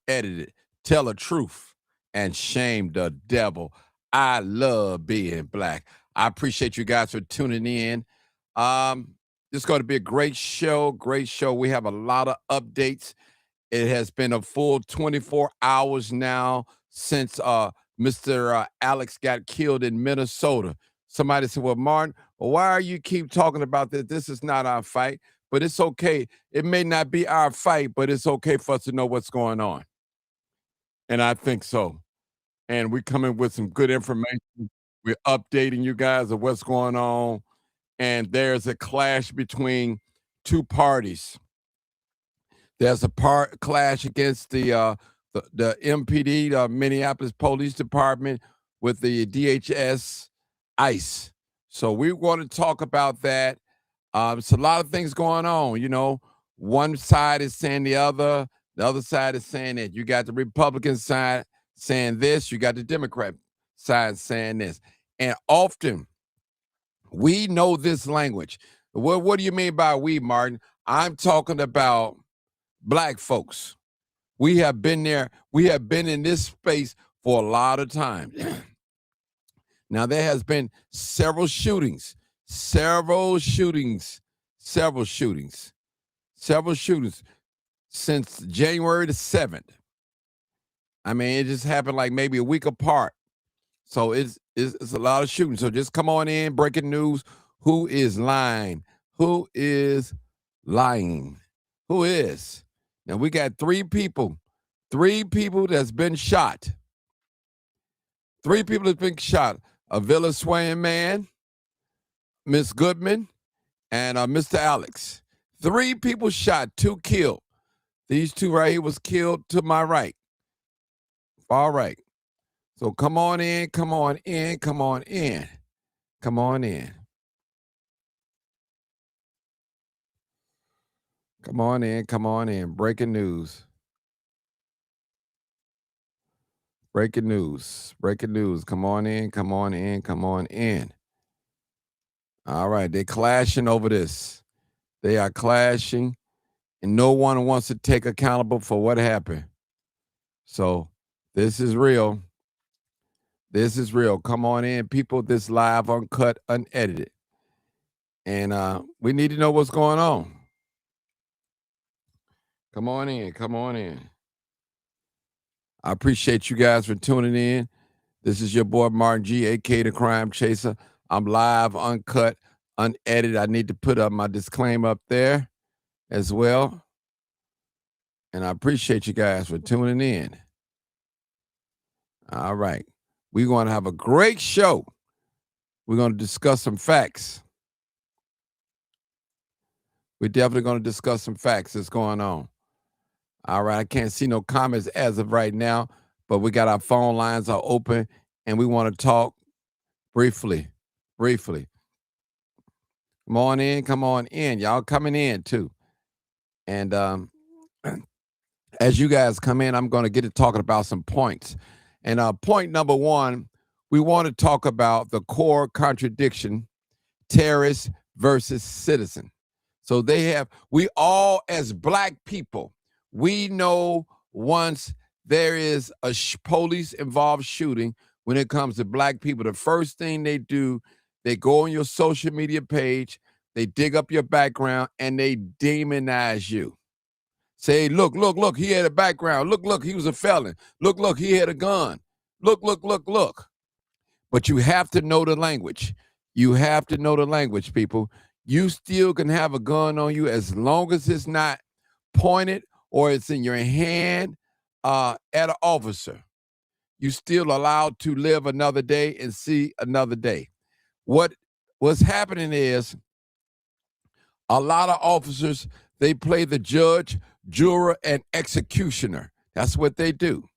unedited, tell the truth, and shame the devil. I love being black. I appreciate you guys for tuning in. Um, this is going to be a great show. Great show. We have a lot of updates. It has been a full 24 hours now since Mr. Alex got killed in Minnesota. Somebody said, "Well, Martin, why are you keep talking about this? This is not our fight." But it's okay. It may not be our fight, but it's okay for us to know what's going on. And I think so. And we come in with some good information. We're updating you guys of what's going on. And there's a clash between two parties. There's a clash against the MPD, the Minneapolis Police Department, with the DHS ICE. So we want to talk about that. It's a lot of things going on. You know, one side is saying the other side is saying that. You got the Republican side saying this, you got the Democrat side saying this. And often we know this language. What do you mean by we, Martin? I'm talking about black folks. We have been there. We have been in this space for a lot of time. Now, there has been several shootings since January the 7th. I mean, it just happened like maybe a week apart. So it's a lot of shooting. So just come on in, breaking news. Who is lying? Who is lying? Who is? Now we got three people that's been shot. Three people that's been shot. A Venezuelan man, Miss Goodman, and Mr. Alex. Three people shot, two killed. These two right here was killed to my right. Far right. So come on in, come on in, come on in. Come on in. Come on in, come on in. Breaking news. Breaking news. Breaking news. Come on in, come on in, come on in. All right, they're clashing over this. They are clashing, and no one wants to take accountable for what happened. So this is real. This is real. Come on in, people. This live, uncut, unedited. And we need to know what's going on. Come on in. Come on in. I appreciate you guys for tuning in. This is your boy Martin G, aka the Crime Chaser. I'm live, uncut, unedited. I need to put up my disclaimer up there as well. And I appreciate you guys for tuning in. All right. We're going to have a great show. We're going to discuss some facts. We're definitely going to discuss some facts that's going on. All right. I can't see no comments as of right now, but we got our phone lines are open and we want to talk briefly. Come on in. Come on in. Y'all coming in too. And as you guys come in, I'm going to get to talking about some points. And point number one, we want to talk about the core contradiction, terrorist versus citizen. So we all as black people, we know once there is a police involved shooting, when it comes to black people, the first thing they do, they go on your social media page, they dig up your background, and they demonize you. Say, look, he had a background. Look, he was a felon. Look, he had a gun. Look. But you have to know the language. You have to know the language, people. You still can have a gun on you as long as it's not pointed or it's in your hand at an officer. You still allowed to live another day and see another day. What's happening is a lot of officers, they play the judge, juror, and executioner. That's what they do.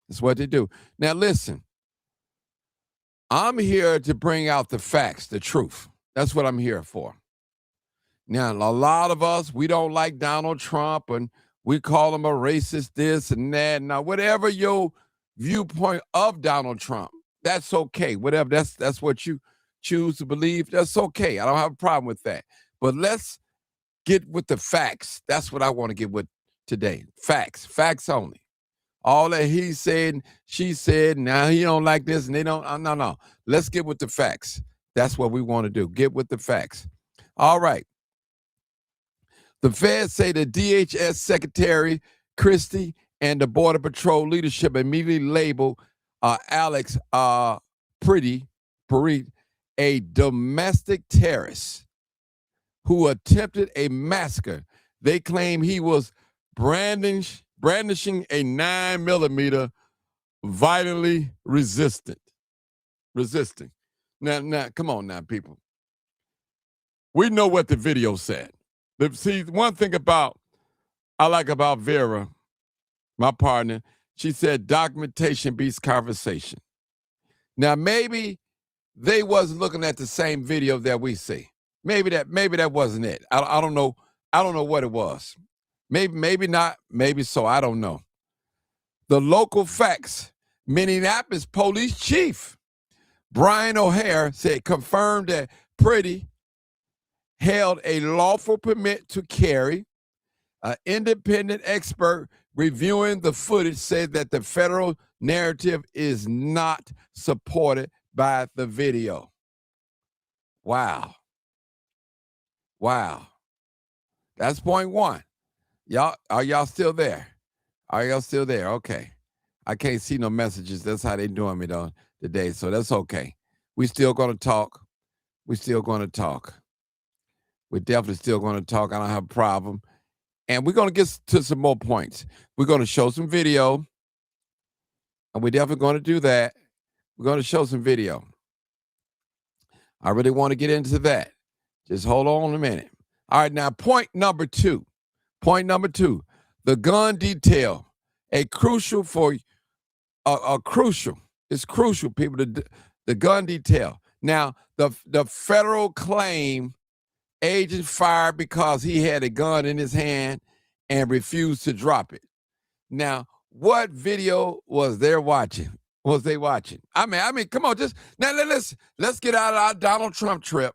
That's what they do. Now, listen, I'm here to bring out the facts, the truth. That's what I'm here for. Now, a lot of us, we don't like Donald Trump, and we call him a racist, this and that. Now, whatever your viewpoint of Donald Trump, that's okay. Whatever, that's what you choose to believe, that's okay. I don't have a problem with that. But let's get with the facts. That's what I want to get with today. Facts only. all that he said, she said, now he don't like this and they don't. No. Let's get with the facts. That's what we want to do. Get with the facts. All right. The feds say the DHS Secretary Christie and the Border Patrol leadership immediately labeled Alex Pretti a domestic terrorist who attempted a massacre. They claim he was brandishing a 9mm, violently resisting. Now, come on now, people. We know what the video said. See, one thing I like about Vera, my partner, she said documentation beats conversation. Now, maybe they wasn't looking at the same video that we see. Maybe that wasn't it. I don't know. I don't know what it was. Maybe not. Maybe so. I don't know. The local facts. Minneapolis police chief Brian O'Hare confirmed that Pretti held a lawful permit to carry. An independent expert reviewing the footage said that the federal narrative is not supported by the video. Wow. That's point one. Are y'all still there? Okay. I can't see no messages. That's how they doing me though today. So that's okay. We still gonna talk. We're definitely still gonna talk. I don't have a problem. And we're gonna get to some more points. We're gonna show some video. And we're definitely gonna do that. We're gonna show some video. I really want to get into that. Just hold on a minute. All right, now point number two. The gun detail. It's crucial, people, the gun detail. Now, the federal claim agent fired because he had a gun in his hand and refused to drop it. Now, what video was they watching? I mean, come on, just now let's get out of our Donald Trump trip.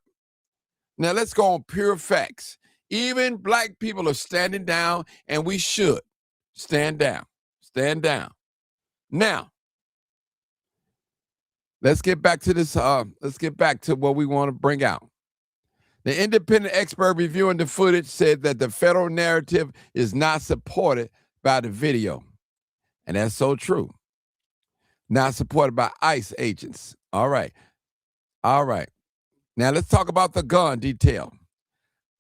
Now let's go on pure facts. Even black people are standing down, and we should stand down. Now, let's get back to this. Let's get back to what we want to bring out. The independent expert reviewing the footage said that the federal narrative is not supported by the video. And that's so true. Not supported by ICE agents. All right. Now let's talk about the gun detail.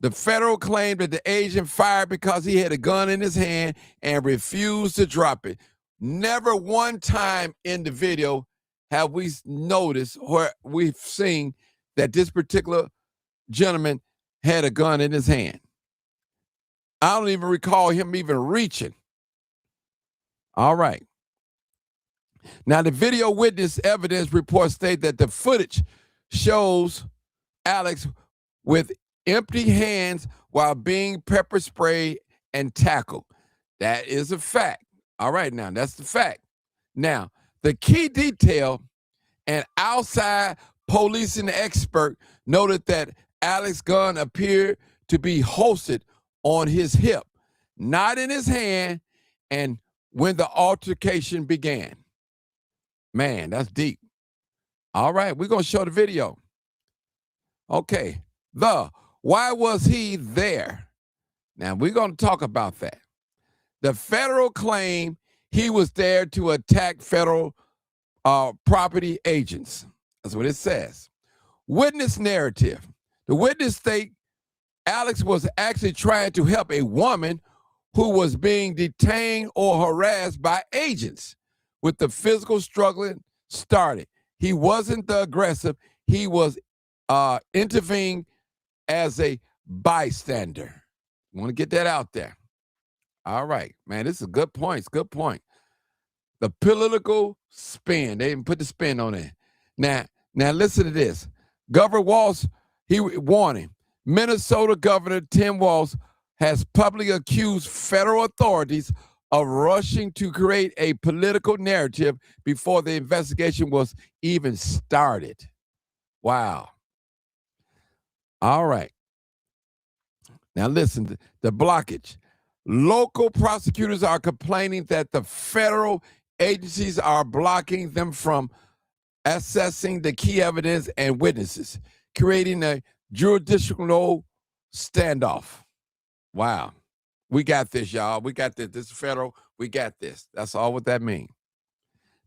The federal claimed that the agent fired because he had a gun in his hand and refused to drop it. Never one time in the video have we noticed or we've seen that this particular gentleman had a gun in his hand. I don't even recall him even reaching. All right. Now, the video witness evidence report state that the footage shows Alex with empty hands while being pepper sprayed and tackled. That is a fact. All right, now, that's the fact. Now, the key detail, an outside policing expert noted that Alex's gun appeared to be holstered on his hip, not in his hand, and when the altercation began. Man, that's deep. All right, we're going to show the video. Okay, why was he there? Now, we're going to talk about that. The federal claim he was there to attack federal property agents. That's what it says. Witness narrative. The witness state Alex was actually trying to help a woman who was being detained or harassed by agents. With the physical struggling started. He wasn't the aggressive. He was intervening as a bystander. Want to get that out there. All right, man, this is a good point. It's a good point. The political spin. They even put the spin on it. Now listen to this. Governor Walz, he warning. Minnesota Governor Tim Walz has publicly accused federal authorities of rushing to create a political narrative before the investigation was even started. Wow. All right. Now listen, the blockage. Local prosecutors are complaining that the federal agencies are blocking them from assessing the key evidence and witnesses, creating a jurisdictional standoff. Wow. We got this, y'all. We got this. This is federal. We got this. That's all what that means.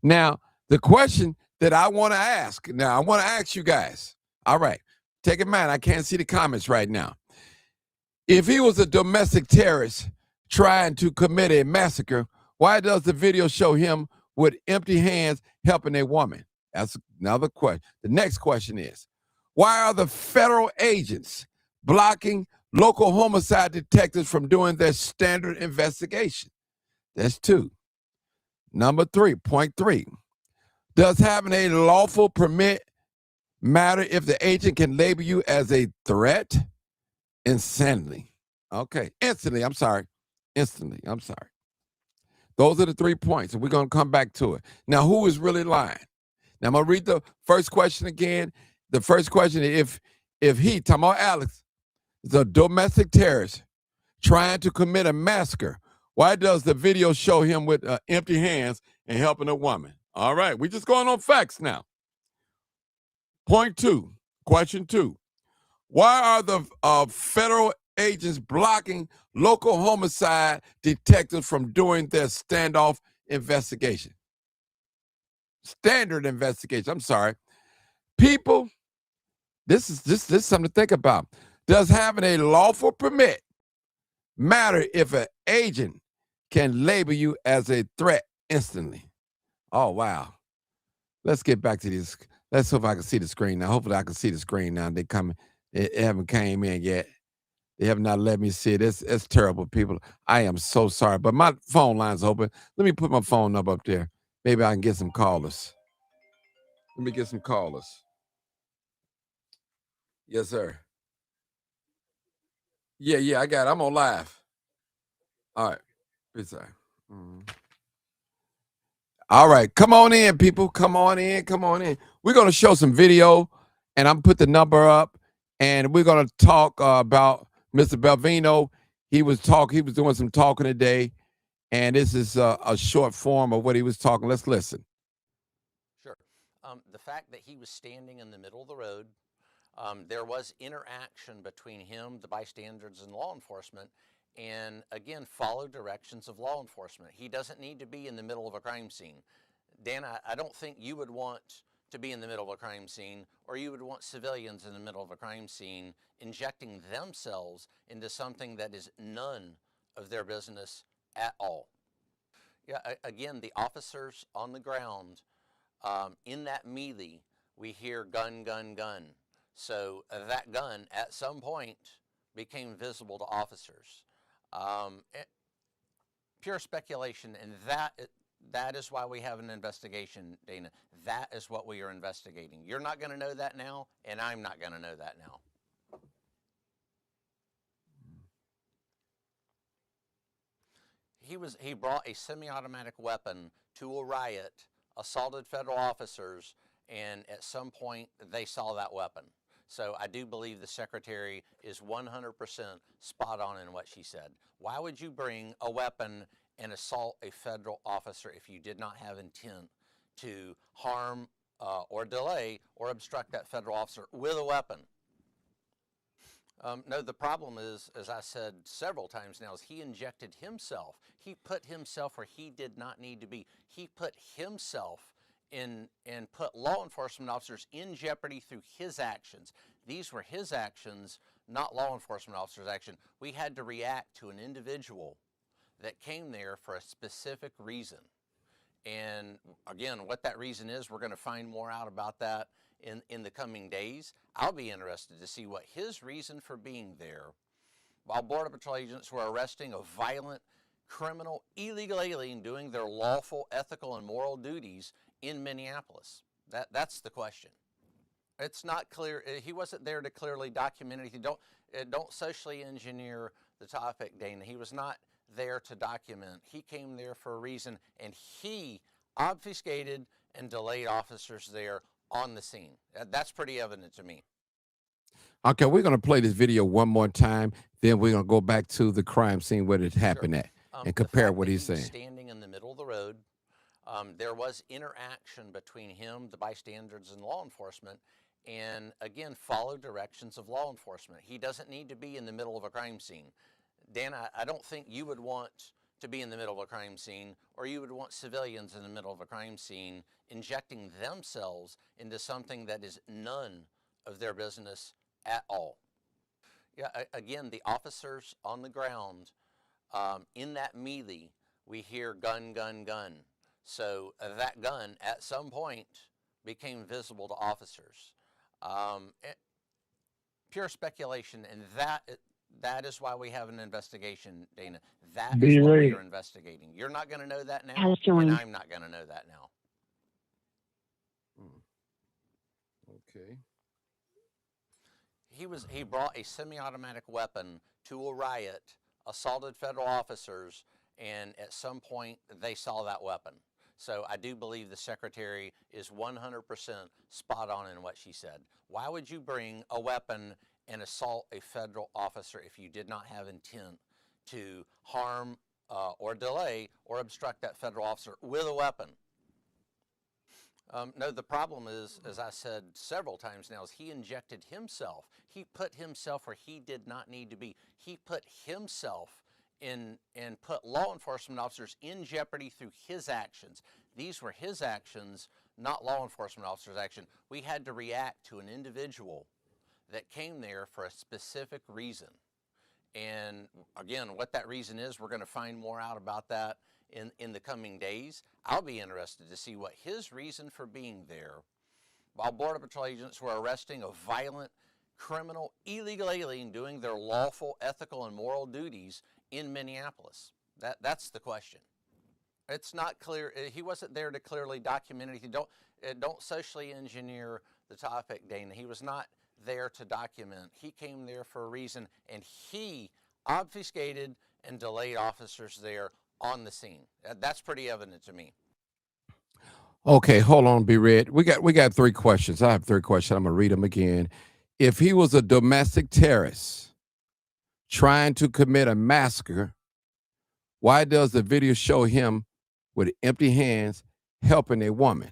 Now, the question that I want to ask, now I want to ask you guys. All right. Take in mind, I can't see the comments right now. If he was a domestic terrorist trying to commit a massacre, why does the video show him with empty hands helping a woman? That's another question. The next question is, why are the federal agents blocking local homicide detectives from doing their standard investigation? That's two. Number three, point three. Does having a lawful permit matter if the agent can label you as a threat? Instantly. Okay. Instantly. I'm sorry. Instantly. I'm sorry. Those are the 3 points, and we're going to come back to it. Now, who is really lying? Now, I'm going to read the first question again. The first question is if he, talking about Alex, is a domestic terrorist trying to commit a massacre, why does the video show him with empty hands and helping a woman? All right. We're just going on facts now. Point two. Question two. Why are the federal agents blocking local homicide detectives from doing their standard investigation? I'm sorry. People, this is something to think about. Does having a lawful permit matter if an agent can label you as a threat instantly? Oh, wow. Let's get back to this. Let's see if I can see the screen now. Hopefully I can see the screen now. They haven't came in yet. They have not let me see it. It's terrible, people. I am so sorry, but my phone line's open. Let me put my phone number up there. Maybe I can get some callers. Let me get some callers. Yes, sir. Yeah, I got it. I'm on live. All right. It's all right. All right, come on in, people. Come on in. We're going to show some video, and I'm put the number up, and we're going to talk about Mr. Belvino. He was doing some talking today, and this is a short form of what he was talking. Let's listen. Sure. The fact that he was standing in the middle of the road, there was interaction between him, the bystanders, and law enforcement, and again, follow directions of law enforcement. He doesn't need to be in the middle of a crime scene. Dan, I don't think you would want to be in the middle of a crime scene, or you would want civilians in the middle of a crime scene injecting themselves into something that is none of their business at all. Yeah, again, the officers on the ground, in that melee, we hear gun, gun, gun. So that gun at some point became visible to officers. Pure speculation, and that is why we have an investigation, Dana. That is what we are investigating. You're not going to know that now, and I'm not going to know that now. He brought a semi-automatic weapon to a riot, assaulted federal officers, and at some point they saw that weapon. So I do believe the secretary is 100% spot on in what she said. Why would you bring a weapon and assault a federal officer if you did not have intent to harm or delay or obstruct that federal officer with a weapon? No, the problem is, as I said several times now, is he injected himself. He put himself where he did not need to be. He put himself in and put law enforcement officers in jeopardy through his actions. These were his actions, not law enforcement officers' action. We had to react to an individual that came there for a specific reason. And again, what that reason is, we're going to find more out about that in the coming days. I'll be interested to see what his reason for being there, while Border Patrol agents were arresting a violent criminal illegal alien doing their lawful, ethical, and moral duties in Minneapolis. That's the question. It's not clear. He wasn't there to clearly document anything. Don't socially engineer the topic, Dana. He was not there to document. He came there for a reason, and he obfuscated and delayed officers there on the scene. That's pretty evident to me. Okay, we're gonna play this video one more time. Then we're gonna go back to the crime scene where it Sure. happened at and The compare fact what that he's he was saying. standing in the middle of the road, there was interaction between him, the bystanders, and law enforcement, and again, follow directions of law enforcement. He doesn't need to be in the middle of a crime scene. Dan, I don't think you would want to be in the middle of a crime scene, or you would want civilians in the middle of a crime scene injecting themselves into something that is none of their business at all. Yeah, again, the officers on the ground, in that melee, we hear gun, gun, gun. So that gun at some point became visible to officers. Pure speculation, and that is why we have an investigation, Dana. That is Be what we are ready. investigating. You're not going to know that now, and I'm not going to know that now. Mm, okay. He brought a semi-automatic weapon to a riot, assaulted federal officers, and at some point they saw that weapon. So I do believe the secretary is 100% spot on in what she said. Why would you bring a weapon and assault a federal officer if you did not have intent to harm or delay or obstruct that federal officer with a weapon? No, the problem is, as I said several times now, is he injected himself. He put himself where he did not need to be. He put himself in and put law enforcement officers in jeopardy through his actions. These were his actions, not law enforcement officers' action. We had to react to an individual that came there for a specific reason. And again, what that reason is, we're going to find more out about that in the coming days. I'll be interested to see what his reason for being there, while Border Patrol agents were arresting a violent criminal illegal alien doing their lawful, ethical, and moral duties in Minneapolis. That's the question. It's not clear. He wasn't there to clearly document anything. Don't socially engineer the topic, Dana. He was not there to document. He came there for a reason, and he obfuscated and delayed officers there on the scene. That's pretty evident to me. Okay, hold on, be read. We got three questions. I have three questions. I'm gonna read them again. If he was a domestic terrorist trying to commit a massacre, why does the video show him with empty hands helping a woman?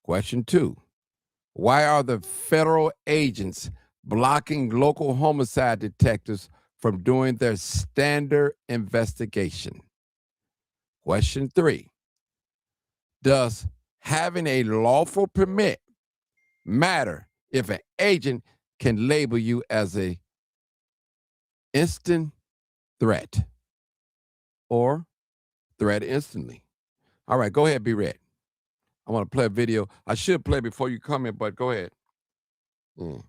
Question two. Why are the federal agents blocking local homicide detectives from doing their standard investigation? Question three. Does having a lawful permit matter if an agent can label you as a instant threat or threat instantly? All right, go ahead, be read. I want to play a video. I should play before you come in, but go ahead. Mm.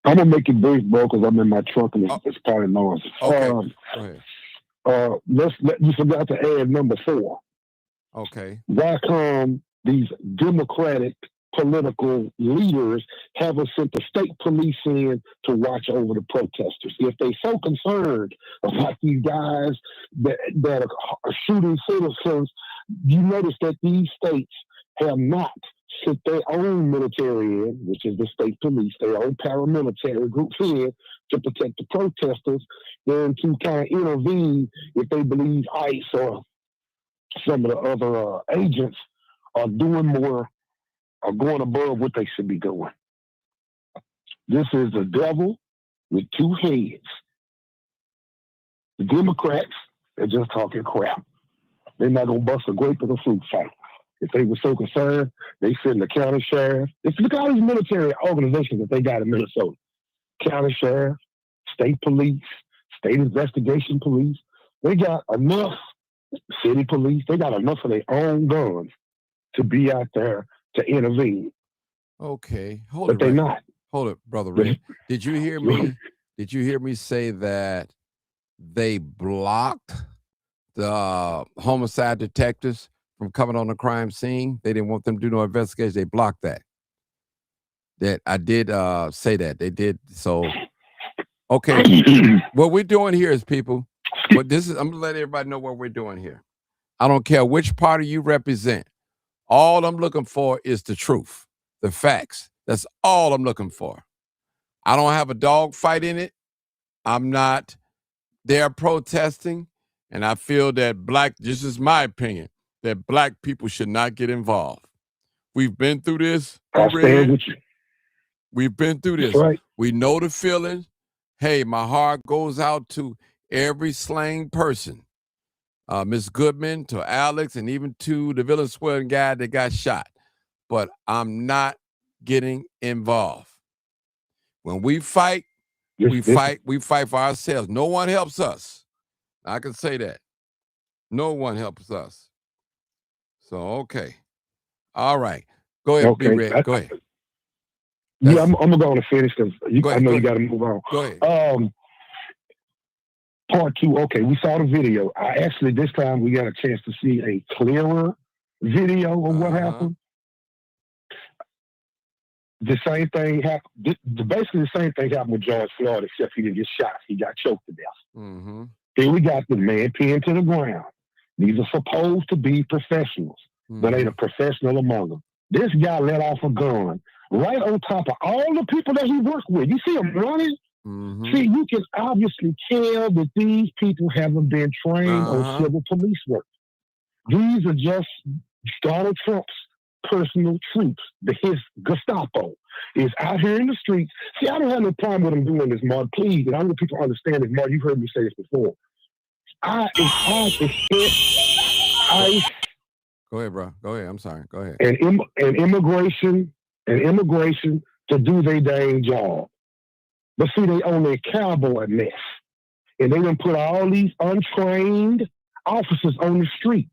I'm gonna make it brief, bro, because I'm in my truck and it's probably noise. Okay, go ahead. You forgot to add number 4. Okay. Why come these Democratic political leaders haven't sent the state police in to watch over the protesters? If they're so concerned about these guys that are shooting citizens, you notice that these states have not sent their own military in, which is the state police, their own paramilitary groups in to protect the protesters, and to kind of intervene if they believe ICE or some of the other agents are doing more or going above what they should be doing. This is the devil with two heads. The Democrats are just talking crap. They're not going to bust a grape in a fruit fight. If they were so concerned, they send the county sheriff. Look at all these military organizations that they got in Minnesota. County sheriff, state police, state investigation police. They got enough city police. They got enough of their own guns to be out there to intervene. Okay, hold but it they're right. not. Hold it, brother Red. Did you hear me? Did you hear me say that they blocked the homicide detectives from coming on the crime scene? They didn't want them to do no investigation. They blocked that. That I did say that. They did. So okay. What we're doing here is, people, I'm gonna let everybody know what we're doing here. I don't care which party you represent. All I'm looking for is the truth, the facts. That's all I'm looking for. I don't have a dog fight in it. I'm not there protesting. And I feel that this is my opinion, that black people should not get involved. We've been through this. I stand with you. We've been through this. That's right. We know the feeling. Hey, my heart goes out to every slain person. Miss Goodman, to Alex, and even to the villain swearing guy that got shot. But I'm not getting involved. When we fight, we fight for ourselves. No one helps us. I can say that. No one helps us. So, okay. All right. Go ahead, okay. B-Red. Go ahead. Yeah, I'm going to go on and finish because I know you got to move on. Go ahead. Part 2, okay, we saw the video. This time we got a chance to see a clearer video of what happened. The same thing happened. Basically, the same thing happened with George Floyd, except he didn't get shot. He got choked to death. Mm-hmm. Here we got the man pinned to the ground. These are supposed to be professionals, but ain't a professional among them. This guy let off a gun right on top of all the people that he worked with. You see him running? Mm-hmm. See, you can obviously tell that these people haven't been trained on civil police work. These are just Donald Trump's personal troops. His Gestapo is out here in the streets. See, I don't have no problem with him doing this, Mark. Please, and I want people to understand this, Mark. You've heard me say this before. I Go ahead, bro. Go ahead. I'm sorry. Go ahead. And immigration to do their dang job. But see, they own their cowboy mess. And they done put all these untrained officers on the street.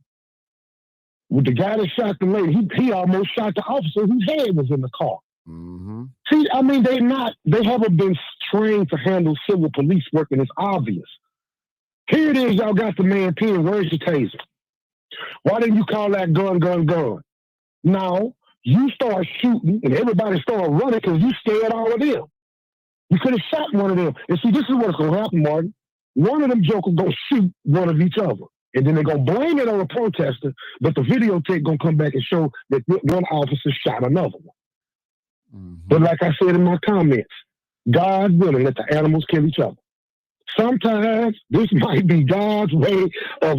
With the guy that shot the lady, he almost shot the officer whose head was in the car. Mm-hmm. See, I mean, they haven't been trained to handle civil police work, and it's obvious. Here it is, y'all got the man pinned. Where's your taser? Why didn't you call that gun? Now, you start shooting, and everybody start running because you scared all of them. You could have shot one of them. And see, this is what's going to happen, Martin. One of them jokers going to shoot one of each other. And then they're going to blame it on a protester, but the videotape going to come back and show that one officer shot another one. Mm-hmm. But like I said in my comments, God willing, let the animals kill each other. Sometimes this might be God's way of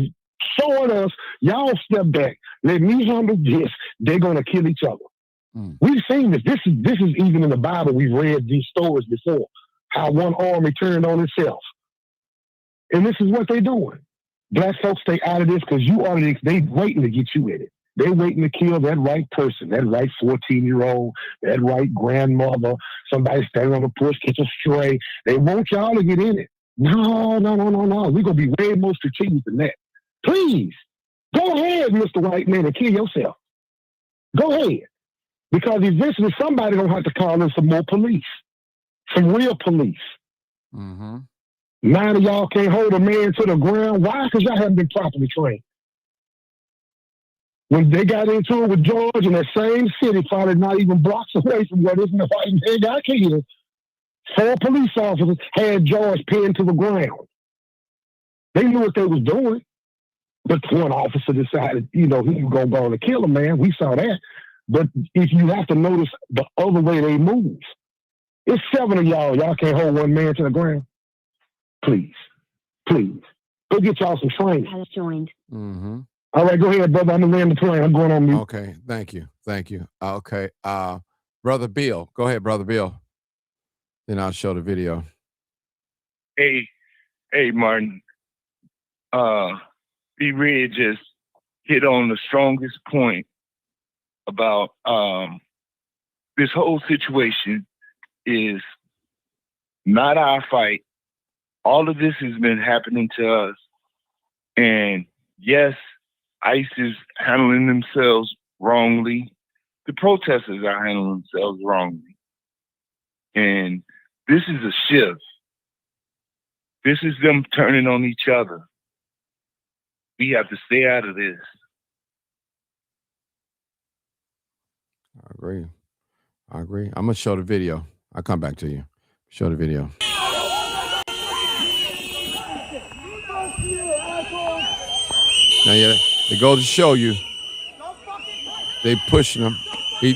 showing us, y'all step back, let me handle this. They're going to kill each other. We've seen this. This is even in the Bible. We've read these stories before. How one army turned on itself. And this is what they're doing. Black folks stay out of this because they waiting to get you in it. They waiting to kill that right person, that right 14-year-old, that right grandmother, somebody standing on the porch, catch a stray. They want y'all to get in it. No. We're going to be way more strategic than that. Please, go ahead, Mr. White Man, and kill yourself. Go ahead. Because eventually somebody going to have to call in some more police. Some real police. Mm-hmm. None of y'all can't hold a man to the ground. Why? Because y'all haven't been properly trained. When they got into it with George in that same city, probably not even blocks away from where this white man got killed, 4 police officers had George pinned to the ground. They knew what they was doing. But one officer decided, he was going to go and kill a man. We saw that. But if you have to notice the other way they move, it's 7 of y'all. Y'all can't hold one man to the ground. Please. Go get y'all some training. Has joined. Mm-hmm. All right, go ahead, brother. I'm going to land the plane. I'm going on mute. Okay, thank you. Okay, Brother Bill. Go ahead, Brother Bill. Then I'll show the video. Hey, Martin. B-Red just hit on the strongest point about this whole situation is not our fight. All of this has been happening to us. And yes, ICE is handling themselves wrongly. The protesters are handling themselves wrongly. And this is a shift. This is them turning on each other. We have to stay out of this. I agree. I'm going to show the video. I'll come back to you. Show the video. Now, yeah, it goes to show you. They pushing him.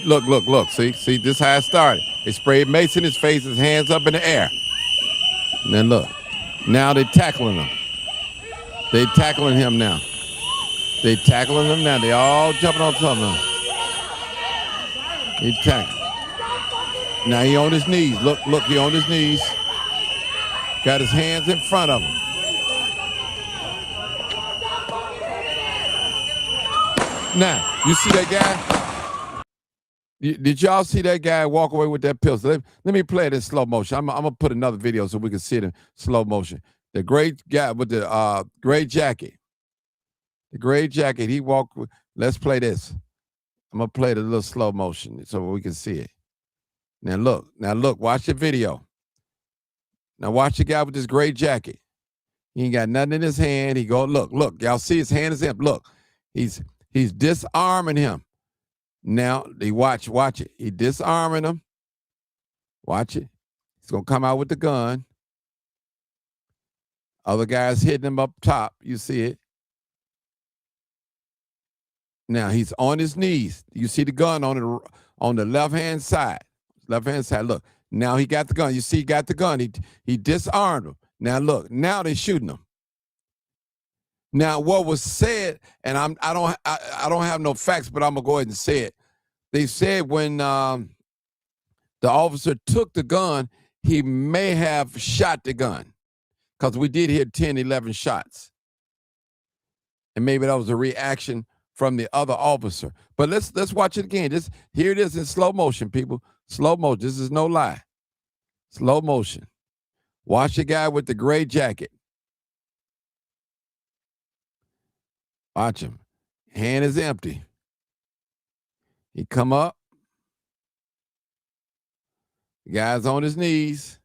Look. See, this is how it started. They sprayed mace in his face, his hands up in the air. And then look, now they tackling him. They tackling him now. They tackling him now. They all jumping on top of him. He tackling. Now he on his knees. Look, he on his knees. Got his hands in front of him. Now, you see that guy? Did y'all see that guy walk away with that pistol? Let me play it in slow motion. I'm going to put another video so we can see it in slow motion. The great guy with the gray jacket. The gray jacket, he walked. Let's play this. I'm going to play it a little slow motion so we can see it. Now look, watch the video. Now watch the guy with this gray jacket. He ain't got nothing in his hand. He go, look, y'all see his hand is empty. Look, he's disarming him. Now, watch it. He disarming him. Watch it. He's going to come out with the gun. Other guys hitting him up top. You see it. Now, he's on his knees. You see the gun on the left-hand side. Left-hand side. Look, now he got the gun. You see he got the gun. He disarmed him. Now, look, now they're shooting him. Now, what was said, and I don't have no facts, but I'm gonna go ahead and say it. They said when the officer took the gun, he may have shot the gun, because we did hear 10, 11 shots, and maybe that was a reaction from the other officer. But let's watch it again. Here it is in slow motion, people. Slow motion. This is no lie. Slow motion. Watch the guy with the gray jacket. Watch him. Hand is empty. He come up. The guy's on his knees.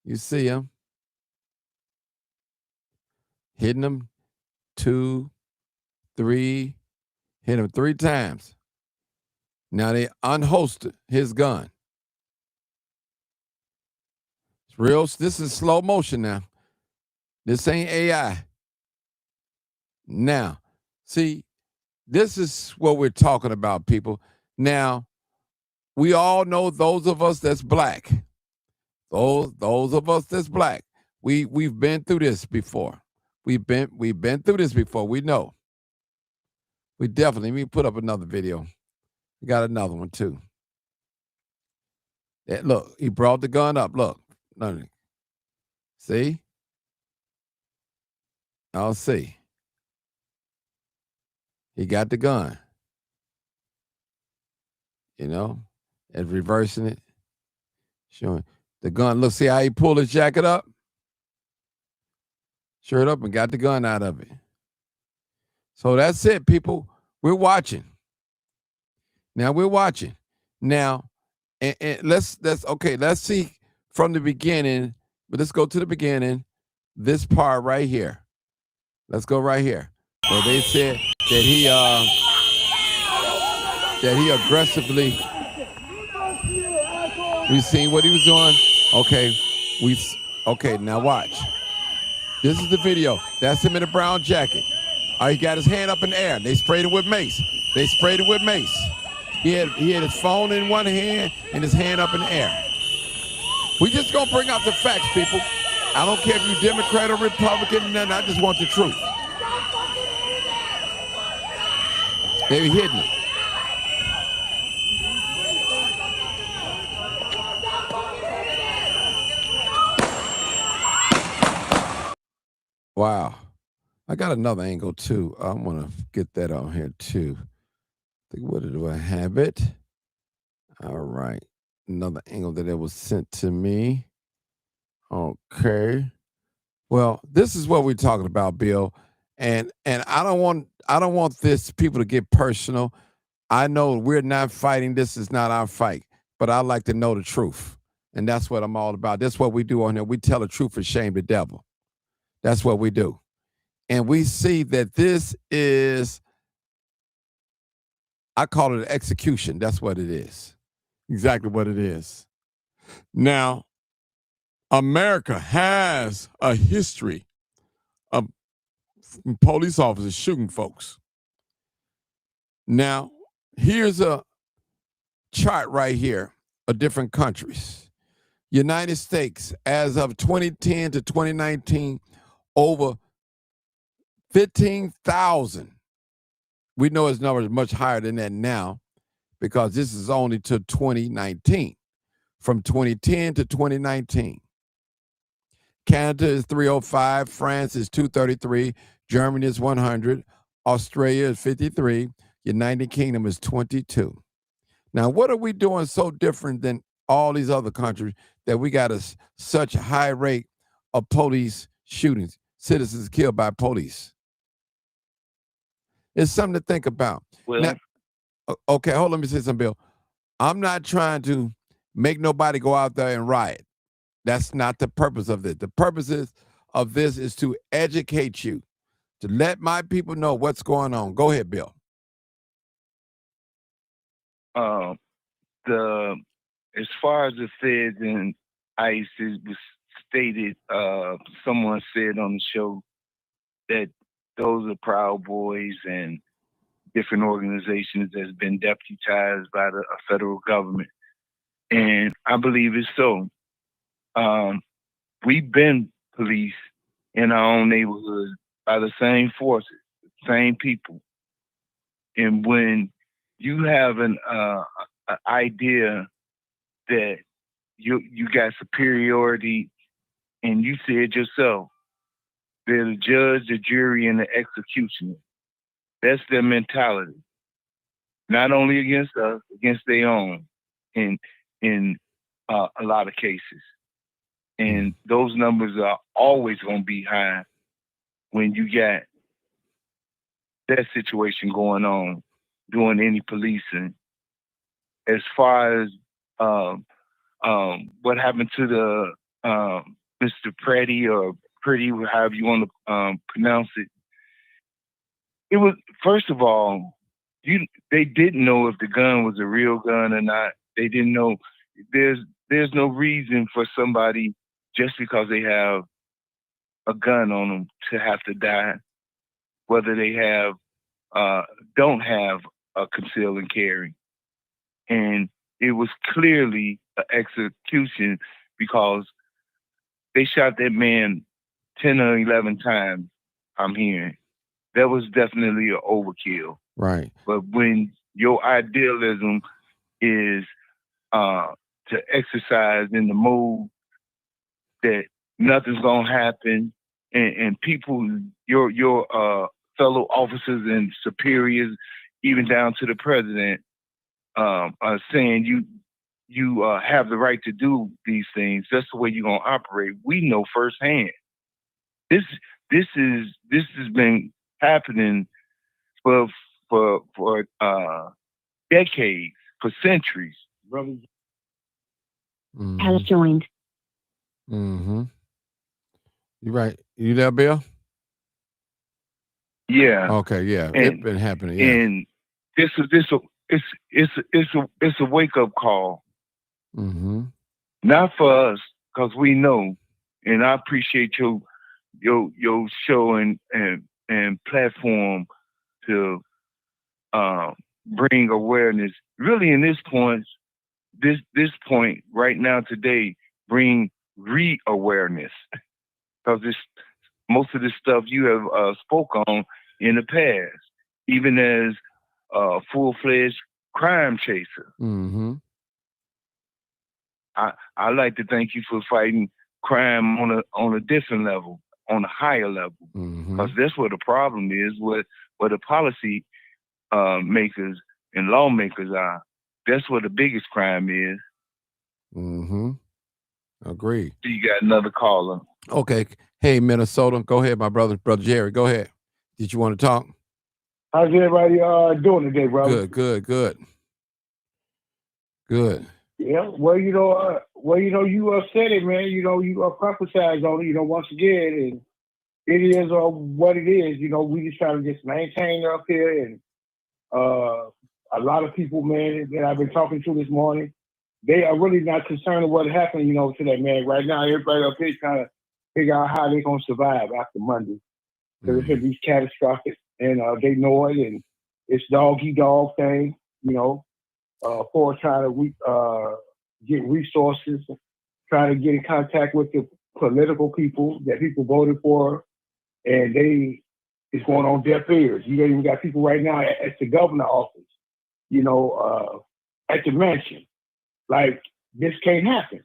You see him. Hitting him 2, 3. Hit him 3 times. Now they unholstered his gun. It's real. This is slow motion now. This ain't AI. Now, see, this is what we're talking about, people. Now, we all know those of us that's black. Those of us that's black. We've been through this before. We've been through this before. We know. We definitely. Let me put up another video. We got another one too. Look, he brought the gun up. Look, see? I'll see. He got the gun. You know, and reversing it. Showing the gun. Look, see how he pulled his jacket up? Shirt up and got the gun out of it. So that's it, people. We're watching. Now we're watching. Now, and let's see from the beginning, but let's go to the beginning. This part right here. Let's go right here. So they said that he aggressively. We seen what he was doing. Okay, now watch. This is the video. That's him in a brown jacket. He got his hand up in the air. They sprayed it with mace. He had his phone in one hand and his hand up in the air. We just gonna bring out the facts, people. I don't care if you're Democrat or Republican, and I just want the truth. They were hitting it. Wow. I got another angle too. I'm gonna get that on here too. What do I have it? All right. Another angle that it was sent to me. Okay. Well, this is what we're talking about, Bill. And I don't want this people to get personal. I know we're not fighting. This is not our fight. But I like to know the truth. And that's what I'm all about. That's what we do on here. We tell the truth and shame the devil. That's what we do. And we see that this is, I call it an execution. That's what it is. Exactly what it is. Now, America has a history of police officers shooting folks. Now, here's a chart right here. of different countries. United States, as of 2010 to 2019, over 15,000. We know his number is much higher than that now because this is only to 2019. From 2010 to 2019. Canada is 305, France is 233, Germany is 100, Australia is 53, United Kingdom is 22. Now, what are we doing so different than all these other countries that we got such a high rate of police shootings, citizens killed by police? It's something to think about. Well, now, okay, hold on, let me say something, Bill. I'm not trying to make nobody go out there and riot. That's not the purpose of this. The purpose of this is to educate you, to let my people know what's going on. Go ahead, Bill. As far as the feds and ICE, it was stated, someone said on the show that those are Proud Boys and different organizations that's been deputized by the federal government. And I believe it's so. We've been policed in our own neighborhood by the same forces, same people. And when you have an idea that you got superiority, and you said yourself, they're the judge, the jury, and the executioner. That's their mentality. Not only against us, against their own in a lot of cases. And those numbers are always going to be high when you got that situation going on, doing any policing. As far as what happened to the Mr. Pretti or Pretti, however you want to pronounce it, it was, first of all, they didn't know if the gun was a real gun or not. They didn't know. There's no reason for somebody, just because they have a gun on them, to have to die, whether they don't have a conceal and carry. And it was clearly an execution because they shot that man 10 or 11 times, I'm hearing. That was definitely an overkill. Right. But when your idealism is to exercise in the mode that nothing's gonna happen, and people, your fellow officers and superiors, even down to the president, are saying you have the right to do these things. That's the way you're gonna operate. We know firsthand. This has been happening for decades, for centuries. Brothers. Has joined. Mm-hmm. You right. You there, Bill? Yeah. Okay. Yeah. It's been happening. Yeah. And it's a wake up call. Mm-hmm. Not for us, because we know, and I appreciate your show and platform to bring awareness. Really, in this point right now today, bring re-awareness, because most of this stuff you have spoke on in the past, even as a full-fledged crime chaser. Mm-hmm. I like to thank you for fighting crime on a different level, on a higher level, because that's where the problem is, where the policy makers and lawmakers are. That's where the biggest crime is. Mm-hmm. Agree. You got another caller. Okay. Hey, Minnesota. Go ahead, my brother Jerry. Go ahead. Did you want to talk? How's everybody doing today, brother? Good. Yeah, well, you said it, man. You prophesied on it, once again, and it is what it is. We just try to just maintain up here, and a lot of people, man, that I've been talking to this morning, they are really not concerned with what happened, to that man. Right now, everybody up here trying to figure out how they're going to survive after Monday. Because it's going to be catastrophic, and they know it, and it's dog-eat-dog thing, for trying to get resources, trying to get in contact with the political people that people voted for, and it's going on deaf ears. You even got people right now at the governor office, at the mansion. Like, this can't happen.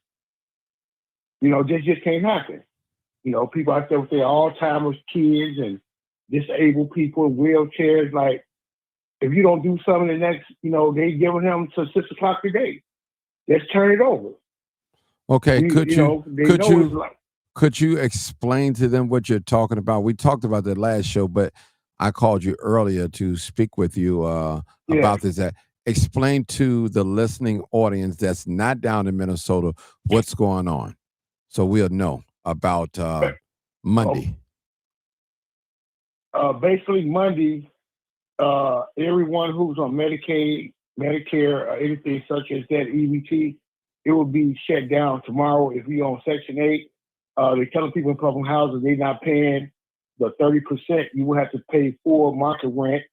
This just can't happen. People out there with their Alzheimer's kids and disabled people in wheelchairs. Like, if you don't do something the next, they giving them to 6 o'clock today. Let's turn it over. Okay, could you explain to them what you're talking about? We talked about that last show, but I called you earlier to speak with you about this. Explain to the listening audience that's not down in Minnesota what's going on, so we'll know about Monday. Basically, Monday, everyone who's on Medicaid, Medicare, or anything such as that, EBT, it will be shut down tomorrow. If you're on Section 8, they're telling people in public houses they're not paying the 30%. You will have to pay full market rent,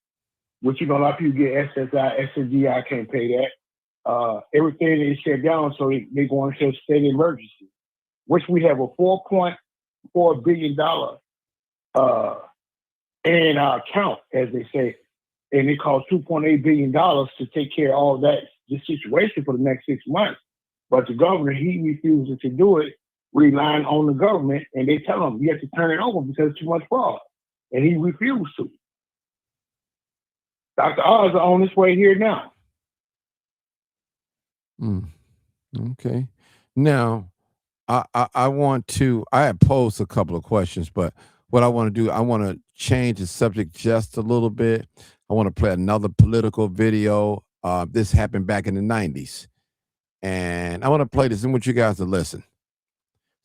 which a lot of people get SSI, SSDI, can't pay that. Everything is shut down, so they go into a state of emergency, which we have a $4.4 billion in our account, as they say. And it costs $2.8 billion to take care of all that, the situation for the next 6 months. But the governor, he refuses to do it, relying on the government, and they tell him you have to turn it over because it's too much fraud. And he refused to. Dr. Oz is on his way here now. Okay. Now, I had posed a couple of questions, but what I want to do, I want to change the subject just a little bit. I want to play another political video. This happened back in the 90s. And I want to play this and want you guys to listen.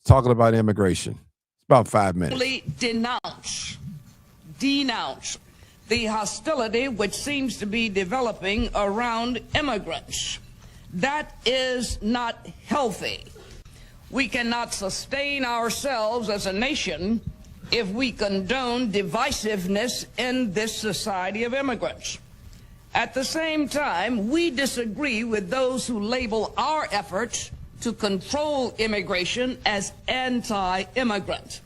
Talking about immigration. It's about 5 minutes. Denounce the hostility which seems to be developing around immigrants. That is not healthy. We cannot sustain ourselves as a nation if we condone divisiveness in this society of immigrants. At the same time, we disagree with those who label our efforts to control immigration as anti-immigrant.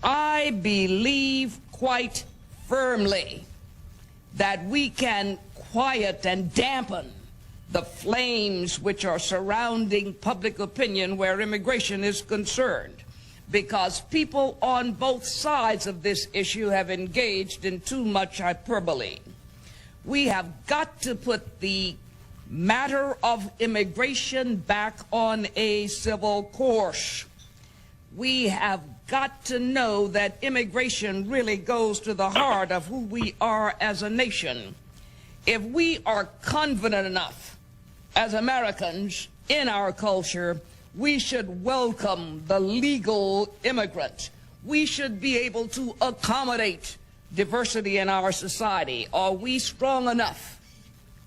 I believe quite firmly that we can quiet and dampen the flames which are surrounding public opinion where immigration is concerned, because people on both sides of this issue have engaged in too much hyperbole. We have got to put the matter of immigration back on a civil course. We have got to know that immigration really goes to the heart of who we are as a nation. If we are confident enough as Americans in our culture, we should welcome the legal immigrant. We should be able to accommodate diversity in our society. Are we strong enough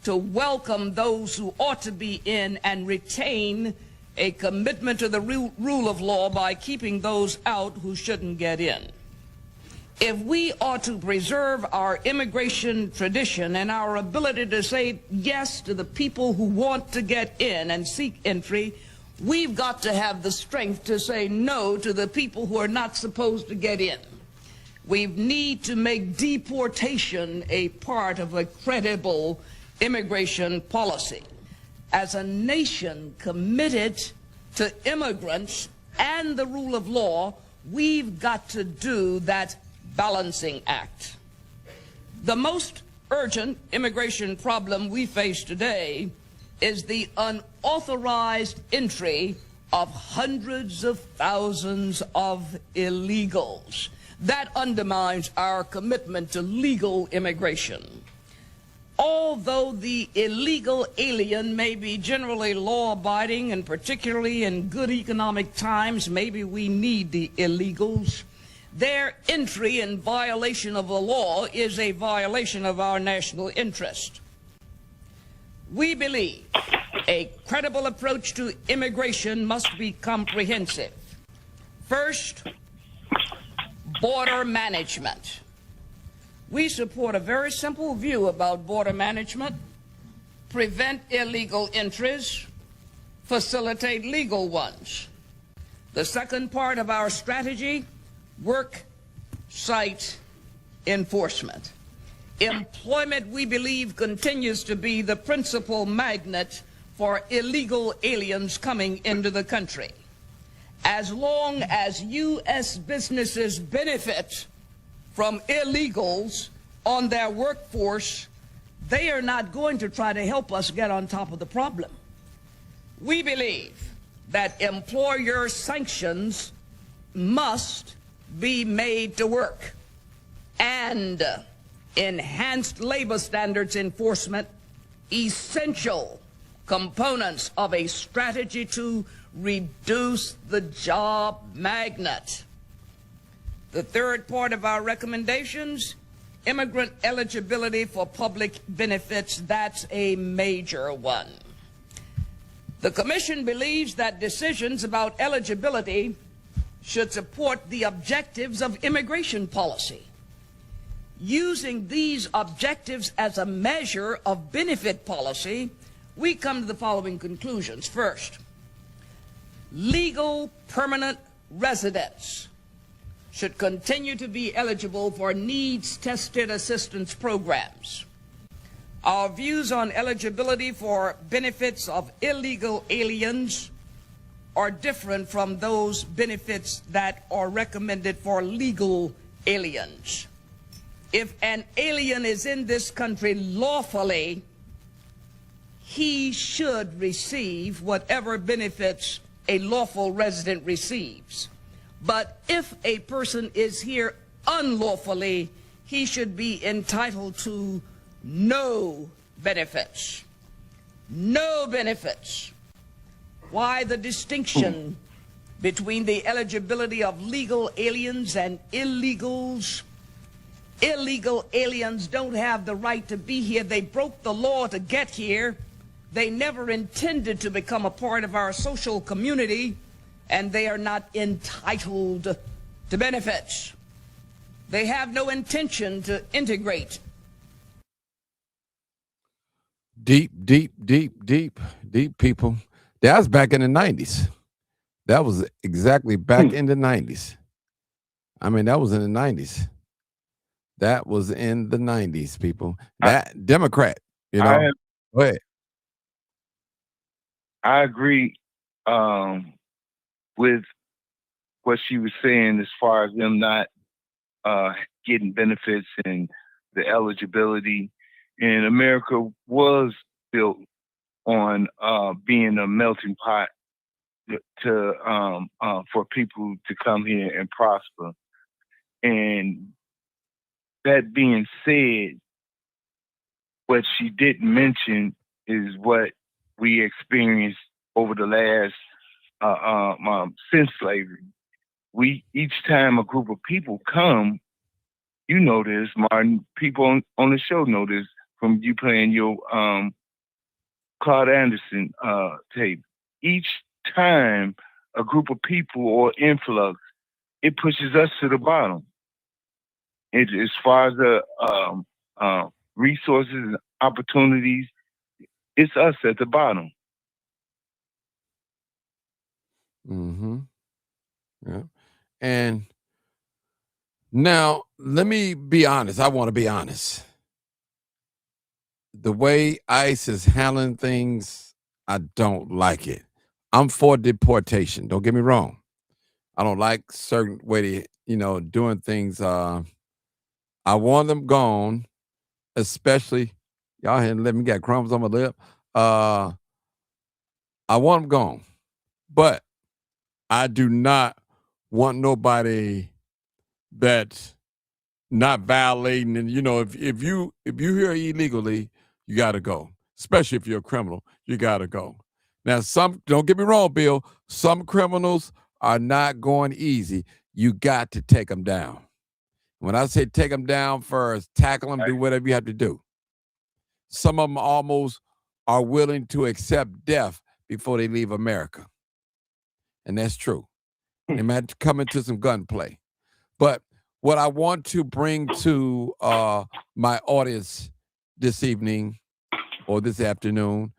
to welcome those who ought to be in and retain a commitment to the rule of law by keeping those out who shouldn't get in? If we are to preserve our immigration tradition and our ability to say yes to the people who want to get in and seek entry, we've got to have the strength to say no to the people who are not supposed to get in. We need to make deportation a part of a credible immigration policy. As a nation committed to immigrants and the rule of law, we've got to do that balancing act. The most urgent immigration problem we face today is the unauthorized entry of hundreds of thousands of illegals. That undermines our commitment to legal immigration. Although the illegal alien may be generally law-abiding, and particularly in good economic times, maybe we need the illegals, their entry in violation of the law is a violation of our national interest. We believe a credible approach to immigration must be comprehensive. First, border management. We support a very simple view about border management: prevent illegal entries, facilitate legal ones. The second part of our strategy, work site enforcement. Employment, we believe, continues to be the principal magnet for illegal aliens coming into the country. As long as U.S. businesses benefit from illegals on their workforce, they are not going to try to help us get on top of the problem. We believe that employer sanctions must be made to work, and enhanced labor standards enforcement essential components of a strategy to reduce the job magnet. The third part of our recommendations, immigrant eligibility for public benefits, that's a major one. The Commission believes that decisions about eligibility should support the objectives of immigration policy. Using these objectives as a measure of benefit policy, we come to the following conclusions. First, legal permanent residents should continue to be eligible for needs-tested assistance programs. Our views on eligibility for benefits of illegal aliens are different from those benefits that are recommended for legal aliens. If an alien is in this country lawfully, he should receive whatever benefits a lawful resident receives. But if a person is here unlawfully, he should be entitled to no benefits. No benefits. Why the distinction between the eligibility of legal aliens and illegals? Illegal aliens don't have the right to be here. They broke the law to get here. They never intended to become a part of our social community, and they are not entitled to benefits. They have no intention to integrate. Deep, people. That was back in the 90s. That was exactly back in the 90s. I mean, that was in the 90s. That was in the 90s, people. That Democrat, you know. Go ahead. I agree with what she was saying as far as them not getting benefits and the eligibility. And America was built on being a melting pot to for people to come here and prosper. And that being said, what she didn't mention is what we experienced over the last since slavery. Each time a group of people come, you know this, Martin. People on the show know this from you playing your Claude Anderson tape. Each time a group of people or influx, it pushes us to the bottom. As far as the resources and opportunities, it's us at the bottom. Mm-hmm. Yeah. And now, let me be honest. I want to be honest. The way ICE is handling things, I don't like it. I'm for deportation. Don't get me wrong. I don't like certain way to, doing things. I want them gone, especially y'all hadn't let me get crumbs on my lip. I want them gone, but I do not want nobody that's not violating. And if you here illegally, you got to go. Especially if you're a criminal, you got to go. Now, don't get me wrong, Bill. Some criminals are not going easy. You got to take them down. When I say take them down first, tackle them, do whatever you have to do. Some of them almost are willing to accept death before they leave America. And that's true. They might come into some gunplay. But what I want to bring to my audience this evening or this afternoon,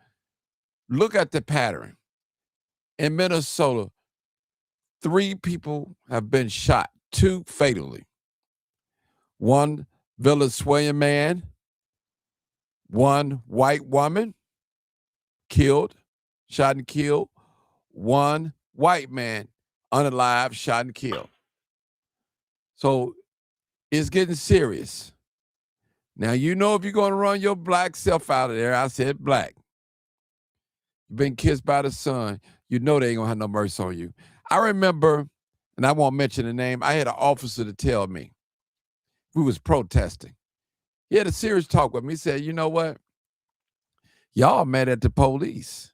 look at the pattern. in Minnesota, 3 people have been shot, 2 fatally. One Venezuelan man, 1 white woman killed, shot and killed, 1 white man unalive, shot and killed. So it's getting serious. Now, you know, if you're going to run your black self out of there, I said black. You've been kissed by the sun. You know they ain't going to have no mercy on you. I remember, and I won't mention the name, I had an officer to tell me. We was protesting. He had a serious talk with me. He said, you know what? Y'all mad at the police.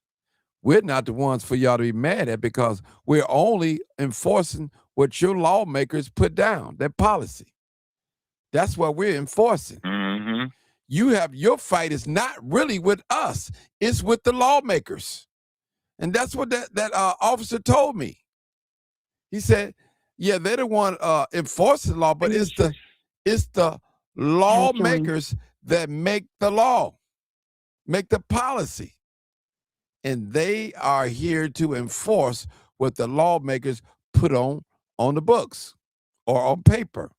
We're not the ones for y'all to be mad at because we're only enforcing what your lawmakers put down, their policy. That's what we're enforcing. Mm-hmm. Your fight is not really with us. It's with the lawmakers. And that's what that officer told me. He said, yeah, they're the one enforcing the law, but it's the lawmakers that make the law, make the policy. And they are here to enforce what the lawmakers put on the books or on paper.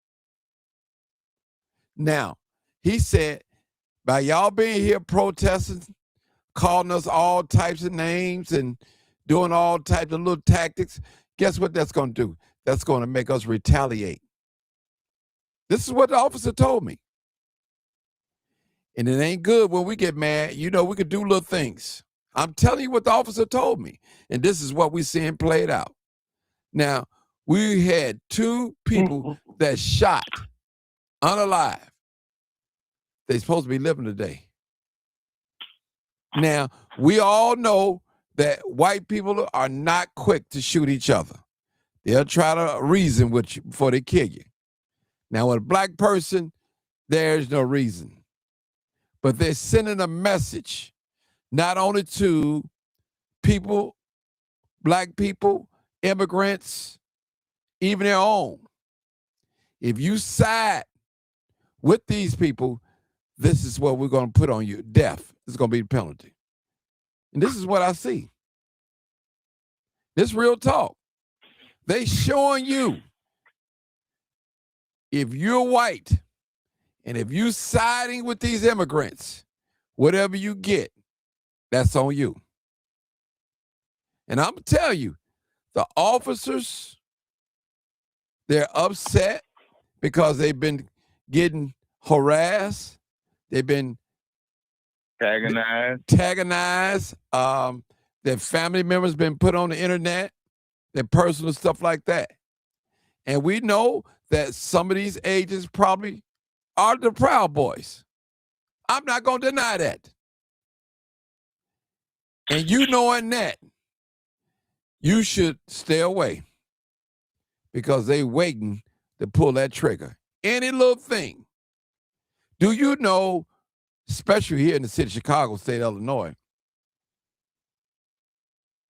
Now, he said, by y'all being here protesting, calling us all types of names and doing all types of little tactics, guess what that's going to do? That's going to make us retaliate. This is what the officer told me. And it ain't good when we get mad. You know, we could do little things. I'm telling you what the officer told me. And this is what we're seeing played out. Now, we had 2 people that shot unalive. They're supposed to be living today. Now, we all know that white people are not quick to shoot each other. They'll try to reason with you before they kill you. Now, with a black person, there's no reason. But they're sending a message not only to people, black people, immigrants, even their own. If you side with these people, this is what we're going to put on you. Death is going to be the penalty. And this is what I see. This real talk. They showing you if you're white and if you're siding with these immigrants, whatever you get, that's on you. And I'm going to tell you, the officers, they're upset because they've been getting harassed. They've been antagonized. Their family members been put on the internet, their personal stuff like that. And we know that some of these agents probably are the Proud Boys. I'm not going to deny that. And you knowing that, you should stay away because they waiting to pull that trigger. Any little thing. Do you know, especially here in the city of Chicago, state of Illinois,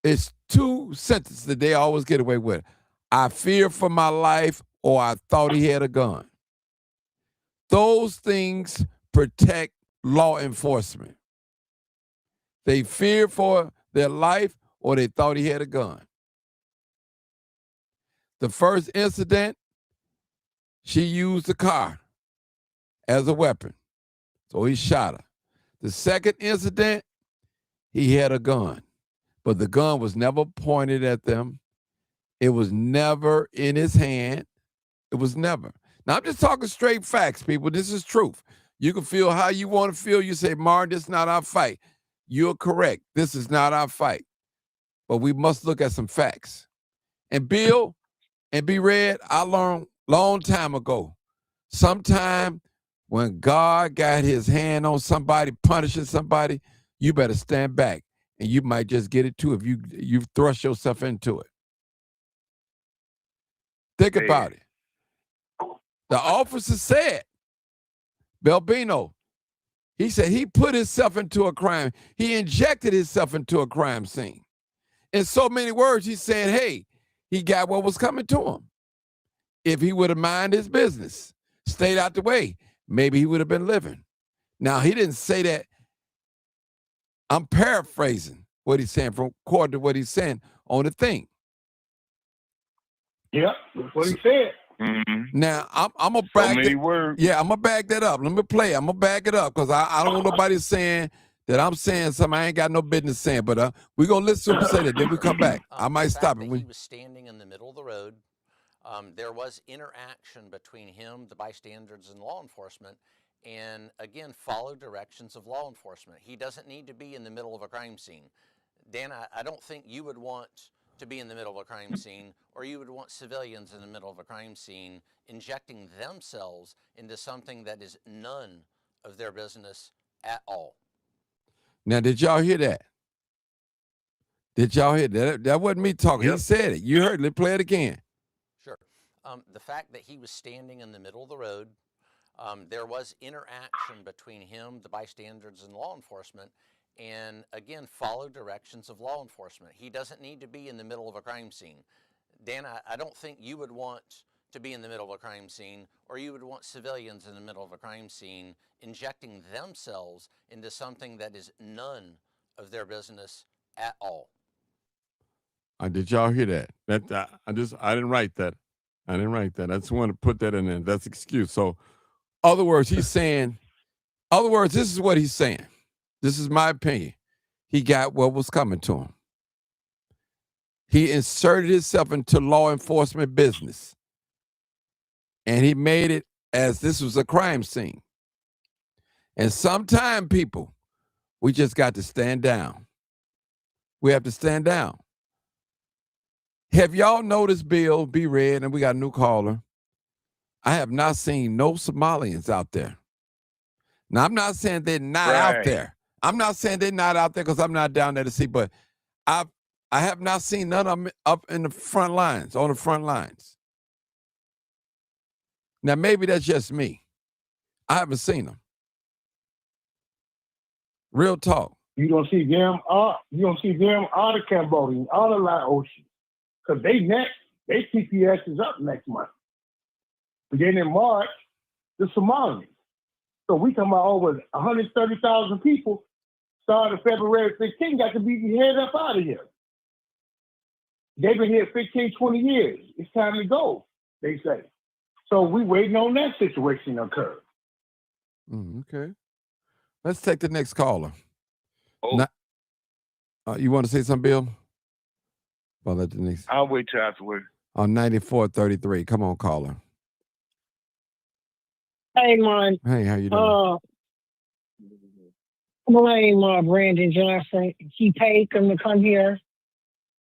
it's 2 sentences that they always get away with. I fear for my life, or I thought he had a gun. Those things protect law enforcement. They fear for their life, or they thought he had a gun. The first incident, she used the car as a weapon. So he shot her. The second incident, he had a gun. But the gun was never pointed at them. It was never in his hand. It was never. Now, I'm just talking straight facts, people. This is truth. You can feel how you want to feel. You say, Martin, this is not our fight. You're correct. This is not our fight. But we must look at some facts. And Bill and B. Red, I learned long time ago, sometime when God got his hand on somebody, punishing somebody, you better stand back. And you might just get it too if you thrust yourself into it. Think about it. The officer said, Belbino, he said he put himself into a crime. He injected himself into a crime scene. In so many words, he said, hey, he got what was coming to him. If he would have minded his business, stayed out the way, maybe he would have been living. Now, he didn't say that. I'm paraphrasing. what he's saying, from according to what he's saying on the thing. Yep, that's what he said. Mm-hmm. Now I'm gonna So back many that. words. Yeah, I'm gonna back that up. Let me play. I'm gonna back it up because I don't want nobody saying that I'm saying something I ain't got no business saying. But we gonna listen to him say that. Then we come back. I might The stop fact it. that he was standing in the middle of the road, there was interaction between him, the bystanders, and law enforcement, and again, follow directions of law enforcement. He doesn't need to be in the middle of a crime scene. Dan, I don't think you would want to be in the middle of a crime scene, or you would want civilians in the middle of a crime scene injecting themselves into something that is none of their business at all. Now, did y'all hear that? Did y'all hear that? That wasn't me talking. Yep. He said it. You heard it. Let's play it again. Sure. The fact that he was standing in the middle of the road, there was interaction between him, the bystanders, and law enforcement, and again, follow directions of law enforcement. He doesn't need to be in the middle of a crime scene. Dan, I don't think you would want to be in the middle of a crime scene, or you would want civilians in the middle of a crime scene injecting themselves into something that is none of their business at all. Did y'all hear that? I didn't write that. I didn't write that. I just want to put that in there. That's excuse. So, other words, this is what he's saying. This is my opinion. He got what was coming to him. He inserted himself into law enforcement business. And he made it as this was a crime scene. And sometimes, people, we just got to stand down. We have to stand down. Have y'all noticed, Bill, be read, and we got a new caller? I have not seen no Somalians out there. Now, I'm not saying they're not out there. I'm not saying they're not out there because I'm not down there to see, but I have not seen none of them up in the front lines, on the front lines. Now, maybe that's just me. I haven't seen them. Real talk. You don't see them all the Cambodians, all the Laotians. Because they CPS is up next month. And then in March, the Somalians. So we come out over 130,000 people started February 15, got to be head up out of here. They've been here 15, 20 years. It's time to go, they say. So we waiting on that situation to occur. Okay. Let's take the next caller. Oh. You want to say something, Bill? I'll wait till afterward. On 9433. Come on, caller. Hey, man. Hey, how you doing? My name is Brandon Johnson. He paid them to come here.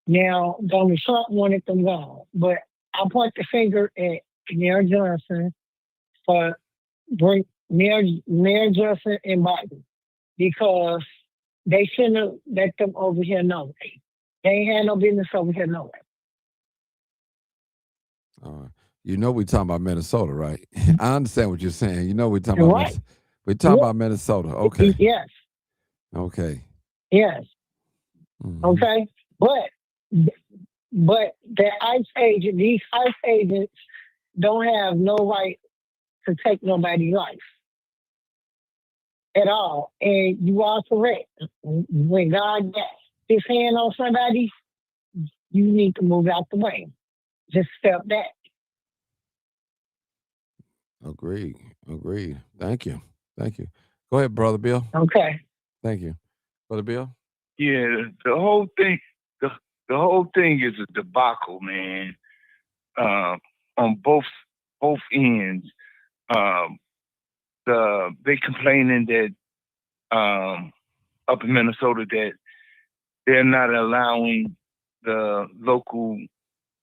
Now, Donald Trump wanted them gone. But I point the finger at Mayor Johnson for Mayor Johnson and Biden because they shouldn't have let them over here no way. They ain't had no business over here no way. You know we talking about Minnesota, right? I understand what you're saying. You know we talking about right. We're talking about Minnesota. Okay. Yes. Okay. Yes. Mm-hmm. Okay. But these ICE agents don't have no right to take nobody's life at all. And you are correct. When God got his hand on somebody, you need to move out the way. Just step back. Agreed. Thank you. Go ahead, Brother Bill. Okay. Thank you. Brother Bill? Yeah, the whole thing is a debacle, man. On both ends. They complaining that up in Minnesota that they're not allowing the local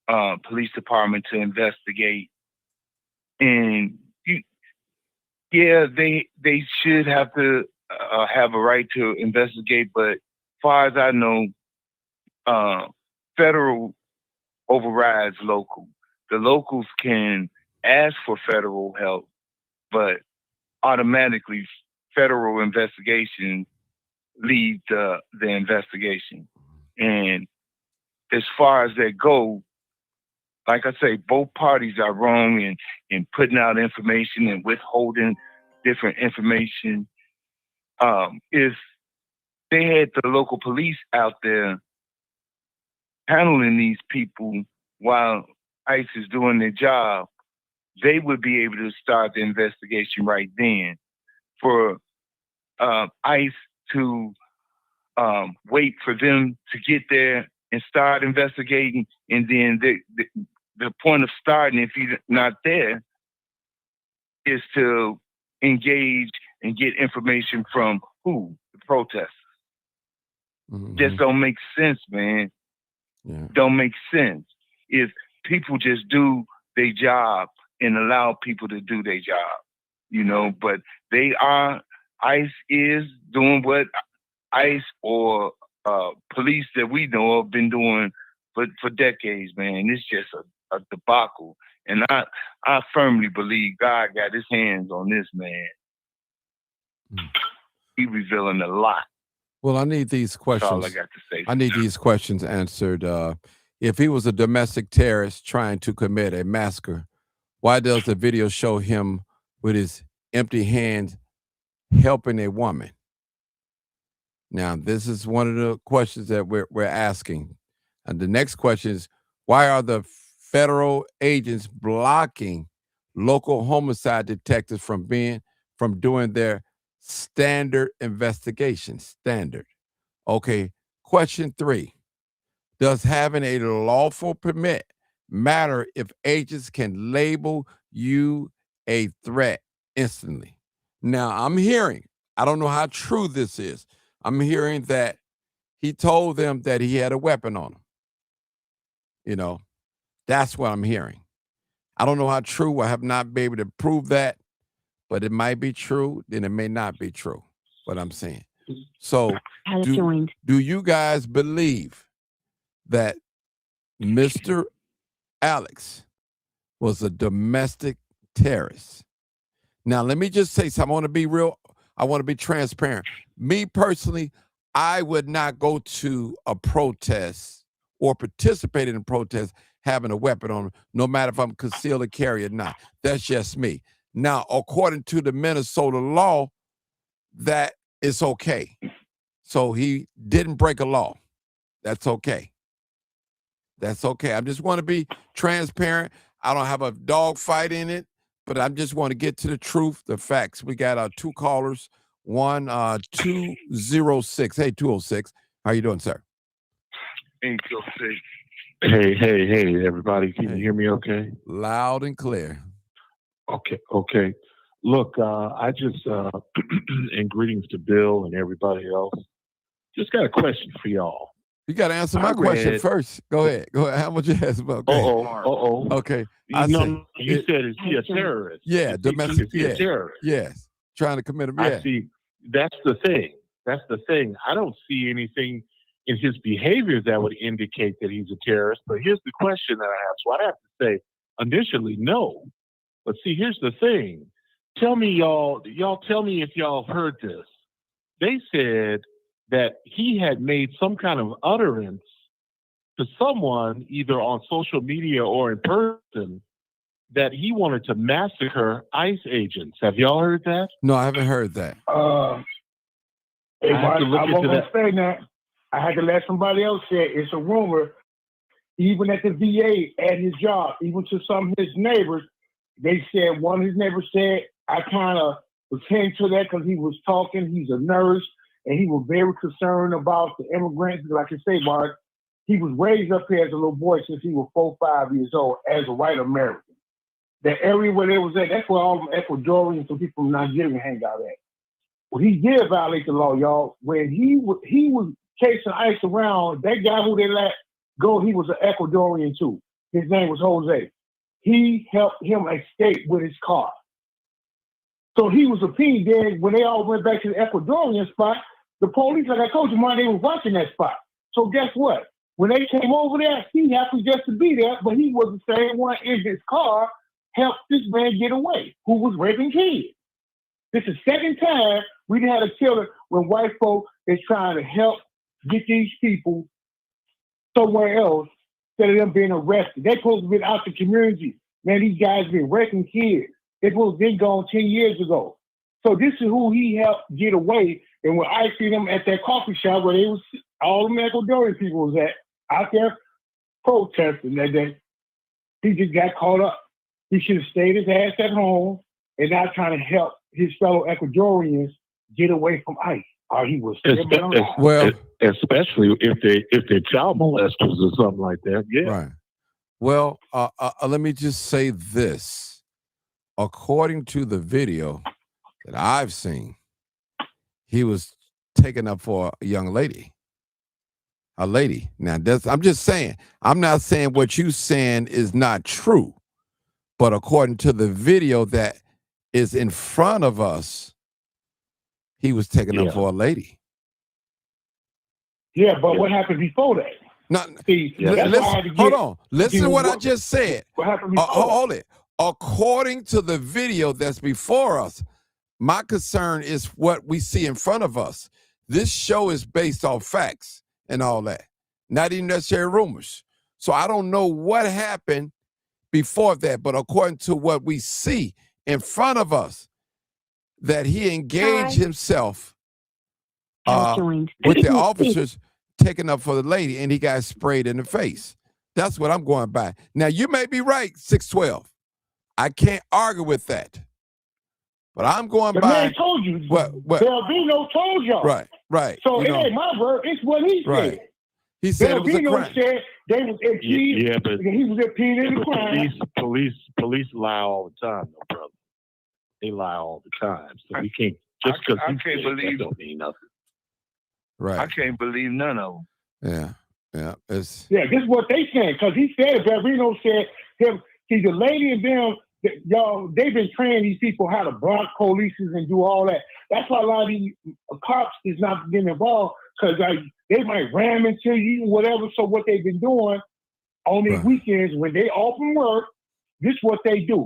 police department to investigate. And they should have to have a right to investigate, but as far as I know, federal overrides local. The locals can ask for federal help, but automatically federal investigation lead the investigation. And as far as that go, like I say, both parties are wrong in putting out information and withholding different information. If they had the local police out there handling these people while ICE is doing their job, they would be able to start the investigation right then. For ICE to wait for them to get there and start investigating, and then the point of starting, if you're not there, is to engage and get information from who? The protesters. Just don't make sense, man. Yeah. Don't make sense. If people just do their job and allow people to do their job, but ICE is doing what ICE or police that we know have been doing for decades, man. It's just a debacle. And I firmly believe God got his hands on this man. He's revealing a lot. Well, I need these questions. That's all I got to say. I need these questions answered. If he was a domestic terrorist trying to commit a massacre, why does the video show him with his empty hands helping a woman? Now, this is one of the questions that we're asking. And the next question is, why are the federal agents blocking local homicide detectives from doing their standard investigation? Standard. Okay. Question 3. Does having a lawful permit matter if agents can label you a threat instantly? Now, I'm hearing, I don't know how true this is. I'm hearing that he told them that he had a weapon on him. That's what I'm hearing. I don't know how true. I have not been able to prove that, but it might be true, then it may not be true, what I'm saying. So do you guys believe that Mr. Alex was a domestic terrorist? Now, let me just say something. I want to be real. I want to be transparent. Me personally, I would not go to a protest or participate in a protest having a weapon on me, no matter if I'm concealed or carry or not. That's just me. Now, according to the Minnesota law, that is okay. So he didn't break a law. That's okay. That's okay. I just want to be transparent. I don't have a dog fight in it, but I just want to get to the truth, the facts. We got 2 callers. 206. Hey, 206. How you doing, sir? Hey, 206. Hey, everybody. Can you hear me okay? Loud and clear. Okay. Look, I just, and greetings to Bill and everybody else. Just got a question for y'all. You got to answer my question first. Go ahead. How much you ask about? Okay. You said, is he a terrorist? Yeah, domestic. Is he a terrorist? Yes. Trying to commit a. Yeah. I see. That's the thing. I don't see anything in his behavior that would indicate that he's a terrorist. But here's the question that I have. So I'd have to say initially no. But see, here's the thing. Tell me, y'all tell me if y'all heard this. They said that he had made some kind of utterance to someone, either on social media or in person, that he wanted to massacre ICE agents. Have y'all heard that? No, I haven't heard that. I won't say that. I had to let somebody else say it. It's a rumor. Even at the VA, at his job, even to some of his neighbors, they said, one of his neighbors said, I kind of was heading to that because he was talking. He's a nurse, and he was very concerned about the immigrants. Like I say, Mark, he was raised up here as a little boy since he was 4, 5 years old as a white American. The area where they was at, that's where all the Ecuadorians and people from Nigeria hang out at. Well, he did violate the law, y'all. When he was chasing ICE around, that guy who they let go, he was an Ecuadorian too. His name was Jose. He helped him escape with his car. So he was a P. Then when they all went back to the Ecuadorian spot, the police, like I told you, man, they were watching that spot. So guess what? When they came over there, he happened just to be there, but he was the same one in his car helped this man get away, who was raping kids. This is the second time we had a killer when white folk is trying to help get these people somewhere else instead of them being arrested. They're supposed to be out the community. Man, these guys been raping kids. They supposed to be gone 10 years ago. So this is who he helped get away. And when I see them at that coffee shop where they was, all the Ecuadorian people was at, out there protesting that day, he just got caught up. He should have stayed his ass at home and not trying to help his fellow Ecuadorians get away from ICE. Or he was well, especially if they're child molesters or something like that. Yeah. Right. Well, let me just say this. According to the video that I've seen, he was taken up for a young lady. A lady. Now, I'm just saying. I'm not saying what you saying is not true. But according to the video that is in front of us, he was taken up for a lady. Yeah, but what happened before that? No, see, hold on. Listen to what I just said. What happened before? Hold it. According to the video that's before us, my concern is what we see in front of us. This show is based on facts and all that, not even necessarily rumors. So I don't know what happened before that, but according to what we see in front of us, that he engaged himself with the officers taking up for the lady, and he got sprayed in the face. That's what I'm going by. Now, you may be right, 612. I can't argue with that. But I'm going by. The man told you. What? Belvino told y'all. Right. So it ain't my word. It's what he said. He said it was a crime. Said they was impeded. But he was impeded in the crime. Police lie all the time, though, brother. They lie all the time. So we can't just because I can't believe don't mean nothing. Right. I can't believe none of them. Yeah. This is what they saying, because he said, Belvino said him. See, the lady and them, y'all, they've been training these people how to block police and do all that. That's why a lot of these cops is not getting involved, because they might ram into you, whatever. So what they've been doing on these weekends when they off from work, this is what they do.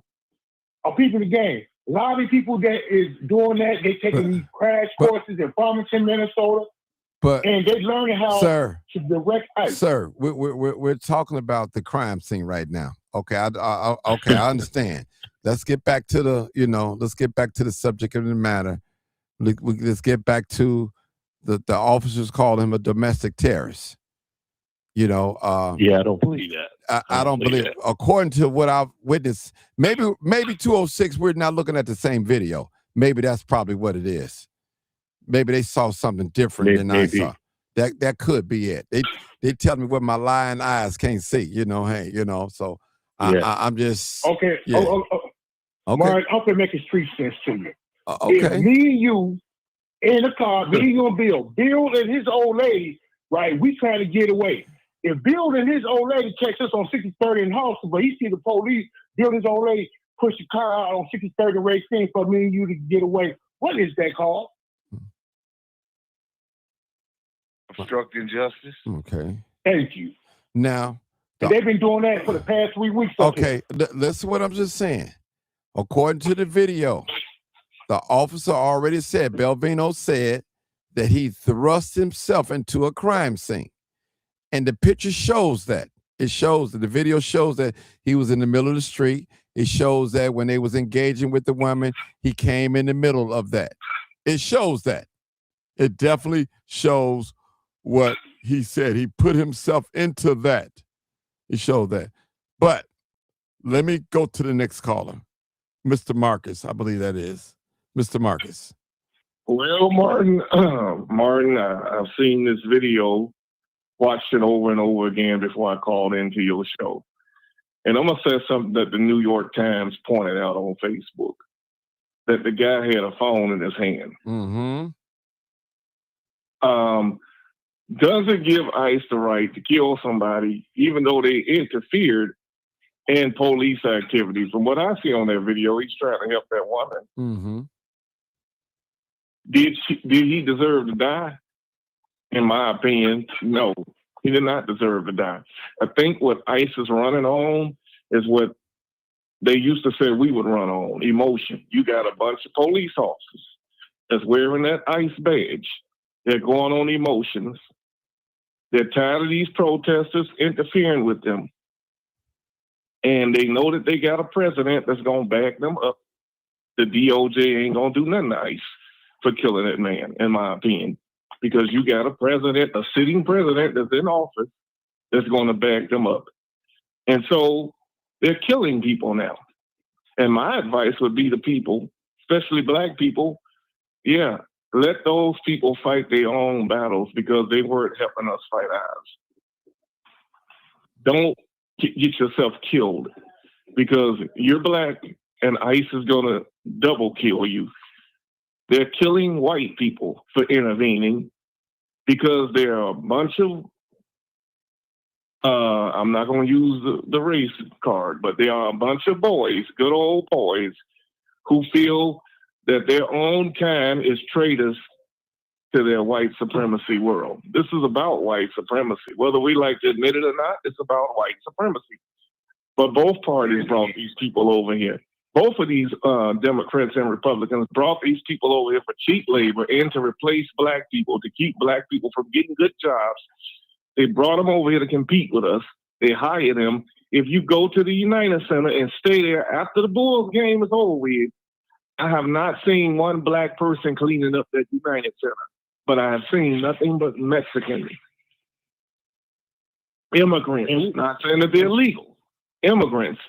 Are people in the game? A lot of these people that is doing that, they taking these crash courses in Farmington, Minnesota, and they learning how to direct ICE. Sir, we're talking about the crime scene right now. Okay, I understand. Let's get back to the subject of the matter. Let's get back to the officers called him a domestic terrorist. I don't believe that. I don't believe it. According to what I've witnessed, maybe 206, we're not looking at the same video. Maybe that's probably what it is. Maybe they saw something different than I saw. That could be it. They tell me what my lying eyes can't see. So I'm just okay. Yeah. Okay. Mark, I'm gonna make a street sense to you. Okay. If me and you in the car, me and you and Bill and his old lady, right? We trying to get away. If Bill and his old lady checks us on 6030 in Halston, but he see the police, Bill and his old lady push the car out on 6030 Racine for me and you to get away, what is that called? Obstructing justice. Okay. Thank you. Now, they've been doing that for the past 3 weeks. Okay, listen what I'm just saying. According to the video, the officer already said, Belvino said, that he thrust himself into a crime scene. And the picture shows that. It shows that the video shows that he was in the middle of the street. It shows that when they was engaging with the woman, he came in the middle of that. It shows that. It definitely shows what he said. He put himself into that. It showed that. But let me go to the next caller. Mr. Marcus, I believe that is. Mr. Marcus. Well, Martin, I've seen this video, watched it over and over again before I called into your show. And I'm going to say something that the New York Times pointed out on Facebook, that the guy had a phone in his hand. Mm-hmm. Does it give ICE the right to kill somebody, even though they interfered in police activity? From what I see on that video, he's trying to help that woman. Mm-hmm. Did he deserve to die? In my opinion, no. He did not deserve to die. I think what ICE is running on is what they used to say we would run on, emotion. You got a bunch of police officers that's wearing that ICE badge. They're going on emotions. They're tired of these protesters interfering with them. And they know that they got a president that's going to back them up. The DOJ ain't going to do nothing to ICE. for killing that man, in my opinion, because you got a sitting president that's in office that's going to back them up. And so they're killing people now. And my advice would be to people, especially black people, yeah, let those people fight their own battles because they weren't helping us fight ours. Don't get yourself killed because you're black and ICE is going to double kill you. They're killing white people for intervening because there are a bunch of, I'm not going to use the race card, but there are a bunch of boys, good old boys, who feel that their own kind is traitors to their white supremacy world. This is about white supremacy. Whether we like to admit it or not, it's about white supremacy. But both parties brought these people over here. Both of these Democrats and Republicans brought these people over here for cheap labor and to replace black people, to keep black people from getting good jobs. They brought them over here to compete with us. They hired them. If you go to the United Center and stay there after the Bulls game is over with, I have not seen one black person cleaning up that United Center, but I have seen nothing but Mexican immigrants. Not saying that they're illegal, immigrants,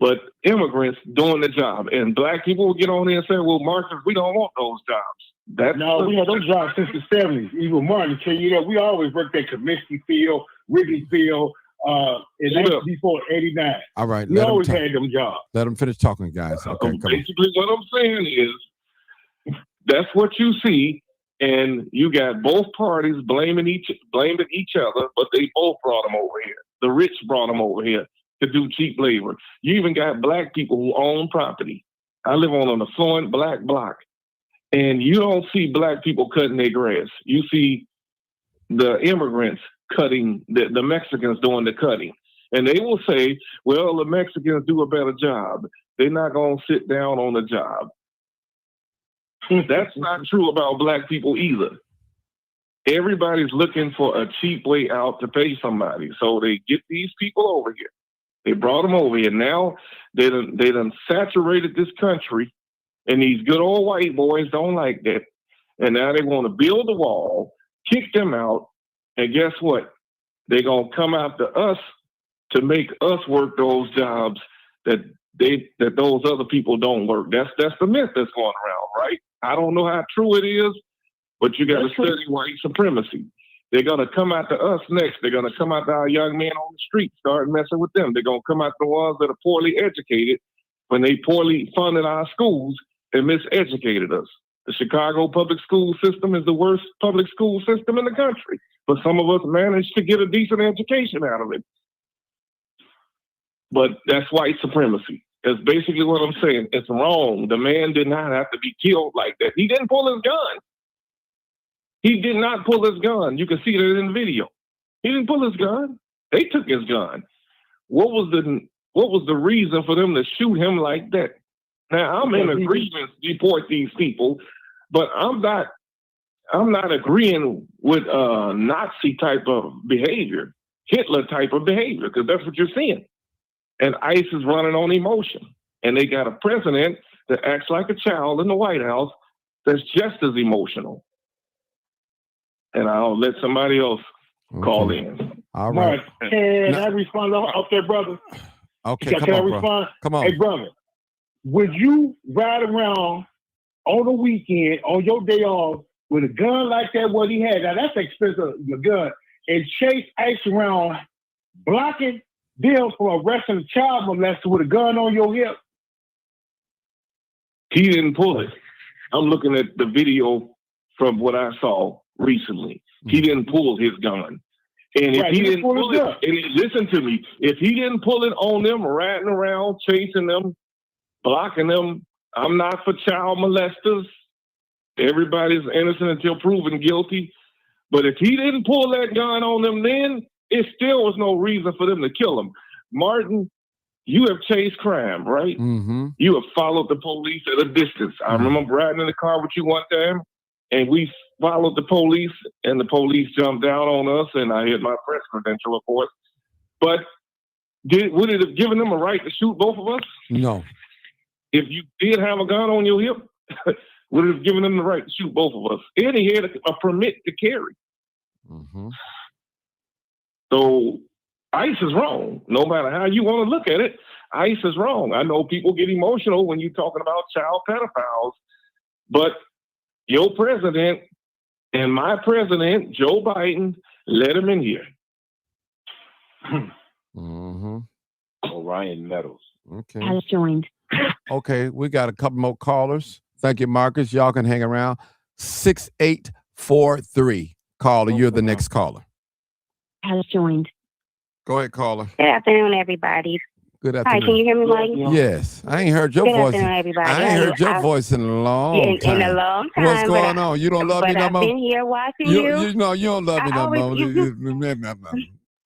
but immigrants doing the job. And black people will get on there and say, well, Marcus, we don't want those jobs. We had those jobs since the 70s. Even Martin tell you that we always worked at Comiskey Field, Wrigley Field, before 89. All right. We always had them jobs. Let them finish talking, guys. Okay, come basically, what I'm saying is that's what you see. And you got both parties blaming each other, but they both brought them over here. The rich brought them over here to do cheap labor. You even got black people who own property. I live on an affluent black block, and you don't see black people cutting their grass. You see the immigrants cutting, the Mexicans doing the cutting. And they will say, well, the Mexicans do a better job. They're not going to sit down on the job. That's not true about black people either. Everybody's looking for a cheap way out to pay somebody. So they get these people over here. They brought them over here. Now they done saturated this country, and these good old white boys don't like that. And now they want to build a wall, kick them out, and guess what? They're going to come after us to make us work those jobs that those other people don't work. That's the myth that's going around, right? I don't know how true it is, but you got to study white supremacy. They're going to come after us next. They're going to come after our young men on the street, start messing with them. They're going to come after the ones that are poorly educated when they poorly funded our schools and miseducated us. The Chicago public school system is the worst public school system in the country, but some of us managed to get a decent education out of it. But that's white supremacy. That's basically what I'm saying. It's wrong. The man did not have to be killed like that. He didn't pull his gun. He did not pull his gun. You can see that in the video. He didn't pull his gun. They took his gun. What was the reason for them to shoot him like that? Now I'm in agreement to deport these people, but I'm not agreeing with Nazi type of behavior, Hitler type of behavior, because that's what you're seeing. And ICE is running on emotion. And they got a president that acts like a child in the White House that's just as emotional. And I'll let somebody else call in. All right. Can I respond out there, brother? Okay, Can I respond? Come on. Hey, brother, would you ride around on the weekend, on your day off, with a gun like that, what he had? Now, that's expensive, your gun, and chase ICE around, blocking them from arresting a child molester with a gun on your hip? He didn't pull it. I'm looking at the video from what I saw recently. He didn't pull his gun. And if he didn't pull it, and listen to me, if he didn't pull it on them, riding around, chasing them, blocking them, I'm not for child molesters. Everybody's innocent until proven guilty. But if he didn't pull that gun on them then, it still was no reason for them to kill him. Martin, you have chased crime, right? Mm-hmm. You have followed the police at a distance. I remember riding in the car with you one time, and we followed the police, and the police jumped down on us, and I had my press credential, of course. But would it have given them a right to shoot both of us? No. If you did have a gun on your hip, would have given him the right to shoot both of us. And he had a permit to carry. Mm-hmm. So ICE is wrong. No matter how you want to look at it, ICE is wrong. I know people get emotional when you're talking about child pedophiles, but your president and my president, Joe Biden, let him in here. Mm-hmm. Orion Meadows. Okay. Has joined. Okay, we got a couple more callers. Thank you, Marcus. Y'all can hang around. 6843. Caller, you're the next caller. Has joined. Go ahead, caller. Good afternoon, everybody. Good Hi, afternoon. can you hear me, Mike? Yes, I ain't heard your Good voice. afternoon, everybody. I ain't heard your voice in a long time. In a long time. What's going on? You don't love me no more? I've been here watching you. You know, you don't love me no more.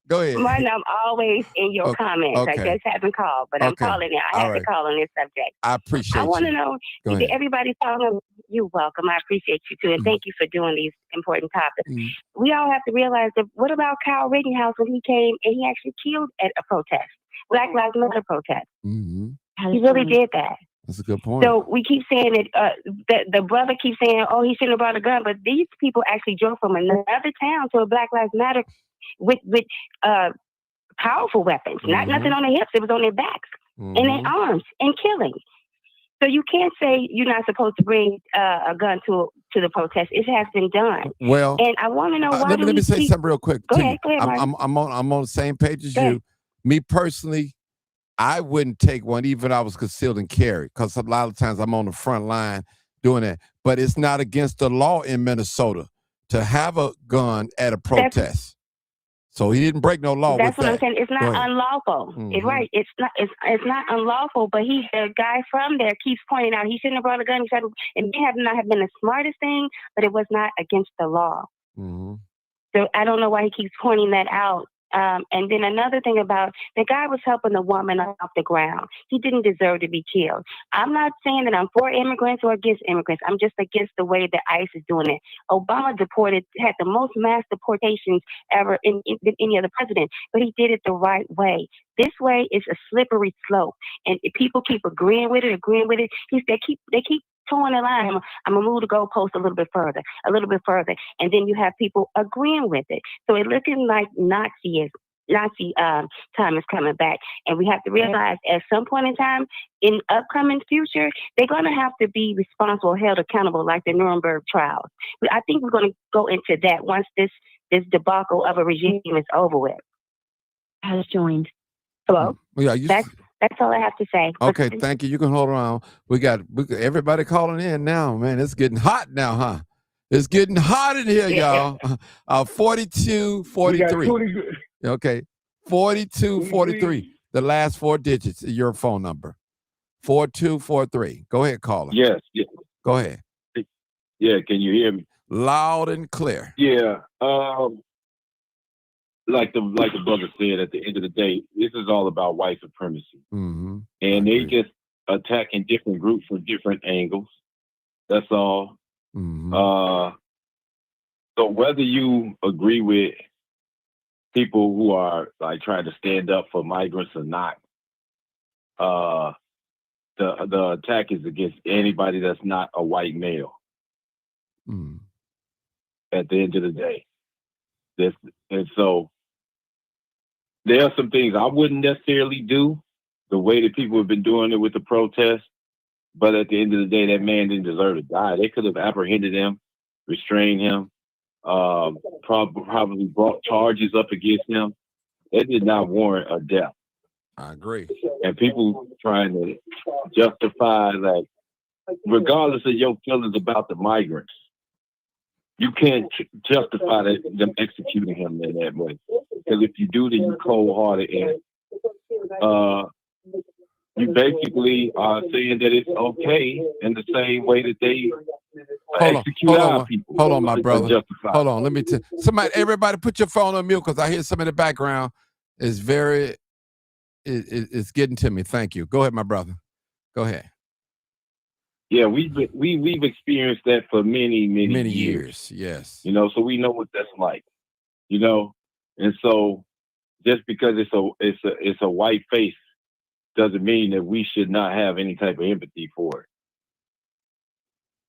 Go ahead. Martin, I'm always in your comments. Okay. I just haven't called, but I'm calling it. I have to call on this subject. I appreciate I want to you. know, Go ahead. everybody's talking. You're welcome. I appreciate you too. And thank you for doing these important topics. We all have to realize that what about Kyle Rittenhouse when he came and he actually killed at a protest? Black Lives Matter protest. Mm-hmm. He really did that. That's a good point. So we keep saying that the brother keeps saying, oh, he shouldn't have brought a gun. But these people actually drove from another town to a Black Lives Matter with powerful weapons. Not nothing on their hips. It was on their backs and their arms and killing. So you can't say you're not supposed to bring a gun to the protest. It has been done. Well, and I want to know why. Let me say something real quick. Go ahead, I'm on the same page as you. Me personally, I wouldn't take one even if I was concealed and carry, because a lot of times I'm on the front line doing that. But it's not against the law in Minnesota to have a gun at a protest. So he didn't break no law. That's with what that. I'm saying. It's not unlawful. It's right. It's not unlawful. But the guy from there keeps pointing out he shouldn't have brought a gun. It may not have been the smartest thing, but it was not against the law. So I don't know why he keeps pointing that out. And then another thing about the guy was helping the woman off the ground. He didn't deserve to be killed. I'm not saying that I'm for immigrants or against immigrants. I'm just against the way that ICE is doing it. Obama had the most mass deportations ever in any other president, but he did it the right way. This way is a slippery slope, and if people keep agreeing with it. They keep towing the line. I'm gonna move the goalpost a little bit further, and then you have people agreeing with it. So it's looking like Nazi time is coming back, and we have to realize at some point in time, in upcoming future, they're gonna have to be responsible, held accountable, like the Nuremberg trials. I think we're gonna go into that once this debacle of a regime is over with. Has joined. Hello. Yeah, that's all I have to say. Okay, thank you. You can hold on. We got everybody calling in now, man. It's getting hot now, huh? It's getting hot in here, y'all. 42, 43. Okay, 42, 43. The last four digits of your phone number. 4243. Go ahead, caller. Yes. Go ahead. Yeah, can you hear me? Loud and clear. Yeah. Like the brother said, at the end of the day, this is all about white supremacy. And they just attacking different groups from different angles. That's all. So whether you agree with people who are like trying to stand up for migrants or not, the attack is against anybody that's not a white male. At the end of the day. And so there are some things I wouldn't necessarily do the way that people have been doing it with the protest. But at the end of the day, that man didn't deserve to die. They could have apprehended him, restrained him, probably brought charges up against him. It did not warrant a death. I agree. And people trying to justify that, regardless of your feelings about the migrants, you can't justify them executing him in that way. Because if you do, then you're cold-hearted, and you basically are saying that it's okay in the same way that they execute our people. Hold on, my brother. Hold on. Let me tell everybody put your phone on mute, because I hear some in the background. It's getting to me. Thank you. Go ahead, my brother. Go ahead. Yeah, we've experienced that for many years. Yes. So we know what that's like. And so just because it's a white face doesn't mean that we should not have any type of empathy for it.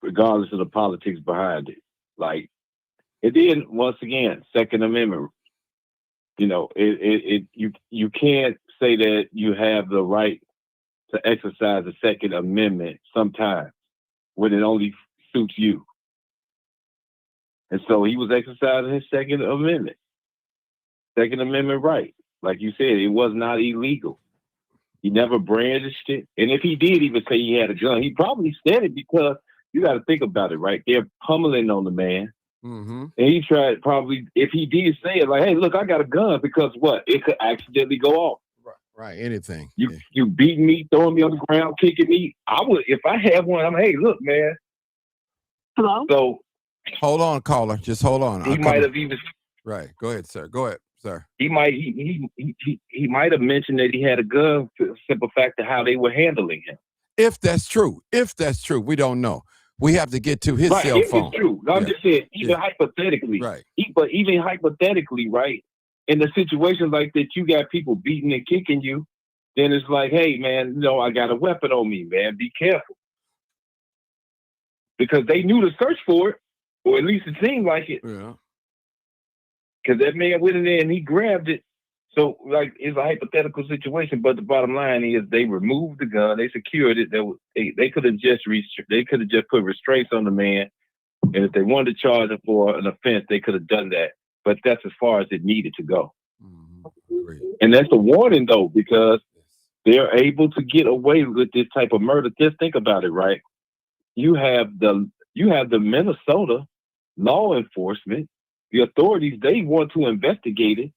regardless of the politics behind it. Like, and then once again, Second Amendment. You know, you can't say that you have the right to exercise the Second Amendment sometimes when it only suits you. And so he was exercising his Second Amendment right. Like you said, it was not illegal. He never brandished it. And if he did even say he had a gun, he probably said it because you got to think about it, right? They're pummeling on the man. Mm-hmm. And he tried probably, if he did say it, like, hey, look, I got a gun, because what? It could accidentally go off. Right, anything. You beating me, throwing me on the ground, kicking me. I would, if I had one, I'm, hey, look, man. Hello? So. Hold on, caller. Just hold on. He might have even. Right. Go ahead, sir. Go ahead, sir. He might have mentioned that he had a gun for the simple fact of how they were handling him. If that's true, we don't know. We have to get to his cell phone. It's true. I'm just saying, even hypothetically, right? But even hypothetically, right? In the situations like that, you got people beating and kicking you. Then it's like, hey, man, I got a weapon on me, man. Be careful, because they knew to search for it, or at least it seemed like it. Yeah. Because that man went in there and he grabbed it. So, like, it's a hypothetical situation, but the bottom line is they removed the gun, they secured it. They could have just put restraints on the man, and if they wanted to charge him for an offense, they could have done that. But that's as far as it needed to go. Mm-hmm. And that's a warning, though, because they're able to get away with this type of murder. Just think about it, right? You have the Minnesota law enforcement, the authorities. They want to investigate it.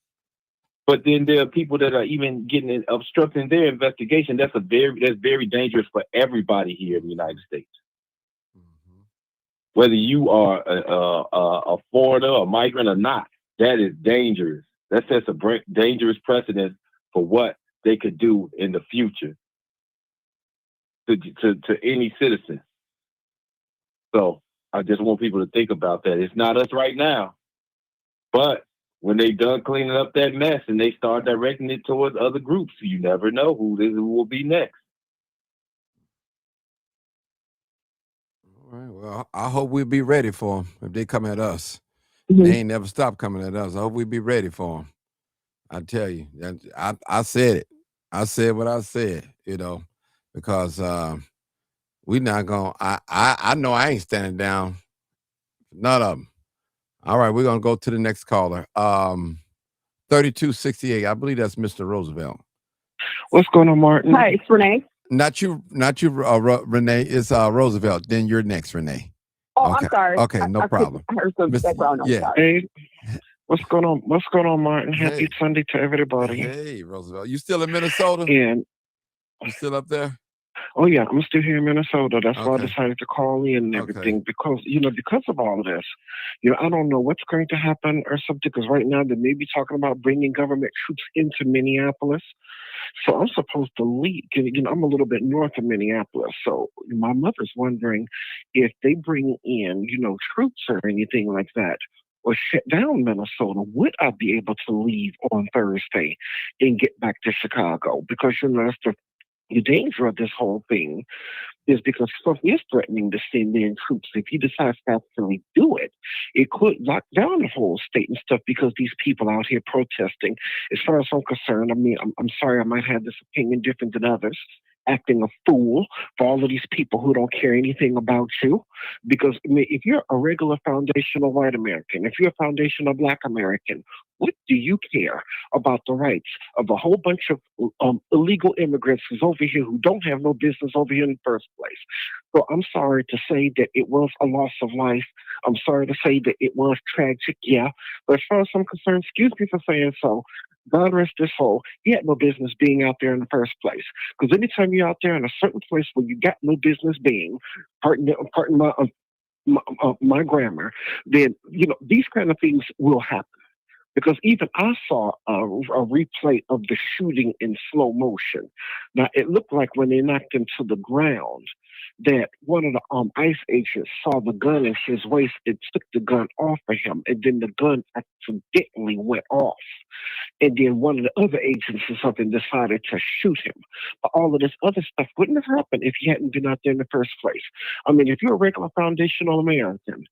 But then there are people that are even obstructing their investigation. That's very dangerous for everybody here in the United States. Mm-hmm. Whether you are a foreigner, a migrant, or not, that is dangerous. That sets a dangerous precedent for what they could do in the future to any citizen. So I just want people to think about that. It's not us right now, but when they done cleaning up that mess and they start directing it towards other groups, you never know who will be next. All right. Well, I hope we'll be ready for them if they come at us. Mm-hmm. They ain't never stopped coming at us. I hope we'll be ready for them. I tell you, I said it. I said what I said, because we not going to, I know I ain't standing down. None of them. All right, we're going to go to the next caller. 3268. I believe that's Mr. Roosevelt. What's going on, Martin? Hi, it's Renee. Not you, Renee. It's Roosevelt. Then you're next, Renee. Oh, okay. I'm sorry. Okay, no problem. I heard some background. Yeah. Hey, what's going on? What's going on, Martin? Happy Sunday to everybody. Hey, Roosevelt. You still in Minnesota? And you still up there? Oh yeah, I'm still here in Minnesota. That's why I decided to call in and everything, because of all of this, I don't know what's going to happen or something, because right now they may be talking about bringing government troops into Minneapolis. So I'm supposed to leave. I'm a little bit north of Minneapolis. So my mother's wondering if they bring in, troops or anything like that, or shut down Minnesota, would I be able to leave on Thursday and get back to Chicago? Because, that's the danger of this whole thing is because Trump is threatening to send in troops. If he decides to actually do it, it could lock down the whole state and stuff, because these people out here protesting. As far as I'm concerned, I'm sorry, I might have this opinion different than others, acting a fool for all of these people who don't care anything about you. Because if you're a regular foundational white American, if you're a foundational Black American, what do you care about the rights of a whole bunch of illegal immigrants who's over here who don't have no business over here in the first place? So I'm sorry to say that it was a loss of life. I'm sorry to say that it was tragic, yeah. But as far as I'm concerned, excuse me for saying so, God rest his soul, he had no business being out there in the first place. Because anytime you're out there in a certain place where you got no business being, pardon my grammar, then, these kind of things will happen. Because even I saw a replay of the shooting in slow motion. Now, it looked like when they knocked him to the ground, that one of the ICE agents saw the gun in his waist and took the gun off of him, and then the gun accidentally went off. and then one of the other agents or something decided to shoot him. But all of this other stuff wouldn't have happened if he hadn't been out there in the first place. I mean, if you're a regular foundational American,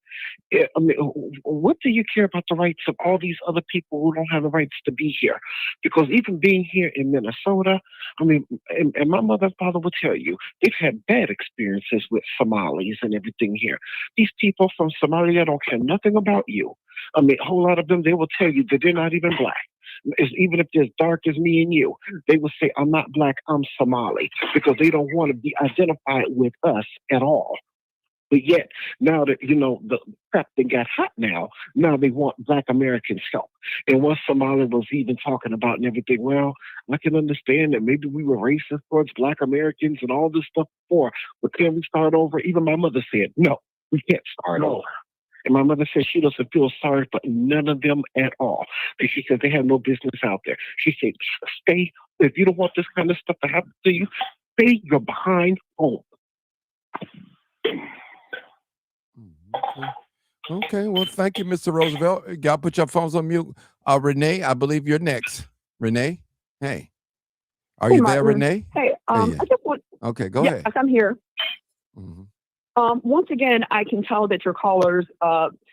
I mean, what do you care about the rights of all these other people who don't have the rights to be here? Because even being here in Minnesota, I mean, and my mother and father will tell you, they've had bad experiences with Somalis and everything here. These people from Somalia don't care nothing about you. I mean, a whole lot of them, they will tell you that they're not even black. Even if they're as dark as me and you, they will say, I'm not black, I'm Somali, because they don't want to be identified with us at all. But yet, now that, you know, the crap that got hot now they want black Americans' help. And what Somali was even talking about and everything, well, I can understand that maybe we were racist towards black Americans and all this stuff before, but can we start over? Even my mother said, no, we can't start over. And my mother said she doesn't feel sorry for none of them at all. And she said they have no business out there. She said, stay, if you don't want this kind of stuff to happen to you, stay your behind home. Okay, well, thank you, Mr. Roosevelt. Y'all put your phones on mute. Renee, I believe you're next. Renee, hey. Are you there, Renee? Hey, I just want... Okay, go ahead. Yes, I'm here. Mm-hmm. Once again, I can tell that your callers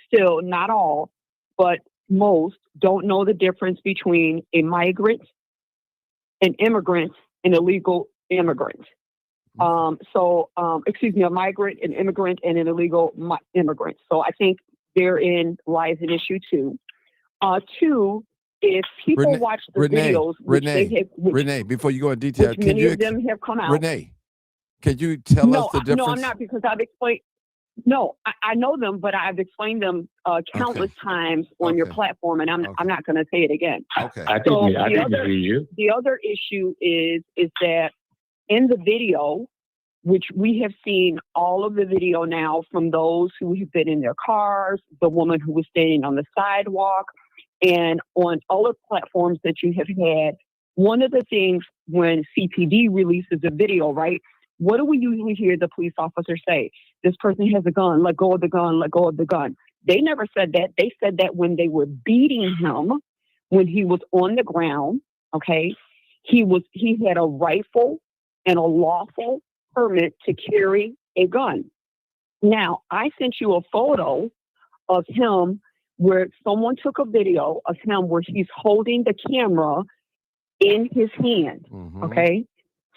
still, not all, but most, don't know the difference between a migrant, an immigrant, an illegal immigrant. Excuse me, a migrant, an immigrant, and an illegal immigrant. So I think therein lies an issue too. Two, if people watch the videos, Renee, before you go in detail, can many you of them have come out. Renee, can you tell us the difference? No, I'm not, because I've explained. No, I know them, but I've explained them countless times on your platform, and I'm not going to say it again. Okay. I didn't hear you. The other issue is that in the video, which we have seen all of the video now from those who have been in their cars, the woman who was standing on the sidewalk, and on other platforms that you have had, one of the things when CPD releases a video, right? What do we usually hear the police officer say? This person has a gun, let go of the gun, let go of the gun. They never said that. They said that when they were beating him, when he was on the ground, okay, he had a rifle and a lawful permit to carry a gun. Now, I sent you a photo of him where someone took a video of him where he's holding the camera in his hand, okay?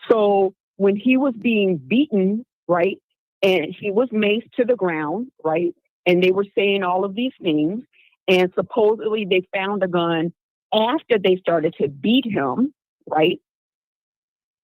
So when he was being beaten, right, and he was maced to the ground, right, and they were saying all of these things, and supposedly they found a gun after they started to beat him, right?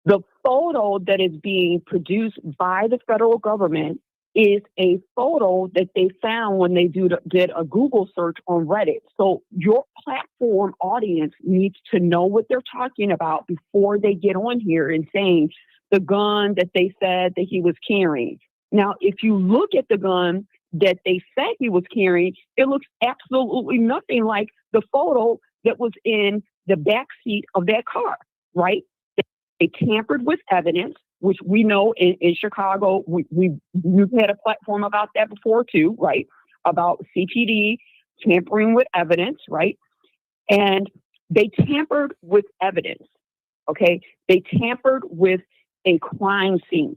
The photo that is being produced by the federal government is a photo that they found when they did a Google search on Reddit. So your platform audience needs to know what they're talking about before they get on here and saying the gun that they said that he was carrying. Now, if you look at the gun that they said he was carrying, it looks absolutely nothing like the photo that was in the back seat of that car, right? They tampered with evidence, which we know in Chicago, we've had a platform about that before too, right? About CPD tampering with evidence, right? And they tampered with evidence, okay? They tampered with a crime scene.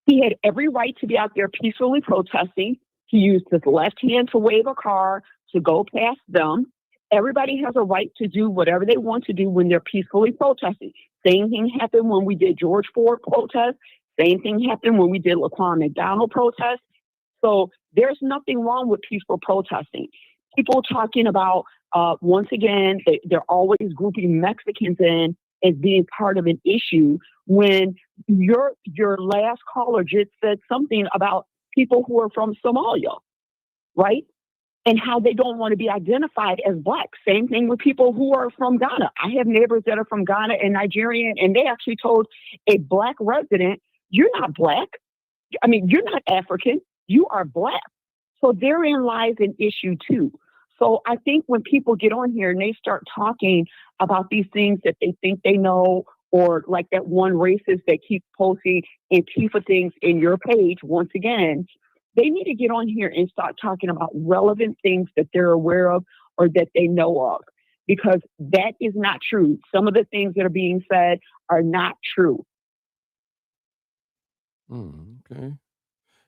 He had every right to be out there peacefully protesting. He used his left hand to wave a car to go past them. Everybody has a right to do whatever they want to do when they're peacefully protesting. Same thing happened when we did George Ford protest. Same thing happened when we did Laquan McDonald protest. So there's nothing wrong with peaceful protesting. People talking about, once again, they're always grouping Mexicans in as being part of an issue when your last caller just said something about people who are from Somalia, right? And how they don't want to be identified as Black. Same thing with people who are from Ghana. I have neighbors that are from Ghana and Nigerian, and they actually told a Black resident, you're not Black. I mean, you're not African. You are Black. So therein lies an issue too. So I think when people get on here and they start talking about these things that they think they know, or like that one racist that keeps posting Antifa things in your page, once again, they need to get on here and start talking about relevant things that they're aware of or that they know of. because that is not true. Some of the things that are being said are not true. Okay.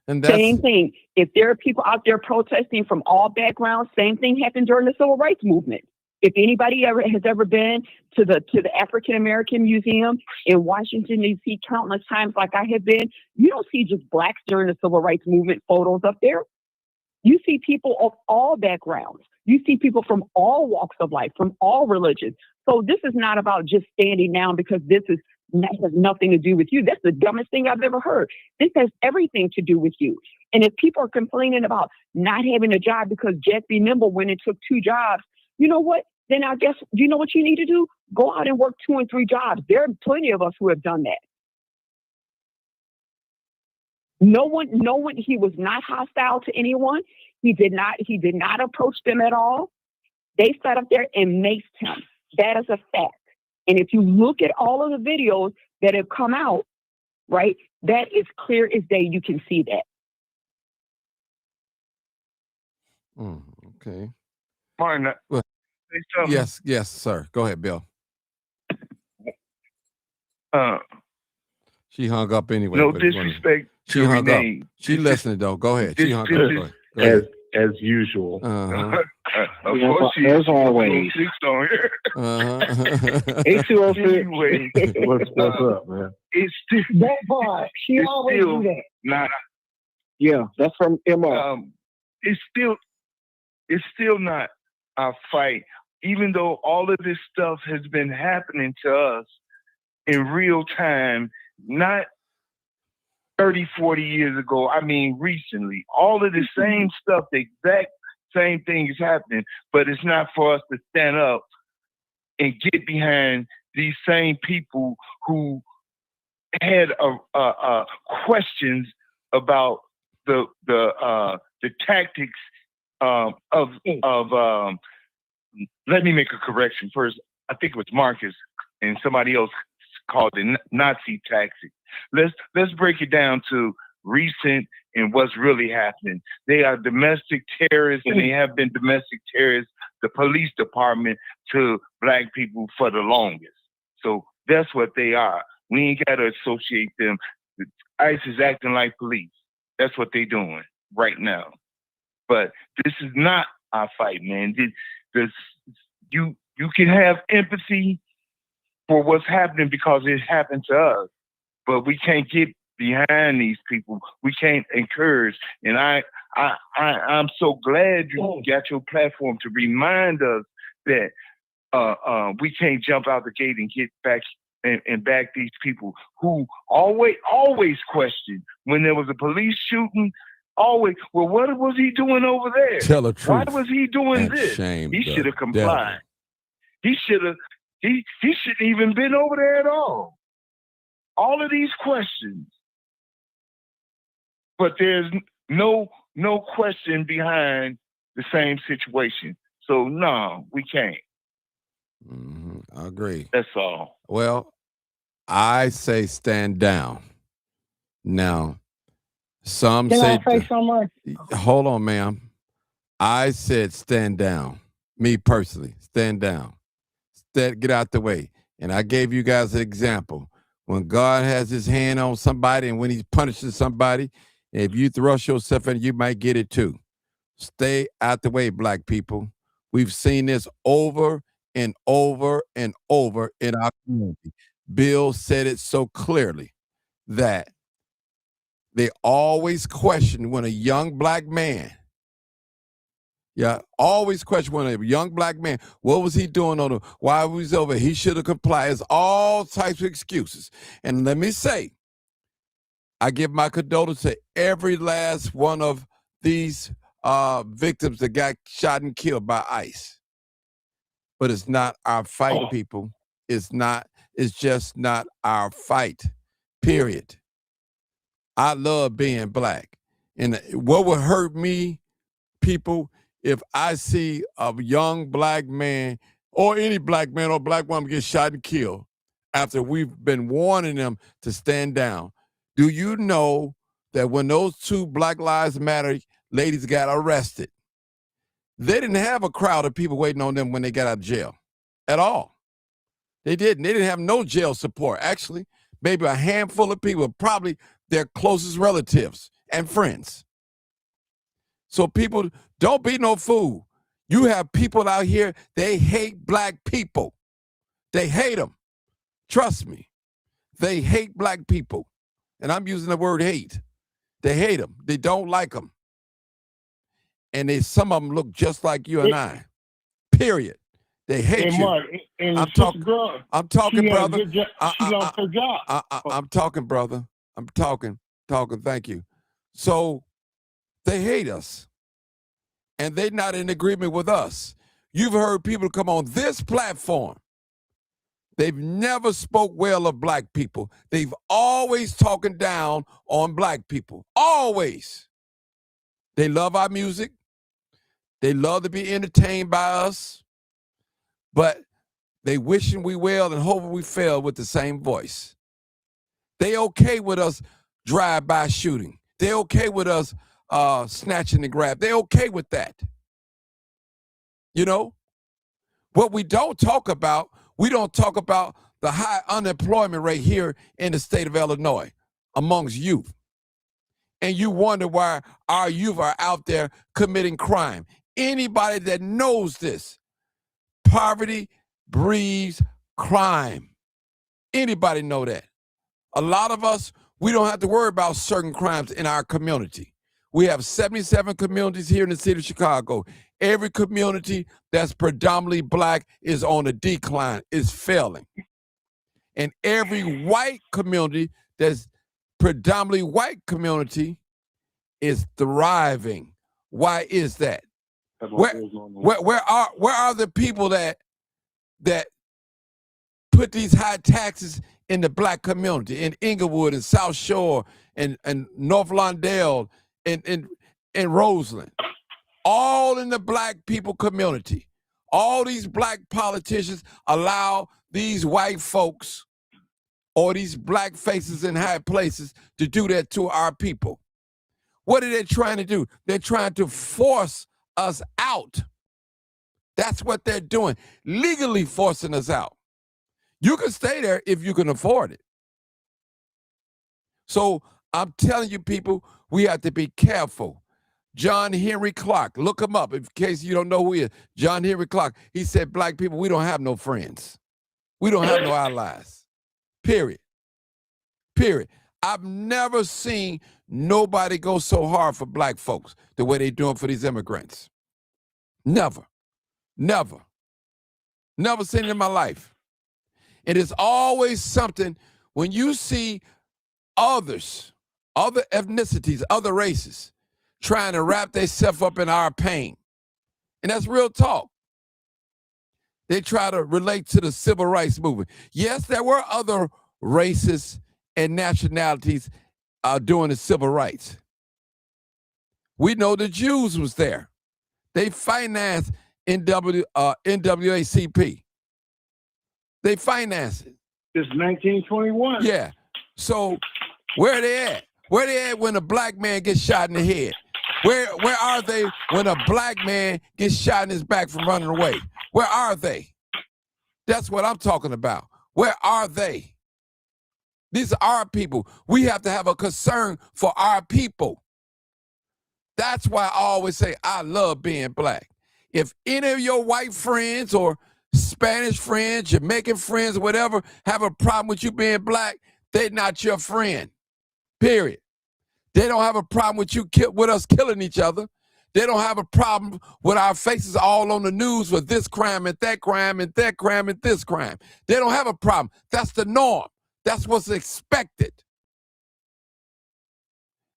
And that's Same thing. If there are people out there protesting from all backgrounds, same thing happened during the Civil Rights Movement. If anybody has ever been to the African American Museum in Washington D.C. countless times, like I have been, you don't see just blacks during the Civil Rights Movement photos up there. You see people of all backgrounds. You see people from all walks of life, from all religions. So this is not about just standing down because this has nothing to do with you. That's the dumbest thing I've ever heard. This has everything to do with you. And if people are complaining about not having a job because Jack B. Nimble went and took 2 jobs, you know what? Then I guess, you know what you need to do? Go out and work 2 and 3 jobs. There are plenty of us who have done that. No one, he was not hostile to anyone. He did not approach them at all. They sat up there and maced him. That is a fact. And if you look at all of the videos that have come out, right, that is clear as day. You can see that. Okay. Martin, Well, say something. yes, sir. Go ahead, Bill. She hung up anyway. No but disrespect she to hung Renee. up. She listening though. Go ahead. She hung up. this Go is- ahead. As usual. Of course, she As always. She's on here. 8206. Anyway, What's up, man? it's still, That part, she it's always still do that. not. Yeah, that's from Emma. It's still not our fight, even though all of this stuff has been happening to us in real time, not 30, 40 years ago. I mean, recently. All of the same stuff, the exact same thing is happening, but it's not for us to stand up and get behind these same people who had questions about the tactics of let me make a correction first. I think it was Marcus and somebody else called it Nazi tactics. Let's break it down to recent and what's really happening. They are domestic terrorists, and they have been domestic terrorists, the police department, to black people for the longest. So that's what they are. We ain't got to associate them. ICE is acting like police. That's what they're doing right now. But this is not our fight, man. You can have empathy for what's happening because it happened to us, but we can't get behind these people. We can't encourage. And I'm so glad you got your platform to remind us that we can't jump out the gate and get back and back these people who always question when there was a police shooting. Always, well, what was he doing over there? Tell the truth. Why was he doing And this? shame He the should have devil. complied. He shouldn't even been over there at all. All of these questions, but there's no question behind the same situation. So no, we can't. I agree. That's all. Well, I say stand down. Now, some Can say, I say something? hold on, ma'am. I said stand down. Me personally, stand down. Get out the way. And I gave you guys an example. When God has his hand on somebody and when he's punishing somebody, if you thrust yourself in, you might get it too. Stay out the way, black people. We've seen this over and over and over in our community. Bill said it so clearly that they always question when a young black man, always question when a young black man, what was he doing on the, why was he over? He should have complied. It's all types of excuses. And let me say, I give my condolences to every last one of these victims that got shot and killed by ICE. But it's not our fight, people. It's just not our fight, period. I love being black. And what would hurt me, people, if I see a young black man or any black man or black woman get shot and killed after we've been warning them to stand down? Do you know that when those 2 Black Lives Matter ladies got arrested, they didn't have a crowd of people waiting on them when they got out of jail? at all. They didn't. They didn't have no jail support. Actually, maybe a handful of people, probably their closest relatives and friends. So people, don't be no fool. You have people out here, they hate black people. They hate them. Trust me. They hate black people. And I'm using the word hate. They hate them. They don't like them. And some of them look just like you and I. Period. They hate you. Mark, I'm talking, brother. She lost her job. I'm talking, brother. I'm talking. Thank you. So they hate us. And they're not in agreement with us. You've heard people come on this platform. They've never spoke well of black people. They've always talking down on black people. Always. They love our music. They love to be entertained by us. But they wishing we well and hoping we fail with the same voice. They okay with us drive-by shooting. They okay with us snatching and grab. They okay with that. You know? What we don't talk about the high unemployment rate here in the state of Illinois amongst youth. And you wonder why our youth are out there committing crime. Anybody that knows this, poverty breeds crime. Anybody know that? A lot of us, we don't have to worry about certain crimes in our community. We have 77 communities here in the city of Chicago. Every community that's predominantly black is on a decline, is failing. And every white community that's predominantly white community is thriving. Why is that? Where are the people that put these high taxes in the black community, in Inglewood and South Shore and North Lawndale and Roseland? All in the black people community. All these black politicians allow these white folks or these black faces in high places to do that to our people. What are they trying to do? They're trying to force us out. That's what they're doing, legally forcing us out. You can stay there if you can afford it. So I'm telling you, people, we have to be careful. John Henry Clark, look him up in case you don't know who he is. John Henry Clark, he said, black people, we don't have no friends. We don't have no allies. Period. I've never seen nobody go so hard for black folks the way they're doing for these immigrants. Never seen it in my life. And it's always something when you see others, other ethnicities, other races, trying to wrap themselves up in our pain. And that's real talk. They try to relate to the civil rights movement. Yes, there were other races and nationalities doing the civil rights. We know the Jews was there. They financed NAACP. They financed it. It's 1921. Yeah. So where they at? Where they at when a black man gets shot in the head? Where are they when a black man gets shot in his back from running away? Where are they? That's what I'm talking about. Where are they? These are our people. We have to have a concern for our people. That's why I always say I love being black. If any of your white friends or Spanish friends, Jamaican friends, whatever, have a problem with you being black, they're not your friend. Period. They don't have a problem with us killing each other. They don't have a problem with our faces all on the news for this crime and that crime and that crime and this crime. They don't have a problem. That's the norm. That's what's expected.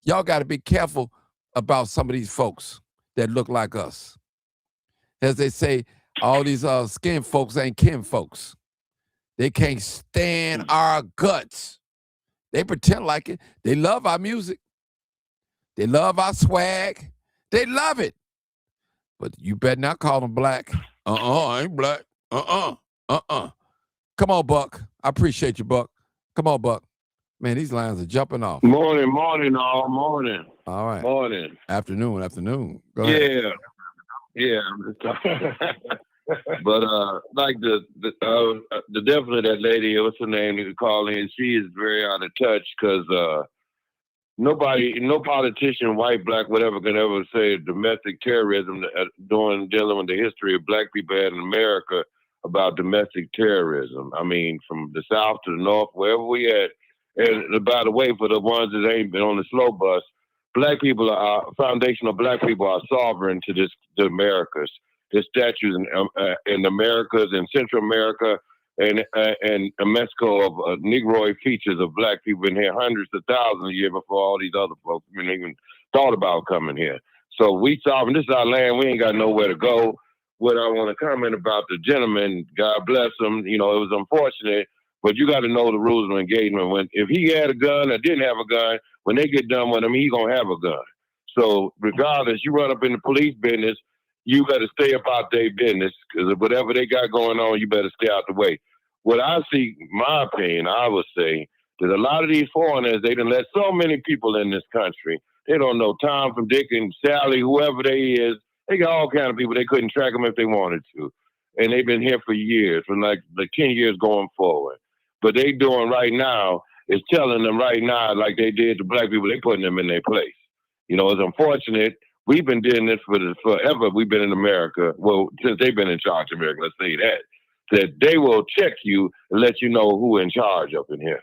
Y'all got to be careful about some of these folks that look like us. As they say, all these skin folks ain't kin folks. They can't stand our guts. They pretend like it. They love our music. They love our swag. They love it. But you better not call them black. I ain't black. Come on, Buck. I appreciate you, Buck. Come on, Buck. Man, these lines are jumping off. Morning, all morning. All right. Morning. Afternoon. Go ahead. Yeah. But like the definitely that lady, what's her name? You could call in. She is very out of touch because no politician, white, black, whatever, can ever say domestic terrorism dealing with the history of black people had in America about domestic terrorism. I mean, from the south to the north, wherever we at. And by the way, for the ones that ain't been on the slow bus, black people foundational black people are sovereign to the Americas. There's statues in Americas and Central America and Mexico of Negroid features of black people in here, hundreds of thousands a year before all these other folks even thought about coming here. So we sovereign. This is our land. We ain't got nowhere to go. What I want to comment about the gentleman, God bless him. You know, it was unfortunate, but you got to know the rules of engagement. If he had a gun or didn't have a gun, when they get done with him, he gonna have a gun. So regardless, you run up in the police business, you better stay up out their business because whatever they got going on, you better stay out the way. What I see, my opinion, I would say that a lot of these foreigners, they done let so many people in this country. They don't know Tom from Dick and Sally, whoever they is. They got all kind of people. They couldn't track them if they wanted to. And they've been here for years, for like 10 years going forward. But they doing right now is telling them right now, like they did to black people, they putting them in their place. You know, it's unfortunate. We've been doing this forever. We've been in America. Well, since they've been in charge of America, let's say that they will check you and let you know who in charge up in here.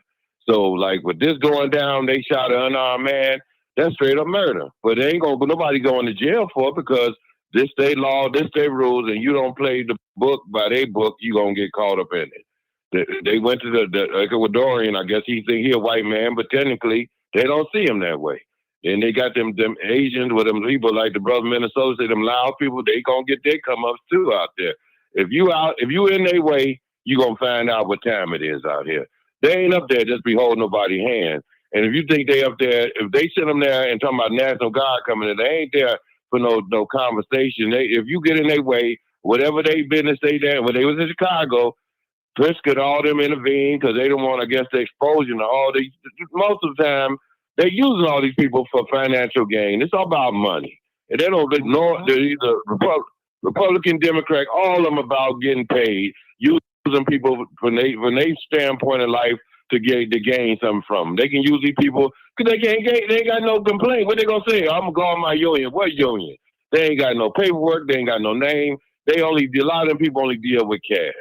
So, like with this going down, they shot an unarmed man. That's straight up murder. But they ain't gonna put nobody going to jail for it because this state law, this state rules, and you don't play the book by their book, you gonna get caught up in it. They went to the Ecuadorian. I guess he think he a white man, but technically they don't see him that way. And they got them Asians with them people like the brother Minnesota, say them loud people, they gonna get their come ups too out there. If you in their way, you gonna find out what time it is out here. They ain't up there just be holding nobody's hand. And if you think they up there, if they send them there and talking about National Guard coming in, they ain't there for no conversation. If you get in their way, whatever they business they there, when they was in Chicago, Pritzker all them intervene because they don't want, I guess, the exposure to all these. Most of the time, they're using all these people for financial gain. It's all about money. And they don't ignore, they're either Republican, Democrat, all of them about getting paid, using people from their standpoint in life to gain something from them. They can use these people because they ain't got no complaint. What they gonna say? I'm gonna go on my union. What union? They ain't got no paperwork. They ain't got no name. A lot of them people only deal with cash.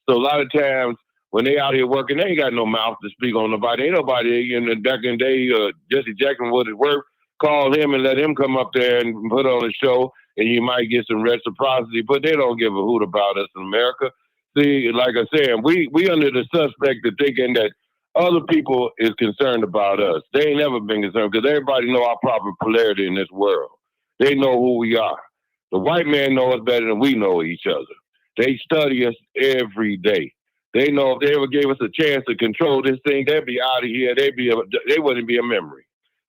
So a lot of times when they out here working, they ain't got no mouth to speak on nobody. Ain't nobody back in the day, Jesse Jackson would have worked, call him and let him come up there and put on a show, and you might get some reciprocity, but they don't give a hoot about us in America. See, like I said, we under the suspect of thinking that other people is concerned about us. They ain't never been concerned because everybody know our proper polarity in this world. They know who we are. The white man knows us better than we know each other. They study us every day. They know if they ever gave us a chance to control this thing, they'd be out of here. They wouldn't be a memory.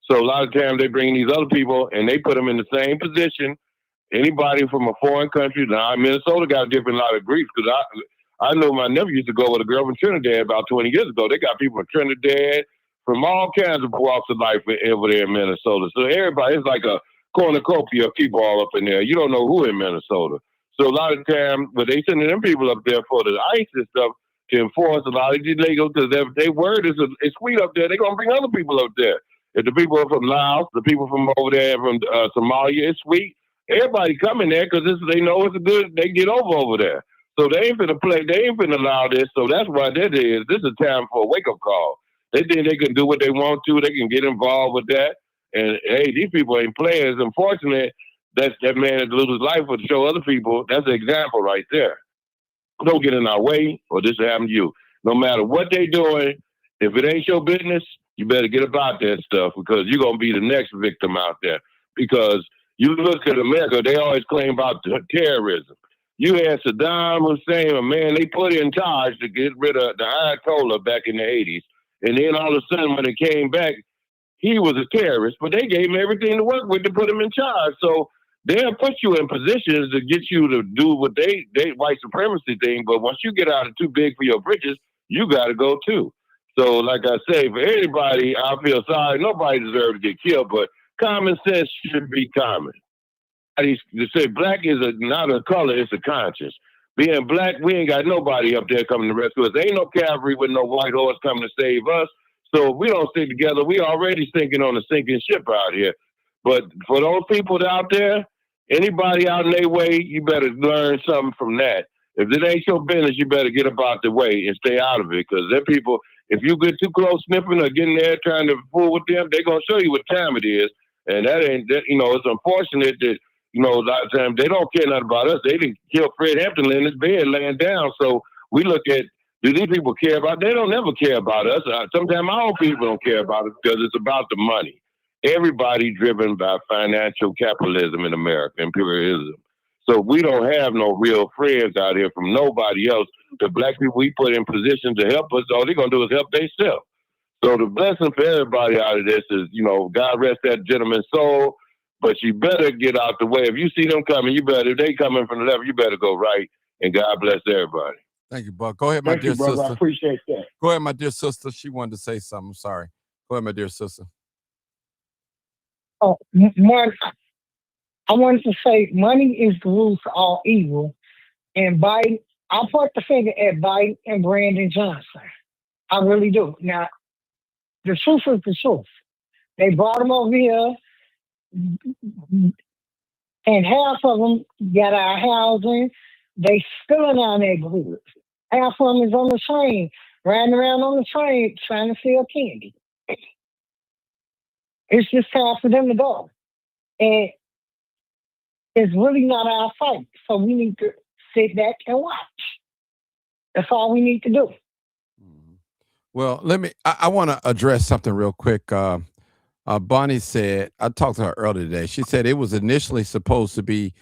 So a lot of times they bring these other people and they put them in the same position. Anybody from a foreign country. Now, Minnesota got a different lot of grief because I know my nephew used to go with a girl from Trinidad about 20 years ago. They got people from Trinidad, from all kinds of walks of life over there in Minnesota. So everybody, it's like a cornucopia of people all up in there. You don't know who in Minnesota. So a lot of times, but they sending them people up there for the ICE and stuff to enforce a lot of these illegal, because if their word is sweet up there, they're going to bring other people up there. If the people are from Laos, the people from over there from Somalia, it's sweet. Everybody coming there because they know it's a good, they get over there. So they ain't finna play, they ain't finna allow this. So that's why this is a time for a wake-up call. They think they can do what they want to. They can get involved with that. And, hey, these people ain't players. Unfortunately, that man that loses his life to show other people, that's an example right there. Don't get in our way or this will happen to you. No matter what they doing, if it ain't your business, you better get about that stuff because you're going to be the next victim out there. Because you look at America, they always claim about terrorism. You had Saddam Hussein, a man they put in charge to get rid of the Ayatollah back in the 80s. And then all of a sudden, when it came back, he was a terrorist, but they gave him everything to work with to put him in charge. So they'll put you in positions to get you to do what they white supremacy thing. But once you get out of too big for your britches, you got to go too. So like I say, for anybody, I feel sorry. Nobody deserves to get killed, but common sense should be common. They say black is not a color, it's a conscience. Being black, we ain't got nobody up there coming to rescue us. There ain't no cavalry with no white horse coming to save us. So if we don't stick together, we already sinking on a sinking ship out here. But for those people out there, anybody out in their way, you better learn something from that. If it ain't your business, you better get up out the way and stay out of it. Because them people, if you get too close sniffing or getting there trying to fool with them, they're going to show you what time it is. And that ain't, that, it's unfortunate that, a lot of times they don't care nothing about us. They didn't kill Fred Hampton in his bed laying down. So we look at, do these people care about? They don't ever care about us. Sometimes our own people don't care about us because it's about the money. Everybody driven by financial capitalism in America, imperialism. So we don't have no real friends out here from nobody else. The black people we put in position to help us, all they're going to do is help themselves. So the blessing for everybody out of this is, God rest that gentleman's soul, but you better get out the way. If you see them coming, if they coming from the left, you better go right, and God bless everybody. Thank you, Buck. Go ahead, my dear brother. sister. I appreciate that. Go ahead, my dear sister. She wanted to say something. I'm sorry. Go ahead, my dear sister. Oh, I wanted to say money is the root of all evil. And Biden, I'll point the finger at Biden and Brandon Johnson. I really do. Now, the truth is the truth. They brought them over here, and half of them got our housing. They still in our neighborhoods. Half of them is on the train, riding around on the train trying to sell candy. It's just time for them to go. And it's really not our fight. So we need to sit back and watch. That's all we need to do. Well, I want to address something real quick. Bonnie said, I talked to her earlier today. She said it was initially supposed to be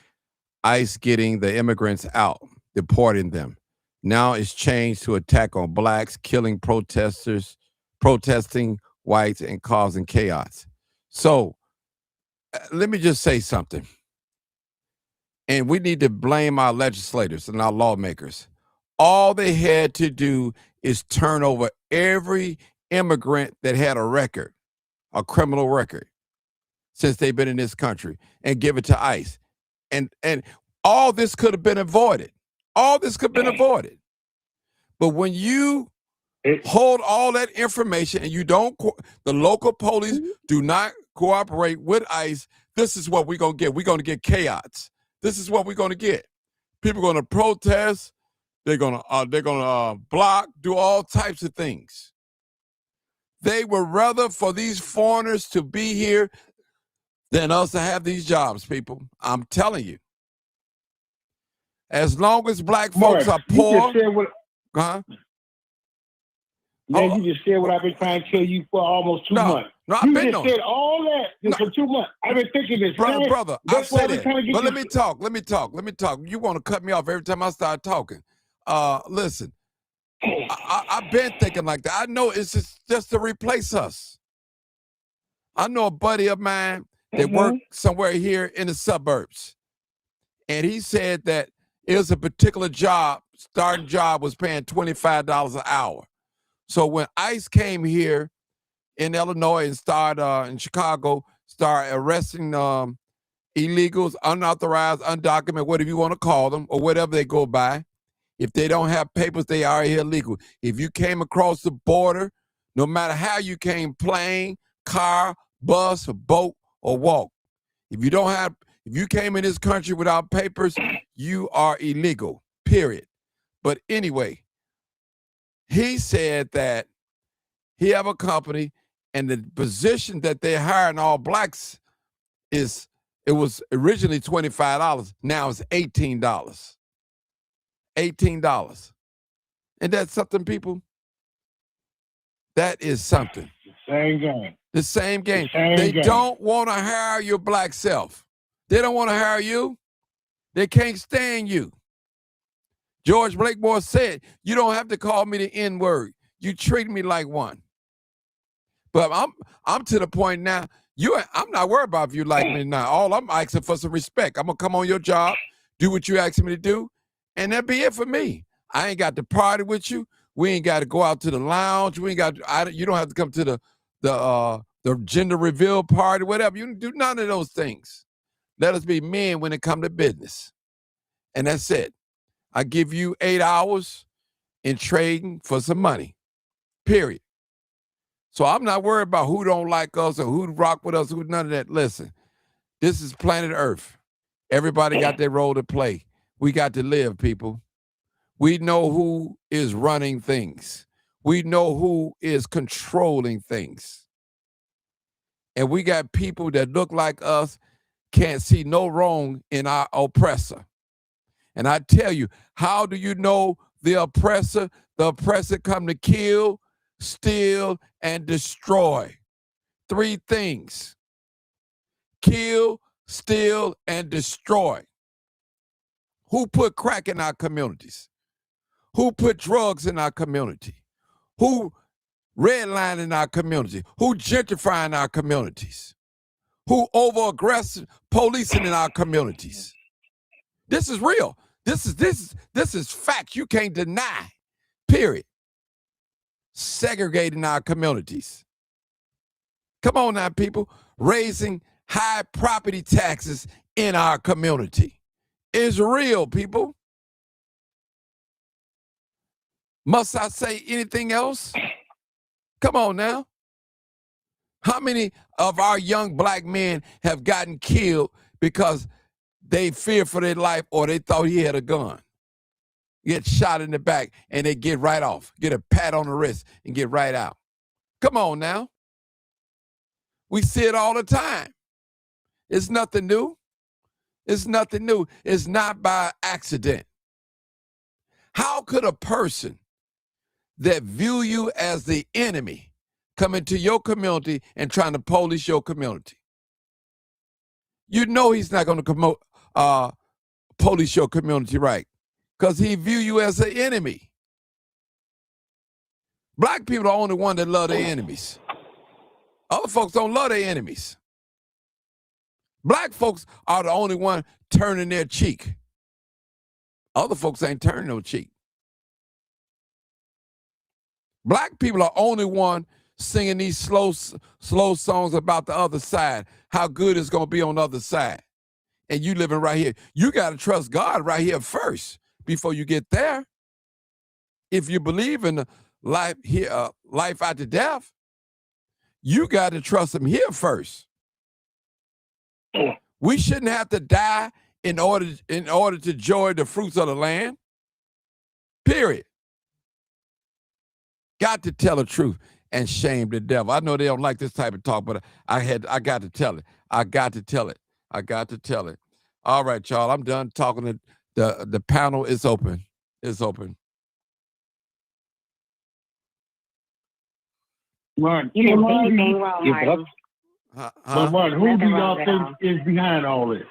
ICE getting the immigrants out, deporting them. Now it's changed to attack on blacks, killing protesters, protesting whites, and causing chaos. So let me just say something. And we need to blame our legislators and our lawmakers. All they had to do is turn over every immigrant that had a record, a criminal record, since they've been in this country, and give it to ICE. And all this could have been avoided. All this could have been avoided. But when you hold all that information and you don't, the local police do not cooperate with ICE, this is what we're going to get. We're going to get chaos. This is what we're going to get. People are going to protest. They're going to block, do all types of things. They would rather for these foreigners to be here than us to have these jobs, people. I'm telling you. As long as black folks are poor. Man, you just said what I've been trying to tell you for almost 2 months. No, you just said all that for 2 months. I've been thinking this. Brother, I said it. But let me talk. You want to cut me off every time I start talking. Listen, I've been thinking like that. I know it's just to replace us. I know a buddy of mine that worked somewhere here in the suburbs. And he said that it was a particular job, starting job was paying $25 an hour. So when ICE came here in Illinois and started in Chicago, started arresting illegals, unauthorized, undocumented, whatever you want to call them, or whatever they go by. If they don't have papers, they are illegal. If you came across the border, no matter how you came, plane, car, bus, or boat, or walk, if you came in this country without papers, you are illegal, period. But anyway, he said that he have a company and the position that they're hiring all blacks it was originally $25. Now it's $18. $18. And that's something, people. That is something. Same game. The same game. They don't want to hire your black self. They don't want to hire you. They can't stand you. George Blakemore said, you don't have to call me the N-word. You treat me like one. But I'm to the point now, I'm not worried about if you like me or not. All I'm asking for some respect. I'm going to come on your job, do what you asking me to do, and that'd be it for me. I ain't got to party with you. We ain't got to go out to the lounge. You don't have to come to the gender reveal party, whatever. You don't do none of those things. Let us be men when it comes to business. And that's it. I give you 8 hours in trading for some money, period. So I'm not worried about who don't like us or who rock with us, who none of that. Listen, this is planet Earth. Everybody got their role to play. We got to live, people. We know who is running things. We know who is controlling things. And we got people that look like us, can't see no wrong in our oppressor. And I tell you, how do you know the oppressor? The oppressor come to kill, steal, and destroy. 3 things. Kill, steal, and destroy. Who put crack in our communities? Who put drugs in our community? Who redlining our community? Who gentrifying our communities? Who over-aggressive policing in our communities? This is real. This is fact you can't deny, period. Segregating our communities. Come on now, people. Raising high property taxes in our community is real, people. Must I say anything else? Come on now. How many of our young black men have gotten killed because they feared for their life or they thought he had a gun? Get shot in the back and they get right off, get a pat on the wrist and get right out. Come on now. We see it all the time. It's nothing new. It's nothing new. It's not by accident. How could a person that view you as the enemy come into your community and trying to police your community? You know he's not going to police your community, right? Because he view you as an enemy. Black people are the only one that love their enemies. Other folks don't love their enemies. Black folks are the only one turning their cheek. Other folks ain't turning no cheek. Black people are only one singing these slow songs about the other side, how good it's going to be on the other side. And you living right here. You got to trust God right here first before you get there. If you believe in the life here, life after death, you got to trust him here first. We shouldn't have to die in order to enjoy the fruits of the land. Period. Got to tell the truth and shame the devil. I know they don't like this type of talk, but I got to tell it. I got to tell it. I got to tell it. All right, y'all. I'm done talking. The panel is open. It's open. Martin, You didn't say anything wrong, Martin. But Martin, who Nothing do y'all wrong at think all. is behind all this?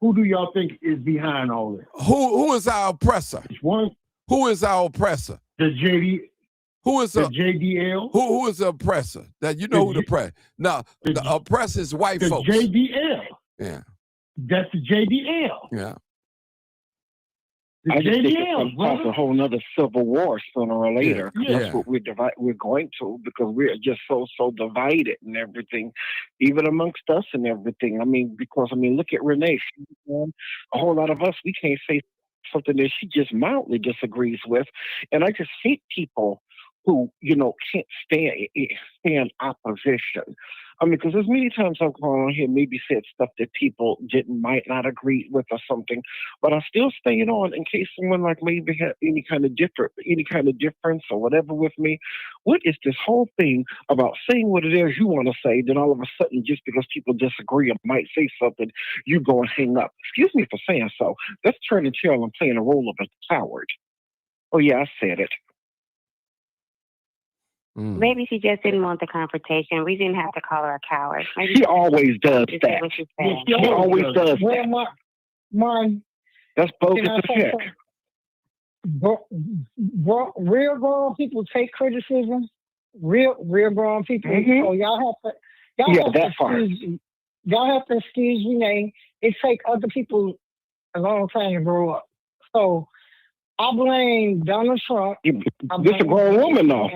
Who do y'all think is behind all this? Who is our oppressor? Which one? Who is our oppressor? The JD. Who is the JDL? Who is the oppressor? That you know who the oppressor? No, the oppressor is white folks. The JDL. Yeah. That's the JDL. Yeah. The I just think it's JDL, going to cause a whole nother civil war sooner or later. Yeah. That's what we're going to, because we're just so divided and everything, even amongst us and everything. I mean, look at Renee. A whole lot of us, we can't say something that she just mildly disagrees with. And I just hate people who, can't stand opposition. I mean, because there's many times I've gone on here, maybe said stuff that people might not agree with or something, but I still stayed on in case someone maybe had any kind of difference or whatever with me. What is this whole thing about saying what it is you want to say, then all of a sudden, just because people disagree or might say something, you go and hang up? Excuse me for saying so. That's turning tail and playing a role of a coward. Oh yeah, I said it. Maybe she just didn't want the confrontation. We didn't have to call her a coward. Maybe She always does that. What she said. She always does Well, that. Martin, That's bogus can I as say heck. something? Real grown people take criticism. Real grown people. Mhm. So y'all have to excuse me. It take other people a long time to grow up. So I blame Donald Trump. This a grown woman though.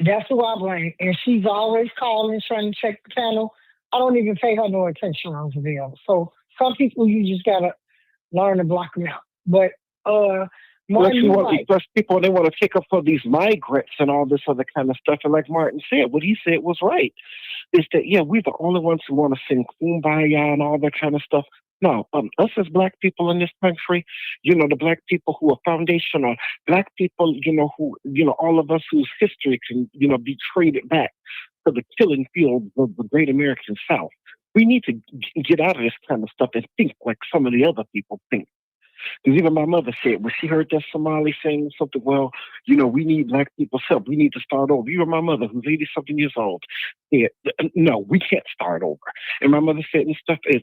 That's who I blame. And she's always calling, trying to check the channel. I don't even pay her no attention on the video. So some people, you just got to learn to block them out. But Martin, you're right. Plus, people, they want to take up for these migrants and all this other kind of stuff. And like Martin said, what he said was right. Is that, yeah, we're the only ones who want to sing kumbaya and all that kind of stuff. No, us as black people in this country, the black people who are foundational, black people, who, all of us whose history can, be traded back to the killing fields of the great American South. We need to get out of this kind of stuff and think like some of the other people think. Because even my mother said, when she heard that Somali saying something, well, we need black people's help. We need to start over. Even my mother, who's 80-something years old, said, no, we can't start over. And my mother said and stuff, is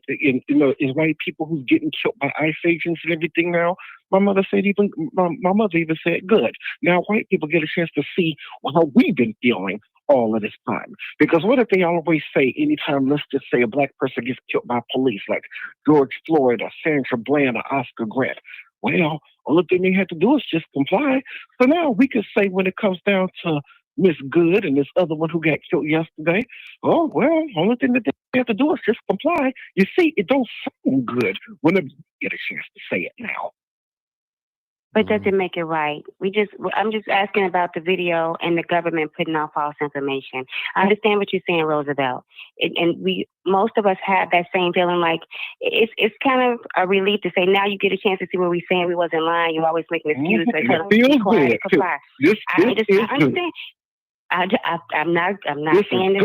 white people who's getting killed by ICE agents and everything now. My mother said, my mother even said, good. Now white people get a chance to see how we've been feeling all of this time. Because what if they always say, anytime, let's just say a black person gets killed by police, like George Floyd or Sandra Bland or Oscar Grant, well, all they may have to do is just comply. So now we could say when it comes down to Miss Good and this other one who got killed yesterday, oh, well, only thing that they have to do is just comply. You see, it don't sound good when they get a chance to say it now. But does it make it right? I'm just asking about the video and the government putting out false information. I understand what you're saying, Roosevelt, and most of us have that same feeling. Like it's kind of a relief to say now you get a chance to see what we're saying. We wasn't lying. You always making excuses. I understand. I'm not saying this.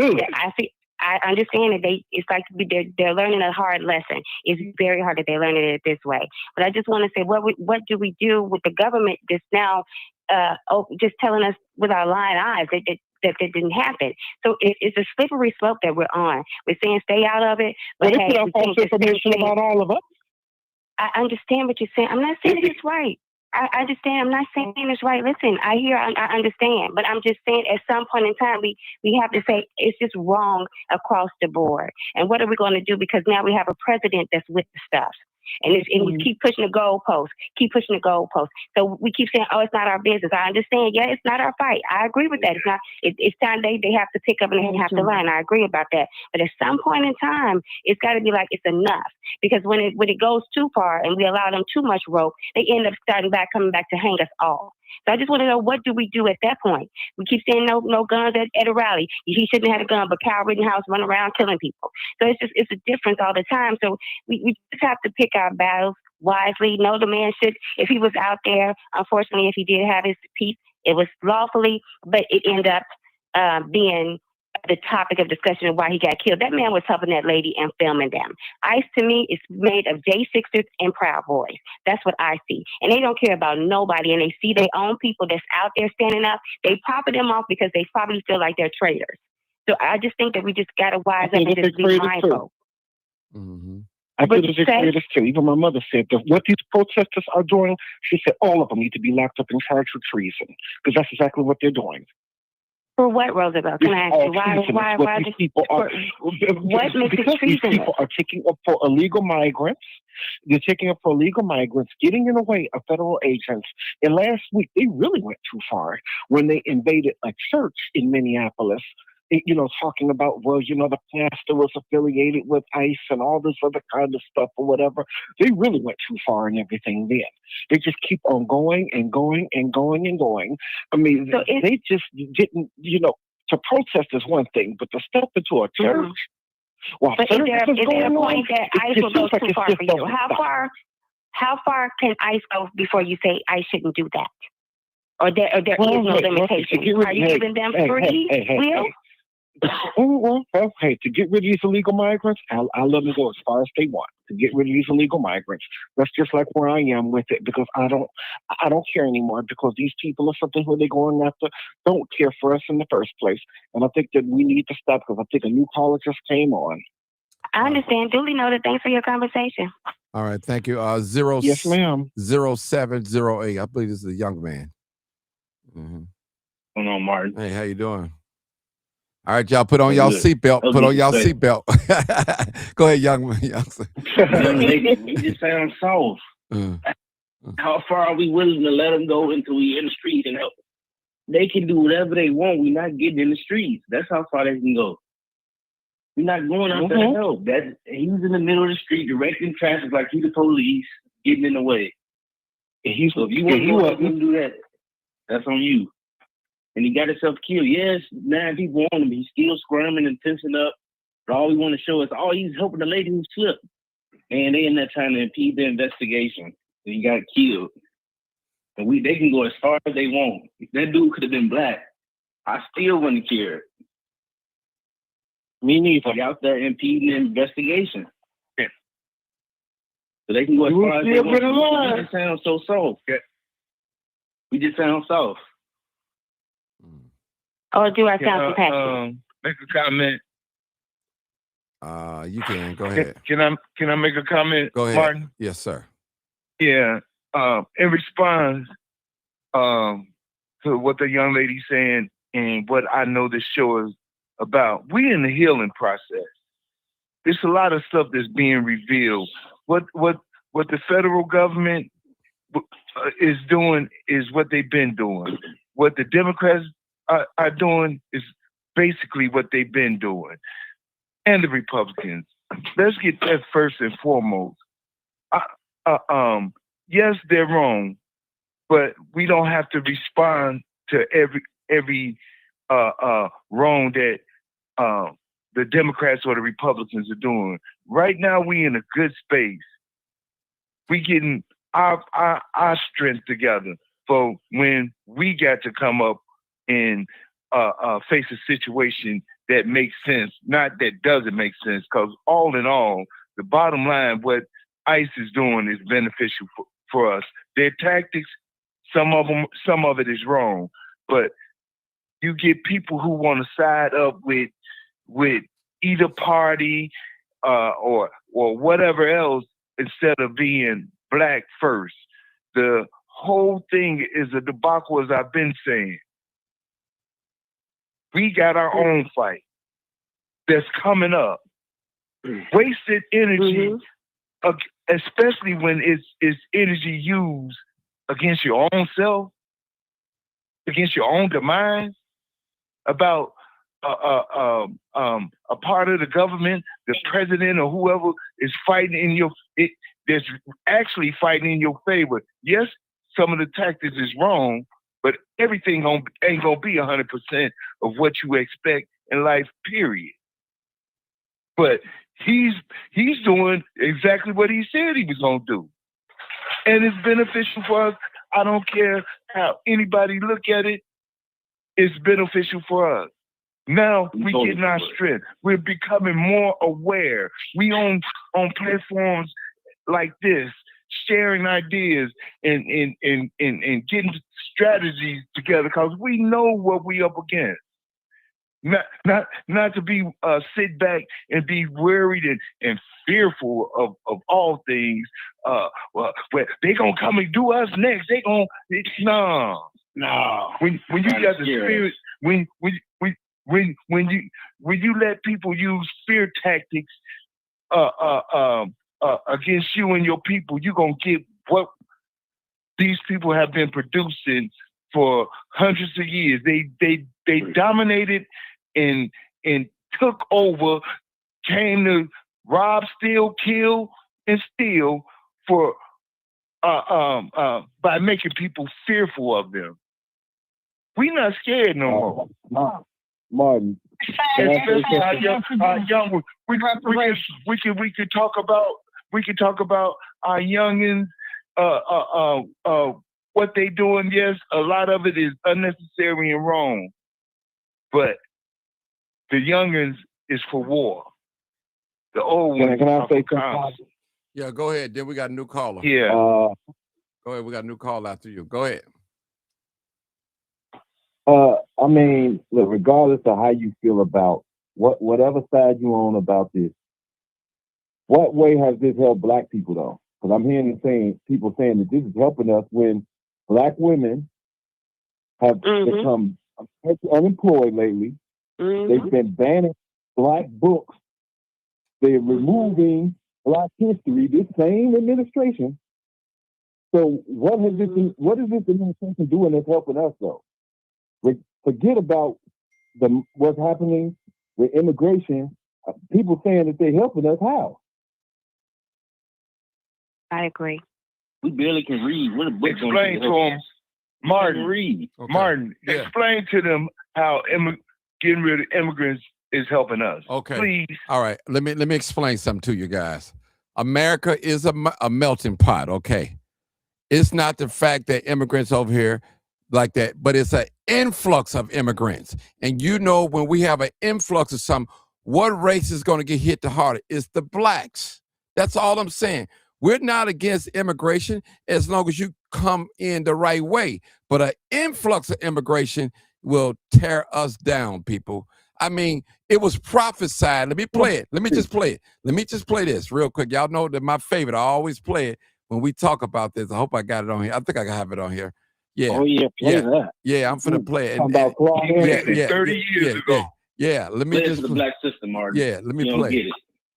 I understand that it's like they're learning a hard lesson. It's very hard that they're learning it this way. But I just want to say, what do we do with the government that's now just telling us with our lying eyes that didn't happen? So it's a slippery slope that we're on. We're saying stay out of it, but hey, we false information about all of us. I understand what you're saying. I'm not saying it's right. I understand. I'm not saying it's right. Listen, I understand, but I'm just saying at some point in time, we have to say it's just wrong across the board. And what are we going to do? Because now we have a president that's with the stuff. And we keep pushing the goalposts, So we keep saying, oh, it's not our business. I understand. Yeah, it's not our fight. I agree with that. It's not. It's time they have to pick up and they have to learn. I agree about that. But at some point in time, it's got to be like it's enough. Because when it goes too far and we allow them too much rope, they end up coming back to hang us all. So I just want to know, what do we do at that point? We keep saying no guns at a rally. He shouldn't have had a gun, but Kyle Rittenhouse running around killing people. So it's a difference all the time. So we just have to pick our battles wisely. No, the man should, if he was out there, unfortunately, if he did have his piece, it was lawfully, but it ended up being the topic of discussion of why he got killed. That man was helping that lady and filming them. ICE, to me, is made of J6ers and Proud Boys. That's what I see. And they don't care about nobody, and they see their own people that's out there standing up. They popping them off because they probably feel like they're traitors. So I just think that we just got to wise up and just be mindful. Mm-hmm. I think it's traitors too. Even my mother said that what these protesters are doing, she said all of them need to be locked up and charged with treason, because that's exactly what they're doing. For what, Roosevelt? Can I ask you why these people are? What makes it treasonous? These people are taking up for illegal migrants. They're taking up for illegal migrants, getting in the way of federal agents. And last week, they really went too far when they invaded a church in Minneapolis. Talking about, well, the pastor was affiliated with ICE and all this other kind of stuff or whatever. They really went too far and everything then. They just keep on going and going and going and going. I mean, so they just didn't, to protest is one thing, but to step into a church, but is there a point that ICE will go too far for you? How far can ICE go before you say ICE shouldn't do that? Or there is no limitation? Are you giving them free? To get rid of these illegal migrants, I'll let them go as far as they want. To get rid of these illegal migrants, that's just like where I am with it, because I don't care anymore, because these people are something who they're going after don't care for us in the first place, and I think that we need to stop, because I think a new caller just came on. I understand. Duly noted. Thanks for your conversation. All right, thank you. Yes, ma'am. 0708. I believe this is a young man. Mm-hmm. What's going on, Martin? Hey, how you doing? All right, y'all, put on y'all seatbelt. Put on y'all seatbelt. Go ahead, young man. It sounds soft. How far are we willing to let them go until we in the street and help? They can do whatever they want. We're not getting in the streets. That's how far they can go. We're not going out there to help. He's in the middle of the street directing traffic like he's the police, getting in the way. So if you want to do that, that's on you. And he got himself killed. Yes, 9 people on him. He's still squirming and tensing up. But all we want to show is, he's helping the lady who slipped. And they in that trying to impede the investigation. And he got killed. And they can go as far as they want. If that dude could have been black, I still wouldn't care. Me neither. He out there impeding the investigation. Yeah. So they can go as far as they want. We just sound so soft. Yeah. We just sound soft. Or do I sound compassionate? Make a comment. You can go ahead. Can I make a comment? Go ahead, Martin? Yes, sir. Yeah. In response to what the young lady's saying and what I know this show is about, we in the healing process. There's a lot of stuff that's being revealed. What the federal government is doing is what they've been doing. What the Democrats are doing is basically what they've been doing. And the Republicans. Let's get that first and foremost. Yes, they're wrong, but we don't have to respond to every wrong that the Democrats or the Republicans are doing. Right now, we in a good space. We getting our strength together for when we got to come up and face a situation that makes sense, not that doesn't make sense, because all in all, the bottom line, what ICE is doing is beneficial for us. Their tactics, some of it is wrong, but you get people who want to side up with either party or whatever else instead of being black first. The whole thing is a debacle, as I've been saying. We got our own fight that's coming up. Wasted energy, especially when it's energy used against your own self, against your own demise, about a part of the government, the president or whoever is fighting that's actually fighting in your favor. Yes, some of the tactics is wrong, but everything ain't gonna be 100% of what you expect in life, period. But he's doing exactly what he said he was gonna do. And it's beneficial for us. I don't care how anybody look at it, it's beneficial for us. Now we getting our strength. We're becoming more aware. We on platforms like this, sharing ideas and getting strategies together because we know what we up against. Not to be sit back and be worried and fearful of all things. Well, they gonna come and do us next. They gonna no. When you got the spirit, when you let people use fear tactics against you and your people, you're gonna get what these people have been producing for hundreds of years. They dominated and took over, came to rob, steal, kill, and steal for by making people fearful of them. We not scared no more. Martin. Especially our young. We could talk about our youngins. What they doing? Yes, a lot of it is unnecessary and wrong, but the youngins is for war. The old ones. Can I say something? Yeah, go ahead. Then we got a new caller. Yeah. Go ahead. We got a new call after you. Go ahead. I mean, look, regardless of how you feel about whatever side you on about this, what way has this helped black people though? Because I'm hearing people saying that this is helping us when black women have become unemployed lately. They've been banning black books. They're removing black history. This same administration. So what is this administration doing that's helping us though? Forget about what's happening with immigration. People saying that they're helping us. How? I agree. We barely can read. What a book Explain to them, Martin. Read. Okay. Martin, Yeah. explain to them how getting rid of immigrants is helping us. Okay. Please. All right. Let me explain something to you guys. America is a melting pot. Okay. It's not the fact that immigrants over here like that, but it's an influx of immigrants. And you know, when we have an influx of some, what race is going to get hit the hardest? It's the blacks. That's all I'm saying. We're not against immigration as long as you come in the right way. But an influx of immigration will tear us down, people. I mean, it was prophesied. Let me play it. Let me just play it. Let me just play this real quick. Y'all know that my favorite. I always play it when we talk about this. I hope I got it on here. I think I have it on here. Yeah. Oh, yeah, play that. Yeah, I'm finna play it. About 30 years ago. Yeah, let me just the black system, Martin. Yeah, let me play it.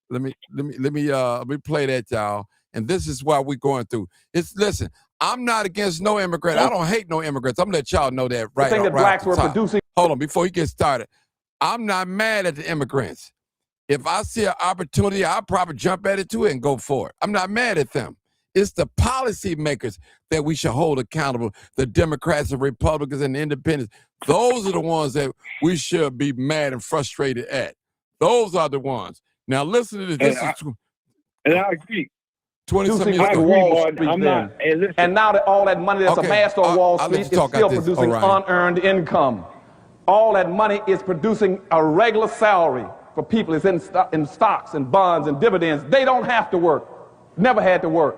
Let me play that, y'all. And this is what we're going through. Listen, I'm not against no immigrant. I don't hate no immigrants. I'm gonna let y'all know that right. The thing that blacks were producing. Hold on, before you get started. I'm not mad at the immigrants. If I see an opportunity, I'll probably jump at it too and go for it. I'm not mad at them. It's the policy makers that we should hold accountable. The Democrats and Republicans and the Independents. Those are the ones that we should be mad and frustrated at. Those are the ones. Now listen to this. And I agree. 20-some years ago. Wall Street and now that all that money that's amassed on Wall Street is still producing unearned income. All that money is producing a regular salary for people. It's in stocks and bonds and dividends. They don't have to work. Never had to work.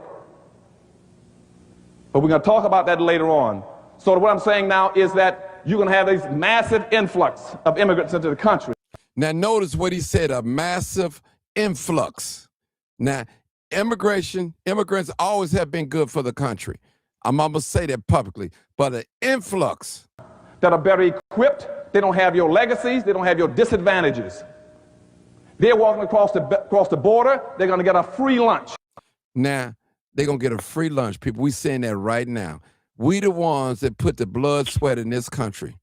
But we're going to talk about that later on. So what I'm saying now is that you're going to have this massive influx of immigrants into the country. Now notice what he said, a massive influx. Now, immigrants always have been good for the country. I'm going to say that publicly. But an influx. That are better equipped. They don't have your legacies. They don't have your disadvantages. They're walking across the border. They're going to get a free lunch. Now, they're going to get a free lunch, people. We saying that right now. We the ones that put the blood, sweat in this country.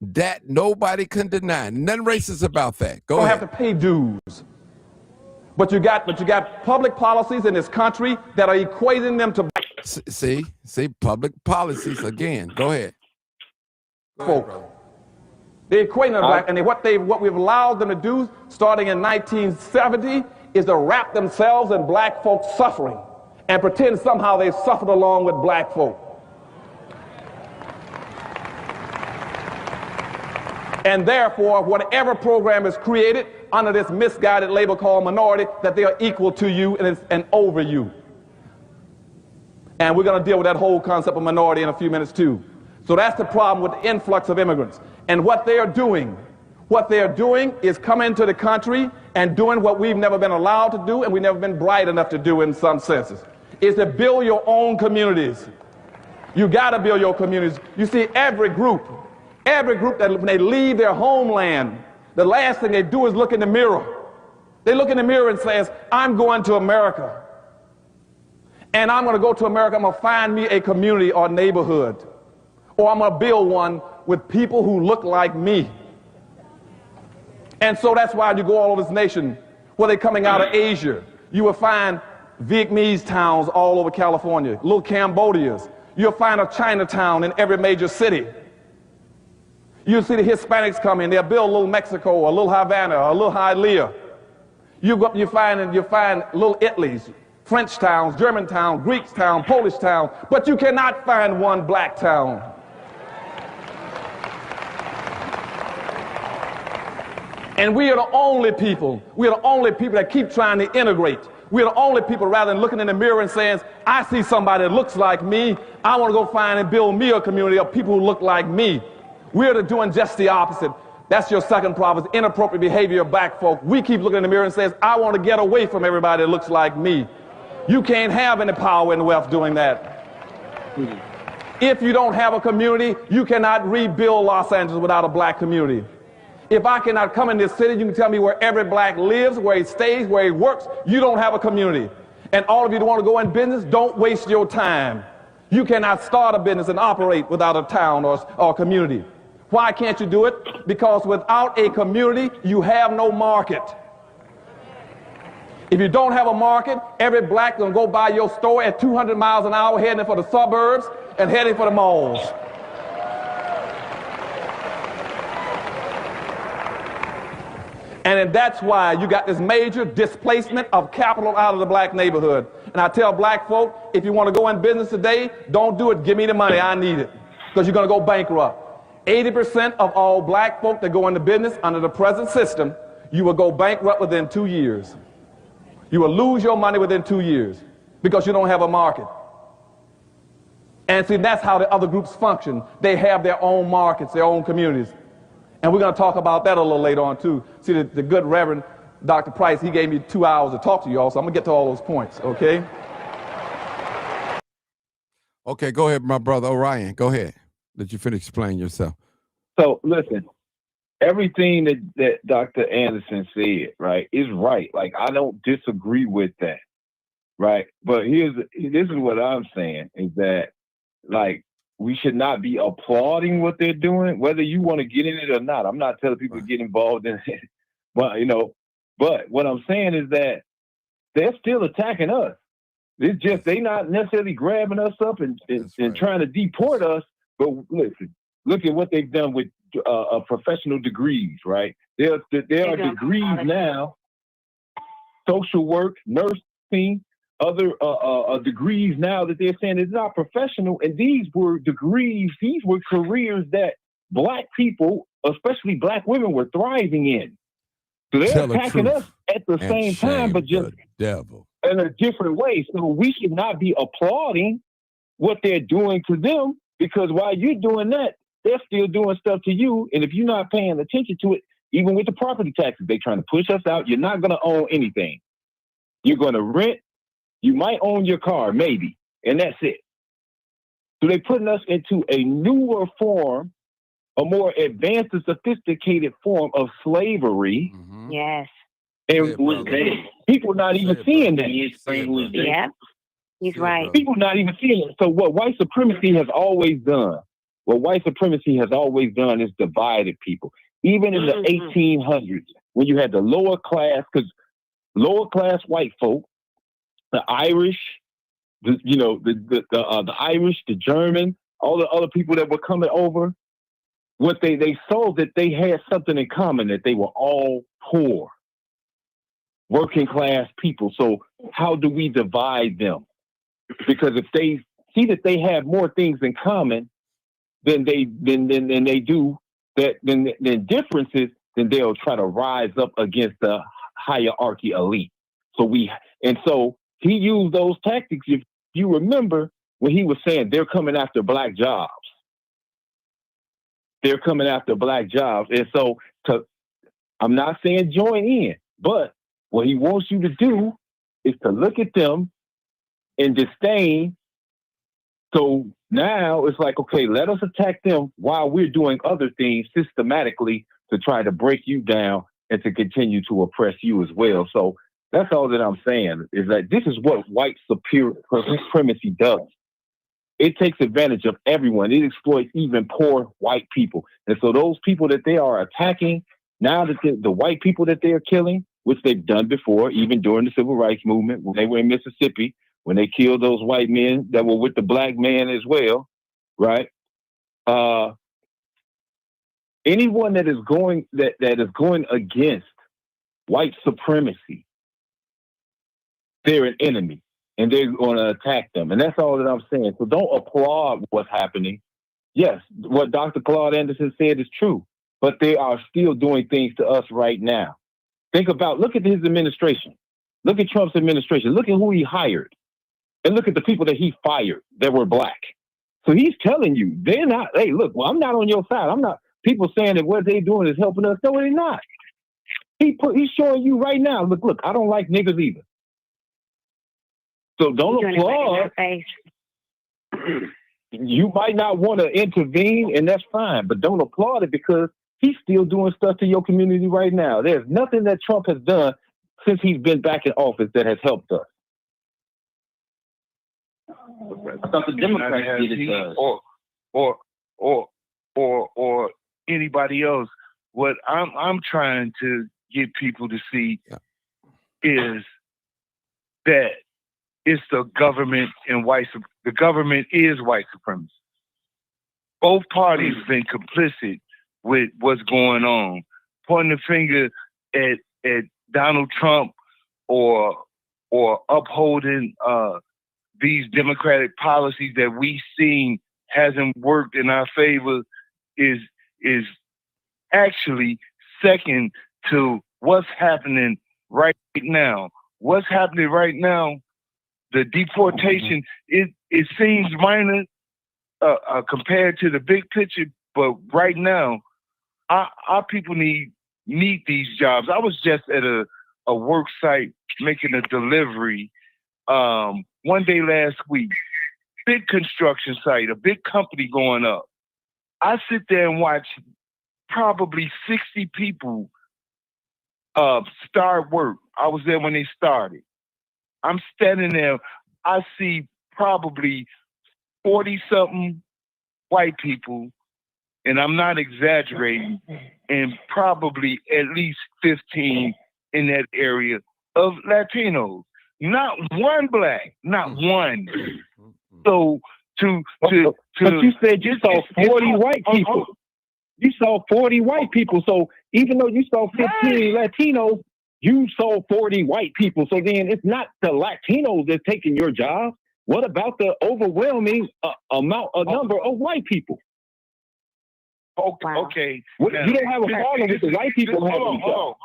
That nobody can deny. Nothing racist about that. Go ahead. You don't have to pay dues. But you got public policies in this country that are equating them to... See, public policies again. Go ahead. They're equating them back, and what we've allowed them to do starting in 1970 is to wrap themselves in black folks' suffering and pretend somehow they suffered along with black folk. And therefore, whatever program is created under this misguided label called minority, that they are equal to you and over you. And we're going to deal with that whole concept of minority in a few minutes too. So that's the problem with the influx of immigrants. And what they are doing is coming into the country and doing what we've never been allowed to do and we've never been bright enough to do in some senses, is to build your own communities. You got to build your communities. You see, every group that when they leave their homeland, the last thing they do is look in the mirror. They look in the mirror and says, I'm going to America. And I'm going to go to America. I'm going to find me a community or neighborhood. Or I'm going to build one with people who look like me. And so that's why you go all over this nation, where they're coming out of Asia. You will find Vietnamese towns all over California, little Cambodias. You'll find a Chinatown in every major city. You'll see the Hispanics come in. They'll build a little Mexico, a little Havana, a little Hialeah. You find little Italys, French towns, German towns, Greek towns, Polish towns, but you cannot find one black town. And we are the only people that keep trying to integrate. We're the only people, rather than looking in the mirror and saying, I see somebody that looks like me, I want to go find and build me a community of people who look like me. We're doing just the opposite. That's your second problem, is inappropriate behavior of black folk. We keep looking in the mirror and says, I want to get away from everybody that looks like me. You can't have any power and wealth doing that. If you don't have a community, you cannot rebuild Los Angeles without a black community. If I cannot come in this city, you can tell me where every black lives, where he stays, where he works. You don't have a community. And all of you that want to go in business, don't waste your time. You cannot start a business and operate without a town or community. Why can't you do it? Because without a community, you have no market. If you don't have a market, every black gonna go by your store at 200 miles an hour heading for the suburbs and heading for the malls. And that's why you got this major displacement of capital out of the black neighborhood. And I tell black folk, if you want to go in business today, don't do it. Give me the money. I need it. Because you're going to go bankrupt. 80% of all black folk that go into business under the present system, you will go bankrupt within 2 years. You will lose your money within 2 years because you don't have a market. And see, that's how the other groups function. They have their own markets, their own communities. And we're going to talk about that a little later on, too. See, the good Reverend Dr. Price, he gave me 2 hours to talk to you all, so I'm going to get to all those points, okay? Okay, go ahead, my brother Orion. Go ahead. Let you finish explaining yourself. So, listen, everything that Dr. Anderson said, right, is right. Like, I don't disagree with that, right? But this is what I'm saying, is that, like, we should not be applauding what they're doing, whether you want to get in it or not. I'm not telling people to get involved in it, but but what I'm saying is that they're still attacking us. It's just they're not necessarily grabbing us up and trying to deport us. But listen, look at what they've done with professional degrees, right? There are degrees now, social work, nursing, other degrees now that they're saying it's not professional. And these were degrees, these were careers that black people, especially black women, were thriving in. So they're attacking us at the same time, but just in a different way. So we should not be applauding what they're doing to them, because while you're doing that, they're still doing stuff to you. And if you're not paying attention to it, even with the property taxes, they're trying to push us out. You're not going to own anything. You're going to rent. You might own your car, maybe, and that's it. So they're putting us into a newer form, a more advanced and sophisticated form of slavery. Mm-hmm. Yes. And people not even seeing that. Yeah, he's right. People not even seeing it. So what white supremacy has always done, is divided people. Even in the 1800s, when you had the lower class white folk, the Irish, the Irish, the German, all the other people that were coming over, what they saw that they had something in common, that they were all poor, working class people. So how do we divide them? Because if they see that they have more things in common than differences, then they'll try to rise up against the hierarchy elite. So he used those tactics. If you remember when he was saying they're coming after black jobs. They're coming after black jobs. And so I'm not saying join in, but what he wants you to do is to look at them in disdain. So now it's like, okay, let us attack them while we're doing other things systematically to try to break you down and to continue to oppress you as well. So that's all that I'm saying, is that this is what white supremacy does. It takes advantage of everyone. It exploits even poor white people. And so those people that they are attacking, now that the white people that they are killing, which they've done before, even during the civil rights movement, when they were in Mississippi, when they killed those white men that were with the black man as well, right? Anyone that is going against white supremacy, they're an enemy, and they're going to attack them. And that's all that I'm saying. So don't applaud what's happening. Yes, what Dr. Claude Anderson said is true, but they are still doing things to us right now. Look at his administration. Look at Trump's administration. Look at who he hired. And look at the people that he fired that were black. So he's telling you, they're not, hey, look, well, I'm not on your side. I'm not, people saying that what they're doing is helping us. No, they're not. He's showing you right now, look, I don't like niggas either. So don't applaud. You might not want to intervene, and that's fine, but don't applaud it, because he's still doing stuff to your community right now. There's nothing that Trump has done since he's been back in office that has helped us. I thought the Democrats did it, or anybody else. What I'm trying to get people to see is that it's the government and the government is white supremacy. Both parties have been complicit with what's going on, pointing the finger at Donald Trump or upholding these democratic policies that we've seen hasn't worked in our favor is actually second to what's happening right now. What's happening right now, the deportation, it seems minor compared to the big picture, but right now, our people need these jobs. I was just at a work site making a delivery one day last week. Big construction site, a big company going up. I sit there and watch probably 60 people start work. I was there when they started. I'm standing there. I see probably 40-something white people, and I'm not exaggerating, and probably at least 15 in that area of Latinos. Not one black, not one. So but you said you saw 40 white people. You saw 40 white people. So even though you saw 15 Latinos, you saw 40 white people. So then it's not the Latinos that's taking your job. What about the overwhelming number of white people? Okay. You don't have a problem with the white people having a job.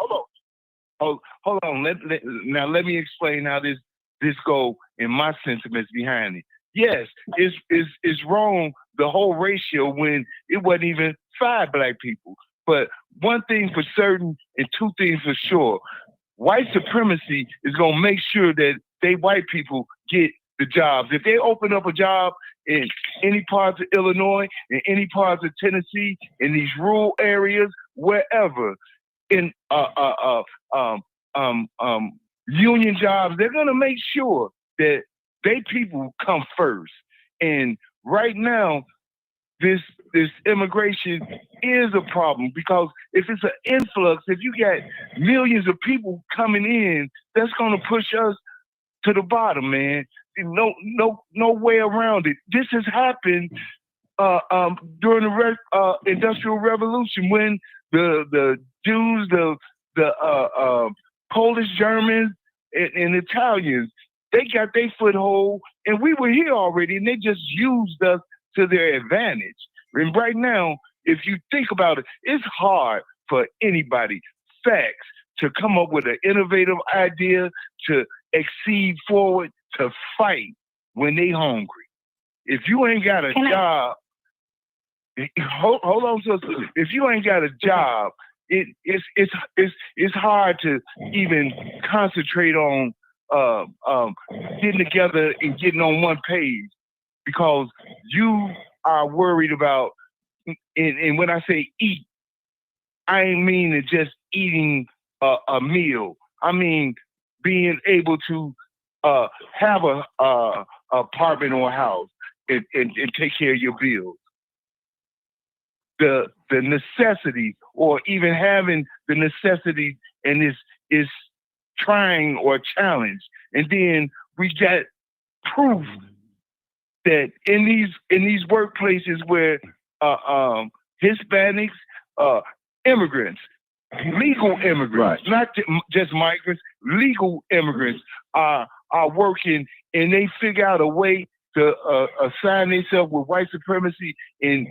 Hold on. Let me explain how this go and my sentiments behind it. Yes, it's wrong, the whole ratio, when it wasn't even 5 black people. But one thing for certain and 2 things for sure. White supremacy is going to make sure that they white people get the jobs. If they open up a job in any parts of Illinois, in any parts of Tennessee, in these rural areas, wherever, in union jobs, they're going to make sure that they people come first. And right now, this immigration is a problem, because if it's an influx, if you got millions of people coming in, that's going to push us to the bottom, man. No way around it. This has happened during the Industrial Revolution, when the Jews, the Polish, Germans, and Italians, they got their foothold, and we were here already, and they just used us to their advantage. And right now, if you think about it, it's hard for anybody, facts, to come up with an innovative idea, to exceed forward, to fight when they hungry. If you ain't got a job, hold on, sister. If you ain't got a job, it's hard to even concentrate on getting together and getting on one page, because you are worried about, and when I say eat, I ain't mean just eating a meal. I mean being able to have a apartment or a house and take care of your bills. The necessity, or even having the necessity, and is trying or challenge. And then we got proof that in these workplaces where Hispanics, immigrants, legal immigrants, not just migrants, legal immigrants are working, and they figure out a way to assign themselves with white supremacy. And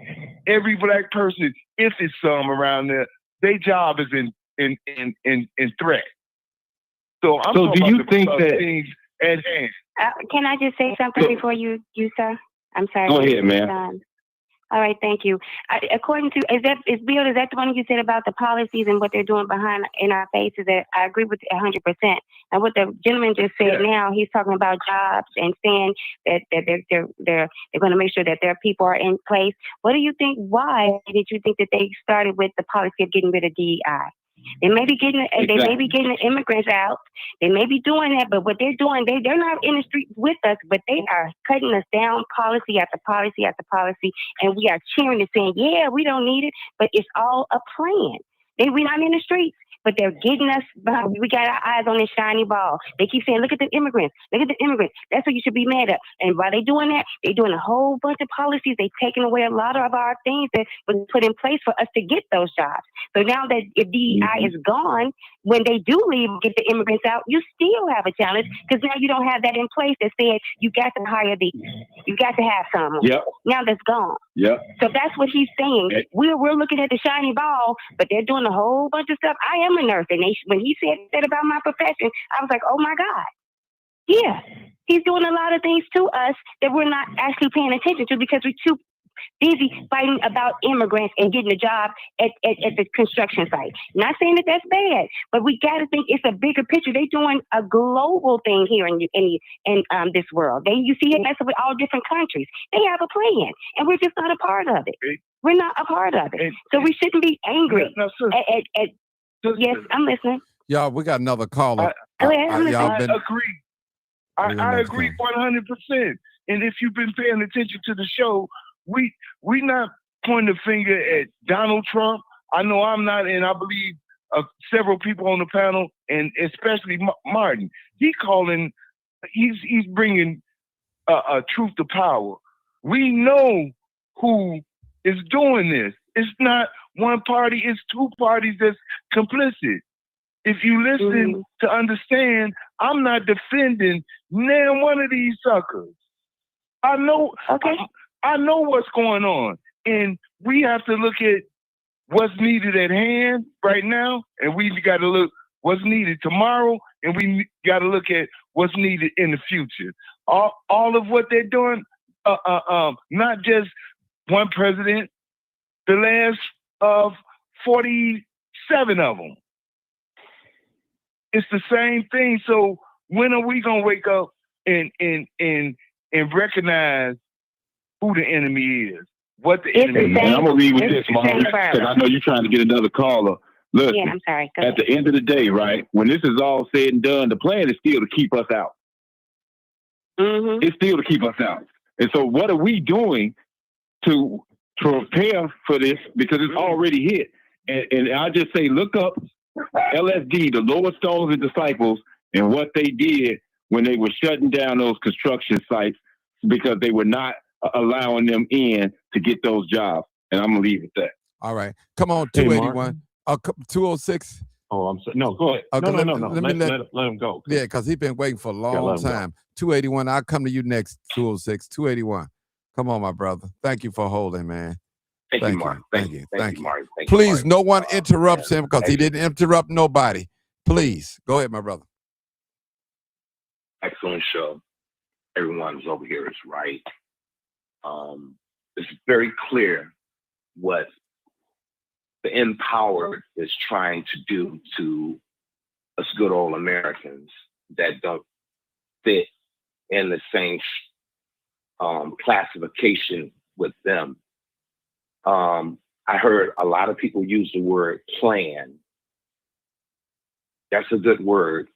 every black person, if it's some around there, their job is in threat. So I'm talking do you about think that things at hand. Can I just say something before you, sir? I'm sorry. Go ahead, man. All right, thank you. According to, is Bill, is that the one you said about the policies and what they're doing behind in our faces? That I agree with 100%. And what the gentleman just said now, he's talking about jobs and saying that they're going to make sure that their people are in place. What do you think? Why did you think that they started with the policy of getting rid of DEI? They may be getting the immigrants out. They may be doing that, but what they're doing, they're not in the streets with us, but they are cutting us down policy after policy after policy, and we are cheering and saying, yeah, we don't need it, but it's all a plan. We're not in the streets, but they're getting us. We got our eyes on this shiny ball. They keep saying, "Look at the immigrants. Look at the immigrants." That's what you should be mad at. And while they're doing that, they're doing a whole bunch of policies. They're taking away a lot of our things that was put in place for us to get those jobs. So now that if DEI is gone, when they do leave, get the immigrants out, you still have a challenge because now you don't have that in place that said you got to hire you got to have someone. Yep. Now that's gone. Yep. So that's what he's saying. We're looking at the shiny ball, but they're doing a whole bunch of stuff. I am a nurse, and when he said that about my profession, I was like, oh my God. Yeah. He's doing a lot of things to us that we're not actually paying attention to because we're too busy fighting about immigrants and getting a job at the construction site. Not saying that that's bad, but we got to think it's a bigger picture. They're doing a global thing here in this world. You see it messing with all different countries. They have a plan, and we're just not a part of it. We're not a part of it. So we shouldn't be angry. Yes, I'm listening. Y'all, we got another caller. I agree. I agree 100%. And if you've been paying attention to the show, we not pointing the finger at Donald Trump. I know I'm not, and I believe several people on the panel, and especially Martin. He's bringing truth to power. We know who is doing this. It's not one party, it's two parties that's complicit. If you listen to understand, I'm not defending none one of these suckers. I know I know what's going on. And we have to look at what's needed at hand right now, and we got to look what's needed tomorrow, and we got to look at what's needed in the future. All of what they're doing, not just one president, the last 47 of them. It's the same thing. So when are we gonna wake up and recognize who the enemy is? What the enemy is? And I'm gonna leave with this, Mom, because I know you're trying to get another caller. Look, yeah, I'm sorry. At the end of the day, right, when this is all said and done, the plan is still to keep us out. It's still to keep us out. And so what are we doing to prepare for this? Because it's already hit. And I just say, look up LSD, the Lower Stones and Disciples, and what they did when they were shutting down those construction sites because they were not allowing them in to get those jobs. And I'm going to leave it at that. All right. Come on, 281. 206. Oh, I'm sorry. No, go ahead. No. Let him go. Yeah, because he's been waiting for a long time. 281, I'll come to you next, 206. 281. Come on, my brother. Thank you for holding, man. Thank you, Mark. Thank you, Mark. Please, no one interrupts him because he didn't interrupt nobody. Please, go ahead, my brother. Excellent show. Everyone's over here is right. It's very clear what the empowered is trying to do to us good old Americans that don't fit in the same classification with them. I heard a lot of people use the word plan. That's a good word.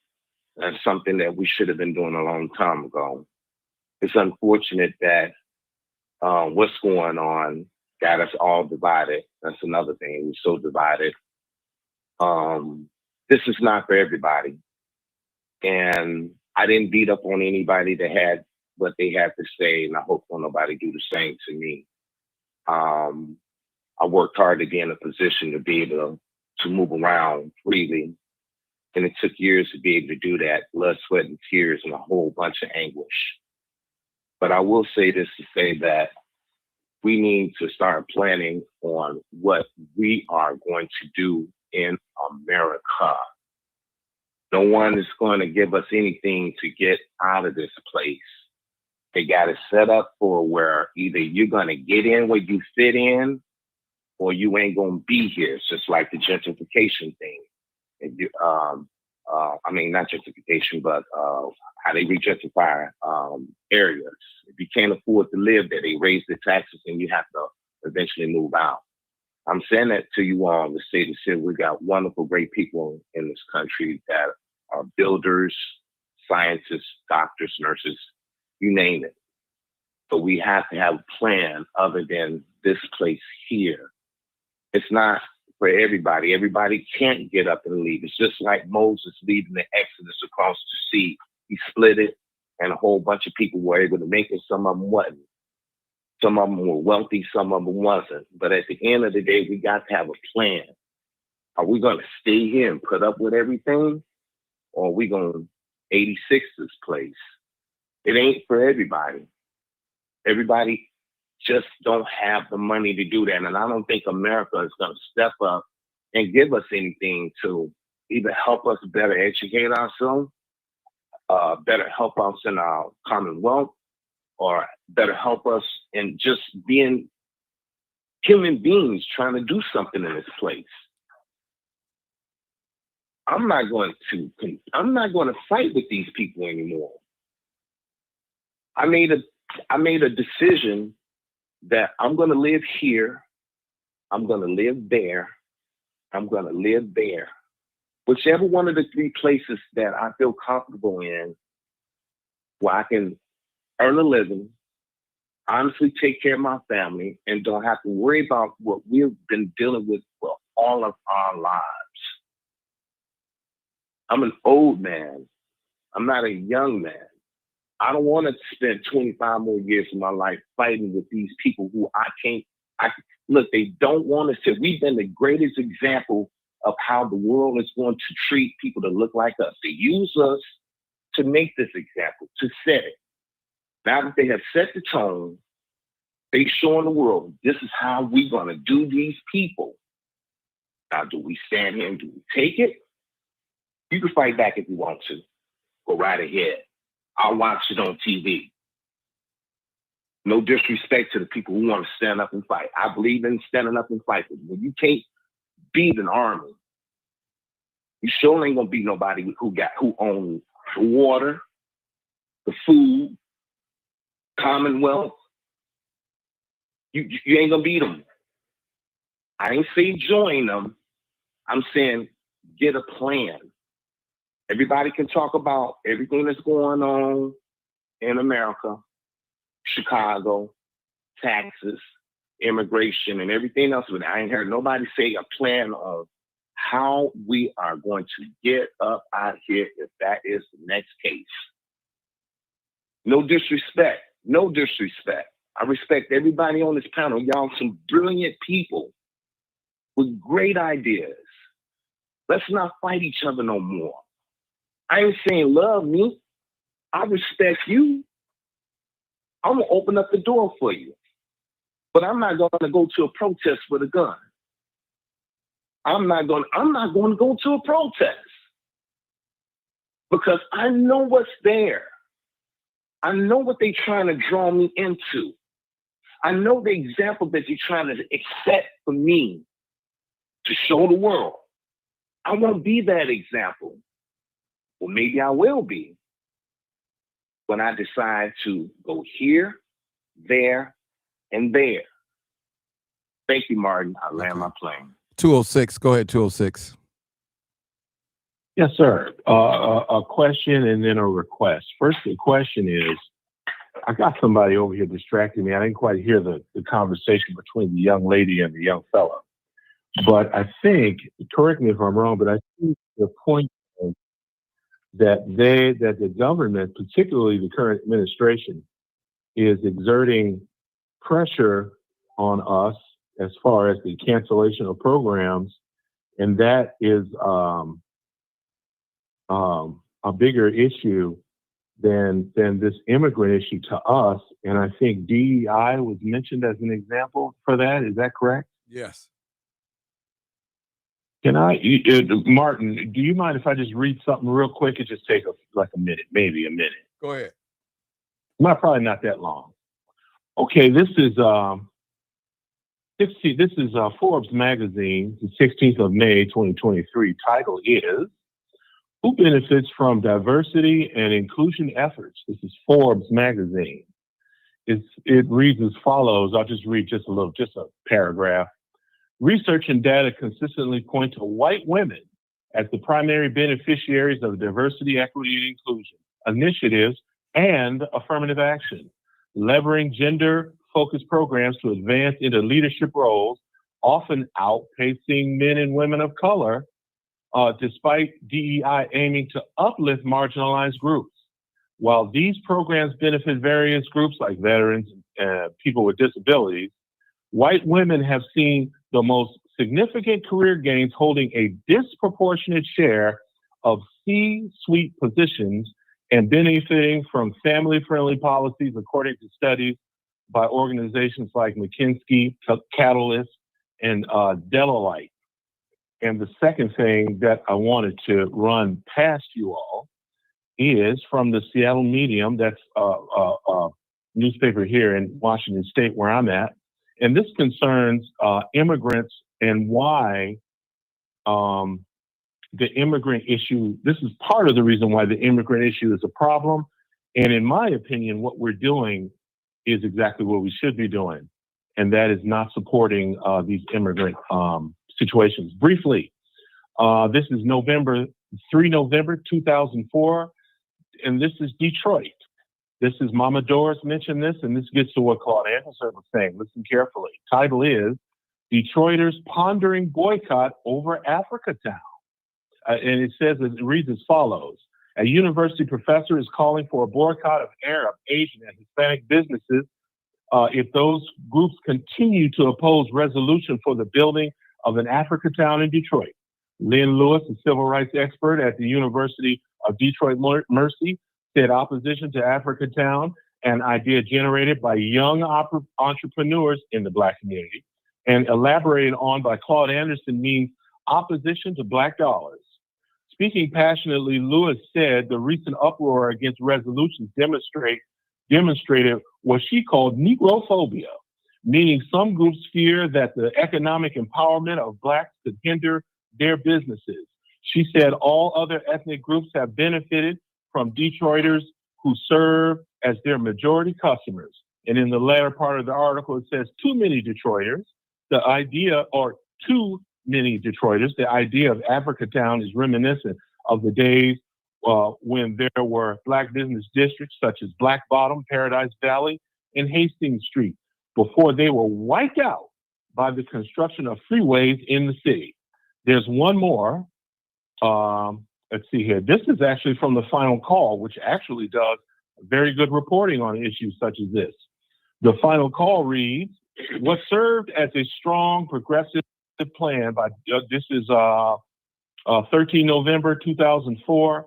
That's something that we should have been doing a long time ago. It's unfortunate that what's going on got us all divided. That's another thing. We're so divided. This is not for everybody. And I didn't beat up on anybody that had what they had to say, and I hope nobody do the same to me. I worked hard to be in a position to be able to move around freely. And it took years to be able to do that, blood, sweat, and tears, and a whole bunch of anguish. But I will say this to say that we need to start planning on what we are going to do in America. No one is going to give us anything to get out of this place. They got it set up for where either you're going to get in where you fit in, or you ain't going to be here. It's just like the gentrification thing. If you, not gentrification, but how they regentrify areas. If you can't afford to live there, they raise the taxes and you have to eventually move out. I'm saying that to you all to say we got wonderful, great people in this country that are builders, scientists, doctors, nurses, you name it. But we have to have a plan other than this place here. It's not for everybody. Everybody can't get up and leave. It's just like Moses leading the Exodus across the sea. He split it, and a whole bunch of people were able to make it. Some of them wasn't. Some of them were wealthy, some of them wasn't. But at the end of the day, we got to have a plan. Are we going to stay here and put up with everything? Or are we going to 86 this place? It ain't for everybody. Everybody just don't have the money to do that. And I don't think America is going to step up and give us anything to either help us better educate ourselves, better help us in our commonwealth, or better help us in just being human beings trying to do something in this place. I'm not going to fight with these people anymore. I made a decision that I'm going to live here, I'm going to live there, I'm going to live there. Whichever one of the three places that I feel comfortable in, where I can earn a living, honestly take care of my family, and don't have to worry about what we've been dealing with for all of our lives. I'm an old man. I'm not a young man. I don't want to spend 25 more years of my life fighting with these people who look, they don't want us to. We've been the greatest example of how the world is going to treat people that look like us. They use us to make this example, to set it. Now that they have set the tone, they showing the world, this is how we're going to do these people. Now, do we stand here and do we take it? You can fight back if you want to. Go right ahead. I'll watch it on TV. No disrespect to the people who want to stand up and fight. I believe in standing up and fighting. When you can't beat an army, you sure ain't gonna beat nobody who owns the water, the food, commonwealth. You ain't gonna beat them. I ain't saying join them. I'm saying get a plan. Everybody can talk about everything that's going on in America, Chicago, taxes, immigration, and everything else. But I ain't heard nobody say a plan of how we are going to get up out here if that is the next case. No disrespect. No disrespect. I respect everybody on this panel. Y'all some brilliant people with great ideas. Let's not fight each other no more. I ain't saying love me. I respect you. I'm gonna open up the door for you. But I'm not gonna go to a protest with a gun. I'm not gonna go to a protest. Because I know what's there. I know what they're trying to draw me into. I know the example that you're trying to set for me to show the world. I won't be that example. Well, maybe I will be when I decide to go here, there, and there. Thank you, Martin. I land my plane. 206. Go ahead, 206. Yes, sir. A question and then a request. First, the question is, I got somebody over here distracting me. I didn't quite hear the conversation between the young lady and the young fella. But I think, correct me if I'm wrong, but I think the point is that the government, particularly the current administration, is exerting pressure on us as far as the cancellation of programs, and that is a bigger issue than this immigrant issue to us. And I think DEI was mentioned as an example for that. Is that correct? Yes. Can Martin, do you mind if I just read something real quick? It just take like a minute, maybe a minute. Go ahead. Probably not that long. Okay, this is Forbes magazine, the 16th of May, 2023. Title is "Who Benefits from Diversity and Inclusion Efforts?" This is Forbes magazine. It reads as follows. I'll just read just a paragraph. Research and data consistently point to white women as the primary beneficiaries of diversity, equity, and inclusion initiatives and affirmative action. Leveraging gender-focused programs to advance into leadership roles often outpacing men and women of color, despite DEI aiming to uplift marginalized groups. While these programs benefit various groups like veterans and people with disabilities, white women have seen the most significant career gains, holding a disproportionate share of C-suite positions and benefiting from family-friendly policies, according to studies by organizations like McKinsey, Catalyst, and Deloitte. And the second thing that I wanted to run past you all is from the Seattle Medium, that's a newspaper here in Washington State where I'm at. And this concerns immigrants and why the immigrant issue, this is part of the reason why the immigrant issue is a problem. And in my opinion, what we're doing is exactly what we should be doing. And that is not supporting these immigrant situations. Briefly, this is November 2004, and this is Detroit. This is Mama Doris mentioned this, and this gets to what Claude Anderson was saying. Listen carefully. Title is Detroiters Pondering Boycott Over Africa Town. And it says, it reads as follows. A university professor is calling for a boycott of Arab, Asian, and Hispanic businesses if those groups continue to oppose resolution for the building of an Africa Town in Detroit. Lynn Lewis, a civil rights expert at the University of Detroit Mercy, said opposition to Africa Town, an idea generated by young entrepreneurs in the Black community, and elaborated on by Claude Anderson, means opposition to Black dollars. Speaking passionately, Lewis said the recent uproar against resolutions demonstrated what she called Negrophobia, meaning some groups fear that the economic empowerment of Blacks could hinder their businesses. She said all other ethnic groups have benefited from Detroiters who serve as their majority customers. And in the latter part of the article, it says too many Detroiters, the idea of Africa Town is reminiscent of the days when there were Black business districts such as Black Bottom, Paradise Valley, and Hastings Street before they were wiped out by the construction of freeways in the city. There's one more. Let's see here. This is actually from the Final Call, which actually does very good reporting on issues such as this. The Final Call reads, what served as a strong progressive plan by, this is 13 November 2004,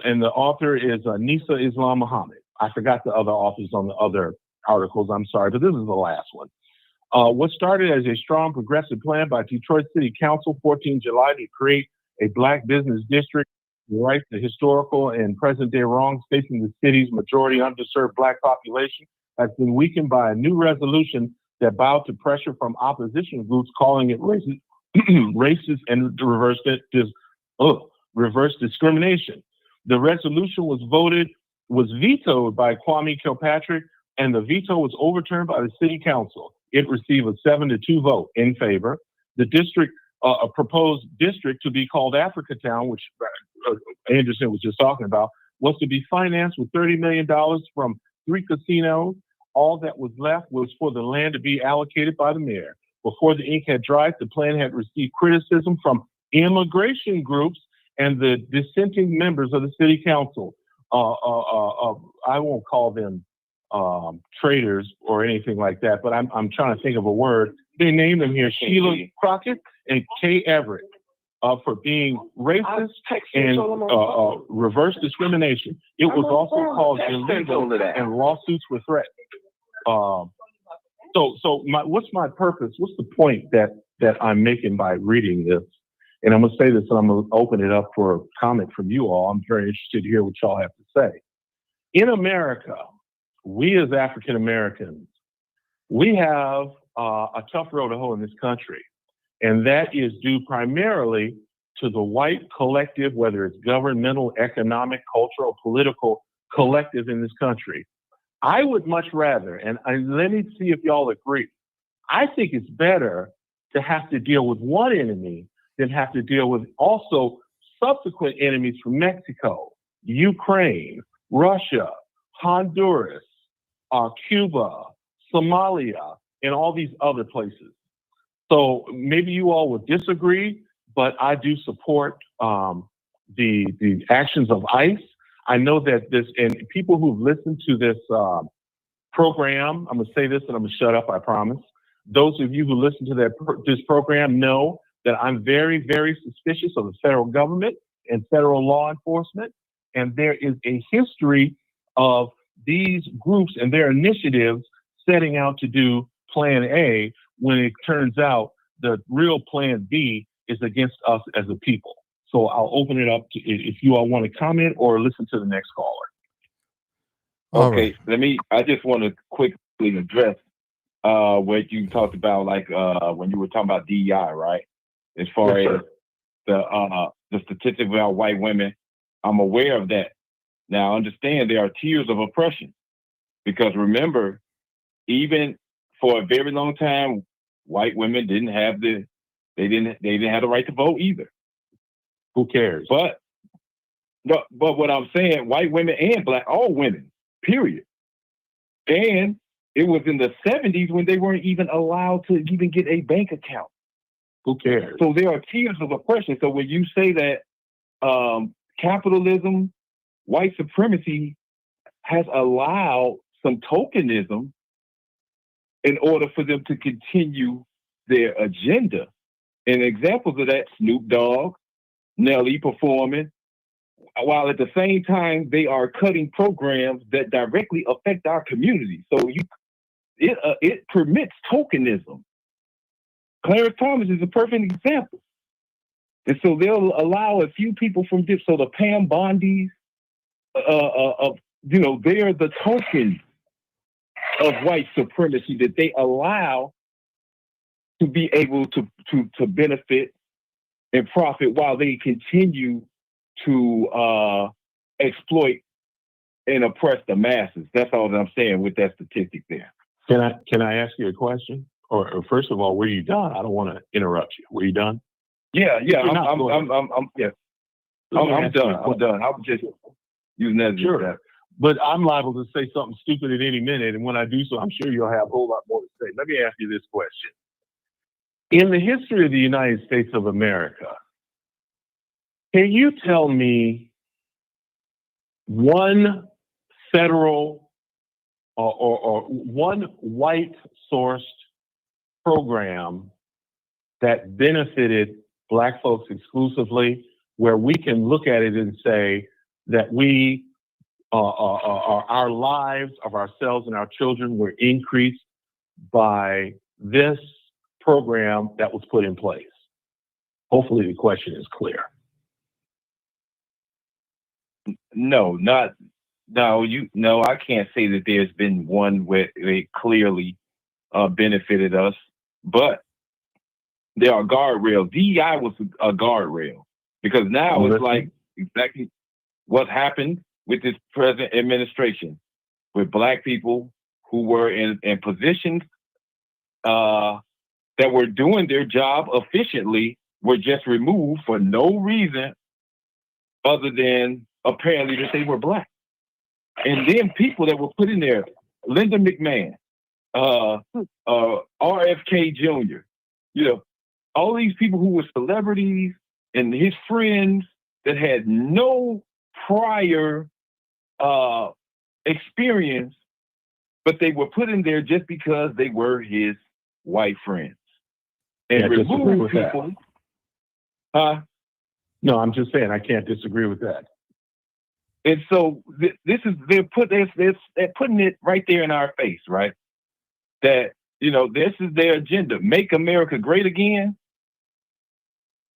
and the author is Nisa Islam Muhammad. I forgot the other authors on the other articles, I'm sorry, but this is the last one. What started as a strong progressive plan by Detroit City Council 14 July to create a Black business district, right the historical and present day wrongs facing the city's majority underserved Black population, has been weakened by a new resolution that bowed to pressure from opposition groups calling it racist, racist and reverse discrimination. The resolution was vetoed by Kwame Kilpatrick, and the veto was overturned by the city council. It received a 7-2 vote in favor. The district, a proposed district to be called Africa Town, which Anderson was just talking about, was to be financed with $30 million from 3 casinos. All that was left was for the land to be allocated by the mayor. Before the ink had dried, the plan had received criticism from immigration groups and the dissenting members of the city council. I won't call them traitors or anything like that, but I'm trying to think of a word. They named them here, Sheila Crockett and Kay Everett, for being racist and reverse discrimination. It was also called illegal, and lawsuits were threatened. What's my purpose? What's the point that I'm making by reading this? And I'm going to say this, and I'm going to open it up for comment from you all. I'm very interested to hear what y'all have to say. In America, we as African Americans, we have a tough road to hoe in this country. And that is due primarily to the white collective, whether it's governmental, economic, cultural, political collective in this country. I would much rather, and let me see if y'all agree, I think it's better to have to deal with one enemy than have to deal with also subsequent enemies from Mexico, Ukraine, Russia, Honduras, Cuba, Somalia, and all these other places. So maybe you all would disagree, but I do support the actions of ICE. I know that this, and people who've listened to this program, I'm going to say this and I'm going to shut up, I promise. Those of you who listen to this program know that I'm very, very suspicious of the federal government and federal law enforcement. And there is a history of these groups and their initiatives setting out to do Plan A when it turns out the real Plan B is against us as a people. So I'll open it up to if you all want to comment or listen to the next caller. Okay, I just want to quickly address what you talked about, like when you were talking about DEI, right? As far as the statistic about white women, I'm aware of that. Now, understand there are tiers of oppression, because remember, even for a very long time, white women didn't have the right to vote either. Who cares? But what I'm saying, white women and black, all women, period. And it was in the 70s when they weren't even allowed to even get a bank account. Who cares? So there are tiers of oppression. So when you say that capitalism, white supremacy has allowed some tokenism in order for them to continue their agenda. And examples of that, Snoop Dogg, Nelly performing, while at the same time they are cutting programs that directly affect our community. So it permits tokenism. Clarence Thomas is a perfect example. And so they'll allow a few people from this. So the Pam Bondis, they are the tokens of white supremacy that they allow to be able to benefit and profit while they continue to exploit and oppress the masses. That's all that I'm saying with that statistic there. Can I ask you a question? Or first of all, were you done? I don't want to interrupt you. Were you done? Yeah. I'm done. I'm done. I'm just using that as an example. But I'm liable to say something stupid at any minute, and when I do so, I'm sure you'll have a whole lot more to say. Let me ask you this question. In the history of the United States of America, can you tell me one federal or one white-sourced program that benefited Black folks exclusively, where we can look at it and say that our lives of ourselves and our children were increased by this program that was put in place? Hopefully the question is clear. No, I can't say that there's been one where it clearly benefited us, but there are guardrails. DEI was a guardrail, because now it's like exactly what happened with this present administration, with Black people who were in positions that were doing their job efficiently were just removed for no reason other than apparently that they were Black. And then people that were put in there, Linda McMahon, RFK Jr., all these people who were celebrities and his friends that had no prior experience, but they were put in there just because they were his white friends. And remove people. No, I'm just saying I can't disagree with that. And so they're putting it right there in our face, right? That, this is their agenda. Make America great again.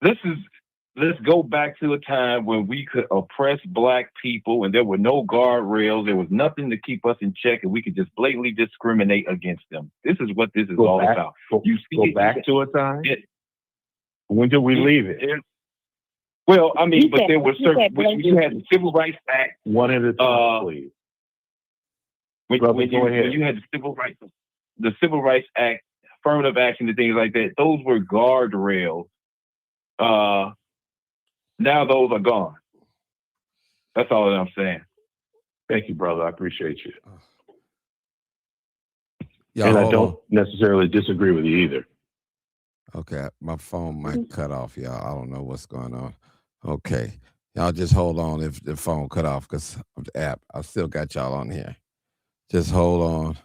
Let's go back to a time when we could oppress Black people and there were no guardrails. There was nothing to keep us in check, and we could just blatantly discriminate against them. This is what this is all about. Go back to a time? When did we leave it? Well, I mean, but there were certain, you had the Civil Rights Act. One at a time, please. When you had the Civil Rights Act, affirmative action and things like that, those were guardrails. Now those are gone. That's all that I'm saying. Thank you, brother. I appreciate you. Yeah, and I don't necessarily disagree with you either. Okay, my phone might cut off, y'all. I don't know what's going on. Okay, y'all just hold on if the phone cut off because of the app. I still got y'all on here. Just hold on.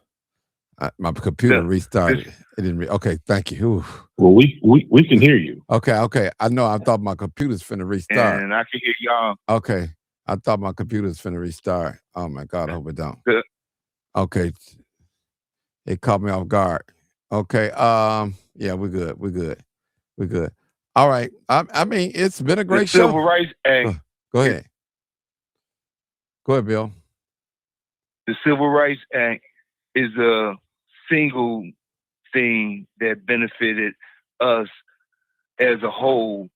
My computer restarted. It didn't. Okay, thank you. Ooh. Well, we can hear you. Okay. I know. I thought my computer's finna restart. And I can hear y'all. Okay, I thought my computer's finna restart. Oh my God, I hope it don't. Good. Okay, it caught me off guard. Okay, yeah, we're good. All right. I mean, it's been a The great Civil show. Rights Act. Go ahead. Go ahead, Bill. The Civil Rights Act is a single thing that benefited us as a whole,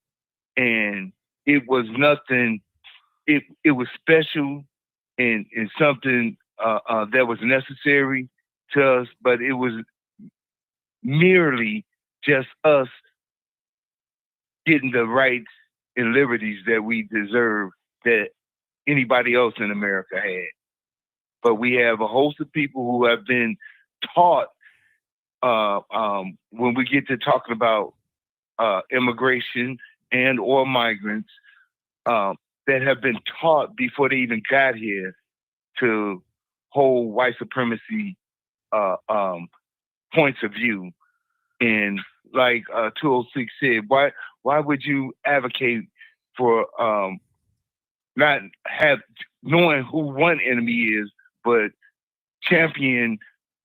and it was nothing. It was special and something that was necessary to us, but it was merely just us getting the rights and liberties that we deserve that anybody else in America had. But we have a host of people who have been taught when we get to talking about immigration and or migrants that have been taught before they even got here to hold white supremacy points of view. And like 206 said, why would you advocate for not knowing who one enemy is, but champion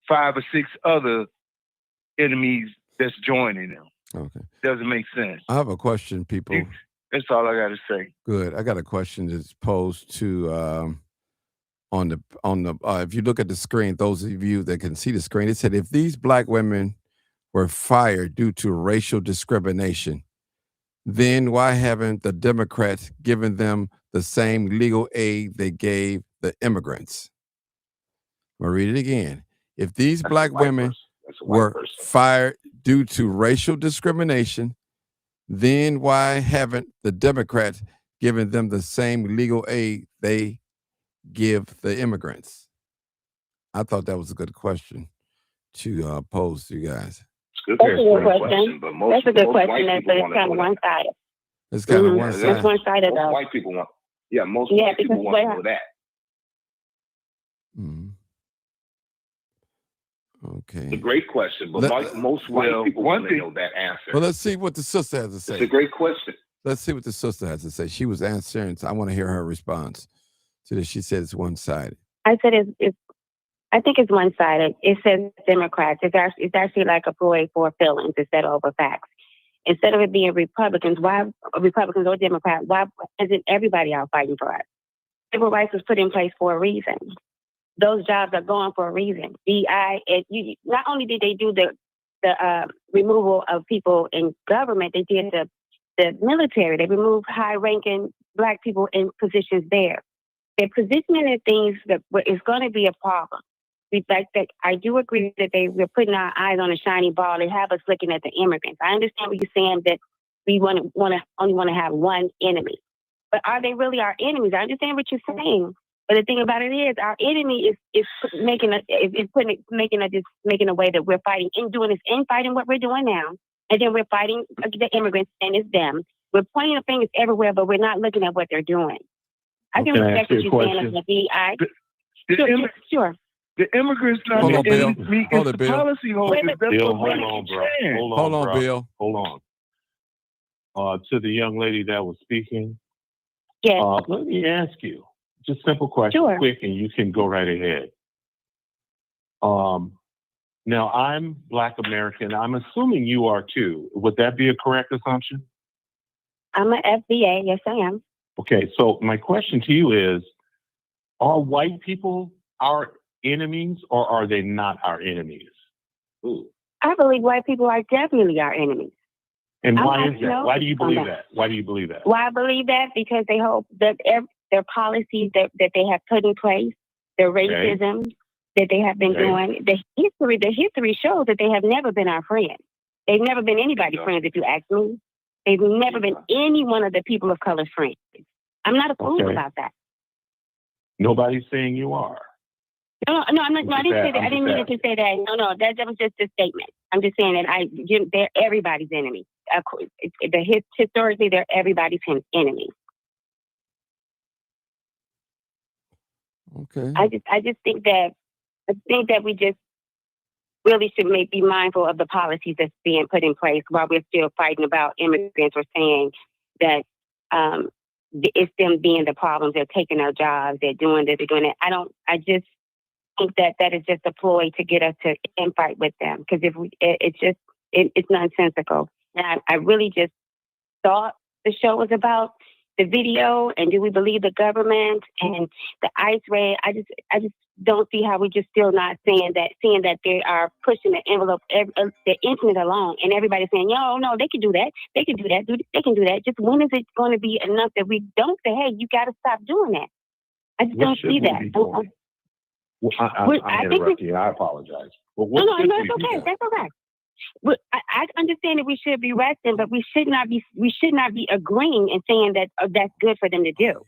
5 or 6 other enemies that's joining them? Okay. Doesn't make sense. I have a question, people. That's all I got to say. Good. I got a question that's posed to on the if you look at the screen, those of you that can see the screen, it said if these black women were fired due to racial discrimination, then why haven't the Democrats given them the same legal aid they gave the immigrants? I'm gonna read it again. If these black women were fired due to racial discrimination, then why haven't the Democrats given them the same legal aid they give the immigrants? I thought that was a good question to pose to you guys. That's a good question. That's a good question, but it's kind of one-sided. It's kind of one-sided. It's one-sided, Most though. white people want. Yeah, most white people want to know that. Okay. It's a great question, but most white people want to know that answer. Well, let's see what the sister has to say. It's a great question. Let's see what the sister has to say. She was answering, so I want to hear her response to this. She said it's one-sided. I said I think it's one-sided. It says Democrats. It's actually like a parade for feelings instead of over facts. Instead of it being Republicans, why Republicans or Democrats? Why isn't everybody out fighting for us? Civil rights was put in place for a reason. Those jobs are going for a reason. Not only did they do the removal of people in government, they did the military. They removed high-ranking black people in positions there. They're positioning things that is going to be a problem. The fact that I do agree that we're putting our eyes on a shiny ball. They have us looking at the immigrants. I understand what you're saying, that we only want to have one enemy. But are they really our enemies? I understand what you're saying. But the thing about it is, our enemy is making a way that we're fighting and doing this and fighting what we're doing now, and then we're fighting the immigrants and it's them. We're pointing the fingers everywhere, but we're not looking at what they're doing. I can respect what you're saying as a DI. Sure. The immigrants not Hold on, the Bill. enemy, Hold it's it, the Bill. policyholders. Bill, hold on, bro. Hold on, Bill. Hold on. To the young lady that was speaking, yes. Let me ask you just a simple question, sure. Quick, and you can go right ahead. Now, I'm Black American. I'm assuming you are too. Would that be a correct assumption? I'm an FBA. Yes, I am. Okay, so my question to you is, are white people our enemies or are they not our enemies? Ooh. I believe white people are definitely our enemies. And why is that? Why do you believe that? Why do you believe that? Why I believe that? Because they hope that their policies that they have put in place, their racism that they have been doing, the history shows that they have never been our friend. They've never been anybody's friends, if you ask me. They've never been any one of the people of color's friends. I'm not a fool about that. Nobody's saying you are. No, I'm not. No, I didn't say that. I didn't mean to say that. No, that was just a statement. I'm just saying that they're everybody's enemy. Historically, they're everybody's enemy. Okay. I just think that we just really should be mindful of the policies that's being put in place while we're still fighting about immigrants or saying that it's them being the problems. They're taking our jobs. They're doing this. They're doing it. I just think that is just a ploy to get us to infight with them, because it's nonsensical. And I really just thought the show was about the video and do we believe the government and the ICE raid. I just don't see how we just still not seeing that they are pushing the envelope, the internet alone, and everybody's saying, yo, no, they can do that. They can do that. They can do that. Just when is it going to be enough that we don't say, hey, you got to stop doing that? I just don't see that. I interrupt you. I apologize. Well, no, it's okay. That's okay. Well, I understand that we should be resting, but we should not be agreeing and saying that that's good for them to do.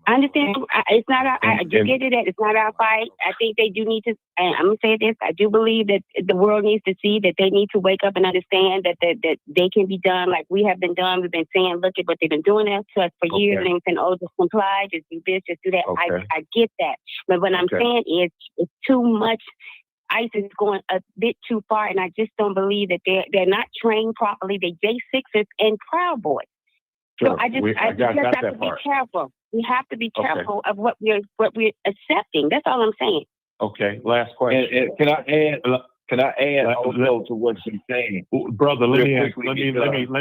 I understand. It's not. I do get it. That it's not our fight. I think they do need to. And I'm gonna say this. I do believe that the world needs to see that they need to wake up and understand that they can be done like we have been done. We've been saying, look at what they've been doing to us for years, and they've been saying, oh, just comply, just do this, just do that. Okay. I get that, but what I'm saying is it's too much. ICE is going a bit too far, and I just don't believe that they're not trained properly. They J6ers and Proud Boys. Sure. So I just have to be careful. We have to be careful of what we're accepting. That's all I'm saying. Okay. Last question. And can I add also to what she's saying, brother? Let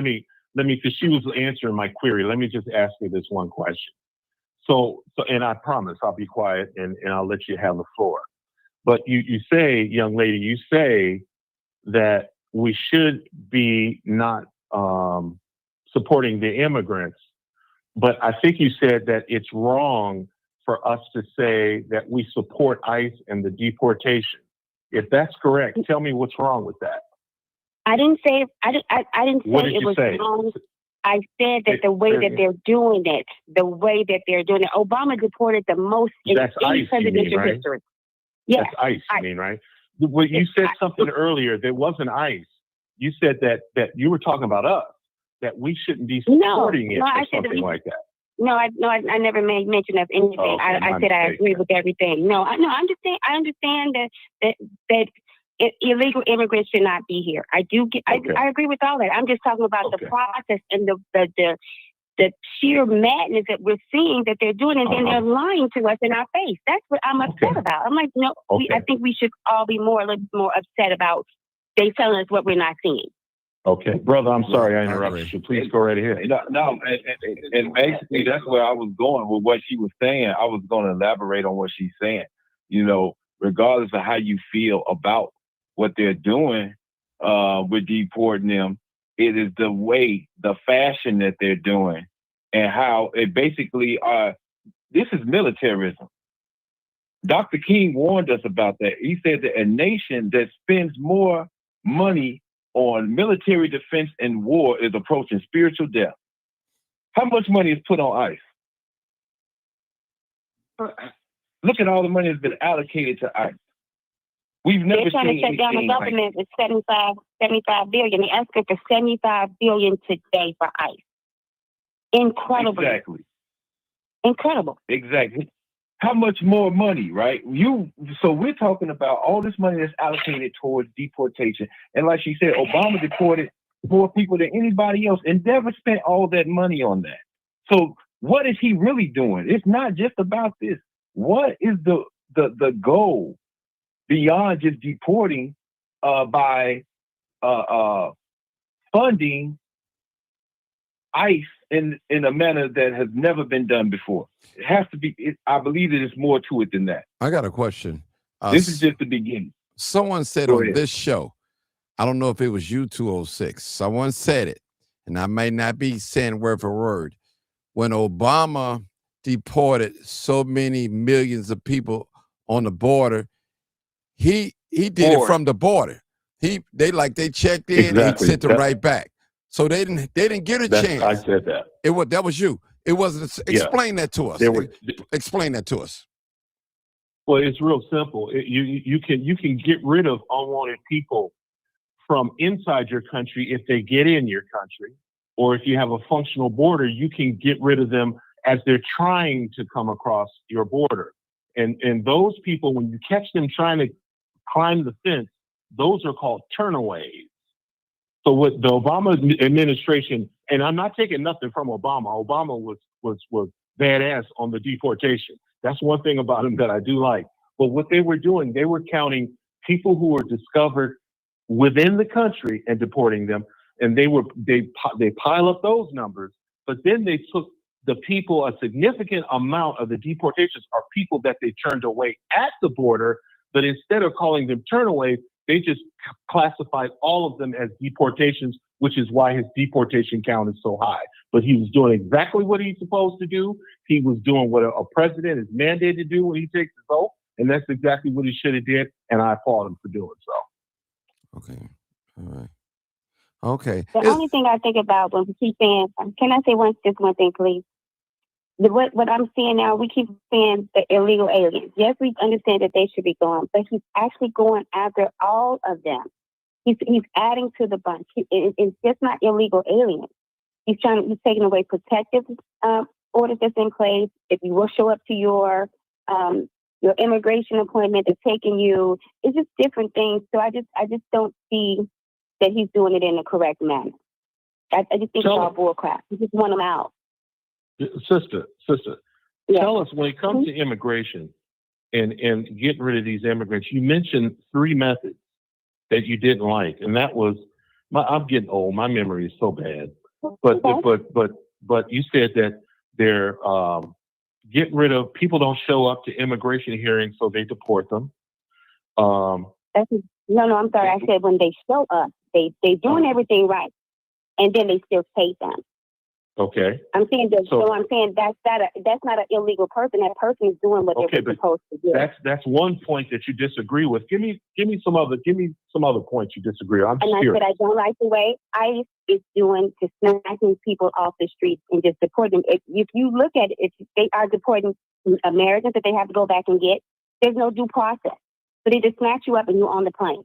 me, because she was answering my query. Let me just ask you this one question. So, and I promise I'll be quiet and I'll let you have the floor. But you say, young lady, you say that we should be not supporting the immigrants, but I think you said that it's wrong for us to say that we support ICE and the deportation. If that's correct, tell me what's wrong with that. I didn't say it was wrong. I said that the way that they're doing it, Obama deported the most in any presidential history. Yes. That's ICE, you mean, right? Well, you said something earlier that wasn't ICE. You said that you were talking about us, that we shouldn't be supporting it or something like that. No, I never made mention of anything. Okay, I said I agree with everything. No, I understand that illegal immigrants should not be here. I agree with all that. I'm just talking about the process and the sheer madness that we're seeing that they're doing, and then they're lying to us in our face. That's what I'm upset about. I'm like, no, I think we should all be a little more upset about they telling us what we're not seeing. Okay, brother, I'm sorry I interrupted you. Please go right ahead. No, and basically that's where I was going with what she was saying. I was going to elaborate on what she's saying. You know, regardless of how you feel about what they're doing with deporting them, it is the fashion that they're doing, and how it basically this is militarism. Dr. King warned us about that. He said that a nation that spends more money on military defense and war is approaching spiritual death. How much money is put on ICE? Look at all the money that's been allocated to ICE. We've never They're trying to shut down the government with 75 billion. They're asking for 75 billion today for ICE. Incredible. Exactly. Incredible. Exactly. How much more money, right? So we're talking about all this money that's allocated towards deportation. And like she said, Obama deported more people than anybody else and never spent all that money on that. So what is he really doing? It's not just about this. What is the goal beyond just deporting by funding ICE in a manner that has never been done before? It has to be. I believe that there's more to it than that. I got a question. This is just the beginning. Someone said on this show, I don't know if it was you, 206. Someone said it, and I may not be saying word for word. When Obama deported so many millions of people on the border, he did it from the border. They checked in and sent them right back. So they didn't get a chance. I said that. That was you. It wasn't. Explain that to us. Explain that to us. Well, it's real simple. You can get rid of unwanted people from inside your country if they get in your country, or if you have a functional border, you can get rid of them as they're trying to come across your border. And those people, when you catch them trying to climb the fence, those are called turnaways. So what the Obama administration, and I'm not taking nothing from Obama. Obama was badass on the deportation. That's one thing about him that I do like. But what they were doing, they were counting people who were discovered within the country and deporting them, and they pile up those numbers. But then they took the people, a significant amount of the deportations are people that they turned away at the border. But instead of calling them turnaways, they just classified all of them as deportations, which is why his deportation count is so high. But he was doing exactly what he's supposed to do. He was doing what a president is mandated to do when he takes his oath, and that's exactly what he should have did, and I applaud him for doing so. Okay. All right. Okay. The only thing I think about when we keep saying, can I say just one thing, please? What I'm seeing now, we keep saying the illegal aliens. Yes, we understand that they should be gone, but he's actually going after all of them. He's adding to the bunch. It's just not illegal aliens. He's taking away protective orders that's in place. If you will show up to your immigration appointment, they're taking you. It's just different things. So I just don't see that he's doing it in the correct manner. I just think it's all bull crap. He just want them out. Sister, yeah. Tell us, when it comes to immigration and getting rid of these immigrants, you mentioned 3 methods that you didn't like, and that was, I'm getting old. My memory is so bad. But you said that they're getting rid of people don't show up to immigration hearings, so they deport them. No, I'm sorry. I said when they show up, they doing everything right, and then they still take them. Okay. I'm saying that. So I'm saying that's not an illegal person. That person is doing what they're supposed to do. That's one point that you disagree with. Give me some other points you disagree with. I said I don't like the way ICE is doing to snatching people off the streets and just deporting them. If you look at it, if they are deporting Americans that they have to go back and get, there's no due process. So they just snatch you up and you're on the plane.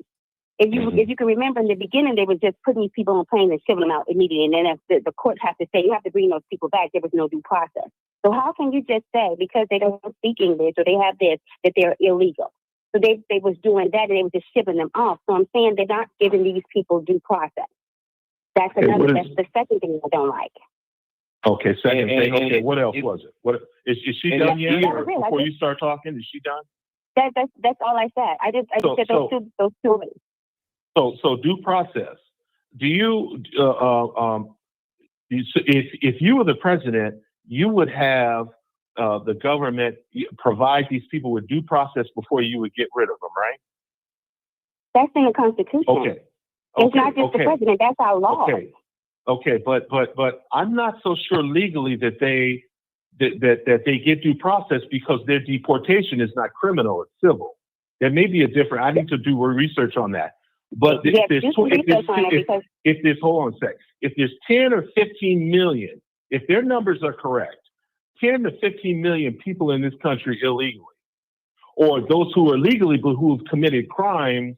If you can remember in the beginning, they were just putting these people on planes and shipping them out immediately. And then the court has to say, you have to bring those people back. There was no due process. So how can you just say, because they don't speak English or they have this, that they're illegal? So they was doing that and they were just shipping them off. So I'm saying they're not giving these people due process. That's the second thing I don't like. Okay, second thing. Okay, what else was it? What is she done yet? Or before you start talking, is she done? That's all I said. I just said those two. So due process. Do you, if you were the president, you would have the government provide these people with due process before you would get rid of them, right? That's in the Constitution. Okay. It's not just the president. That's our law. Okay. But I'm not so sure legally that they get due process because their deportation is not criminal; it's civil. There may be a different. I need to do research on that. But if there's hold on a sec, if there's 10 or 15 million, if their numbers are correct, 10 to 15 million people in this country illegally, or those who are legally but who have committed crimes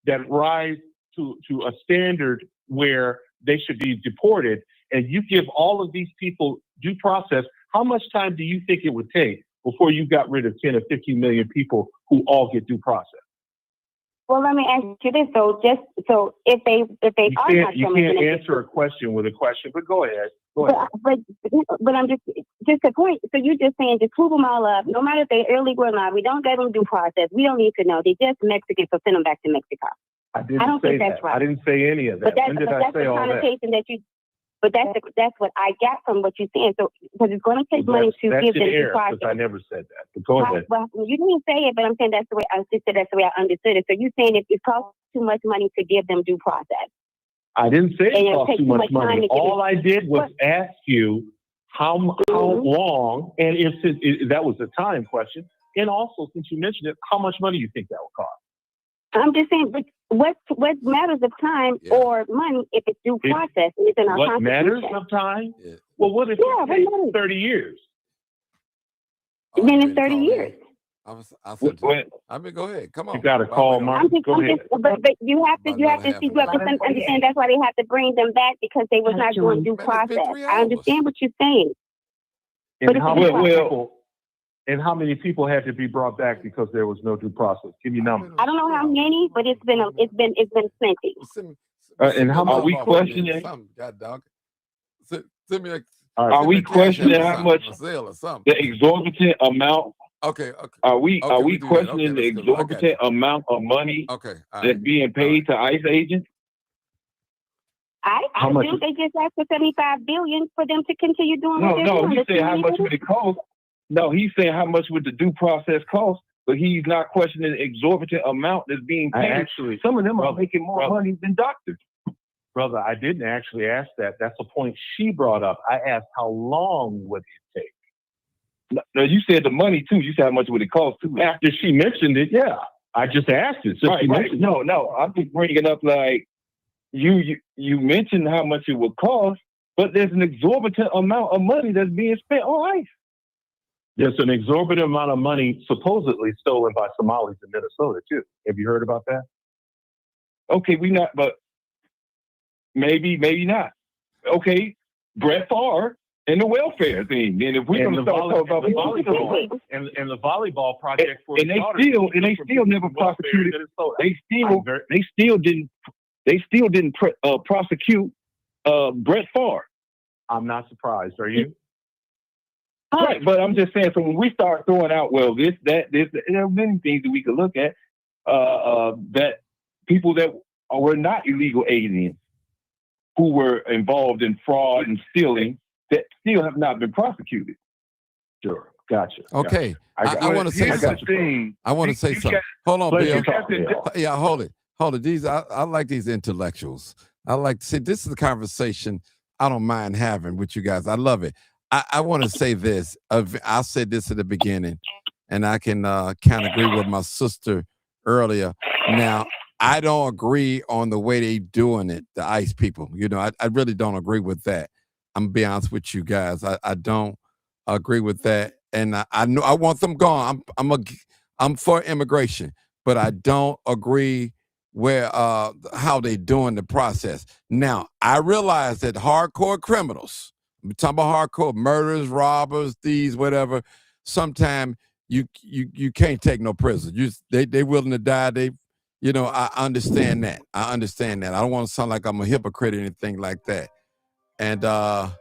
that rise to a standard where they should be deported, and you give all of these people due process, how much time do you think it would take before you got rid of 10 or 15 million people who all get due process? Well, let me ask you this. So if they are not you can't answer a question with a question, but go ahead. But I'm just a point. So you're just saying just prove them all up, no matter if they're illegal or not. We don't get them due process. We don't need to know. They're just Mexicans, so send them back to Mexico. I don't think that's right. I didn't say any of that. When did I say all that? But that's what I got from what you're saying. So because it's going to take money to give them due process. I never said that. But go ahead. Well, you didn't say it, but I'm saying that's the way I understood it. So you're saying it costs too much money to give them due process. I didn't say it costs too much money. All I did was ask you how long, and if that was a time question, and also since you mentioned it, how much money you think that will cost? I'm just saying, but what matters of time or money if it's due process and it's in our Constitution? What matters of time? Yeah. Well, what if it takes 30 years? Then it's 30 years. I sent it. I mean, go ahead. Come on. You got a call, Mark. Go ahead. But you have to understand that's why they have to bring them back because they was not doing due process. I understand what you're saying. And how many people had to be brought back because there was no due process? Give me numbers. I don't know how many, but it's been plenty. And how are we questioning? God dog. Are we questioning how much the exorbitant amount? Okay. Are we questioning the exorbitant amount of money that's being paid to ICE agents? I think they just asked for $75 billion for them to continue doing what they're doing. No, he's saying how much would it cost? No, he's saying how much would the due process cost, but he's not questioning the exorbitant amount that's being paid. Some of them are making more money than doctors. Brother, I didn't actually ask that. That's a point she brought up. I asked how long would it take? No, you said the money too. You said how much would it cost too. After she mentioned it, yeah. I just asked it. Right. No. I'm just bringing up like you mentioned how much it would cost, but there's an exorbitant amount of money that's being spent on ICE. There's an exorbitant amount of money supposedly stolen by Somalis in Minnesota too. Have you heard about that? Okay, but maybe not. Okay, Brett Favre and the welfare thing. And if we're going to start talking about the volleyball and the volleyball project for and they still never prosecuted. They still didn't prosecute Brett Favre. I'm not surprised. Are you? Right, but I'm just saying. So when we start throwing out, well, this, there are many things that we could look at. That people that were not illegal aliens who were involved in fraud and stealing that still have not been prosecuted. Sure. Gotcha. Okay. I want to say something. I want to say something. Hold on, Bill. Yeah, hold it. These I like these intellectuals. I like to say this is a conversation I don't mind having with you guys. I love it. I want to say this. I said this at the beginning, and I can kind of agree with my sister earlier. Now, I don't agree on the way they doing it, the ICE people. You know, I really don't agree with that. I'm gonna be honest with you guys. I don't agree with that, and I know I want them gone. I'm for immigration, but I don't agree where how they doing the process. Now, I realize that hardcore criminals, we're talking about hardcore murderers, robbers, thieves, whatever. Sometimes you can't take no prisoners. They willing to die. I understand that. I don't want to sound like I'm a hypocrite or anything like that. And I'm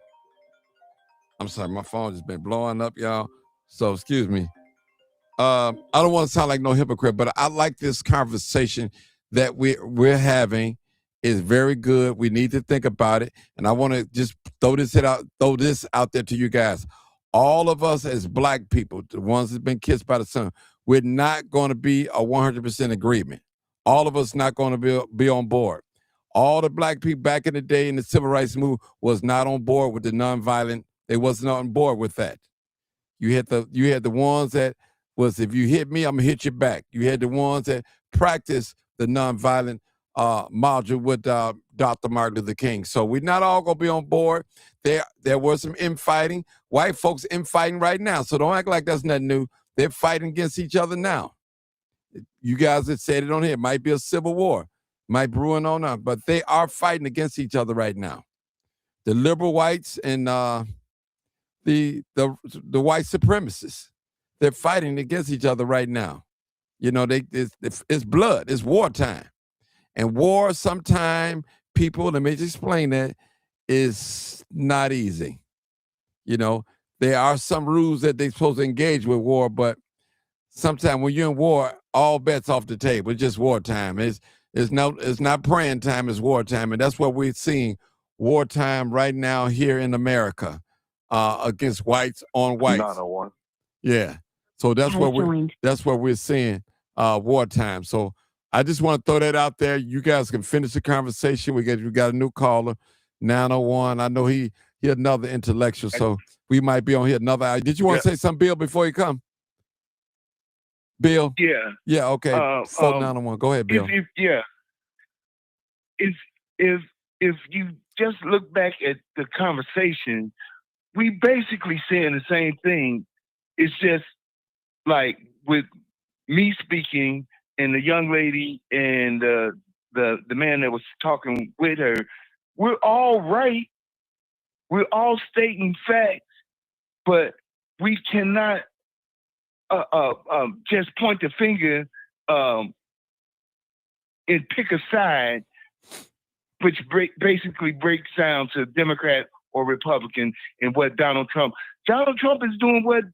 sorry, my phone just been blowing up, y'all. So excuse me. I don't want to sound like no hypocrite, but I like this conversation that we're having. Is very good. We need to think about it. And I want to just throw this out there to you guys. All of us as black people, the ones that's been kissed by the sun, we're not going to be a 100% agreement. All of us not going to be on board. All the black people back in the day in the civil rights movement was not on board with the nonviolent. They wasn't on board with that. You had the ones that was, if you hit me, I'm gonna hit you back. You had the ones that practiced the nonviolent module with Dr. Martin Luther King. So we're not all gonna be on board. There was some infighting. White folks infighting right now. So don't act like that's nothing new. They're fighting against each other now. You guys that said it on here, it might be a civil war, might brewing on up, but they are fighting against each other right now. The liberal whites and the white supremacists, they're fighting against each other right now. You know, it's blood, it's wartime. And war, sometimes people, let me just explain that, is not easy. You know, there are some rules that they're supposed to engage with war, but sometimes when you're in war, all bets off the table. It's just wartime. It's not praying time, it's wartime. And that's what we're seeing, wartime right now here in America against whites on whites. 901. Yeah. So that's what we're seeing, wartime. So I just want to throw that out there. You guys can finish the conversation. We got a new caller, 901. I know he another intellectual, so we might be on here another hour. Did you want to say something, Bill, before you come? Bill? Yeah. Yeah, okay. 901. Go ahead, Bill. If you just look back at the conversation, we basically saying the same thing. It's just like with me speaking and the young lady and the man that was talking with her, we're all right. We're all stating facts, but we cannot just point the finger and pick a side, which basically breaks down to Democrat or Republican and what Donald Trump is doing what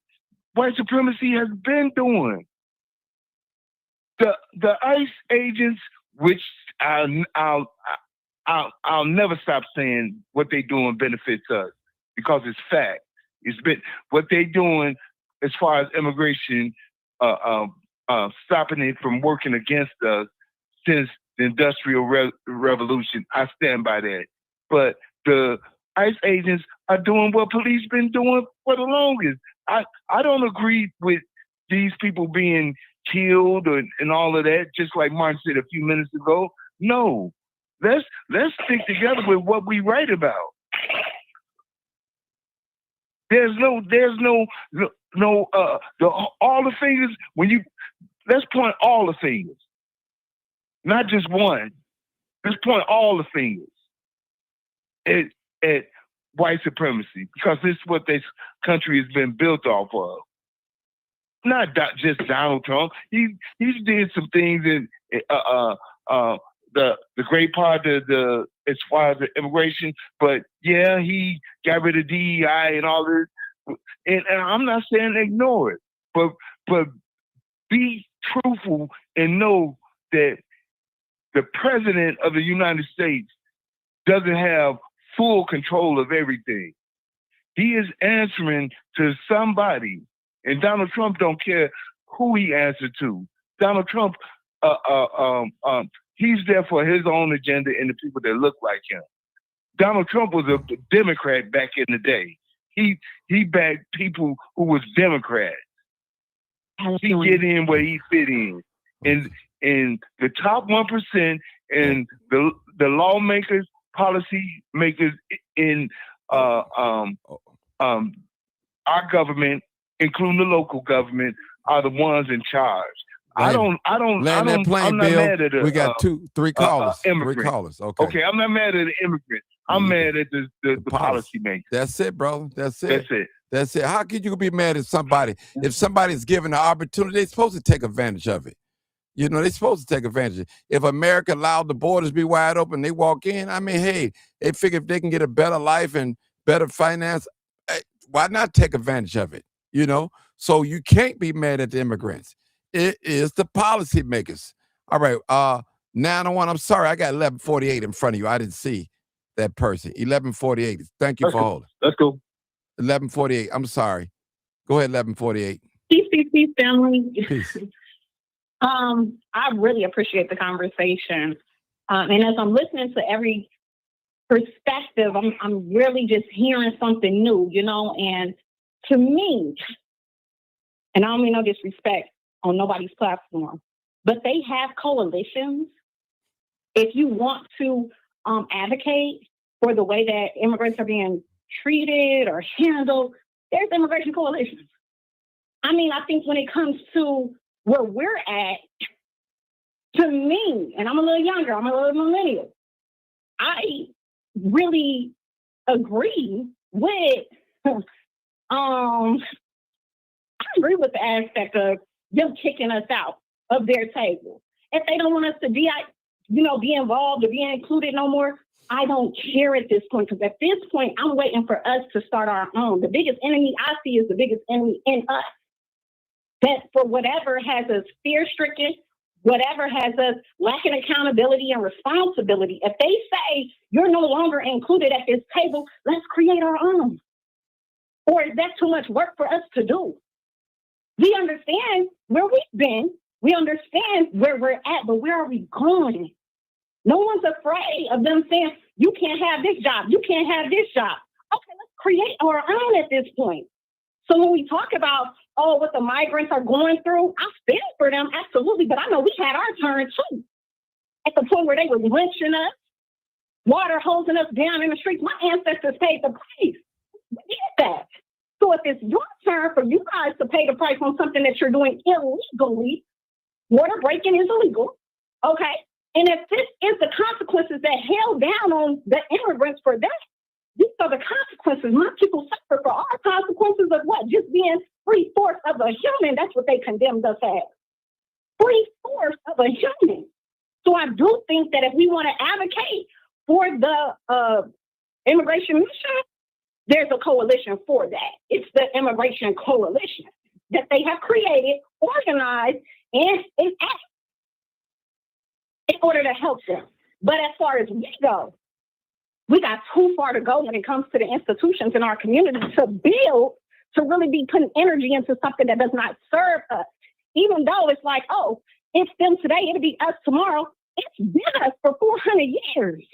white supremacy has been doing. The ICE agents, which I'll never stop saying what they doing benefits us because it's fact. It's been what they doing as far as immigration, stopping it from working against us since the Industrial Revolution. I stand by that. But the ICE agents are doing what police been doing for the longest. I don't agree with these people being killed and all of that, just like Martin said a few minutes ago. No. Let's stick together with what we write about. There's no all the fingers let's point all the fingers. Not just one. Let's point all the fingers at white supremacy, because this is what this country has been built off of. Not just Donald Trump. He did some things in the great part of the as far as the immigration, but yeah, he got rid of DEI and all this. And I'm not saying ignore it, but be truthful and know that the president of the United States doesn't have full control of everything. He is answering to somebody, and Donald Trump don't care who he answered to. Donald Trump, he's there for his own agenda and the people that look like him. Donald Trump was a Democrat back in the day. He backed people who was Democrats. He get in where he fit in. And the top 1% and the lawmakers, policy makers in our government, including the local government, are the ones in charge. Land that plane, I'm not Bill. mad at We got three callers. Three callers. Okay. I'm not mad at the immigrant. I'm mad at the policy makers. That's it, bro. That's it. That's it. That's it. How could you be mad at somebody if somebody's given the opportunity? They're supposed to take advantage of it. You know, they're supposed to take advantage of it. If America allowed the borders to be wide open, they walk in. I mean, hey, they figure if they can get a better life and better finance, why not take advantage of it? You know, so you can't be mad at the immigrants. It is the policymakers. All right. 901. I'm sorry, I got 1148 in front of you. I didn't see that person. 1148. Thank you for holding. Let's go. 1148. I'm sorry. Go ahead, 1148. Peace, family. Peace. I really appreciate the conversation. And as I'm listening to every perspective, I'm really just hearing something new, you know, and to me, and I don't mean no disrespect on nobody's platform, but they have coalitions. If you want to advocate for the way that immigrants are being treated or handled, there's immigration coalitions. I mean, I think when it comes to where we're at, to me, and I'm a little younger, I'm a little millennial, I really agree with I agree with the aspect of them kicking us out of their table. If they don't want us to be involved or be included no more, I don't care at this point, because at this point, I'm waiting for us to start our own. The biggest enemy I see is the biggest enemy in us. That for whatever has us fear-stricken, whatever has us lacking accountability and responsibility, if they say you're no longer included at this table, let's create our own. Or is that too much work for us to do? We understand where we've been. We understand where we're at, but where are we going? No one's afraid of them saying, you can't have this job. You can't have this job. Okay, let's create our own at this point. So when we talk about, what the migrants are going through, I feel for them, absolutely. But I know we had our turn too. At the point where they were lynching us, water hosing us down in the streets, my ancestors paid the price. We did that. So if it's your turn for you guys to pay the price on something that you're doing illegally. Border breaking is illegal. Okay. And if this is the consequences that held down on the immigrants for that, these are the consequences. My people suffer for our consequences of what? Just being 3/4 of a human. That's what they condemned us as. 3/4 of a human. So I do think that if we want to advocate for the immigration mission, there's a coalition for that. It's the Immigration Coalition that they have created, organized, and act in order to help them. But as far as we go, we got too far to go when it comes to the institutions in our community to build, to really be putting energy into something that does not serve us. Even though it's like, oh, it's them today, it'll be us tomorrow. It's been us for 400 years.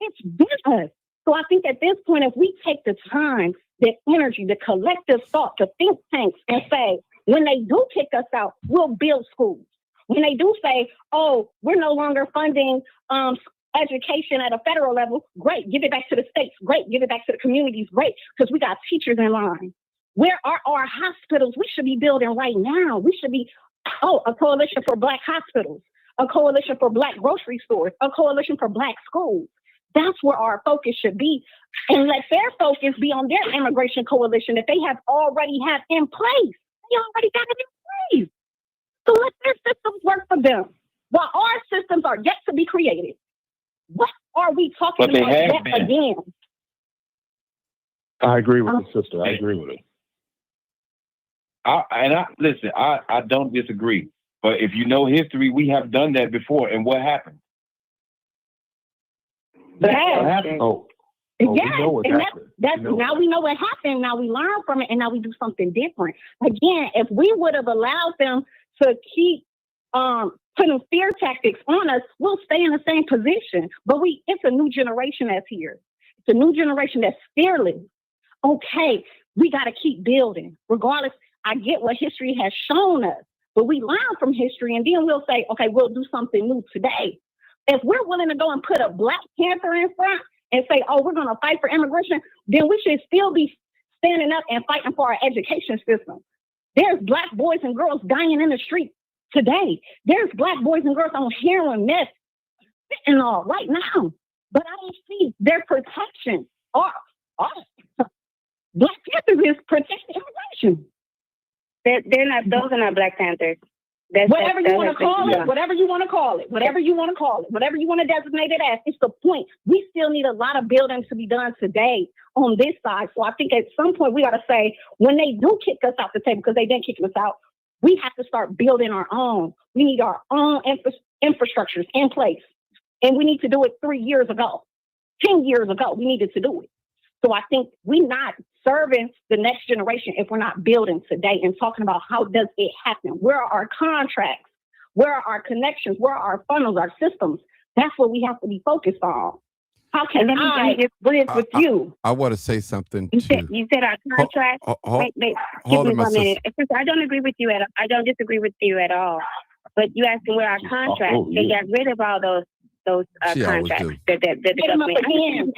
It's been us. So I think at this point, if we take the time, the energy, the collective thought, the think tanks, and say, when they do kick us out, we'll build schools. When they do say, oh, we're no longer funding education at a federal level, great, give it back to the states, great, give it back to the communities, great, because we got teachers in line. Where are our hospitals? We should be building right now. We should be, a coalition for Black hospitals, a coalition for Black grocery stores, a coalition for Black schools. That's where our focus should be. And let their focus be on their immigration coalition that they have already had in place. They already got it in place. So let their systems work for them. While our systems are yet to be created. What are we talking about yet again? I agree with the sister. I agree with it. Listen, I don't disagree. But if you know history, we have done that before. And what happened? Oh, yeah, we know what happened. Now we know what happened. Now we learn from it, and now we do something different. Again, if we would have allowed them to keep putting fear tactics on us, we'll stay in the same position. But it's a new generation that's here. It's a new generation that's fearless. Okay, we got to keep building. Regardless, I get what history has shown us, but we learn from history, and then we'll say, okay, we'll do something new today. If we're willing to go and put a Black Panther in front and say, oh, we're going to fight for immigration, then we should still be standing up and fighting for our education system. There's Black boys and girls dying in the street today. There's Black boys and girls on heroin, meth, and all right now. But I don't see their protection. Black Panthers is protecting immigration. They're not. Those are not Black Panthers. Whatever you want to call it, whatever you want to call it, whatever you want to call it, whatever you want to designate it as, it's the point. We still need a lot of building to be done today on this side. So I think at some point we got to say, when they do kick us out the table, because they didn't kick us out, we have to start building our own. We need our own infrastructures in place. And we need to do it 3 years ago, 10 years ago, we needed to do it. So I think we're not serving the next generation if we're not building today and talking about how does it happen? Where are our contracts? Where are our connections? Where are our funnels, our systems? That's what we have to be focused on. How can I live with you? I want to say something You said our contract. Wait, hold give me on, my 1 minute. sister. I don't agree with you I don't disagree with you at all. But you asking where our contracts? They got rid of all those contracts. That Write them up again.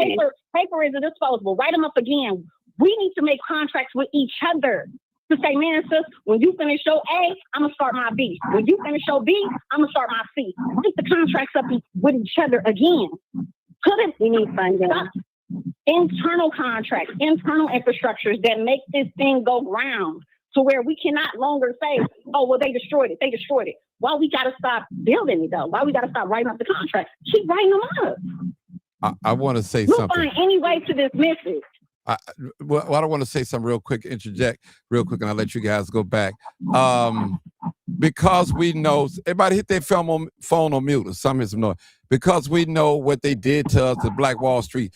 Paper is disposable. Write them up again. We need to make contracts with each other. To say, man, sis, when you finish your A, I'm going to start my B. When you finish your B, I'm going to start my C. Write the contracts up with each other again. We need funding. Internal contracts, internal infrastructures that make this thing go round to where we cannot longer say, oh, well, they destroyed it. They destroyed it. Why we got to stop building it, though? Why we got to stop writing up the contract? Keep writing them up. I want to say We'll something. find any way to dismiss it. I want to say something real quick, interject real quick, and I'll let you guys go back. Because we know, everybody hit their phone on mute or some noise. Because we know what they did to us at Black Wall Street.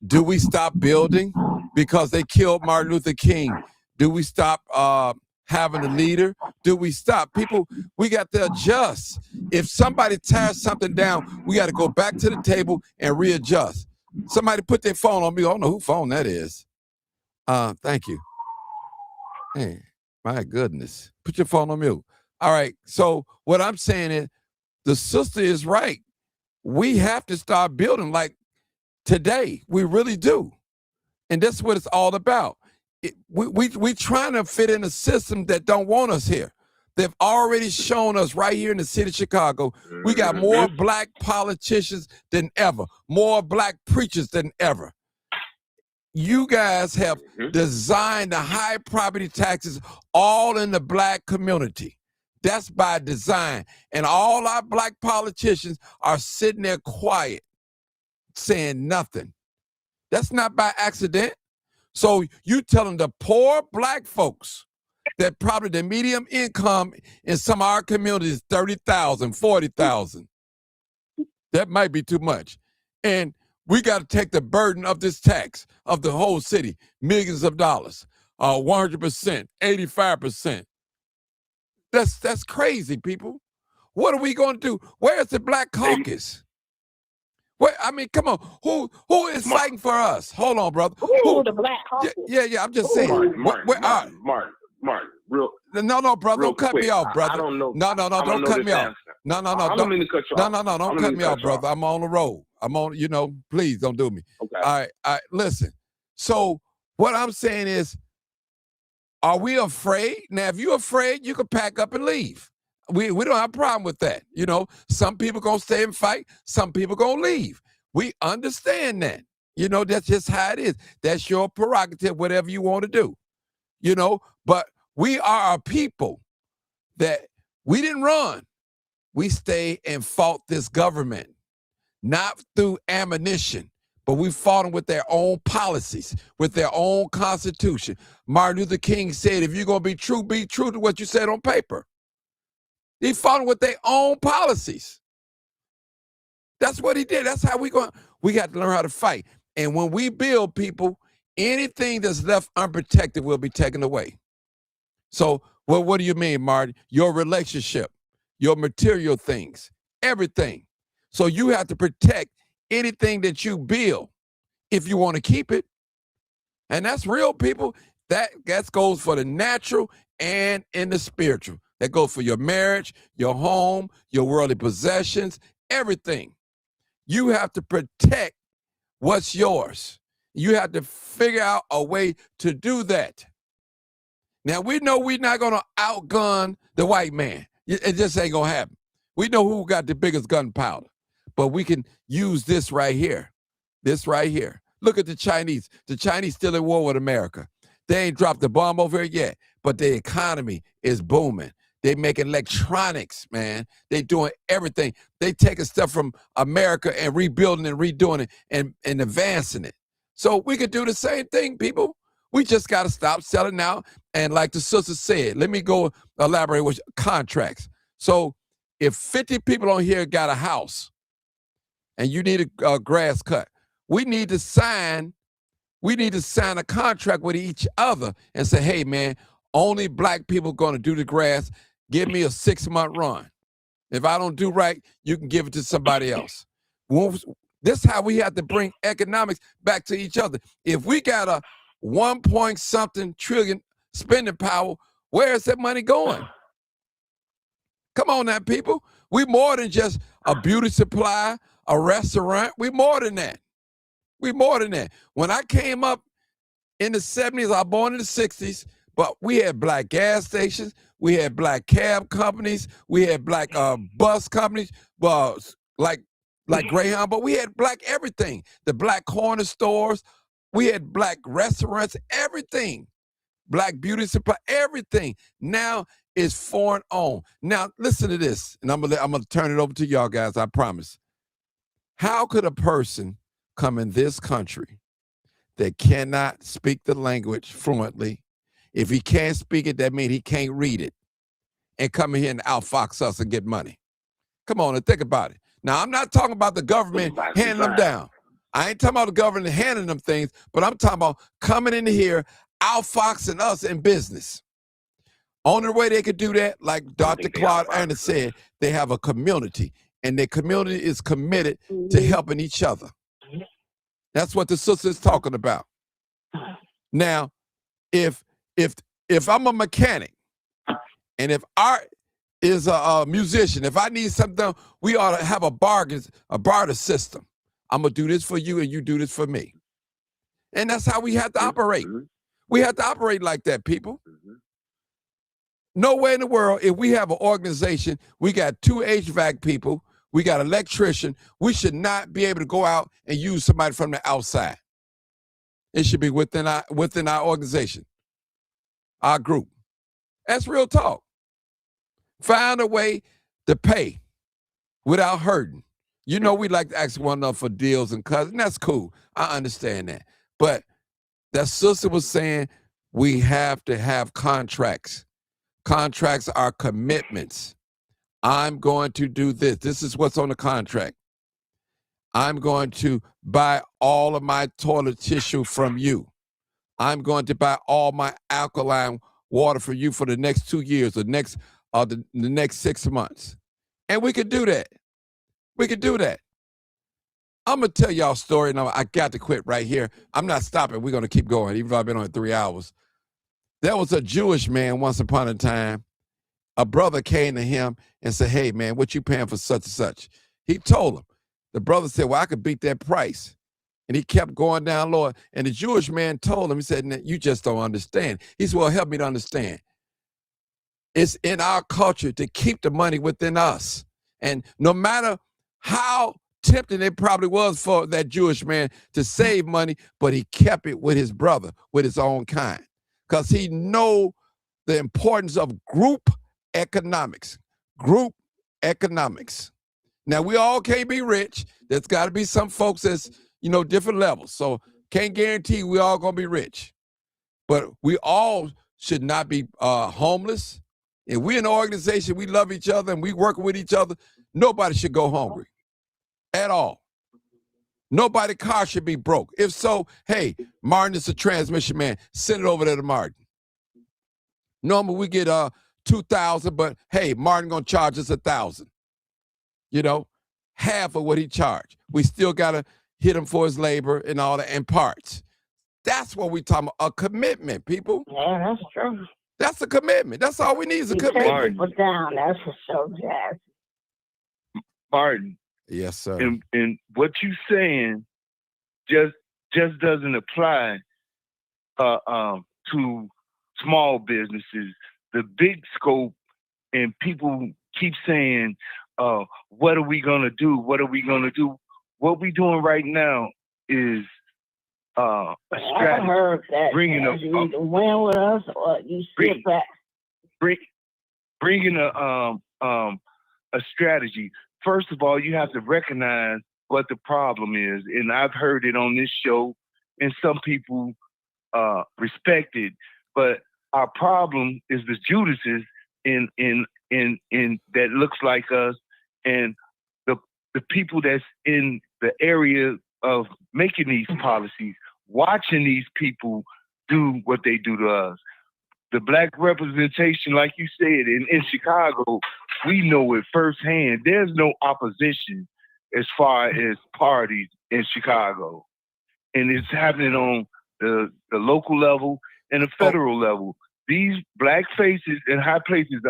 Do we stop building because they killed Martin Luther King? Do we stop having a leader? Do we stop? People, we got to adjust. If somebody tears something down, we got to go back to the table and readjust. Somebody put their phone on me. I don't know whose phone that is. Thank you. Hey, my goodness. Put your phone on mute. All right. So what I'm saying is the sister is right. We have to start building like today. We really do. And that's what it's all about. we trying to fit in a system that don't want us here. They've already shown us right here in the city of Chicago, we got more black politicians than ever, more black preachers than ever. You guys have designed the high property taxes all in the black community. That's by design. And all our black politicians are sitting there quiet, saying nothing. That's not by accident. So you telling the poor black folks that probably the median income in some of our communities is 30,000, 40,000. That might be too much. And we got to take the burden of this tax of the whole city, millions of dollars, 100%, 85%. That's crazy, people. What are we going to do? Where's the Black Caucus? I mean, come on. Who is fighting for us? Hold on, brother. Who the Black Caucus? Yeah. I'm just saying. Mark, real. No, brother, don't cut me off, brother. I don't know. No, don't cut me off. No, I don't mean to cut you off. No, don't cut me off, brother. I'm on the road. I'm on, please don't do me. Okay. All right, listen. So what I'm saying is, are we afraid? Now, if you're afraid, you can pack up and leave. We don't have a problem with that. Some people gonna stay and fight. Some people gonna leave. We understand that. That's just how it is. That's your prerogative, whatever you want to do. But we are a people that we didn't run. We stayed and fought this government, not through ammunition, but we fought them with their own policies, with their own constitution. Martin Luther King said, if you're going to be true to what you said on paper. He fought them with their own policies. That's what he did. That's how we got to learn how to fight. And when we build people, anything that's left unprotected will be taken away. So, what do you mean, Martin? Your relationship, your material things, everything. So you have to protect anything that you build if you want to keep it. And that's real, people. That goes for the natural and in the spiritual. That goes for your marriage, your home, your worldly possessions, everything. You have to protect what's yours. You have to figure out a way to do that. Now, we know we're not going to outgun the white man. It just ain't going to happen. We know who got the biggest gunpowder. But we can use this right here. This right here. Look at the Chinese. The Chinese still at war with America. They ain't dropped the bomb over here yet, but the economy is booming. They make electronics, man. They doing everything. They taking stuff from America and rebuilding and redoing it and advancing it. So we could do the same thing, people. We just got to stop selling out. And like the sister said, let me go elaborate with contracts. So if 50 people on here got a house and you need a grass cut, we need to sign a contract with each other and say, hey, man, only black people going to do the grass. Give me a 6-month run. If I don't do right, you can give it to somebody else. This is how we have to bring economics back to each other. If we got a 1-point-something trillion spending power, where is that money going? Come on now, people. We more than just a beauty supply, a restaurant. We more than that. We more than that. When I came up in the 70s, I was born in the 60s, but we had black gas stations. We had black cab companies. We had black bus companies, like Greyhound, but we had black everything. The black corner stores. We had black restaurants, everything. Black beauty supply, everything. Now it's foreign owned. Now listen to this, and I'm gonna turn it over to y'all guys, I promise. How could a person come in this country that cannot speak the language fluently? If he can't speak it, that means he can't read it, and come in here and outfox us and get money. Come on and think about it. Now, I'm not talking about the government handing them down. I ain't talking about the government handing them things, but I'm talking about coming in here, outfoxing us in business. Only way they could do that, like Dr. Claude Ernest said, they have a community, and their community is committed to helping each other. That's what the sister is talking about. Now, if I'm a mechanic, and if Art is a musician, if I need something, we ought to have a barter system. I'm gonna do this for you, and you do this for me, and that's how we have to operate. We have to operate like that, people. Nowhere in the world, if we have an organization, we got 2 HVAC people, we got an electrician, we should not be able to go out and use somebody from the outside. It should be within our organization, our group. That's real talk. Find a way to pay without hurting. You know, we like to ask one another for deals and cuts, and that's cool. I understand that. But that sister was saying we have to have contracts. Contracts are commitments. I'm going to do this. This is what's on the contract. I'm going to buy all of my toilet tissue from you. I'm going to buy all my alkaline water for you for the next 2 years, the next 6 months. And we could do that. We could do that. I'm going to tell y'all a story, and I got to quit right here. I'm not stopping. We're going to keep going, even though I've been on 3 hours. There was a Jewish man once upon a time. A brother came to him and said, hey, man, what you paying for such and such? He told him. The brother said, well, I could beat that price. And he kept going down lower. And the Jewish man told him, he said, you just don't understand. He said, well, help me to understand. It's in our culture to keep the money within us. And no matter how tempting it probably was for that Jewish man to save money, but he kept it with his brother, with his own kind. Because he know the importance of group economics. Group economics. Now, we all can't be rich. There's got to be some folks that's, different levels. So can't guarantee we all going to be rich. But we all should not be homeless. If we're an organization, we love each other, and we work with each other, nobody should go hungry at all. Nobody's car should be broke. If so, hey, Martin is a transmission man. Send it over there to Martin. Normally we get $2,000, but hey, Martin gonna charge us $1,000. Half of what he charged. We still gotta hit him for his labor and all that and parts. That's what we talking about, a commitment, people. Yeah, that's true. That's a commitment. That's all we need is a commitment. People down, that's for sure, Jazz. Martin. Yes, sir. And what you saying just doesn't apply to small businesses. The big scope, and people keep saying, what are we gonna do? What are we gonna do? What we doing right now is a strategy. I heard that bringing you either win with us or you sit back. Bringing a strategy. First of all, you have to recognize what the problem is, and I've heard it on this show, and some people respect it. But our problem is the Judases in that looks like us, and the people that's in the area of making these policies, watching these people do what they do to us. The black representation, like you said, in Chicago, we know it firsthand. There's no opposition as far as parties in Chicago. And it's happening on the local level and the federal level. These black faces in high places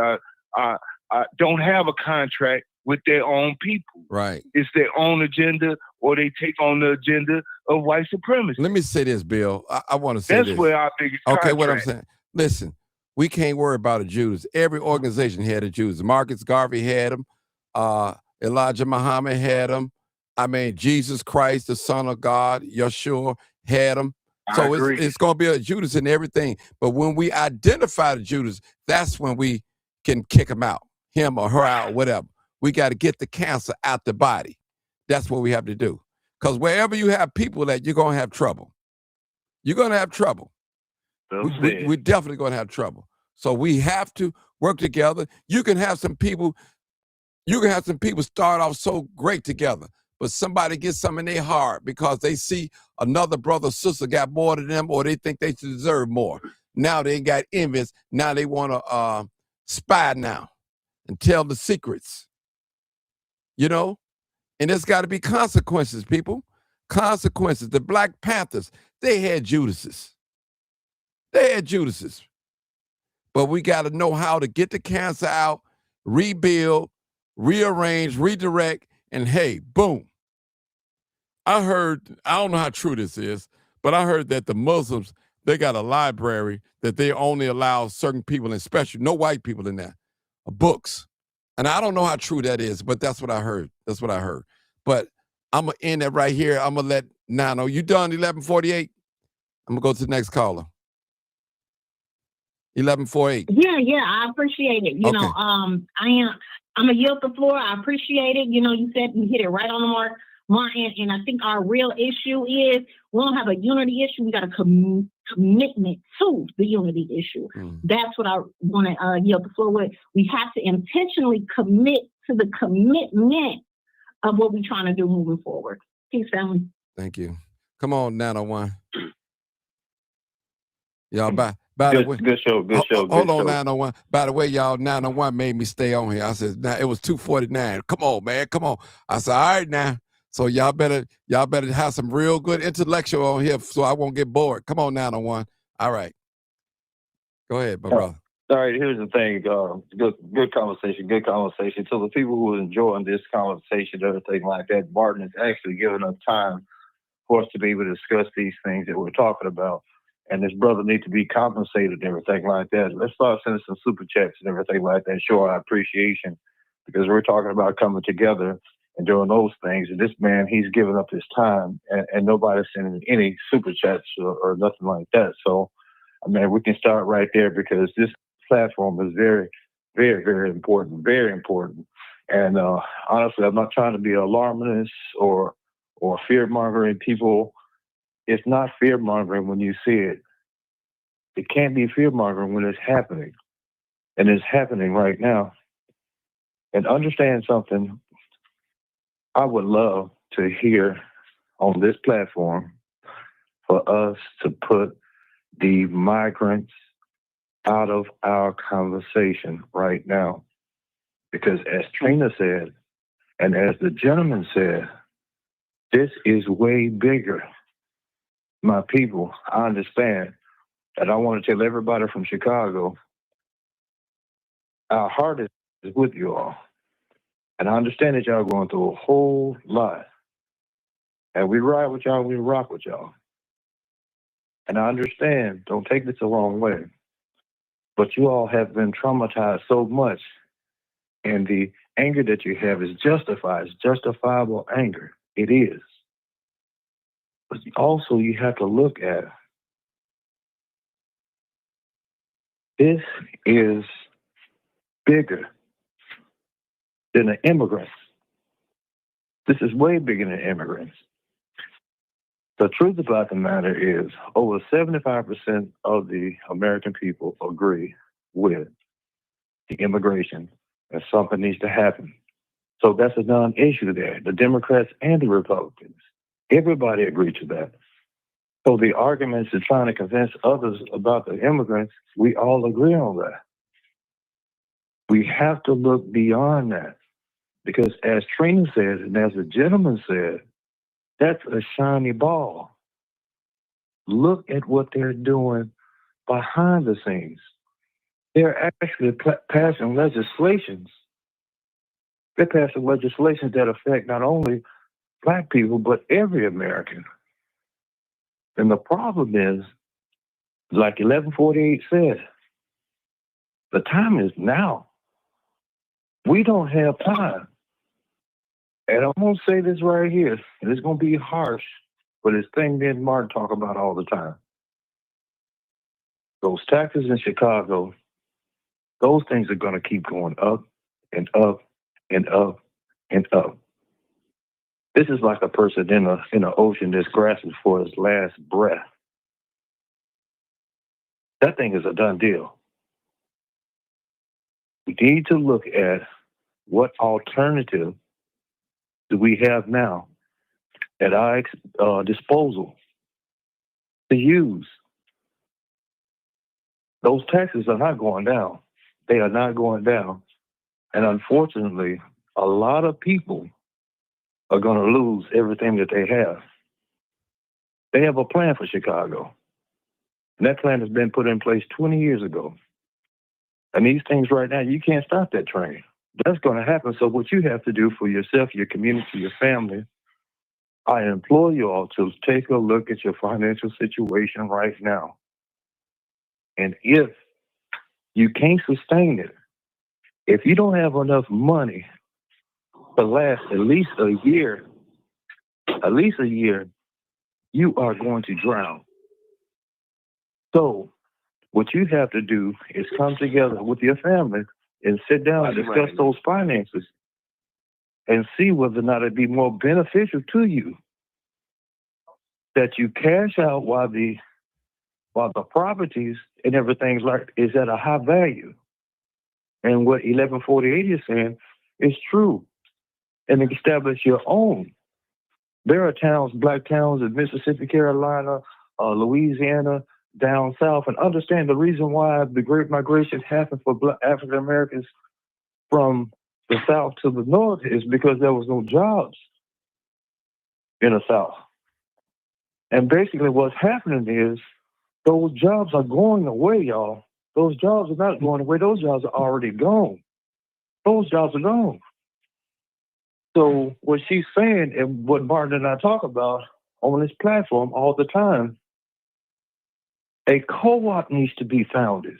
don't have a contract with their own people. Right. It's their own agenda, or they take on the agenda of white supremacy. Let me say this, Bill. I want to say That's this. where our biggest Okay, contract. what I'm saying. Listen, we can't worry about a Judas. Every organization had a Judas. Marcus Garvey had them. Elijah Muhammad had them. Jesus Christ, the Son of God, Yeshua, had them. So it's going to be a Judas in everything. But when we identify the Judas, that's when we can kick him out, him or her out, whatever. We got to get the cancer out the body. That's what we have to do. Because wherever you have people that, you're going to have trouble. You're going to have trouble. We're definitely going to have trouble. So we have to work together. You can have some people start off so great together, but somebody gets something in their heart because they see another brother or sister got more than them, or they think they deserve more. Now they got envious. Now they want to spy now and tell the secrets. And there's got to be consequences, people. Consequences. The Black Panthers, they had Judases. But we got to know how to get the cancer out, rebuild, rearrange, redirect, and hey, boom. I don't know how true this is, but I heard that the Muslims, they got a library that they only allow certain people, and especially no white people in there, books. And I don't know how true that is, but that's what I heard. That's what I heard. But I'm going to end it right here. I'm going to let Nano. You done 1148? I'm going to go to the next caller. 1148. Yeah, I appreciate it. You know, I'm gonna yield the floor. I appreciate it. You know, you said you hit it right on the mark, Martin. And I think our real issue is we don't have a unity issue. We got a commitment to the unity issue. That's what I want to yield the floor with. We have to intentionally commit to the commitment of what we're trying to do moving forward. Peace, family. Thank you. Come on, Nano One. Y'all, by the way, Good show. Hold on, 901. By the way, y'all, 901 made me stay on here. I said, now it was 249. Come on, man. Come on. I said, all right now. So y'all better have some real good intellectual on here so I won't get bored. Come on, 901. All right. Go ahead, my brother. All right, here's the thing. Good conversation. So the people who are enjoying this conversation, everything like that, Martin is actually giving us time for us to be able to discuss these things that we're talking about. And this brother needs to be compensated and everything like that. Let's start sending some super chats and everything like that, show our appreciation, because we're talking about coming together and doing those things. And this man, he's giving up his time, and nobody's sending any super chats or nothing like that. So, I mean, we can start right there, because this platform is very, very, very important, very important. And honestly, I'm not trying to be alarmist or fear-mongering people. It's not fear-mongering when you see it. It can't be fear-mongering when it's happening. And it's happening right now. And understand something, I would love to hear on this platform for us to put the migrants out of our conversation right now. Because as Trina said, and as the gentleman said, this is way bigger. My people, I understand. And I want to tell everybody from Chicago, our heart is with you all. And I understand that y'all going through a whole lot. And we ride with y'all, we rock with y'all. And I understand, don't take this the wrong way, but you all have been traumatized so much, and the anger that you have is justified. It's justifiable anger. It is. But also you have to look at, this is bigger than the immigrants. This is way bigger than immigrants. The truth about the matter is, over 75% of the American people agree with the immigration, and something needs to happen. So that's a non-issue there. The Democrats and the Republicans, everybody agreed to that. So the arguments of trying to convince others about the immigrants, we all agree on that. We have to look beyond that, because as Trina said, and as the gentleman said, that's a shiny ball. Look at what they're doing behind the scenes. They're actually passing legislations. They're passing legislations that affect not only Black people, but every American. And the problem is, like 1148 said, the time is now. We don't have time. And I'm going to say this right here, and it's going to be harsh, but it's thing me and Martin talk about all the time. Those taxes in Chicago, those things are going to keep going up and up and up and up. This is like a person in an ocean that's grasping for his last breath. That thing is a done deal. We need to look at what alternative do we have now at our disposal to use. Those taxes are not going down. They are not going down. And unfortunately, a lot of people are going to lose everything that they have. They have a plan for Chicago. And that plan has been put in place 20 years ago. And these things right now, you can't stop that train. That's going to happen. So what you have to do for yourself, your community, your family, I implore you all to take a look at your financial situation right now. And if you can't sustain it, if you don't have enough money to last at least a year, you are going to drown. So what you have to do is come together with your family and sit down and discuss those finances and see whether or not it'd be more beneficial to you that you cash out while the properties and everything's like is at a high value. And what 1148 is saying is true. And establish your own. There are towns, black towns in Mississippi, Carolina, Louisiana, down south, and understand the reason why the Great Migration happened for African Americans from the south to the north is because there was no jobs in the south. And basically what's happening is those jobs are going away, y'all. Those jobs are not going away. Those jobs are already gone. Those jobs are gone. So what she's saying and what Martin and I talk about on this platform all the time, a co-op needs to be founded.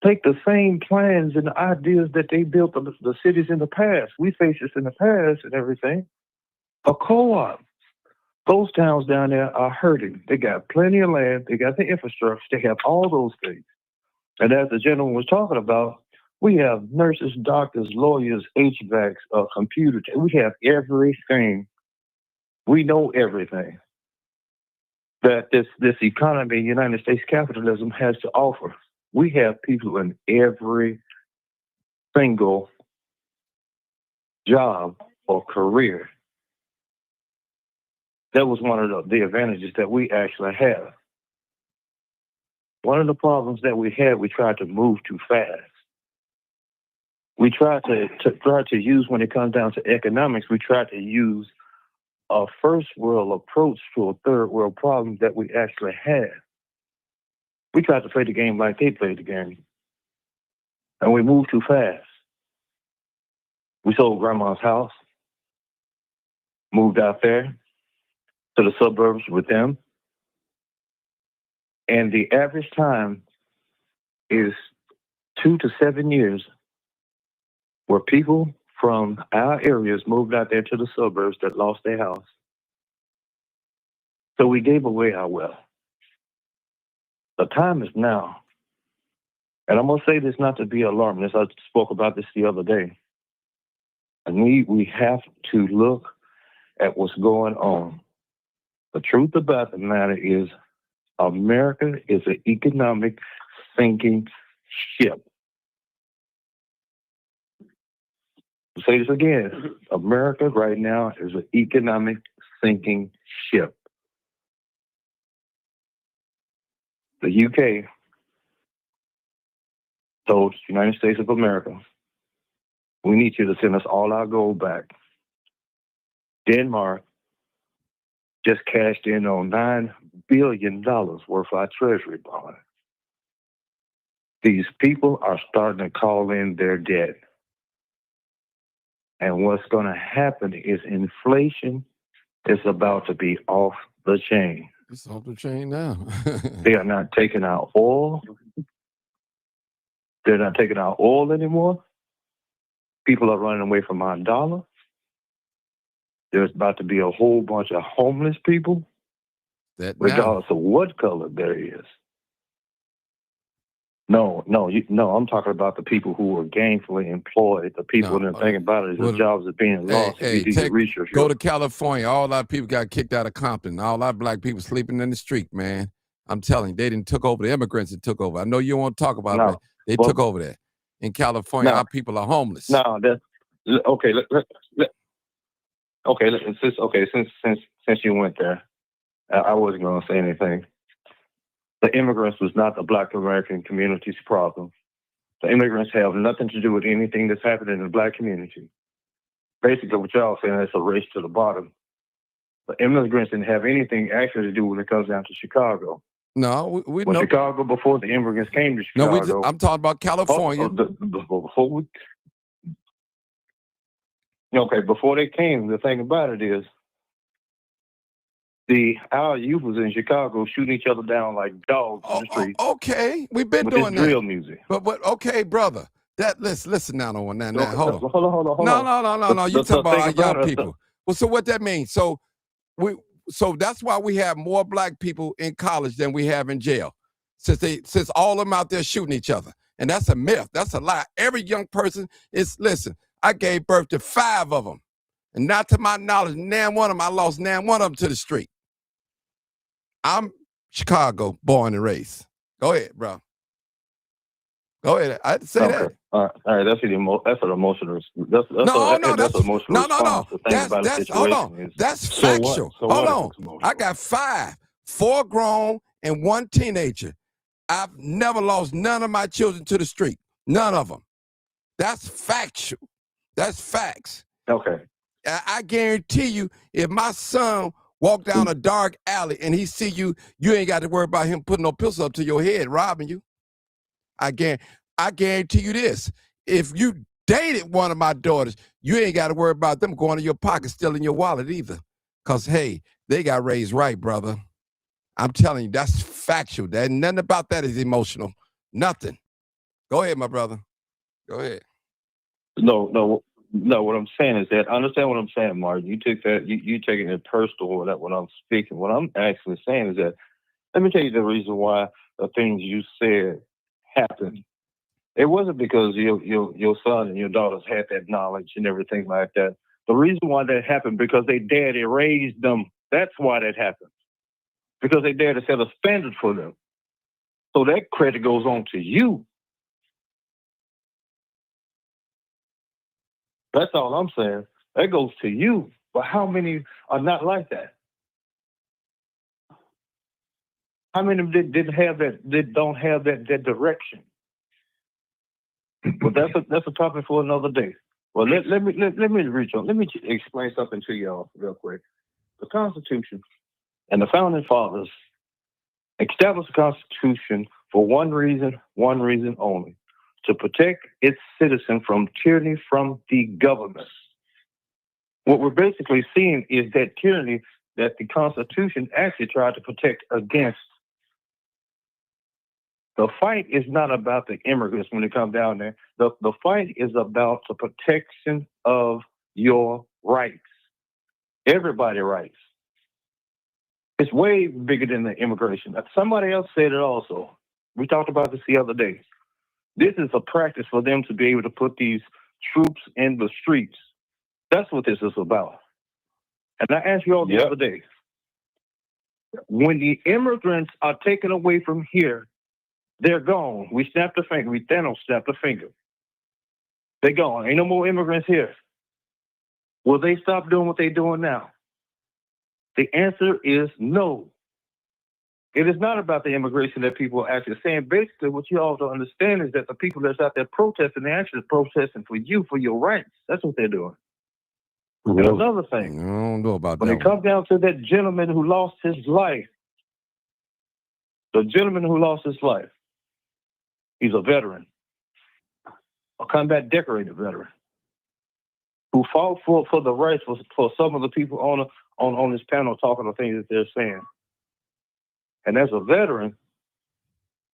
Take the same plans and ideas that they built the cities in the past. We faced this in the past and everything. A co-op. Those towns down there are hurting. They got plenty of land. They got the infrastructure. They have all those things. And as the gentleman was talking about, we have nurses, doctors, lawyers, HVACs, computers. We have everything. We know everything that this economy, United States capitalism, has to offer. We have people in every single job or career. That was one of the advantages that we actually have. One of the problems that we had, we tried to move too fast. We tried to use, when it comes down to economics, we tried to use a first world approach to a third world problem that we actually had. We tried to play the game like they played the game. And we moved too fast. We sold grandma's house, moved out there to the suburbs with them. And the average time is 2 to 7 years where people from our areas moved out there to the suburbs that lost their house. So we gave away our wealth. The time is now. And I'm going to say this not to be alarmist. I spoke about this the other day. And we have to look at what's going on. The truth about the matter is America is an economic sinking ship. I'll say this again. America right now is an economic sinking ship. The UK told the United States of America, we need you to send us all our gold back. Denmark just cashed in on $9 billion worth of our treasury bond. These people are starting to call in their debt. And what's going to happen is inflation is about to be off the chain. It's off the chain now. They are not taking out oil. They're not taking out oil anymore. People are running away from our dollar. There's about to be a whole bunch of homeless people, regardless of what color there is. No, I'm talking about the people who are gainfully employed. The people that are thinking about it is the jobs are being lost. Go to California. All our people got kicked out of Compton. All our black people sleeping in the street, man. I'm telling you, they didn't took over. The immigrants that took over. I know you won't talk about it, but they took over there. In California, our people are homeless. No, that's okay. Since you went there, I wasn't going to say anything. The immigrants was not the Black American community's problem. The immigrants have nothing to do with anything that's happening in the Black community. Basically, what y'all saying is a race to the bottom. The immigrants didn't have anything actually to do when it comes down to Chicago. No, we know. Chicago, before the immigrants came to Chicago. No, I'm talking about California. Before they came, the thing about it is, Our youth was in Chicago shooting each other down like dogs in the street. Okay, we've been With doing this drill that. music. But okay, brother. That listen now on that. Now hold on. Hold on. No. You talking about our young people. Well, so what that means? So that's why we have more black people in college than we have in jail. Since all of them out there shooting each other. And that's a myth. That's a lie. Every young person listen, I gave birth to 5 of them. And not to my knowledge, I lost one of them to the street. I'm Chicago, born and raised. Go ahead, bro. Go ahead. I say that. All right. That's an emotional. That's emotional response. The thing about the situation hold on. That's factual. Hold on. I got 5, 4 grown and 1 teenager. I've never lost none of my children to the street. None of them. That's factual. That's facts. Okay. I guarantee you, if my son walk down a dark alley and he see you, you ain't got to worry about him putting no pistol up to your head, robbing you. I guarantee you this. If you dated one of my daughters, you ain't got to worry about them going to your pocket, stealing your wallet either. Because, hey, they got raised right, brother. I'm telling you, that's factual. Nothing about that is emotional. Nothing. Go ahead, my brother. Go ahead. No. What I'm saying is that, understand what I'm saying, Martin. You took that, you taking it personal when I'm speaking. What I'm actually saying is that, let me tell you the reason why the things you said happened. It wasn't because your son and your daughters had that knowledge and everything like that. The reason why that happened because their daddy raised them. That's why that happened. Because their daddy set a standard for them. So that credit goes on to you. That's all I'm saying. That goes to you. But how many are not like that? How many of them didn't have that? They don't have that direction. But that's a topic for another day. Well, let me reach on. Let me explain something to y'all real quick. The Constitution and the founding fathers established the Constitution for one reason only: to protect its citizens from tyranny from the government. What we're basically seeing is that tyranny that the Constitution actually tried to protect against. The fight is not about the immigrants when they come down there. The fight is about the protection of your rights. Everybody's rights. It's way bigger than the immigration. Somebody else said it also. We talked about this the other day. This is a practice for them to be able to put these troops in the streets. That's what this is about. And I asked you all the other day, when the immigrants are taken away from here, they're gone. We snap the finger. We Thanos snap the finger. They're gone. Ain't no more immigrants here. Will they stop doing what they're doing now? The answer is no. It is not about the immigration that people are actually saying. Basically, what you all don't understand is that the people that's out there protesting, they're actually protesting for you, for your rights. That's what they're doing. And another thing, I don't know about when that. it comes down to that gentleman who lost his life, the gentleman who lost his life, he's a veteran, a combat decorated veteran, who fought for the rights for some of the people on this panel talking the things that they're saying. And as a veteran,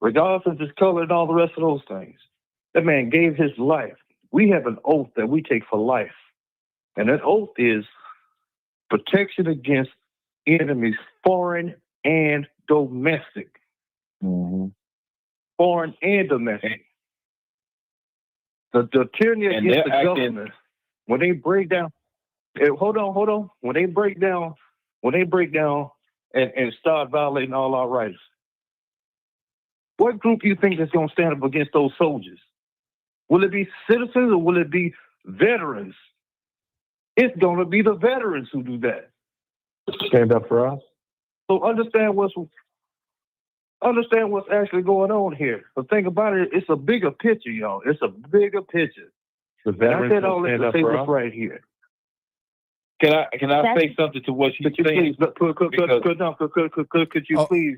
regardless of his color and all the rest of those things, that man gave his life. We have an oath that we take for life. And that oath is protection against enemies, foreign and domestic. Mm-hmm. Foreign and domestic. The tyranny against the government, when they break down, hold on. When they break down and start violating all our rights, what group do you think is going to stand up against those soldiers? Will it be citizens or will it be veterans? It's going to be the veterans who do that. Stand up for us. So understand what's actually going on here. The thing about it, it's a bigger picture, y'all. It's a bigger picture. The veterans I said all this to say this right here. Can I say something to what you're saying? Could you please?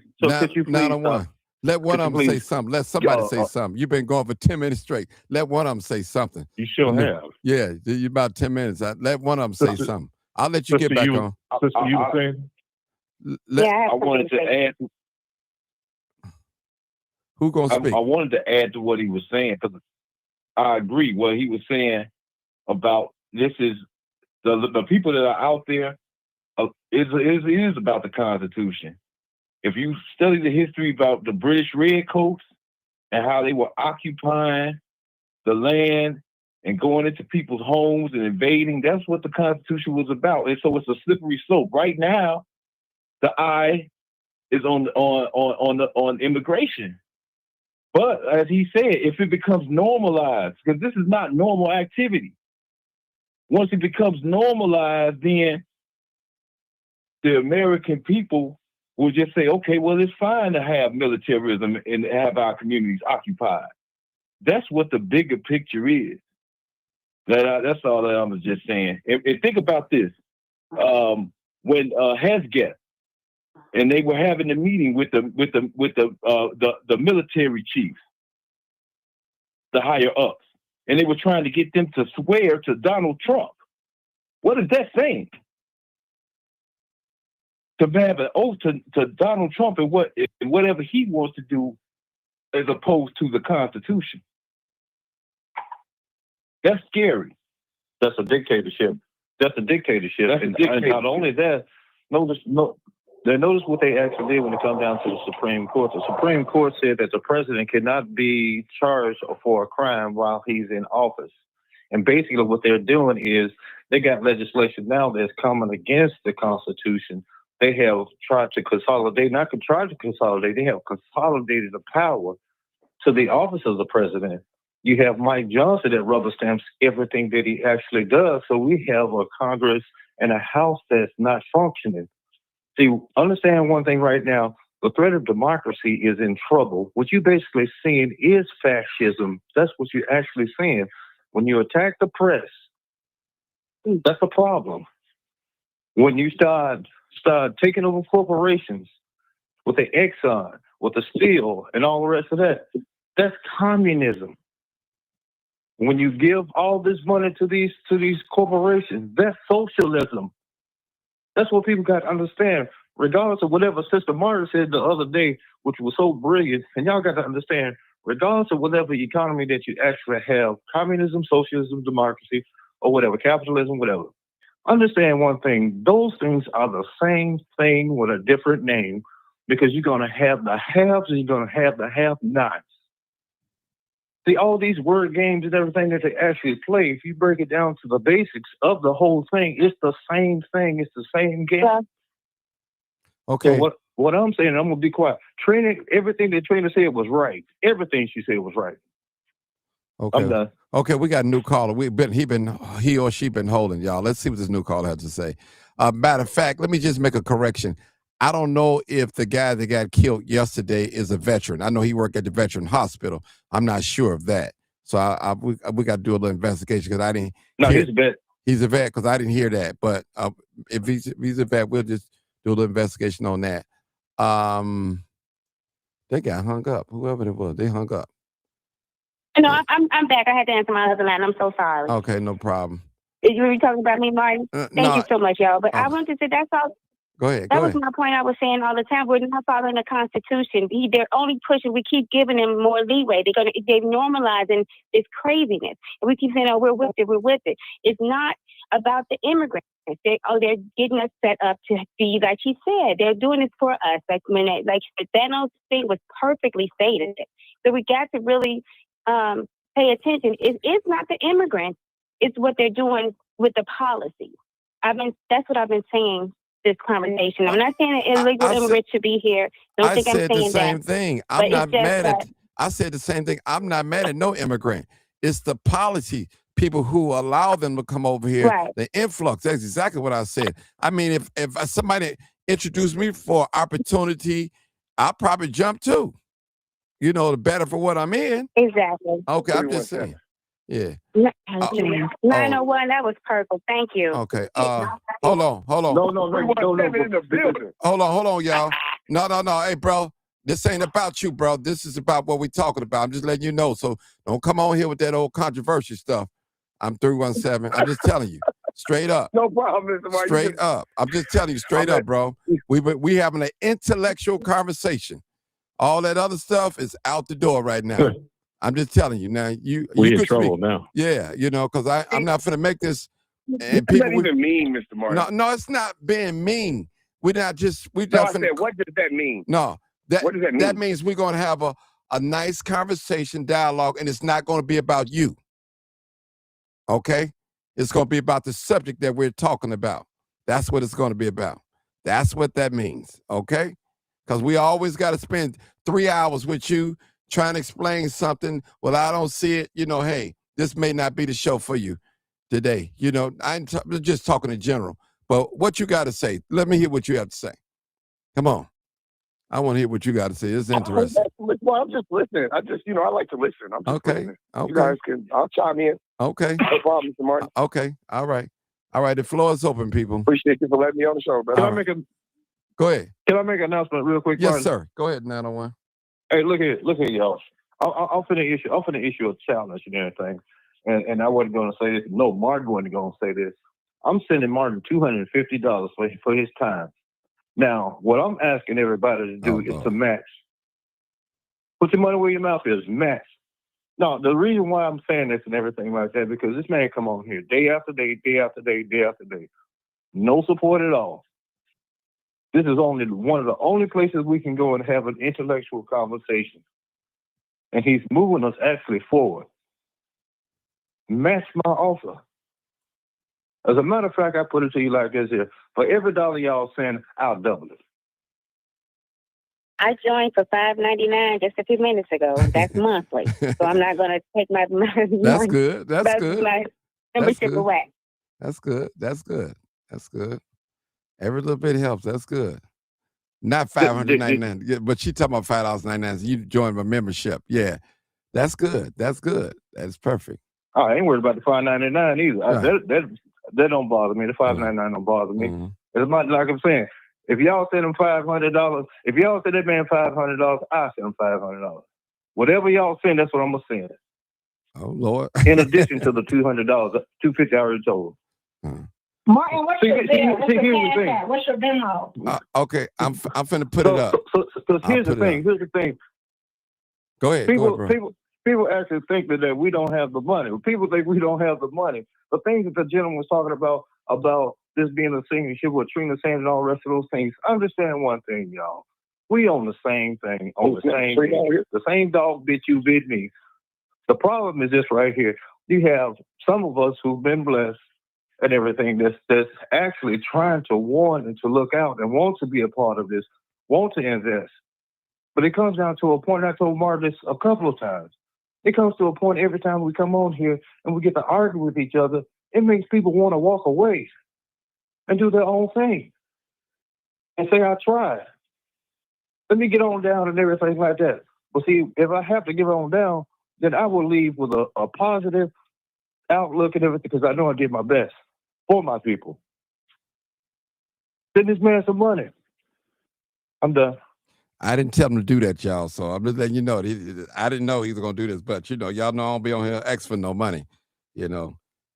Let one of them say something. Let somebody say something. You've been going for 10 minutes straight. Let one of them say something. You sure have. Yeah, you about 10 minutes. Let one of them say something. I'll let you get back on. Sister, you were saying? Yeah, I wanted to add. Who gonna speak? I wanted to add to what he was saying because I agree what he was saying about this is the people that are out there. It is about the Constitution. If you study the history about the British Redcoats and how they were occupying the land and going into people's homes and invading, that's what the Constitution was about. And so it's a slippery slope. Right now, the eye is on immigration. But as he said, if it becomes normalized, because this is not normal activity. Once it becomes normalized, then the American people will just say, okay, well, it's fine to have militarism and have our communities occupied. That's what the bigger picture is. That's all that I was just saying. And think about this. When Hesget and they were having a meeting with the military chiefs, the higher ups, and they were trying to get them to swear to Donald Trump. What is that saying? To have an oath to Donald Trump and whatever he wants to do, as opposed to the Constitution. That's scary. That's a dictatorship. And not only that, notice what they actually did when it comes down to the Supreme Court. The Supreme Court said that the president cannot be charged for a crime while he's in office. And basically what they're doing is they got legislation now that's coming against the Constitution. They have tried to consolidate, they have consolidated the power to the office of the president. You have Mike Johnson that rubber stamps everything that he actually does. So we have a Congress and a House that's not functioning. See, understand one thing right now, the threat of democracy is in trouble. What you're basically seeing is fascism. That's what you're actually seeing. When you attack the press, that's a problem. When you start taking over corporations with the Exxon, with the steel, and all the rest of that, that's communism. When you give all this money to these corporations, that's socialism. That's what people got to understand. Regardless of whatever Sister Martin said the other day, which was so brilliant, and y'all got to understand, regardless of whatever economy that you actually have, communism, socialism, democracy, or whatever, capitalism, whatever, understand one thing, those things are the same thing with a different name, because you're going to have the haves and you're going to have the have-nots. See, all these word games and everything that they actually play, if you break it down to the basics of the whole thing, it's the same thing. It's the same game. Yeah. Okay. So what I'm saying, I'm going to be quiet. Trina, everything that Trina said was right. Everything she said was right. Okay. I'm done. Okay, we got a new caller. He or she been holding, y'all. Let's see what this new caller has to say. Matter of fact, let me just make a correction. I don't know if the guy that got killed yesterday is a veteran. I know he worked at the veteran hospital. I'm not sure of that. So we got to do a little investigation because I didn't. No, he's a vet. He's a vet because I didn't hear that. But if he's a vet, we'll just do a little investigation on that. They got hung up. Whoever it was, they hung up. No, I'm back. I had to answer my husband line. I'm so sorry. Okay, no problem. You were talking about me, Martin? Thank you so much, y'all. But I wanted to say that's all. Go ahead. That was my point I was saying all the time. We're not following the Constitution. They're only pushing. We keep giving them more leeway. They're normalizing this craziness. And we keep saying, oh, we're with it. It's not about the immigrants. They're getting us set up to be, like he said, they're doing it for us. Like the Thanos thing was perfectly stated. So we got to really pay attention. It's not the immigrants. It's what they're doing with the policy. That's what I've been saying this conversation. I'm not saying that illegal immigrants should be here. Don't think I'm saying that. I said the same thing. I'm not mad at. I said the same thing. I'm not mad at no immigrant. It's the policy, people who allow them to come over here. Right. The influx. That's exactly what I said. I mean, if somebody introduced me for opportunity, I'll probably jump too. You know, the better for what I'm in. Exactly. Okay, I'm just saying. Yeah. 901, that was purple. Thank you. Okay. Hold on. No. Hold on, y'all. No. Hey, bro, this ain't about you, bro. This is about what we're talking about. I'm just letting you know. So don't come on here with that old controversial stuff. I'm 317. I'm just telling you. Straight up. No problem, Mr. Martin. Straight up. I'm just telling you, straight up, bro. We having an intellectual conversation. All that other stuff is out the door right now. I'm just telling you now. We you in trouble now. Yeah, because I'm not finna make this. And What does that even mean, Mr. Martin? No, it's not being mean. We're not just. We No, I not said, finna. what does that mean? No, what does that mean? That means we're gonna have a nice conversation, dialogue, and it's not gonna be about you. Okay, it's gonna be about the subject that we're talking about. That's what it's gonna be about. That's what that means. Okay, because we always got to spend 3 hours with you trying to explain something. Well, I don't see it. Hey, this may not be the show for you today. I'm just talking in general. But what you got to say? Let me hear what you have to say. Come on. I want to hear what you got to say. It's interesting. Well, I'm just listening. I like to listen. I'm just listening. Okay. You guys I'll chime in. Okay. No problem, Mr. Martin. Okay. All right. The floor is open, people. Appreciate you for letting me on the show, brother. Go ahead. Can I make an announcement real quick? Yes, Martin? sir. Go ahead, 901. Hey, look here, y'all. I'm finna issue a challenge and everything. And I wasn't going to say this. No, Martin wasn't going to say this. I'm sending Martin $250 for his time. Now, what I'm asking everybody to do is to match. Put your money where your mouth is. Match. No, the reason why I'm saying this and everything like that, because this man come on here day after day, day after day, day after day. No support at all. This is only one of the only places we can go and have an intellectual conversation. And he's moving us actually forward. Match my offer. As a matter of fact, I put it to you like this here. For every dollar y'all send, I'll double it. I joined for $5.99 just a few minutes ago. That's monthly. So I'm not going to take my That's good. That's good. My membership away. That's good. That's good. That's good. Every little bit helps. That's good. Not $599, but she talking about $5.99. You joined my membership. Yeah, that's good. That's good. That's perfect. Oh, I ain't worried about the $5.99 either. Right. That don't bother me. The $5.99 don't bother me. Mm-hmm. It's not like I'm saying. If y'all send him $500, if y'all send that man $500, I send him $500. Whatever y'all send, that's what I'm gonna send. Oh Lord! In addition to the $200, $250 I already told. Martin, what's your Venmo? What's your Venmo? Okay, I'm finna put it up. So here's the thing. Here's the thing. Go ahead. People actually think that we don't have the money. People think we don't have the money. The things that the gentleman was talking about this being a signature with Trina saying and all the rest of those things. Understand one thing, y'all. We own the same thing, the same dog bit you bit me. The problem is this right here. You have some of us who've been blessed and everything that's actually trying to warn and to look out and want to be a part of this, want to invest. But it comes down to a point, I told Martin this a couple of times. It comes to a point every time we come on here and we get to argue with each other, it makes people want to walk away and do their own thing and say, I tried. Let me get on down and everything like that. But see, if I have to get on down, then I will leave with a positive outlook and everything because I know I did my best for my people. Send this man some money. I'm done. I didn't tell him to do that, y'all. So I'm just letting you know. I didn't know he was going to do this, but, y'all know I don't be on here asking for no money.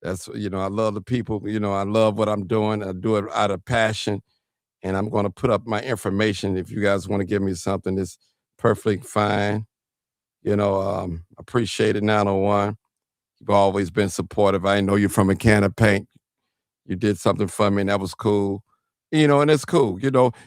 That's, I love the people. I love what I'm doing. I do it out of passion. And I'm going to put up my information. If you guys want to give me something, it's perfectly fine. Appreciate it, 901. You've always been supportive. I know you're from a can of paint. You did something for me, and that was cool. And it's cool,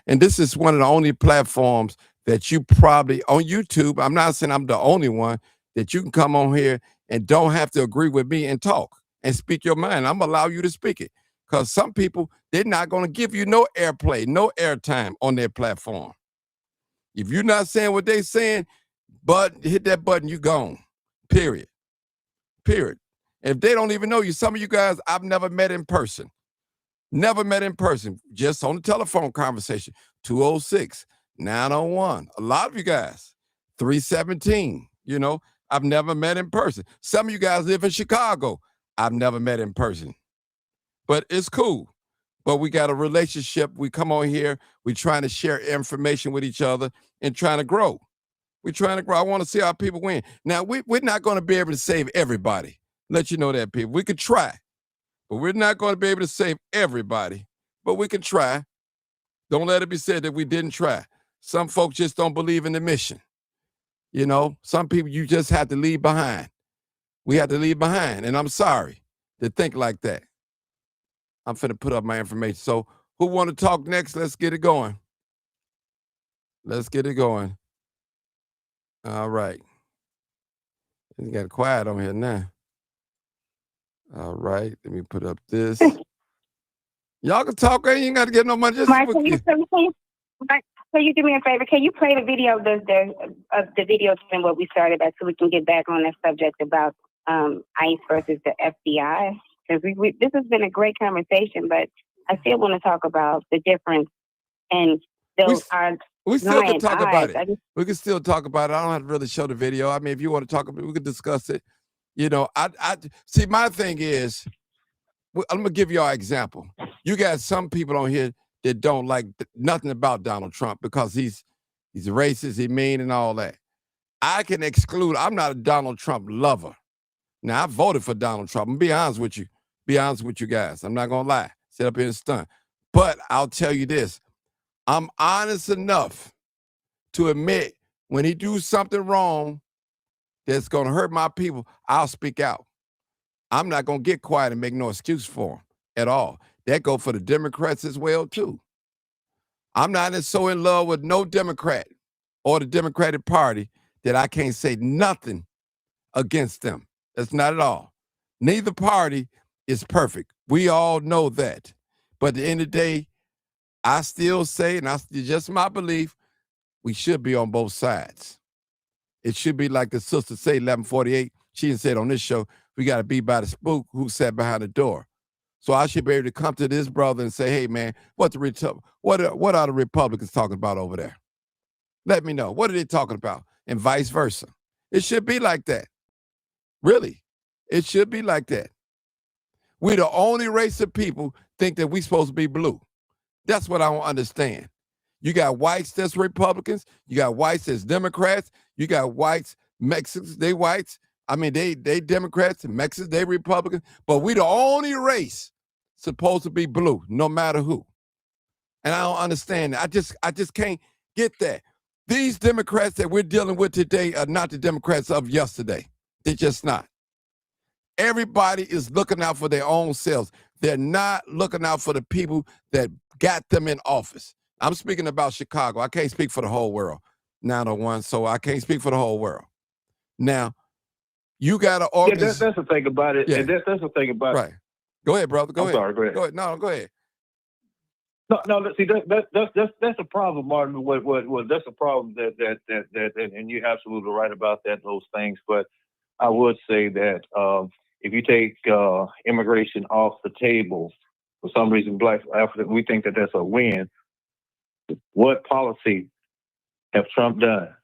And this is one of the only platforms that you probably, on YouTube, I'm not saying I'm the only one, that you can come on here and don't have to agree with me and talk and speak your mind. I'm going to allow you to speak it. Because some people, they're not going to give you no airplay, no airtime on their platform. If you're not saying what they're saying, hit that button, you gone. Period. If they don't even know you, some of you guys I've never met in person. Never met in person, just on the telephone conversation. 206-901. A lot of you guys, 317, I've never met in person. Some of you guys live in Chicago. I've never met in person. But it's cool. But we got a relationship. We come on here. We're trying to share information with each other and trying to grow. We're trying to grow. I want to see how people win. Now, we're not going to be able to save everybody. Let you know that, people. We could try. But we're not going to be able to save everybody, but we can try. Don't let it be said that we didn't try. Some folks just don't believe in the mission. You know, some people you just have to leave behind. We have to leave behind, and I'm sorry to think like that. I'm finna put up my information. So who want to talk next? Let's get it going. Let's get it going. All right. You got quiet on here now. All right. Let me put up this. Y'all can talk. You ain't got to get no money. Just Mark, can you do me a favor? Can you play the video of the video and what we started at so we can get back on that subject about ICE versus the FBI? Because this has been a great conversation, but I still want to talk about the difference and those are we still can talk about eyes. it. We can still talk about it. I don't have to really show the video. I mean, if you want to talk about it, we can discuss it. You know, I see. My thing is, I'm gonna give y'all an example. You got some people on here that don't like nothing about Donald Trump because he's racist, he's mean, and all that. I can exclude. I'm not a Donald Trump lover. Now I voted for Donald Trump. I'm gonna be honest with you. Be honest with you guys. I'm not gonna lie. Sit up here and stunt. But I'll tell you this. I'm honest enough to admit when he do something wrong that's going to hurt my people, I'll speak out. I'm not going to get quiet and make no excuse for him at all. That go for the Democrats as well, too. I'm not so in love with no Democrat or the Democratic Party that I can't say nothing against them. That's not at all. Neither party is perfect. We all know that. But at the end of the day, I still say, and it's just my belief, we should be on both sides. It should be like the sister say, 1148. She said on this show, we got to be by the spook who sat behind the door. So I should be able to come to this brother and say, hey, man, what are the Republicans talking about over there? Let me know. What are they talking about? And vice versa. It should be like that. Really. It should be like that. We're the only race of people think that we're supposed to be blue. That's what I don't understand. You got whites that's Republicans. You got whites that's Democrats. You got whites, Mexicans, they whites. I mean, they Democrats and Mexicans, they Republicans. But we the only race supposed to be blue, no matter who. And I don't understand that. I just can't get that. These Democrats that we're dealing with today are not the Democrats of yesterday. They're just not. Everybody is looking out for their own selves. They're not looking out for the people that got them in office. I'm speaking about Chicago. I can't speak for the whole world. 901, so I can't speak for the whole world. Now, you got to organize. Yeah, that's the thing about it. Yeah. And that's the thing about right. Go ahead, brother. Go ahead. Sorry, go ahead. Go ahead. No, go ahead. No. See, that's a problem, Martin. What that's a problem that and you're absolutely right about that. Those things, but I would say that if you take immigration off the table, for some reason, Black Africans, we think that that's a win. What policy have Trump done?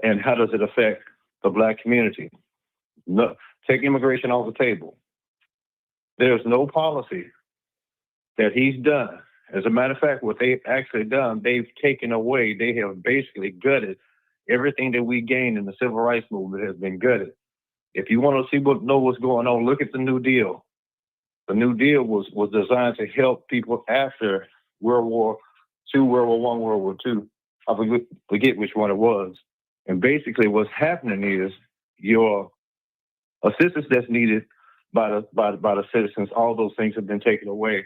And how does it affect the Black community? No, take immigration off the table. There's no policy that he's done. As a matter of fact, what they've actually done, they've taken away, they have basically gutted everything that we gained in the civil rights movement has been gutted. If you want to know what's going on, look at the New Deal. The New Deal was designed to help people after World War II, World War I, World War II. I forget which one it was. And basically what's happening is your assistance that's needed by the citizens, all those things have been taken away.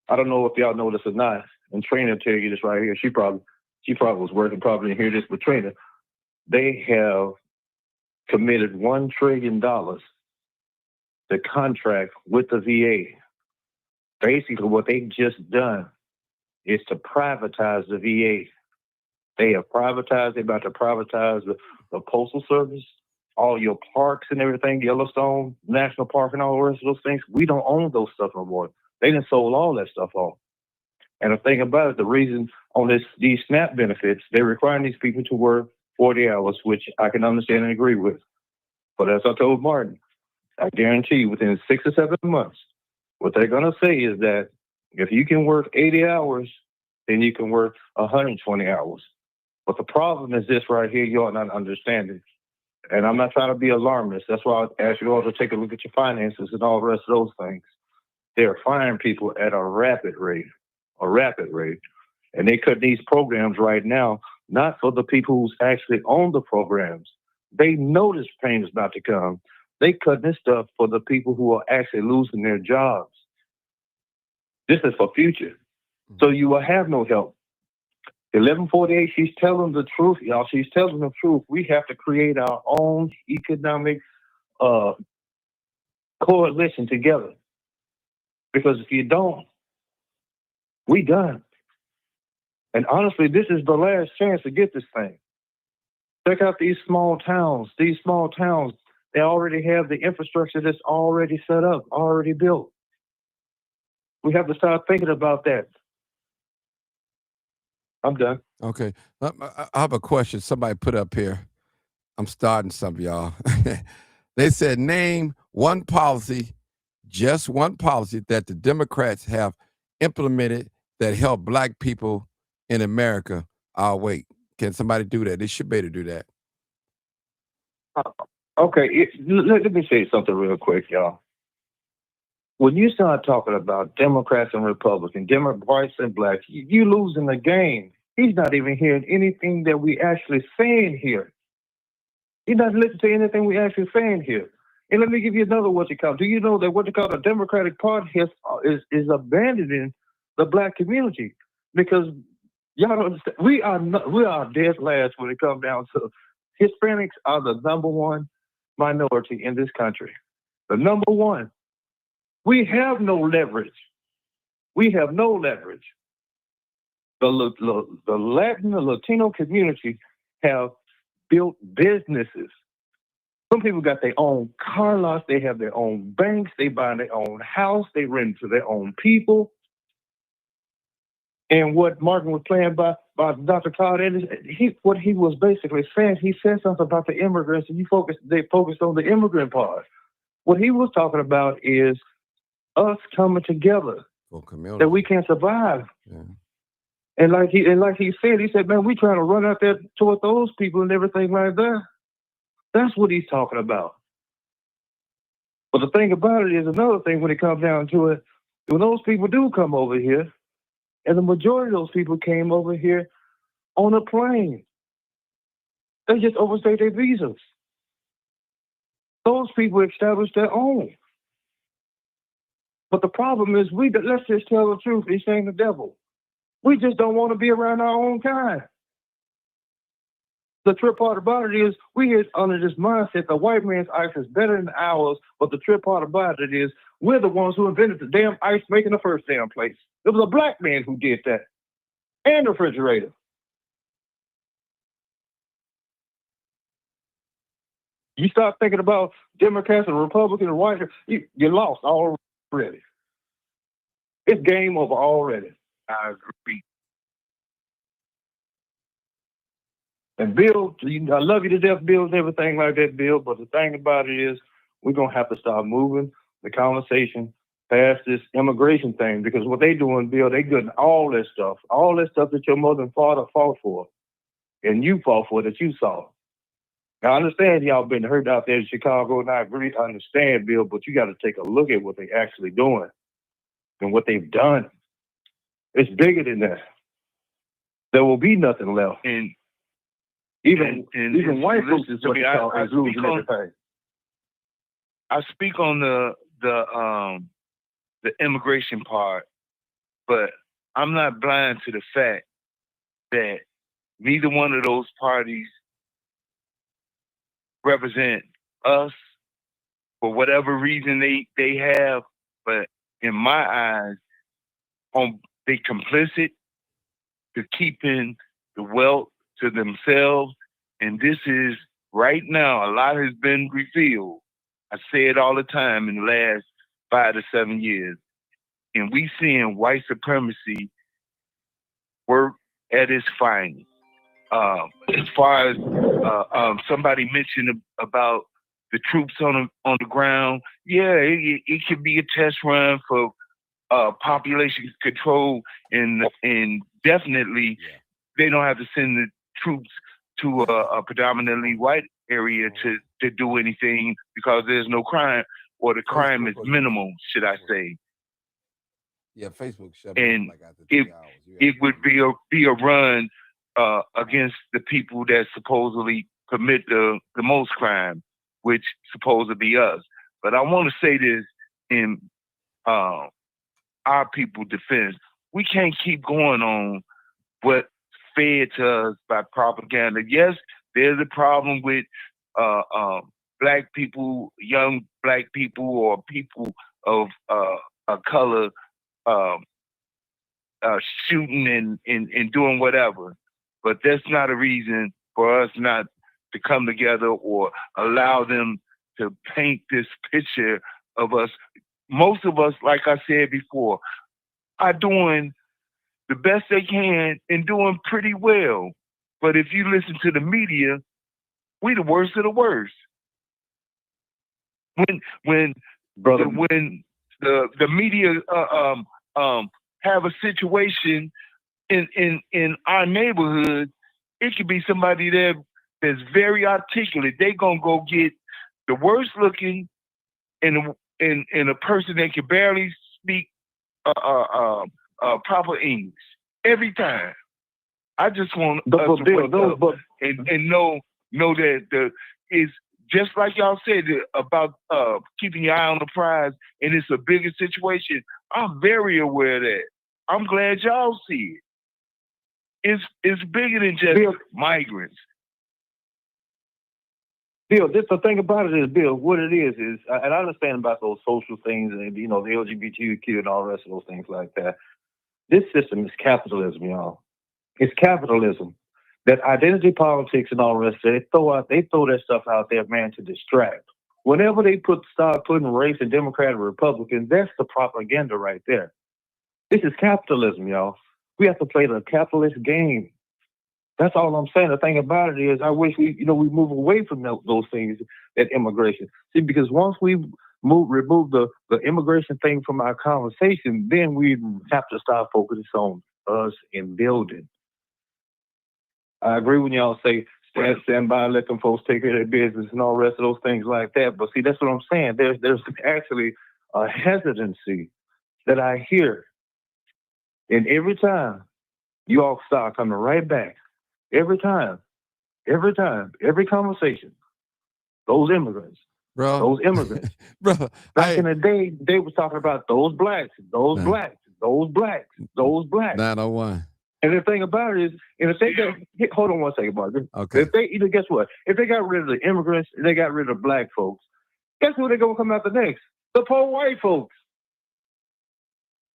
I don't know if y'all know this or not, and Trina will tell you this right here. She probably was working, probably didn't hear this, but Trina, they have committed $1 trillion to contract with the VA. Basically, what they've just done is to privatize the VA. They have privatized, they're about to privatize the Postal Service, all your parks and everything, Yellowstone National Park and all the rest of those things. We don't own those stuff no more. They done sold all that stuff off. And the thing about it, the reason on these SNAP benefits, they're requiring these people to work 40 hours, which I can understand and agree with. But as I told Martin, I guarantee you within 6 or 7 months, what they're going to say is that if you can work 80 hours, then you can work 120 hours. But the problem is this right here, y'all not understanding. and I'm not trying to be alarmist. That's why I ask you all to take a look at your finances and all the rest of those things. They're firing people at a rapid rate. And they cut these programs right now, not for the people who's actually on the programs. They know this pain is about to come. They cut this stuff for the people who are actually losing their jobs. This is for future. So you will have no help. 1148, she's telling the truth, y'all. She's telling the truth. We have to create our own economic coalition together. Because if you don't, we done. And honestly, this is the last chance to get this thing. Check out these small towns. These small towns, they already have the infrastructure that's already set up, already built. We have to start thinking about that. I'm done. Okay. I have a question somebody put up here. I'm starting some, y'all. They said, name one policy, just one policy that the Democrats have implemented that help Black people in America. I'll wait. Can somebody do that? They should be able to do that. Okay, let me say something real quick, y'all. When you start talking about Democrats and Republicans, whites and blacks, you losing the game. He's not even hearing anything that we actually saying here. He's not listening to anything we actually saying here. And let me give you another what you call. Do you know that what they call the Democratic Party is abandoning the Black community? Because y'all don't understand. We are dead last when it comes down to Hispanics are the number one minority in this country. The number one. We have no leverage. We have no leverage. The Latin, the Latino community have built businesses. Some people got their own car lots. They have their own banks. They buy their own house. They rent to their own people. And what Martin was playing by Dr. Todd Ellis, what he was basically saying, he said something about the immigrants, and they focused on the immigrant part. What he was talking about is us coming together, that we can survive. Yeah. And like he said, man, we trying to run out there toward those people and everything like that. That's what he's talking about. But the thing about it is another thing when it comes down to it, when those people do come over here, and the majority of those people came over here on a plane, they just overstayed their visas. Those people established their own. But the problem is, let's just tell the truth. He's saying the devil. We just don't want to be around our own kind. The trip part about it is we is under this mindset the white man's ice is better than ours, but the trip part about it is we're the ones who invented the damn ice making the first damn place. It was a black man who did that. And the refrigerator. You start thinking about Democrats and Republicans and white, you lost already. It's game over already. I agree. And Bill, I love you to death, Bill, and everything like that, Bill. But the thing about it is, we're going to have to start moving the conversation past this immigration thing. Because what they doing, Bill, they getting all that stuff that your mother and father fought for. And you fought for that you saw. Now, I understand y'all been hurt out there in Chicago, and I agree, I understand, Bill, but you got to take a look at what they actually doing and what they've done. It's bigger than that. There will be nothing left. And even white folks is what they call losing everything. I speak on the immigration part, but I'm not blind to the fact that neither one of those parties represent us for whatever reason they have, but in my eyes, they complicit to keeping the wealth to themselves. And this is right now, a lot has been revealed. I say it all the time in the last 5 to 7 years. And we seeing white supremacy work at its finest. As far as somebody mentioned about the troops on the ground, yeah, it could be a test run for population control, and definitely they don't have to send the troops to a predominantly white area to do anything because there's no crime, or the crime is minimal, should I say? Yeah, Facebook shut And like after it 3 hours. it would be a run against the people that supposedly commit the most crime, which supposed to be us. But I want to say this in our people defense: we can't keep going on what fed to us by propaganda. Yes, there's a problem with black people, young black people, or people of color shooting and doing whatever. But that's not a reason for us not to come together or allow them to paint this picture of us. Most of us, like I said before, are doing the best they can and doing pretty well. But if you listen to the media, we the worst of the worst. When the media have a situation in our neighborhood, it could be somebody there that's very articulate. They gonna go get the worst looking and a person that can barely speak proper English every time. I just want us to wake up and know that it's just like y'all said about keeping your eye on the prize, and it's a bigger situation. I'm very aware of that. I'm glad y'all see it. It's bigger than just migrants. Bill, the thing about it is, Bill, what it is, and I understand about those social things and, the LGBTQ and all the rest of those things like that. This system is capitalism, y'all. It's capitalism. That identity politics and all the rest, they throw that stuff out there, man, to distract. Whenever they start putting race and Democrat and Republican, that's the propaganda right there. This is capitalism, y'all. We have to play the capitalist game. That's all I'm saying. The thing about it is, I wish we move away from those things, that immigration. See, because once we remove the immigration thing from our conversation, then we have to start focusing on us in building. I agree when y'all say stand by, let them folks take care of their business and all the rest of those things like that. But see, that's what I'm saying. There's actually a hesitancy that I hear, and every time you all start coming right back. Every time, every conversation, those immigrants. Bro, back in the day, they was talking about those blacks. 901. And the thing about it is, if they hold on one second, Margaret. Okay. If they guess what? If they got rid of the immigrants, they got rid of black folks. Guess who they're gonna come after next? The poor white folks.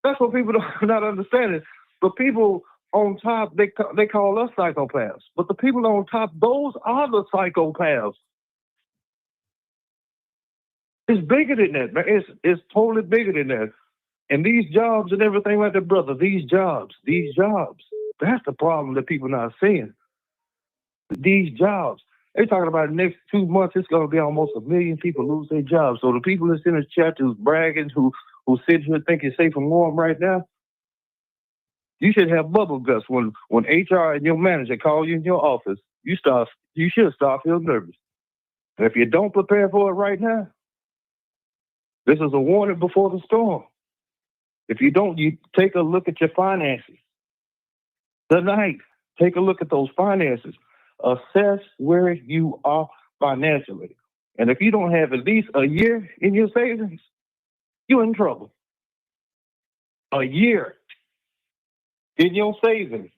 That's what people don't not understanding. The people on top, they call us psychopaths. But the people on top, those are the psychopaths. It's bigger than that, man. It's totally bigger than that. And these jobs and everything like that, brother, these jobs, that's the problem that people not seeing. These jobs. They're talking about the next 2 months, it's going to be almost 1 million people lose their jobs. So the people that's in the chat who's bragging, who sit here thinking safe and warm right now, you should have bubble guts when HR and your manager call you in your office. You should start feeling nervous. And if you don't prepare for it right now, this is a warning before the storm. If you don't, you take a look at your finances. Tonight, take a look at those finances. Assess where you are financially. And if you don't have at least a year in your savings, you're in trouble. A year in your savings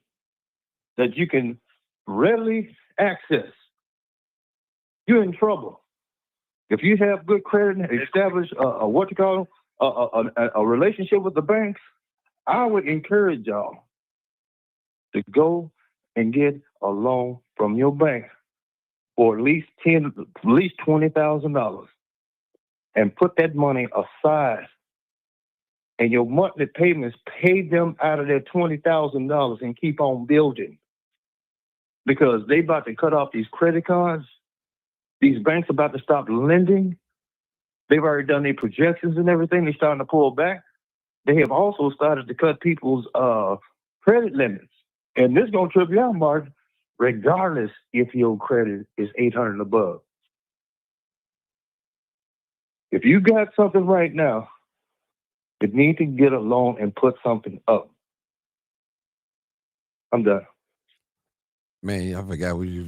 that you can readily access, you're in trouble. If you have good credit and establish a relationship with the banks, I would encourage y'all to go and get a loan from your bank for at least $20,000 and put that money aside. And your monthly payments, pay them out of that $20,000 and keep on building. Because they about to cut off these credit cards. These banks about to stop lending. They've already done their projections and everything. They're starting to pull back. They have also started to cut people's credit limits. And this is going to trip you out, Martin, regardless if your credit is 800 and above. If you got something right now, you need to get a loan and put something up. I'm done. Man, I forgot what you.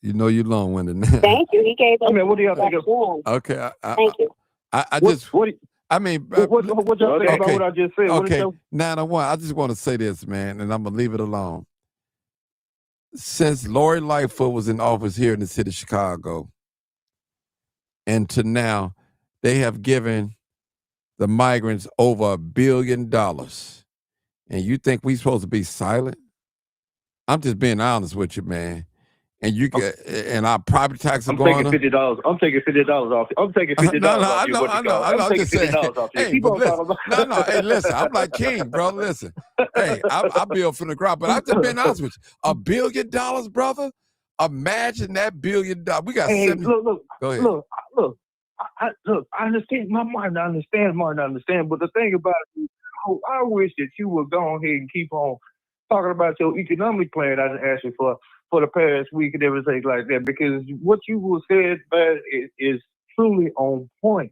You know you long-winded now. Thank you. He gave us. I mean, what do y'all think of? Okay, Thank you. I What, just. what, I mean, what y'all think about what I just said? Okay, What 901. I just want to say this, man, and I'm gonna leave it alone. Since Lori Lightfoot was in office here in the city of Chicago, and to now, they have given the migrants over $1 billion. And you think we supposed to be silent? I'm just being honest with you, man. And you get, and our property taxes are I'm going taking up. $50. I'm taking $50 off. I'm taking $50 off you. I'm taking just saying. $50 off you. Hey, Keep but on listen, talking about. hey, listen. I'm like King, bro. Listen, hey, I build from the ground, but I'm just being honest with you. $1 billion, brother. Imagine that $1 billion. We got Hey, 70. look, Go ahead. look. I understand. Martin, I understand. But the thing about it is, I wish that you would go ahead and keep on talking about your economic plan I asked you for the past week and everything like that, because what you said, man, is truly on point.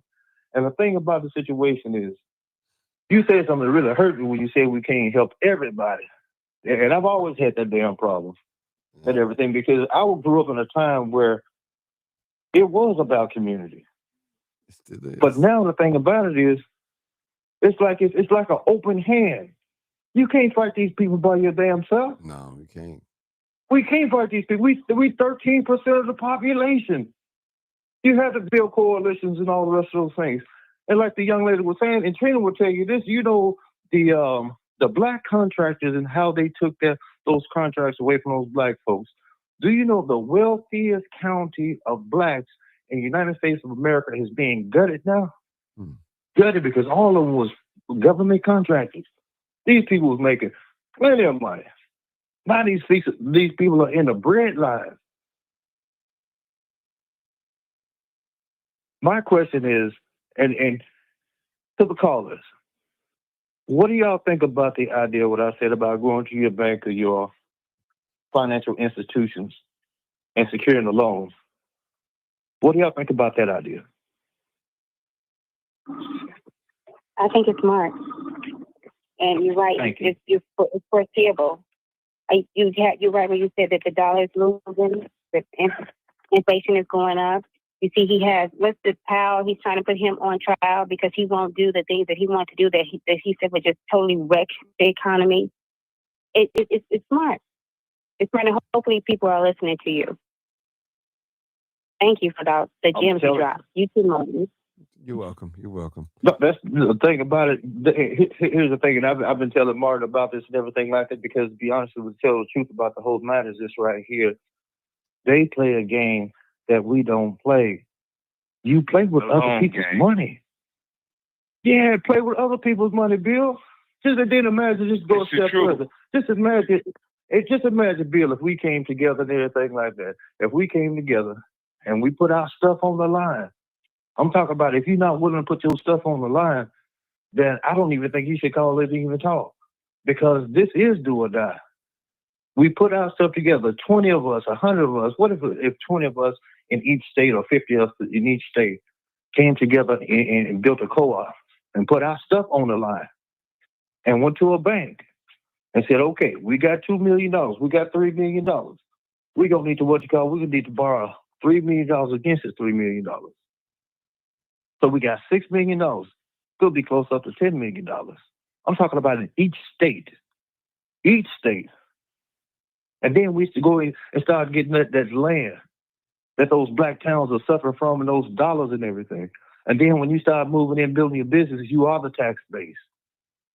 And the thing about the situation is, you said something that really hurt me when you said we can't help everybody. And I've always had that damn problem and everything, because I grew up in a time where it was about community. But now the thing about it is, it's like an open hand. You can't fight these people by your damn self. No, we can't. We can't fight these people. We 13% of the population. You have to build coalitions and all the rest of those things. And like the young lady was saying, and Trina will tell you this, you know, the black contractors and how they took those contracts away from those black folks. Do you know the wealthiest county of blacks in the United States of America is being gutted now? Gutted because all of them was government contractors. These people was making plenty of money. Now these people are in the bread line. My question is, and to the callers, what do y'all think about the idea, what I said about going to your bank or your financial institutions and securing the loans? What do y'all think about that idea? I think it's smart. And you're right. Thank you. It's foreseeable. You're right when you said that the dollar is losing, that inflation is going up. You see, he has listed Powell. He's trying to put him on trial because he won't do the things that he wanted to do that he said would just totally wreck the economy. It's smart. It's smart, and hopefully people are listening to you. Thank you for the gems you dropped. You too, Martin. You're welcome. You're welcome. No, that's the thing about it. Here's the thing, and I've been telling Martin about this and everything like that, because to be honest with you, tell the truth about the whole matter is this right here. They play a game that we don't play. You play with other people's money. Yeah, play with other people's money, Bill. Just then imagine, just go a step further. Just imagine, Bill, if we came together and everything like that. If we came together and we put our stuff on the line. I'm talking about if you're not willing to put your stuff on the line, then I don't even think you should call it even talk. Because this is do or die. We put our stuff together, 20 of us, 100 of us. What if 20 of us in each state or 50 of us in each state came together and built a co-op and put our stuff on the line and went to a bank and said, okay, we got $2 million. We got $3 million. We're going to need to, we're going to need to borrow $3 million against this $3 million. So we got $6 million. Could be close up to $10 million. I'm talking about in each state. Each state. And then we used to go in and start getting that land that those black towns are suffering from and those dollars and everything. And then when you start moving in, building your business, you are the tax base.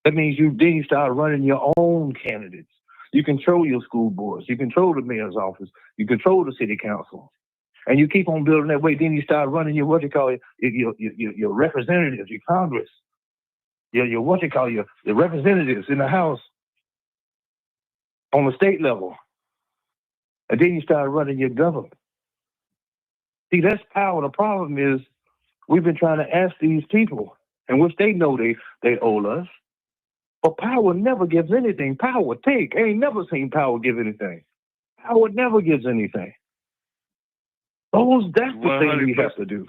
That means you start running your own candidates. You control your school boards. You control the mayor's office. You control the city council. And you keep on building that way. Then you start running your your representatives, your Congress, your representatives in the House on the state level. And then you start running your government. See, that's power. The problem is we've been trying to ask these people, and which they know they owe us. But power never gives anything. Power take. I ain't never seen power give anything. Power never gives anything. That's the thing we have to do.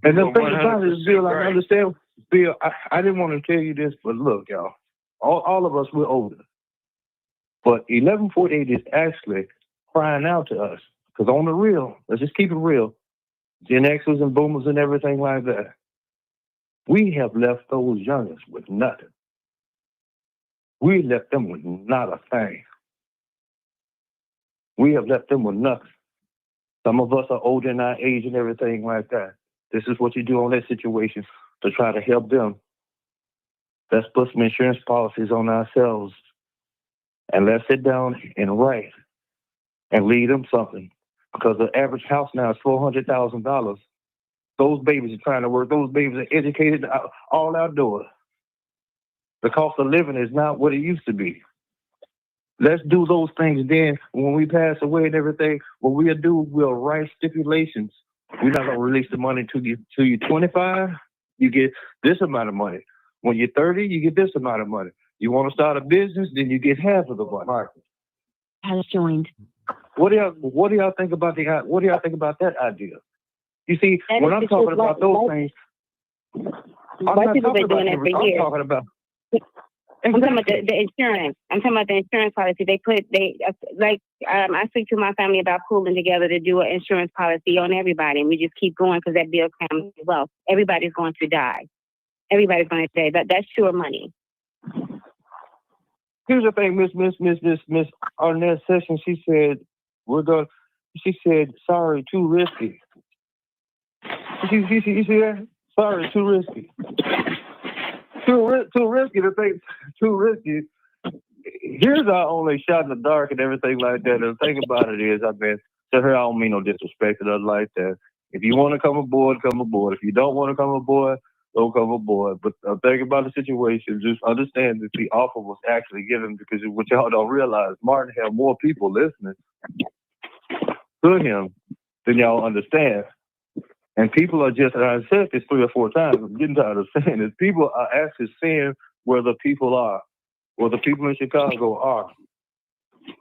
And the thing about it is, 100% Bill, I right. understand, Bill, I didn't want to tell you this, but look, y'all, all of us, we're older. But 1148 is actually crying out to us. Because on the real, let's just keep it real, Gen Xers and boomers and everything like that, we have left those youngers with nothing. We left them with not a thing. We have left them with nothing. Some of us are older in our age and everything like that. This is what you do on that situation to try to help them. Let's put some insurance policies on ourselves and let's sit down and write and lead them something. Because the average house now is $400,000. Those babies are trying to work. Those babies are educated all outdoors. The cost of living is not what it used to be. Let's do those things. Then when we pass away and everything, what we'll do, we'll write stipulations. We're not going to release the money till you're 25. You get this amount of money. When you're 30, you get this amount of money. You want to start a business, then you get half of the money. Has joined. What do y'all think about that idea? You see, That when is I'm because talking about those things, white people been doing that for years. I'm talking about the insurance. I'm talking about the insurance policy. I speak to my family about pooling together to do an insurance policy on everybody, and we just keep going because that bill comes as well. Everybody's going to die. Everybody's going to die. That's sure money. Here's the thing, Miss Arnett Sessions, she said, sorry, too risky. You see that? Sorry, too risky. Too risky to think, too risky. Here's our only shot in the dark and everything like that. And the thing about it is, to her, I don't mean no disrespect to her like that. If you want to come aboard, come aboard. If you don't want to come aboard, don't come aboard. But the thing about the situation, just understand that the offer was actually given, because what y'all don't realize, Martin had more people listening to him than y'all understand. And people are just, and I said this 3 or 4 times, I'm getting tired of saying this, people are actually seeing where the people are, where the people in Chicago are.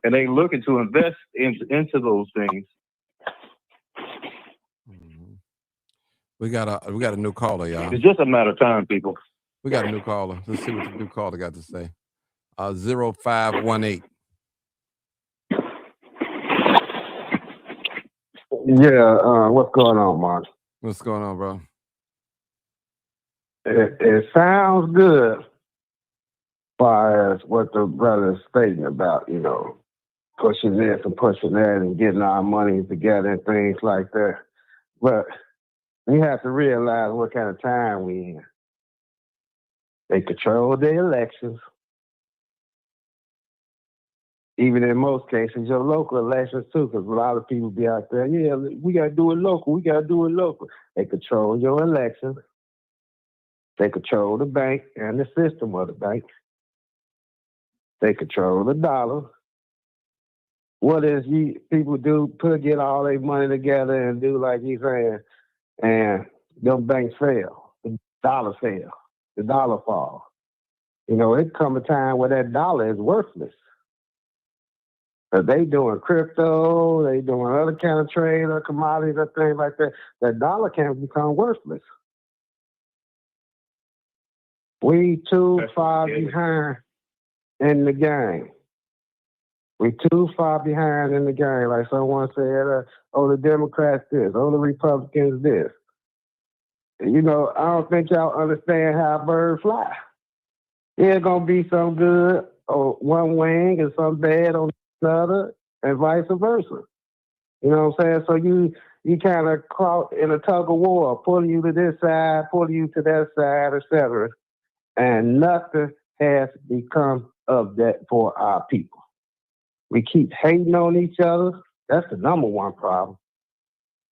And they looking to invest into those things. We got a new caller, y'all. It's just a matter of time, people. We got a new caller. Let's see what the new caller got to say. 0518. Yeah, what's going on, Mark? What's going on, bro? It sounds good as far as what the brother is stating about, pushing this and pushing that and getting our money together and things like that. But we have to realize what kind of time we in. They control the elections. Even in most cases, your local elections too, because a lot of people be out there, yeah, we got to do it local. We got to do it local. They control your elections. They control the bank and the system of the bank. They control the dollar. What is people do? Get all their money together and do like he's saying, and them banks fail. The dollar fail. The dollar fall. It come a time where that dollar is worthless. But they doing crypto, they doing other kind of trade or commodities or things like that. That dollar can become worthless. We too far behind in the game. We too far behind in the game. Like someone said, the Democrats this, the Republicans this. I don't think y'all understand how birds fly. There's going to be some good on one wing and some bad on the other, and vice versa. You know what I'm saying? So you kind of caught in a tug of war, pulling you to this side, pulling you to that side, etc. And nothing has become of that for our people. We keep hating on each other. That's the number one problem.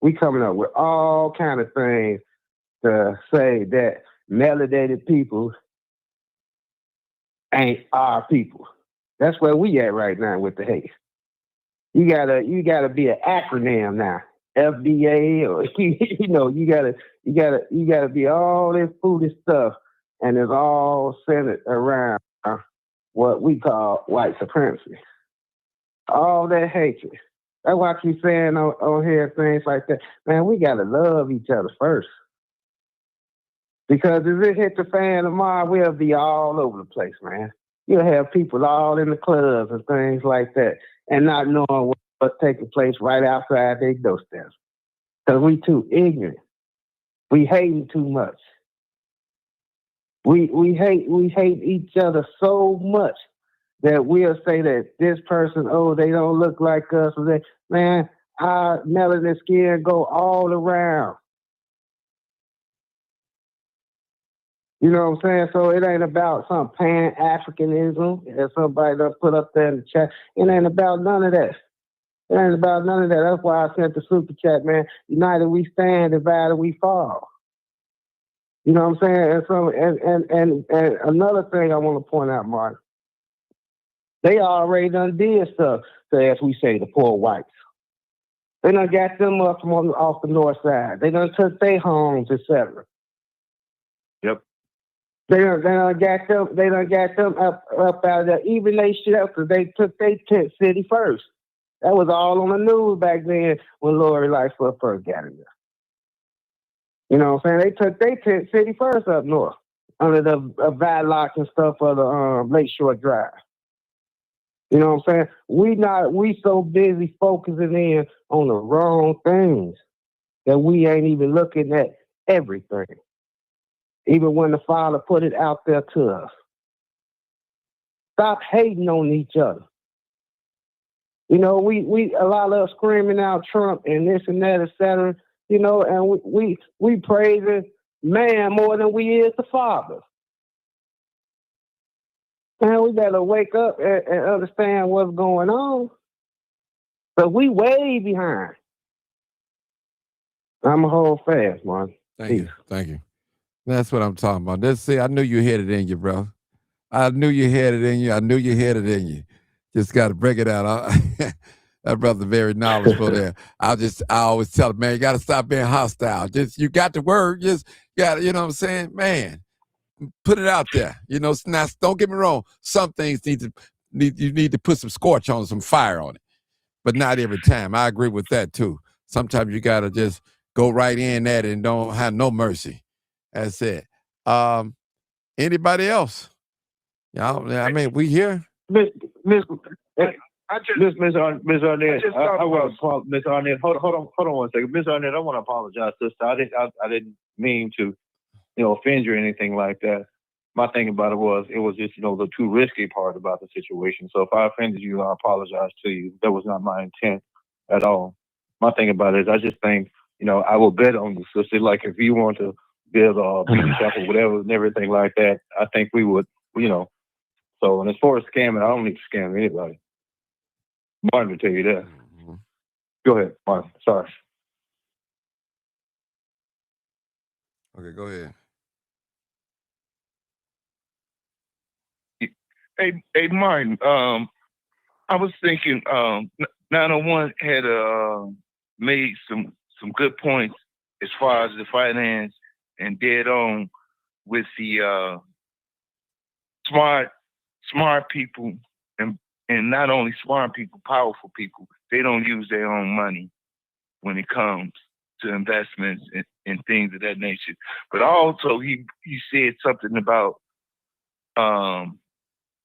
We coming up with all kind of things to say that melanated people ain't our people. That's where we at right now with the hate. You gotta be an acronym now. FBA or you gotta be all this foolish stuff, and it's all centered around what we call white supremacy. All that hatred. That's why I keep saying on here things like that. Man, we gotta love each other first. Because if it hit the fan tomorrow, we'll be all over the place, man. You'll have people all in the clubs and things like that and not knowing what's taking place right outside their doorsteps. Because we too ignorant. We hating too much. We hate each other so much that we'll say that this person, oh, they don't look like us. Or they, man, our melanin skin go all around. You know what I'm saying? So it ain't about some Pan-Africanism that somebody done put up there in the chat. It ain't about none of that. It ain't about none of that. That's why I sent the super chat, man. United we stand, divided we fall. You know what I'm saying? And so, and another thing I want to point out, Mark, they already done did stuff to, as we say, the poor whites. They done got them up from off the north side. They done took their homes, etc. Yep. They done got them up out of there. Even they shelters, they took their tent city first. That was all on the news back then when Lori Lightfoot first got in there. You know what I'm saying? They took their tent city first up north under the Vadlock and stuff of the Lakeshore Drive. You know what I'm saying? We so busy focusing in on the wrong things that we ain't even looking at everything. Even when the Father put it out there to us. Stop hating on each other. You know, we a lot of us screaming out Trump and this and that, etc. You know, and we praising man more than we is the Father. Man, we better wake up and understand what's going on. But we way behind. I'm a hold fast, man. Thank you. That's what I'm talking about. See, I knew you had it in you, bro. I knew you had it in you. Just got to break it out. That brother very knowledgeable there. I always tell him, man, you got to stop being hostile. You got the word. Just got to, you know what I'm saying? Man, put it out there. You know, now, don't get me wrong. Some things you need to put some scorch on, some fire on it. But not every time. I agree with that too. Sometimes you got to just go right in at it and don't have no mercy. That's it. Anybody else? Y'all, I mean, we here. Miss Arnett, Miss Arnett, hold on one second. Miss Arnett, I want to apologize, sister. I didn't mean to, offend you or anything like that. My thing about it was just, the too risky part about the situation. So if I offended you, I apologize to you. That was not my intent at all. My thing about it is I just think, I will bet on you, sister. Like if you want to build a beauty shop or whatever and everything like that, I think we would, So, and as far as scamming, I don't need to scam anybody. Martin will tell you that. Mm-hmm. Go ahead, Martin. Sorry. Okay, go ahead. Hey, Martin. I was thinking 901 had made some good points as far as the finance and dead on with the smart people and not only smart people, powerful people. They don't use their own money when it comes to investments and things of that nature. But also he said something about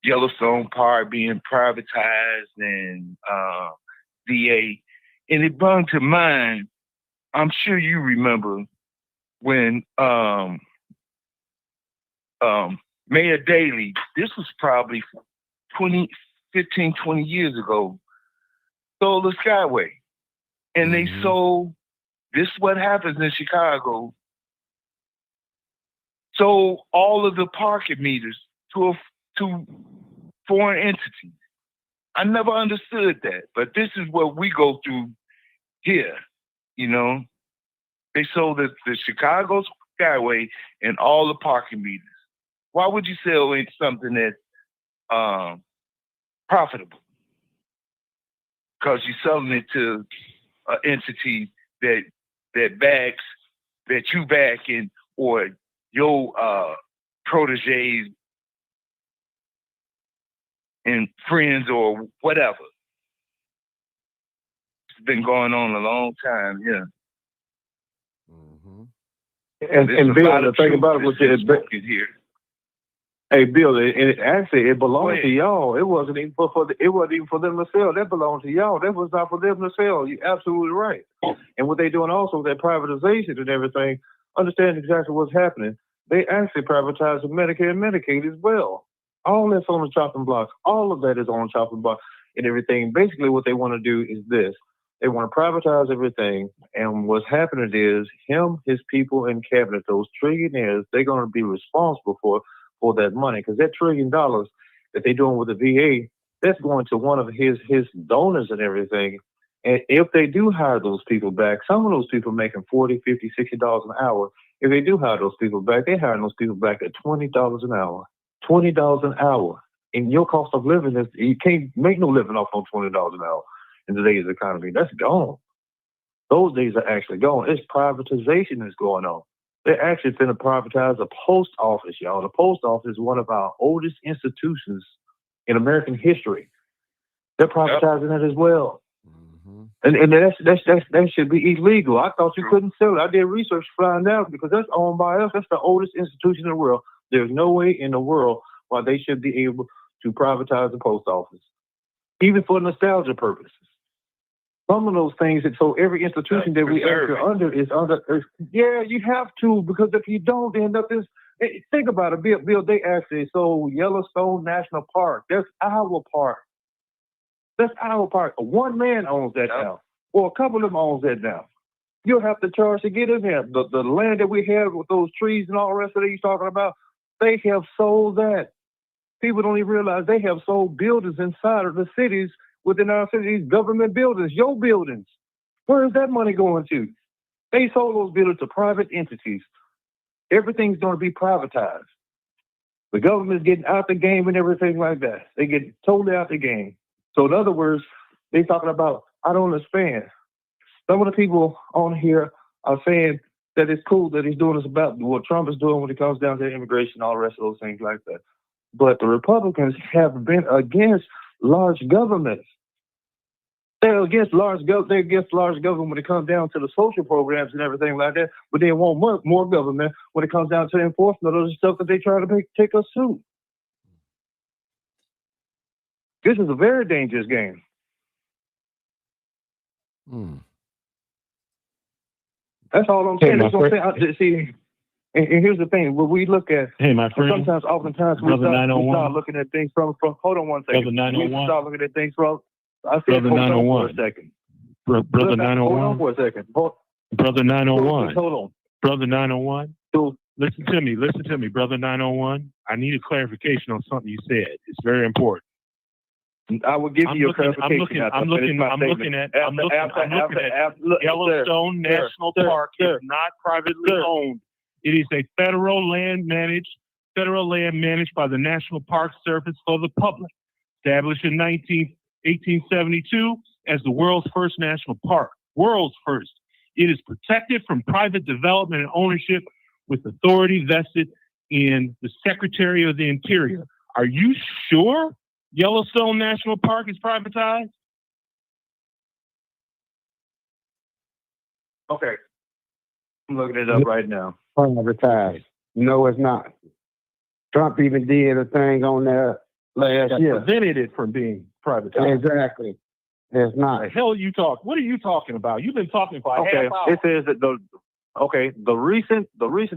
Yellowstone Park being privatized and VA. And it brought to mind, I'm sure you remember when Mayor Daley, this was probably 15, 20 years ago, sold the Skyway. And they sold, this is what happens in Chicago, sold all of the parking meters to foreign entities. I never understood that, but this is what we go through here, They sold the Chicago Skyway and all the parking meters. Why would you sell something that's profitable? Because you're selling it to an entity that backs, that you back in, or your proteges and friends or whatever. It's been going on a long time, yeah. Mm-hmm. And Bill, the thing about it was here. hey Bill, it belonged to y'all. It wasn't even it wasn't even for them to sell. That belonged to y'all. That was not for them to sell. You're absolutely right. And what they doing also with that privatization and everything, understand exactly what's happening. They actually privatized Medicare and Medicaid as well. All that's on the chopping block. All of that is on the chopping block and everything. Basically, what they want to do is this. They want to privatize everything. And what's happening is him, his people in cabinet, those trillionaires, they're going to be responsible for that money. Because that $1 trillion that they're doing with the VA, that's going to one of his donors and everything. And if they do hire those people back, some of those people making $40, $50, $60 an hour, if they do hire those people back, they're hiring those people back at $20 an hour. $20 an hour. And your cost of living is, you can't make no living off on $20 an hour in today's economy. That's gone. Those days are actually gone. It's privatization that's going on. They're actually going to privatize the post office, y'all. The post office is one of our oldest institutions in American history. They're privatizing that as well. And that should be illegal. I thought you couldn't sell it. I did research to find out because that's owned by us. That's the oldest institution in the world. There's no way in the world why they should be able to privatize the post office, even for nostalgia purposes. Some of those things, so every institution that we enter under is under. Yeah, you have to, because if you don't, then nothing's. Think about it, Bill. They actually sold Yellowstone National Park. That's our park. That's our park. One man owns that now, or a couple of them owns that now. You'll have to charge to get in there. The land that we have with those trees and all the rest of it you're talking about, they have sold that. People don't even realize they have sold buildings inside of the cities, within our cities, government buildings, your buildings. Where is that money going to? They sold those buildings to private entities. Everything's going to be privatized. The government's getting out the game and everything like that. They get totally out the game. So in other words, they're talking about, I don't understand. Some of the people on here are saying that it's cool that he's doing this about what Trump is doing when it comes down to immigration and all the rest of those things like that. But the Republicans have been against large government. They're against large government when it comes down to the social programs and everything like that. But they want more government when it comes down to the enforcement of the stuff that they try to take us to. This is a very dangerous game. That's all I'm saying. See, and here's the thing. When we look at, my friend, oftentimes we start looking at things from. Hold on one second. Brother 901. We start looking at things from. I said, Brother 901. For a second. Brother 901. Hold on for a second. Brother 901. Hold on. Brother 901. Listen to me, Brother 901. I need a clarification on something you said. It's very important. I will give you a clarification. I'm looking at Yellowstone National Park is not privately owned. It is a federal land managed by the National Park Service for the public, established in 1872 as the world's first national park. World's first. It is protected from private development and ownership with authority vested in the Secretary of the Interior. Are you sure Yellowstone National Park is privatized? Okay. I'm looking it up right now. Privatized. No, it's not. Trump even did a thing on there last year. Prevented it from being privatized. Exactly. It's not. The hell you talk? What are you talking about? You've been talking for a half hour. It says that the recent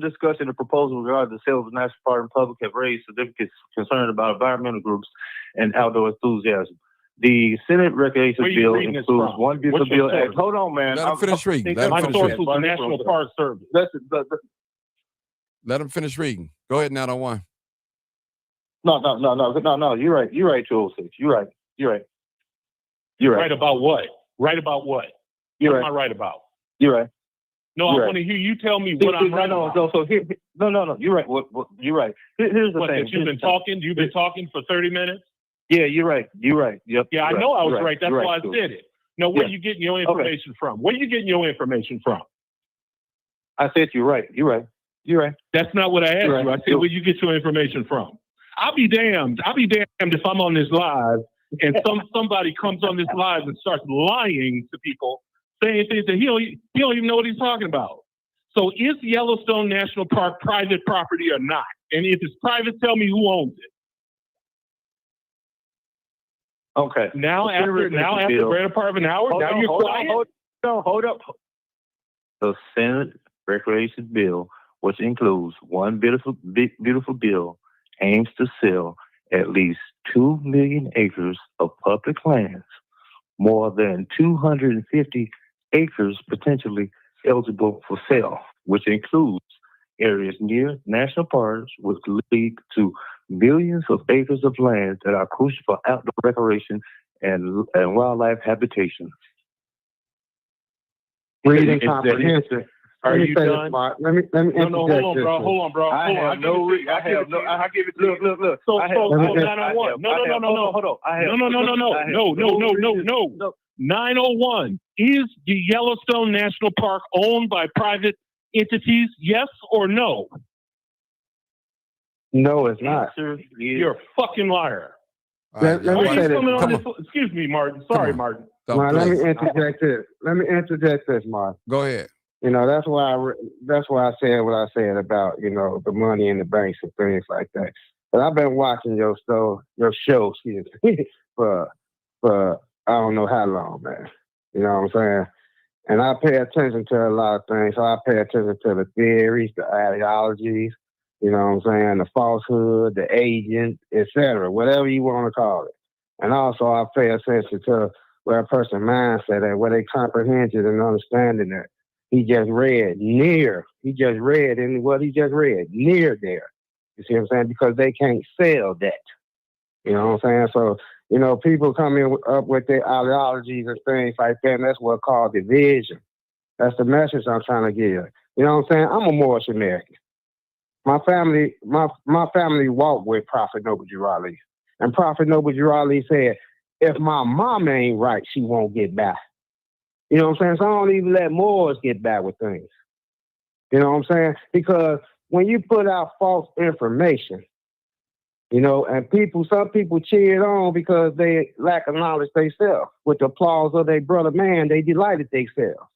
discussion of proposals regarding the sale of the National Park and public have raised significant concern about environmental groups and outdoor enthusiasm. The Senate Recreation Bill includes one piece of bill. Hold on, man. Let him finish reading. My source was the National Park Service. Let him finish reading. Go ahead, 901. No. You're right. You're right, 206. You're right. Right about what? Right about what? You're what am I right about? You're right. No, I want to hear you tell me what I'm right about. No. You're right. You're right. Here's the thing. You've been talking for 30 minutes? Yeah, you're right. Yep. Yeah, I know I was right. That's why I said it. No, where are you getting your information from? Where are you getting your information from? I said you're right. You're right. That's not what I asked you. I said where you get your information from. I'll be damned if I'm on this live and somebody comes on this live and starts lying to people, saying things that he don't even know what he's talking about. So is Yellowstone National Park private property or not? And if it's private, tell me who owns it. Okay. Now after the greater part of an hour, now you're quiet. Hold up. The Senate Recreation Bill, which includes one beautiful bill, aims to sell at least 2 million acres of public lands, more than 250 acres potentially eligible for sale, which includes areas near national parks, which lead to millions of acres of land that are crucial for outdoor recreation and wildlife habitation. Reading comprehension. Are you done? Let me No, hold on, bro. I have no. I give it to you. Look. So 901. No. Hold on. No. 901. Is the Yellowstone National Park owned by private entities? Yes or no? No, it's not. You're a fucking liar. Let me say this. Excuse me, Martin. Sorry, Martin. Let me interject this, Martin. Go ahead. You know, that's why I said what I said about, you know, the money in the banks and things like that. But I've been watching your show, for I don't know how long, man. You know what I'm saying? And I pay attention to a lot of things. So I pay attention to the theories, the ideologies, you know what I'm saying, the falsehood, the agent, etc., whatever you want to call it. And also I pay attention to where a person's mindset and where they comprehension and understanding that he just read near there. You see what I'm saying? Because they can't sell that. You know what I'm saying? So, you know, people come up with their ideologies and things like that, and that's what called division. That's the message I'm trying to give. You know what I'm saying? I'm a Moorish American. My family walked with Prophet Noble Jurali. And Prophet Noble Jurali said, if my mom ain't right, she won't get back. You know what I'm saying? So I don't even let Moors get back with things. You know what I'm saying? Because when you put out false information, you know, and some people cheered on because they lack of knowledge themselves. With the applause of their brother man, they delighted themselves.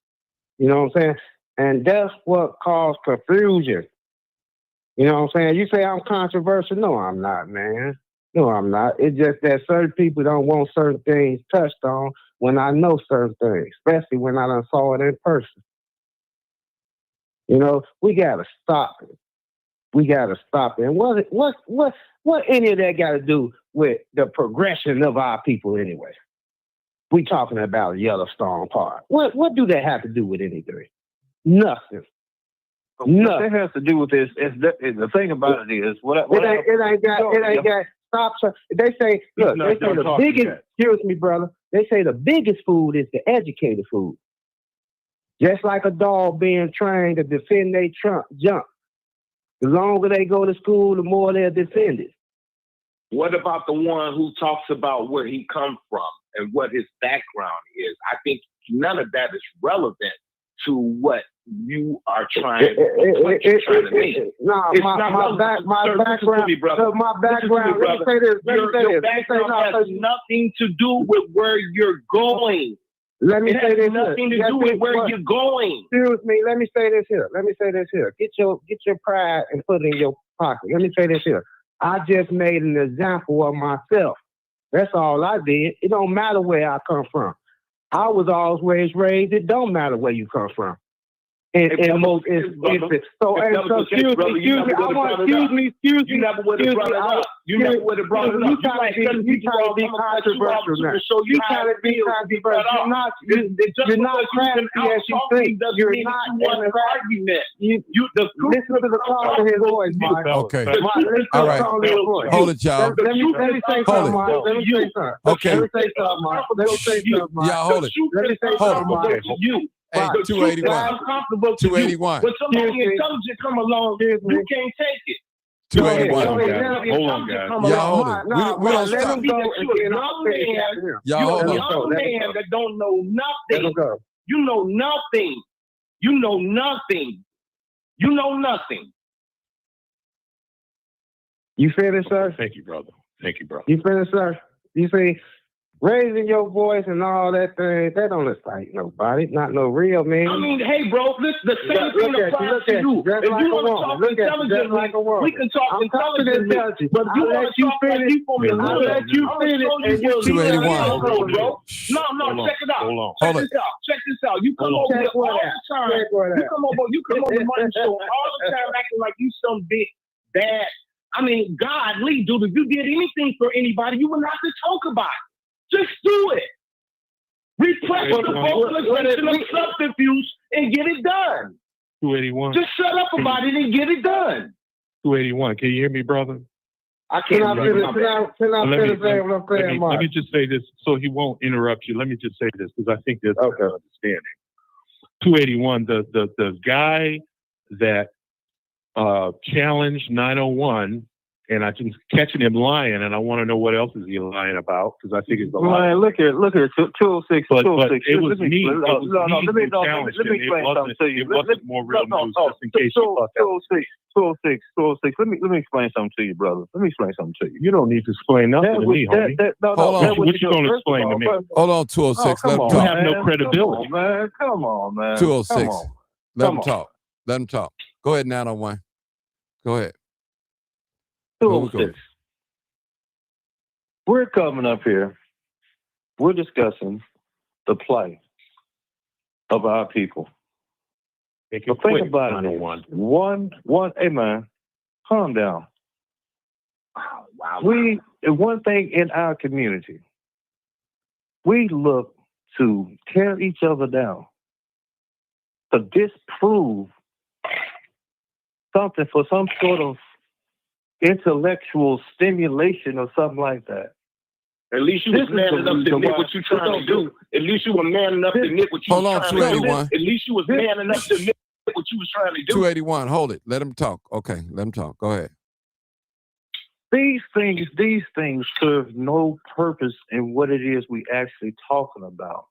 You know what I'm saying? And that's what caused confusion. You know what I'm saying? You say I'm controversial. No, I'm not, man. No, I'm not. It's just that certain people don't want certain things touched on when I know certain things, especially when I done saw it in person. You know, we gotta stop it. And what any of that got to do with the progression of our people anyway? We talking about Yellowstone Park. What do that have to do with anything? Nothing. What that has to do with this is the thing about it is it ain't got. Stop. They say, look, they say the biggest. Excuse me, brother. They say the biggest food is the educated food. Just like a dog being trained to defend their jump. The longer they go to school, the more they're defended. What about the one who talks about where he comes from and what his background is? I think none of that is relevant to what you are trying to make. My background. Let me say this. Your background has nothing to do with where you're going. Let me say this. Nothing to do with where you're going. Excuse me. Let me say this here. Get your pride and put it in your pocket. Let me say this here. I just made an example of myself. That's all I did. It don't matter where I come from. I was always raised. It don't matter where you come from. Excuse me. I want excuse me. You never would have brought it up. You never would have brought it up. You trying to be controversial now. You trying to be controversial. You're not crafty as you think. You're not in an argument. Listen to the call of his voice, Mike. Okay. All right. Hold it, y'all. Let me say something, Mike. Let me say something. Okay. Let me say something, Mike. Y'all hold it. Let me say something, Mike. Hey, 281. 281. When somebody intelligent come along, you can't take it. 281. Hold on, guys. Y'all hold it. We don't stop. Y'all hold it. You're a young man that don't know nothing. You know nothing. You know nothing. You know nothing. You finished, sir? Thank you, brother. You finished, sir? You see, raising your voice and all that thing, that don't excite nobody. Not no real man. I mean, hey, bro, this the same thing applies to you. If you want to talk intelligently, we can talk intelligently. But if you want to talk like you from the I'll hood, let you finish and you'll 281. bro. No, check it out. Hold it. Check this out. You come over here all the time. You come on the money show all the time acting like you some big bad. I mean, godly dude. If you did anything for anybody, you wouldn't have to talk about it. Just do it. Repress the vocalization of subterfuge and get it done. 281. Just shut up about it and get it done. 281. Can you hear me, brother? I can't. Can I finish saying what I'm saying, Mark? Let me just say this so he won't interrupt you. Let me just say this because I think there's an understanding. 281, the guy that challenged 901, and I just catching him lying, and I want to know what else is he lying about because I think it's a lie. Man, look here, 206, But 206. it was me. Let me explain something to you. It wasn't more real news, just in case you thought that. 206. Let me explain something to you, brother. Let me explain something to you. You don't need to explain nothing to me, homie. Hold on. What you going to explain to me? Hold on, 206. Let him You talk. have no credibility. Come on, man. 206. Let him Come on. talk. Let him talk. Go ahead, 901. Go ahead. 206. We're coming up here. We're discussing the plight of our people. Make So it quick, think about it. 901. Hey man, calm down. One thing in our community, we look to tear each other down, to disprove something for some sort of intellectual stimulation or something like that. At least you was man enough to admit what you're trying to do. At least you were man enough to admit what you was trying to do. At least you was man enough to admit what you was trying to do. 281. Hold it. Let him talk. Okay, let him talk. Go ahead. These things serve no purpose in what it is we actually talking about.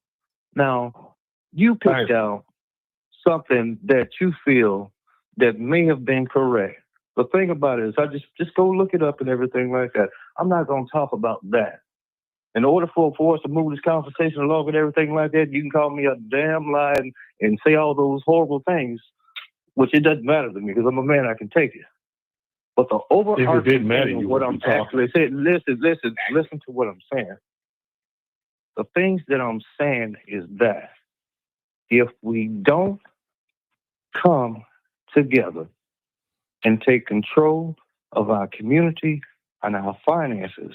Now, you picked out something that you feel that may have been correct. The thing about it is, I just go look it up and everything like that. I'm not going to talk about that. In order for us to move this conversation along and everything like that, you can call me a damn lie and say all those horrible things, which it doesn't matter to me because I'm a man, I can take it. But the overarching thing of what I'm actually saying, listen to what I'm saying. The things that I'm saying is that if we don't come together and take control of our community and our finances,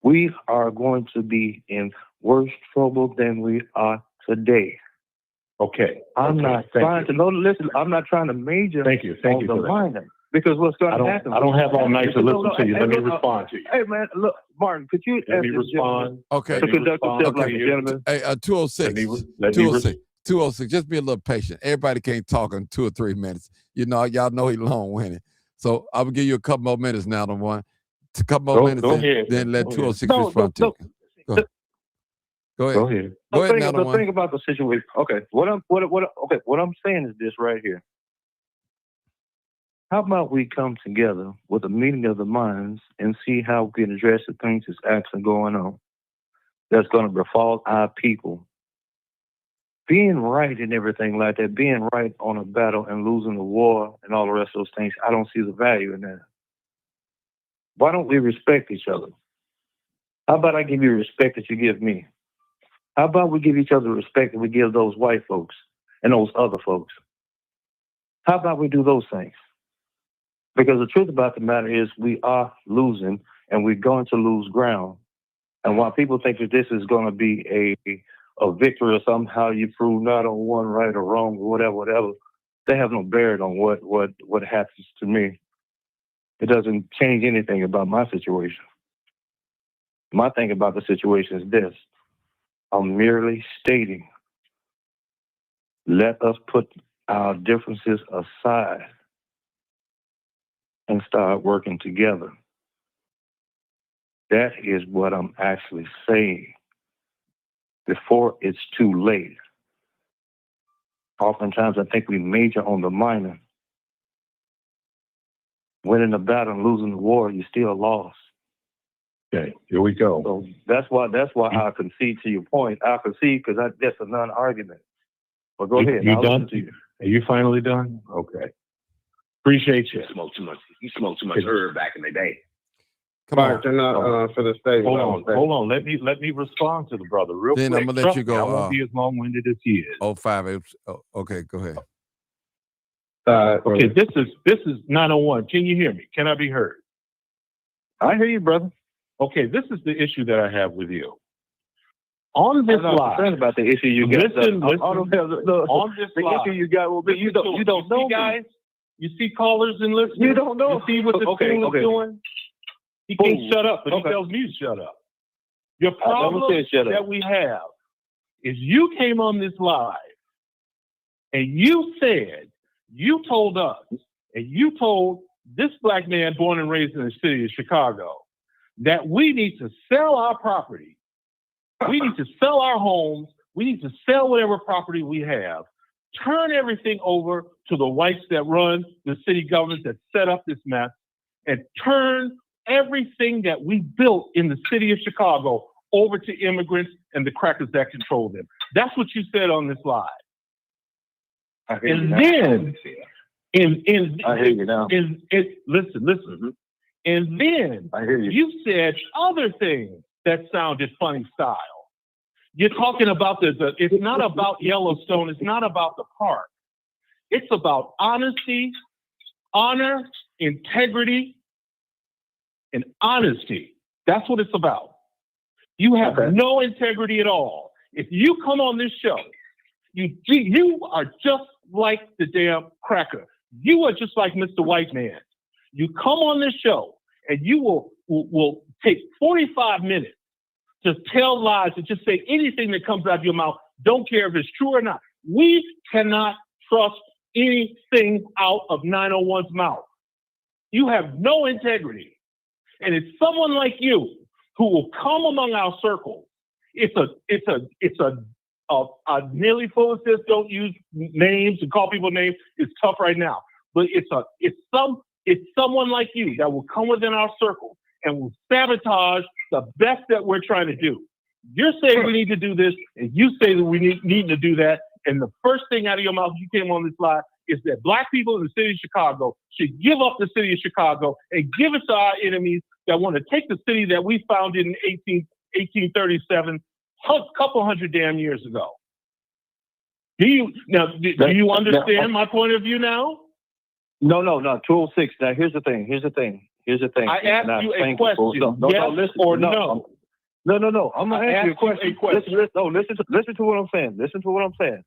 we are going to be in worse trouble than we are today. Okay. I'm not trying to major on the minor. Because what's going to happen? I don't have all night to listen to you. Let me respond to you. Hey, man, look, Martin, could you let me respond? Okay. To conduct yourself like a gentleman? Hey, 206. 206. Just be a little patient. Everybody can't talk in 2 or 3 minutes. You know, y'all know he's long-winded. So I will give you a couple more minutes now, a couple more minutes, then let 206 respond to you. Go ahead. Go ahead, now. The thing about the situation. Okay, what I'm saying is this right here. How about we come together with a meeting of the minds and see how we can address the things that's actually going on that's going to befall our people? Being right and everything like that, being right on a battle and losing the war and all the rest of those things, I don't see the value in that. Why don't we respect each other? How about I give you respect that you give me? How about we give each other respect that we give those white folks and those other folks? How about we do those things? Because the truth about the matter is we are losing and we're going to lose ground. And while people think that this is going to be a victory or somehow you prove not on one right or wrong or whatever, they have no bearing on what happens to me. It doesn't change anything about my situation. My thing about the situation is this. I'm merely stating, let us put our differences aside and start working together. That is what I'm actually saying before it's too late. Oftentimes, I think we major on the minor. Winning the battle and losing the war, you still lost. Okay, here we go. So that's why I concede to your point. I concede because that's a non-argument. But go ahead. You I'll done? listen to you. Are you finally done? Okay. Appreciate you. You smoked too much herb back in the day. Come on. For the state. Hold on. Let me respond to the brother real Then quick. I'm gonna let Trust you me, I go. won't be as long-winded as he is. 05. Okay, go ahead. Okay, this is 901. Can you hear me? Can I be heard? I hear you, brother. Okay, this is the issue that I have with you. On this I'm not live, concerned about the issue you got. listen, On this the issue you got will be you don't know see, guys. You see callers and listeners. You don't know. You see what the fool is doing. He can't shut up, but he tells me to shut up. Your problem that we have is you came on this live and you told us, and you told this black man born and raised in the city of Chicago that we need to sell our property. We need to sell our homes. We need to sell whatever property we have, turn everything over to the whites that run the city government that set up this mess, and turn everything that we built in the city of Chicago over to immigrants and the crackers that control them. That's what you said on this live. And then, I hear you now. Listen. And then I hear you. You said other things that sounded funny style. You're talking about it's not about Yellowstone. It's not about the park. It's about honesty, honor, integrity, and honesty. That's what it's about. You have no integrity at all. If you come on this show, you are just like the damn cracker. You are just like Mr. White Man. You come on this show and you will take 45 minutes to tell lies and just say anything that comes out of your mouth. Don't care if it's true or not. We cannot trust anything out of 901's mouth. You have no integrity. And it's someone like you who will come among our circle. It's a nearly full of this. Don't use names and call people names. It's tough right now. But it's someone like you that will come within our circle and will sabotage the best that we're trying to do. You're saying we need to do this, and you say that we need to do that. And the first thing out of your mouth, you came on this live, is that black people in the city of Chicago should give up the city of Chicago and give it to our enemies that want to take the city that we founded in 1837, a couple hundred damn years ago. Do you understand my point of view now? No. 206. Now here's the thing. I asked you a question. Yes or no? No. I'm gonna ask you a question. Listen to what I'm saying.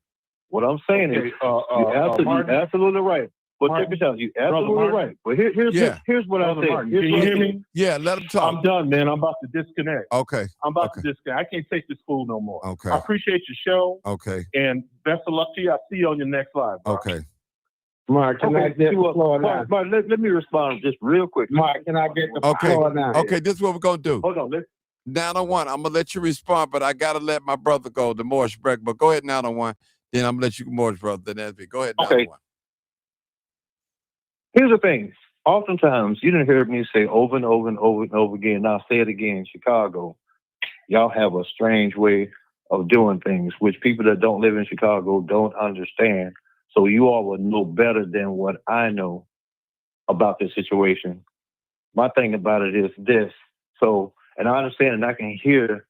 What I'm saying is you're absolutely right. But check this out. You're absolutely right. But here's what I'm saying. Can you hear me? Yeah, let him talk. I'm done, man. I'm about to disconnect. Okay. I'm about to disconnect. I can't take this fool no more. Okay. I appreciate your show. Okay. And best of luck to you. I'll see you on your next live, bro. Okay. Mark, can I get the floor now? Mark, let me respond just real quick. Mark, can I get the floor now? Okay, this is what we're going to do. Hold on. 901, I'm going to let you respond, but I got to let my brother go, the Morris Breck. But go ahead, 901. Then I'm going to let you, Morris, brother. Then SB. Go ahead, 901. Here's the thing. Oftentimes, you didn't hear me say over and over and over and over again, and I'll say it again, Chicago, y'all have a strange way of doing things, which people that don't live in Chicago don't understand. So you all would know better than what I know about this situation. My thing about it is this. So, and I understand and I can hear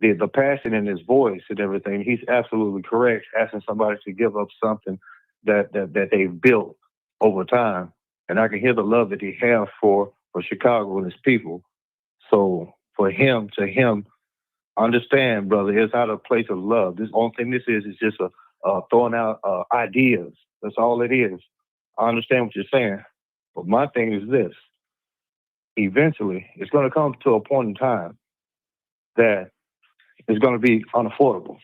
the passion in his voice and everything. He's absolutely correct, asking somebody to give up something that they've built over time. And I can hear the love that he has for Chicago and his people. So for him, understand, brother, it's out of a place of love. This only thing this is just throwing out ideas. That's all it is. I understand what you're saying. But my thing is this. Eventually, it's going to come to a point in time that it's going to be unaffordable.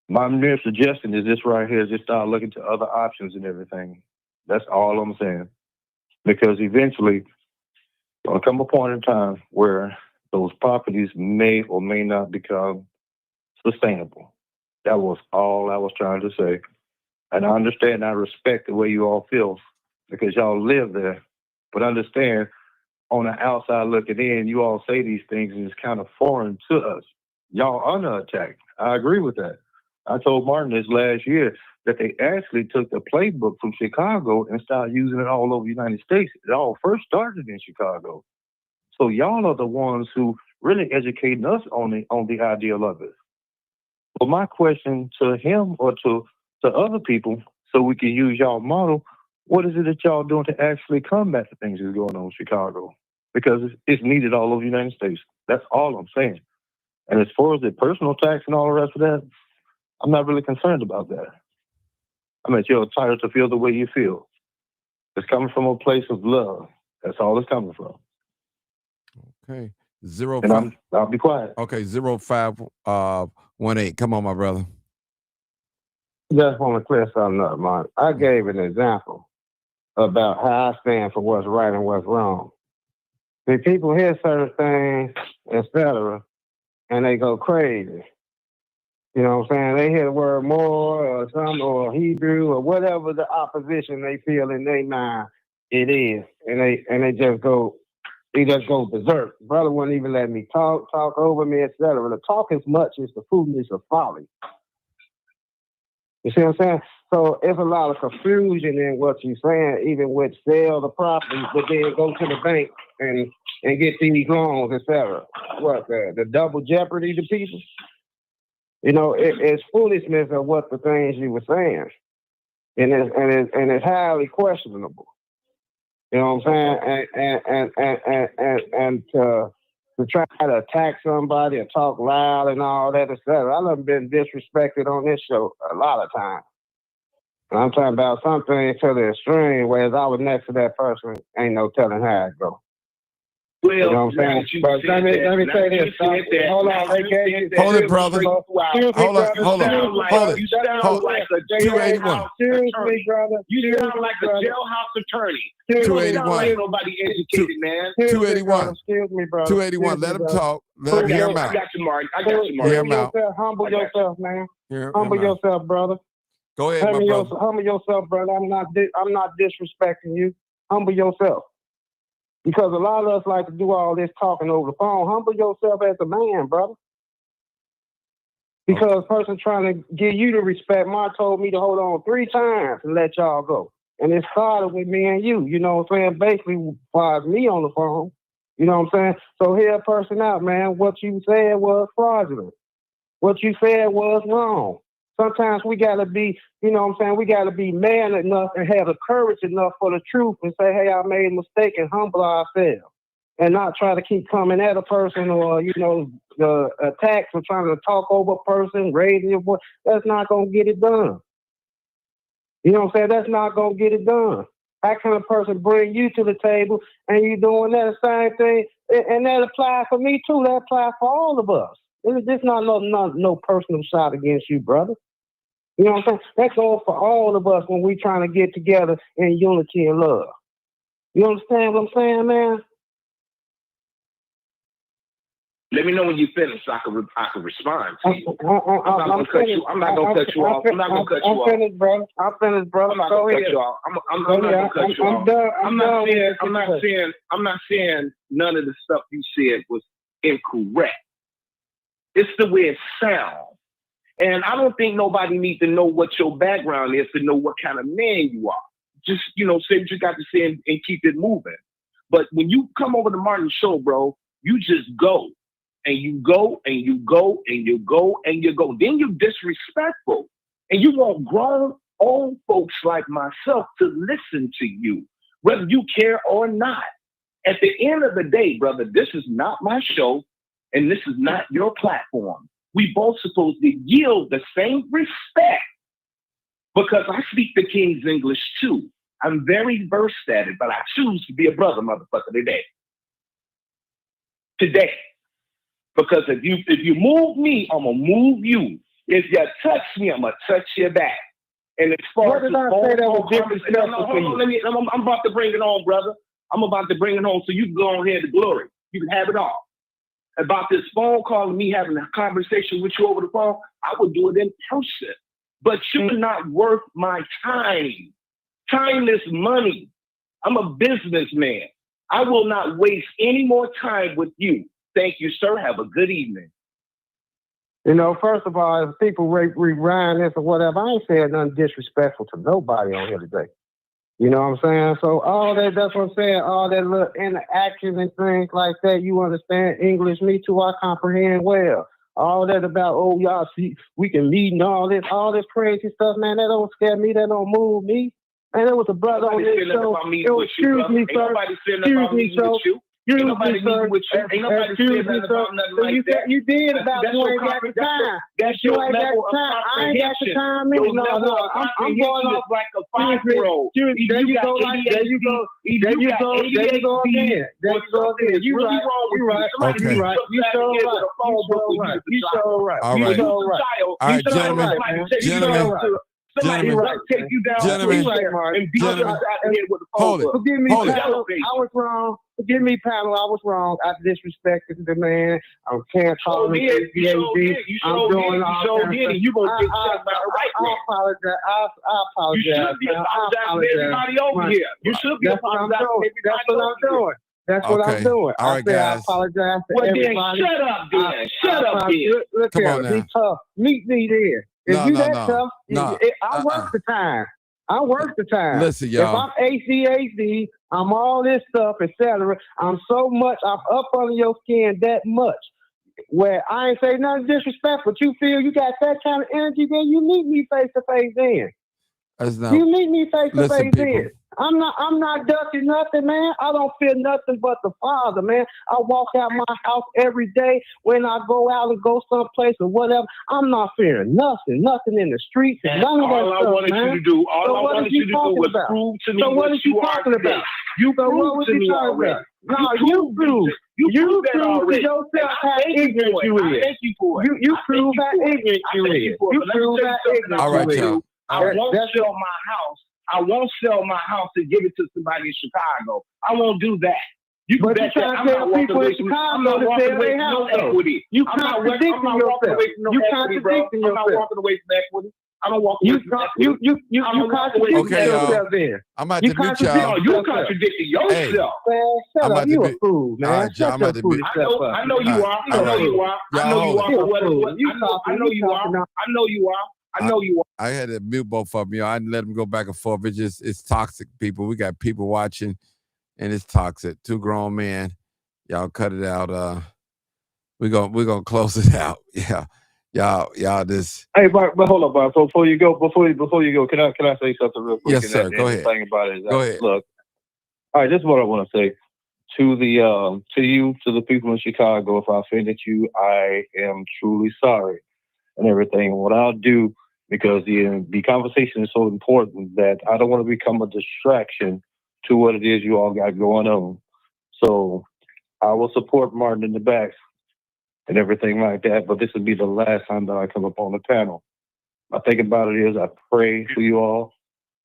My mere suggestion is this right here, just start looking to other options and everything. That's all I'm saying. Because eventually, it's going to come a point in time where those properties may or may not become sustainable. That was all I was trying to say. And I understand, I respect the way you all feel because y'all live there. But understand, on the outside looking in, you all say these things and it's kind of foreign to us. Y'all under attack. I agree with that. I told Martin this last year that they actually took the playbook from Chicago and started using it all over the United States. It all first started in Chicago. So y'all are the ones who really educating us on the ideal of it. But my question to him or to other people, so we can use y'all model, what is it that y'all doing to actually combat the things that's going on in Chicago? Because it's needed all over the United States. That's all I'm saying. And as far as the personal tax and all the rest of that, I'm not really concerned about that. I mean, you're entitled to feel the way you feel. It's coming from a place of love. That's all it's coming from. Okay. I'll be quiet. Okay, 0518. Come on, my brother. Just want to clear something up, Mark. I gave an example about how I stand for what's right and what's wrong. See, people hear certain things, etc., and they go crazy. You know what I'm saying? They hear the word more or something or Hebrew or whatever the opposition they feel in their mind it is, and they just go berserk. Brother wouldn't even let me talk over me, etc. The talk as much as the foolishness of folly. You see what I'm saying? So it's a lot of confusion in what you're saying, even with sell the property, but then go to the bank and get these loans, etc. What, the double jeopardy to people? You know, it's foolishness of what the things you were saying. And it's highly questionable. You know what I'm saying? And to try to attack somebody or talk loud and all that, etc. I done been disrespected on this show a lot of times. And I'm talking about something to the extreme, whereas I was next to that person, ain't no telling how it go. Well, you know what I'm saying? But let me say this. Hold on, hold it, brother. Hold it. You sound like a 281. Seriously, brother. You sound like a jailhouse attorney. You don't sound like nobody educated, man. 281. Excuse me, brother. 281. Let him talk. Let him hear him out. I got you, Mark. Hear him out. Humble yourself, man. Humble yourself, brother. Go ahead, my brother. Humble yourself, brother. I'm not disrespecting you. Humble yourself. Because a lot of us like to do all this talking over the phone. Humble yourself as a man, brother. Because a person trying to give you the respect, Mark told me to hold on 3 times and let y'all go. And it started with me and you. You know what I'm saying? Basically, was me on the phone. You know what I'm saying? So hear a person out, man. What you said was fraudulent. What you said was wrong. Sometimes we got to be, you know what I'm saying, we got to be man enough and have the courage enough for the truth and say, hey, I made a mistake, and humble ourselves. And not try to keep coming at a person or, you know, the attacks or trying to talk over a person, raising your voice. That's not going to get it done. You know what I'm saying? That's not going to get it done. How can a person bring you to the table and you doing that same thing? And that applies for me too. That applies for all of us. This not no personal shot against you, brother. You know what I'm saying? That goes for all of us when we trying to get together in unity and love. You understand what I'm saying, man? Let me know when you finish so I can respond to you. I'm not gonna cut you off. I'm not finished, brother. I'm finished, brother. I'm not gonna cut you off. I'm not gonna cut you off. I'm not saying none of the stuff you said was incorrect. It's the way it sounds. And I don't think nobody needs to know what your background is to know what kind of man you are. Just, you know, say what you got to say and keep it moving. But when you come over to Martin's show, bro, you just go. And you go, and you go, and you go, and you go. Then you're disrespectful. And you want grown old folks like myself to listen to you, whether you care or not. At the end of the day, brother, this is not my show, and this is not your platform. We both supposed to yield the same respect because I speak the King's English too. I'm very versed at it, but I choose to be a brother, motherfucker, today. Because if you move me, I'm gonna move you. If you touch me, I'm gonna touch your back. And as far as I'm about to bring it on, brother. I'm about to bring it on so you can go on here to glory. You can have it all. About this phone call and me having a conversation with you over the phone, I would do it in person. But you're not worth my time. Time is money. I'm a businessman. I will not waste any more time with you. Thank you, sir. Have a good evening. You know, first of all, if people rewind this or whatever, I ain't saying nothing disrespectful to nobody on here today. You know what I'm saying? So all that's what I'm saying, all that little interaction and things like that, you understand English, me too, I comprehend well. All that about, oh, y'all see, we can meet and all this crazy stuff, man, that don't scare me, that don't move me. And there was a brother on this show. Excuse me, sir. Excuse me, sir. Ain't nobody saying nothing about nothing like that. You did about you ain't got the time. That's your level of I ain't got the time. No, I'm going off like a 5-year-old. There you go again. You right. Okay. You so right. All right, gentlemen. Somebody take you down and beat you out here with the phone. Forgive me, panel. I was wrong. Forgive me, panel. I was wrong. I disrespected the man. I can't call him ADHD. I'm doing all kinds of stuff. You gonna get shot by the right man. I apologize. I apologize. You should be apologizing to everybody over here. You should be apologizing to everybody over here. That's what I'm doing. All right, guys. I apologize to everybody. Then shut up, then. Shut up, then. Look Come here, on now. be tough. Meet me there. If you that tough, I work the time. I work the time. Listen, y'all. If I'm ACAD, I'm all this stuff, etc. I'm up under your skin that much. Where I ain't say nothing disrespectful, but you feel you got that kind of energy, then you meet me face to face then. You meet me face to face then. I'm not ducking nothing, man. I don't fear nothing but the Father, man. I walk out my house every day when I go out and go someplace or whatever. I'm not fearing nothing in the streets. None of that all stuff, I wanted man. you to do, all I wanted you to do was prove to me what you are today. You proved to me already. No, you proved. You proved to yourself how ignorant you is. Thank you for it. You proved how ignorant you is. You proved how ignorant All right, you is. y'all. I won't sell my house. I won't sell my house and give it to somebody in Chicago. I won't do that. You But bet you're that trying to tell people in Chicago to sell their house, though. You contradicting yourself. You contradicting yourself. I'm not walking away from equity. I don't walk away from equity. You contradicting yourself then. I'm about to mute y'all. You contradicting yourself. Man, shut up. You a fool, man. All right, Shut your foolish self up. I know you are. I know you are. I know you are. I know you are. I know you are. I know you are. I had to mute both of them. I didn't let them go back and forth. It's toxic, people. We got people watching, and it's toxic. Two grown men. Y'all cut it out. We're gonna close it out. Yeah. Y'all this. Hey, but hold up, Bob. So before you go, can I say something real quick? Yes, sir. Go ahead. The thing about it is Go ahead. Look, all right, this is what I want to say to the people in Chicago. If I offended you, I am truly sorry and everything. What I'll do, because the conversation is so important, that I don't want to become a distraction to what it is you all got going on. So I will support Martin in the back and everything like that, but this will be the last time that I come up on the panel. My thing about it is I pray for you all,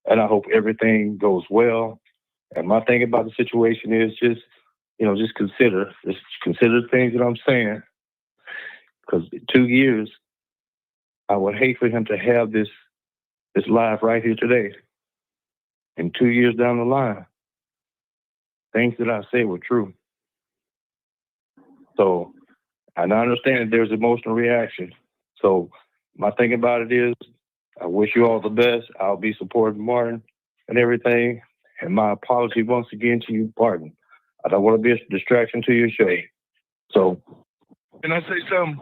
and I hope everything goes well. And my thing about the situation is just consider the things that I'm saying, because 2 years, I would hate for him to have this live right here today. And 2 years down the line, things that I said were true. So, and I understand that there's emotional reaction. So my thing about it is, I wish you all the best. I'll be supporting Martin and everything. And my apology once again to you, Martin. I don't want to be a distraction to your show. So, can I say something?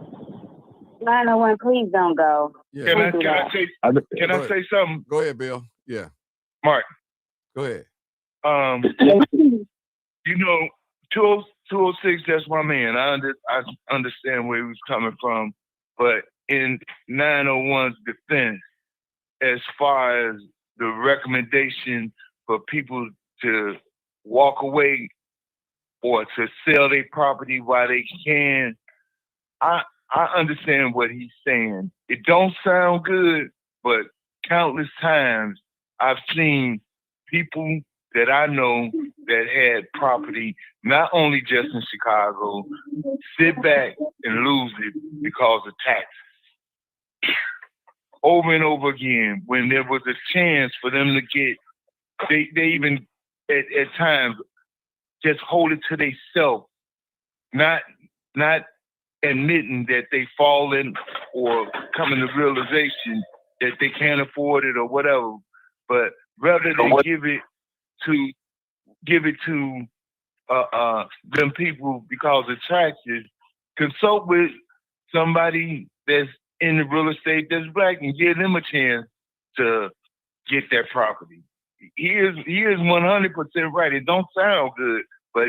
901, please don't go. Yeah. Can I say something? Go ahead, Bill. Yeah. Mark. Go ahead. 206, that's my man. I understand where he was coming from. But in 901's defense, as far as the recommendation for people to walk away or to sell their property while they can, I understand what he's saying. It don't sound good, but countless times I've seen people that I know that had property, not only just in Chicago, sit back and lose it because of taxes. Over and over again, when there was a chance for them to get, they even at times just hold it to themselves, not admitting that they fallen or coming to realization that they can't afford it or whatever, but rather than give it to them people because attractive, consult with somebody that's in the real estate that's black and give them a chance to get that property. He is 100% right. It don't sound good, but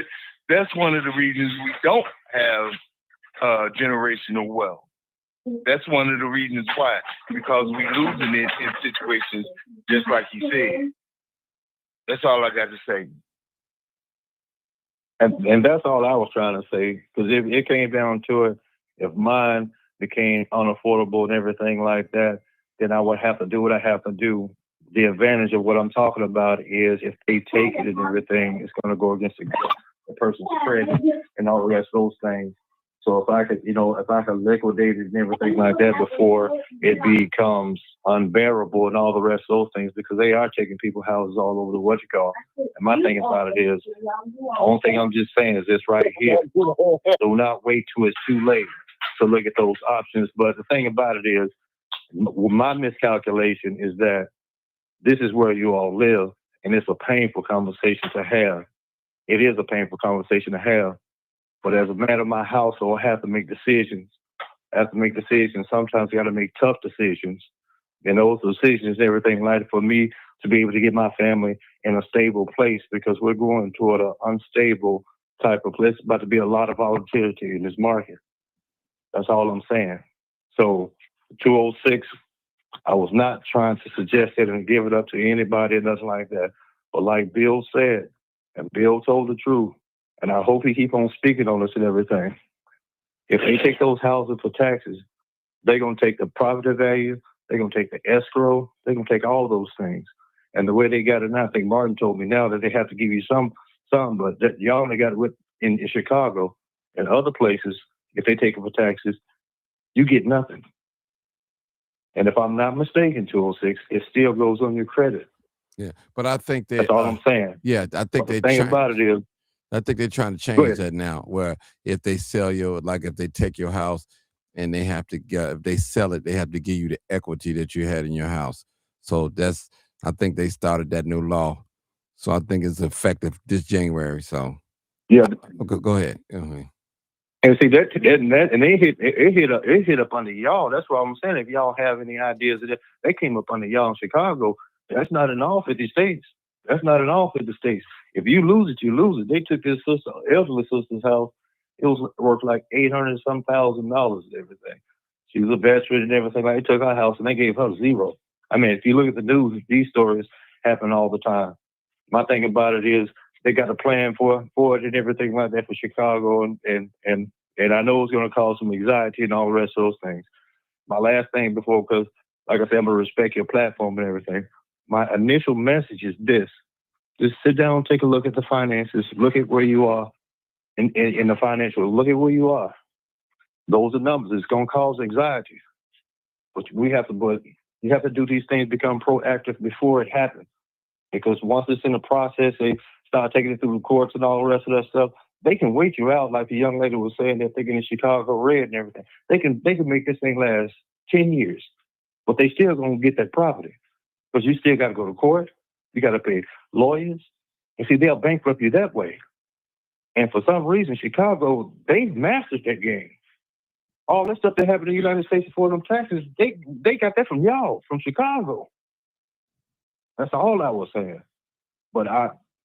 that's one of the reasons we don't have generational wealth. That's one of the reasons why, because we losing it in situations just like you said. That's all I got to say. And that's all I was trying to say, because if it came down to it, if mine became unaffordable and everything like that, then I would have to do what I have to do. The advantage of what I'm talking about is if they take it and everything, it's going to go against the person's credit and all the rest of those things. So if I could liquidate it and everything like that before it becomes unbearable and all the rest of those things, because they are taking people's houses all over the what you call. And my thing about it is, the only thing I'm just saying is this right here. Do not wait till it's too late to look at those options. But the thing about it is, my miscalculation is that this is where you all live, and it's a painful conversation to have. It is a painful conversation to have. But as a man of my household, I have to make decisions. Sometimes you got to make tough decisions. And those decisions, everything like for me to be able to get my family in a stable place, because we're going toward an unstable type of place. It's about to be a lot of volatility in this market. That's all I'm saying. So 206, I was not trying to suggest it and give it up to anybody or nothing like that. But like Bill said, and Bill told the truth, and I hope he keep on speaking on this and everything. If they take those houses for taxes, they're going to take the property value, they're going to take the escrow, they're going to take all those things. And the way they got it now, I think Martin told me now that they have to give you some, but that y'all only got it in Chicago and other places. If they take it for taxes, you get nothing. And if I'm not mistaken, 206, it still goes on your credit. Yeah, but I think that's all I'm saying. Yeah, I think the thing about it is, I think they're trying to change that now, where if they sell you, like if they take your house and they have to if they sell it, they have to give you the equity that you had in your house. So I think they started that new law. So I think it's effective this January. So yeah, go ahead. And see that and it hit up under y'all. That's what I'm saying. If y'all have any ideas of that, they came up under y'all in Chicago. That's not in all 50 states. If you lose it, you lose it. They took this elderly sister's house. It was worth like $800-some thousand and everything. She was a veteran and everything. Like, they took her house and they gave her zero. I mean, if you look at the news, these stories happen all the time. My thing about it is they got a plan for it and everything like that for Chicago, and I know it's going to cause some anxiety and all the rest of those things. My last thing before, because like I said, I'm going to respect your platform and everything. My initial message is this. Just sit down, take a look at the finances, look at where you are in the financial, look at where you are. Those are numbers. It's going to cause anxiety. But you have to do these things, become proactive before it happens. Because once it's in the process, they start taking it through the courts and all the rest of that stuff, they can wait you out, like the young lady was saying, they're thinking in Chicago red and everything. They can make this thing last 10 years, but they still going to get that property. Because you still got to go to court. You got to pay lawyers. And see, they'll bankrupt you that way. And for some reason, Chicago, they've mastered that game. All that stuff that happened in the United States before them taxes, they got that from y'all, from Chicago. That's all I was saying. But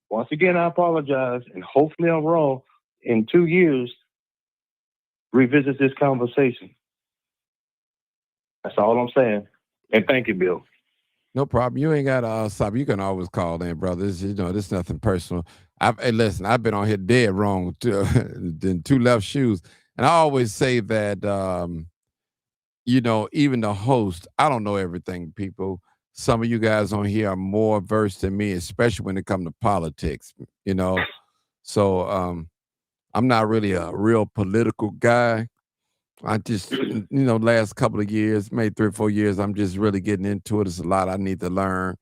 once again, I apologize, and hopefully I'm wrong. In 2 years, revisit this conversation. That's all I'm saying. And thank you, Bill. No problem. You ain't got to stop. You can always call in, brother. This is nothing personal. Hey, listen, I've been on here dead wrong, in two left shoes. And I always say that, even the host, I don't know everything, people. Some of you guys on here are more versed than me, especially when it comes to politics, So I'm not really a real political guy. I just, last couple of years, maybe 3 or 4 years, I'm just really getting into it. There's a lot I need to learn.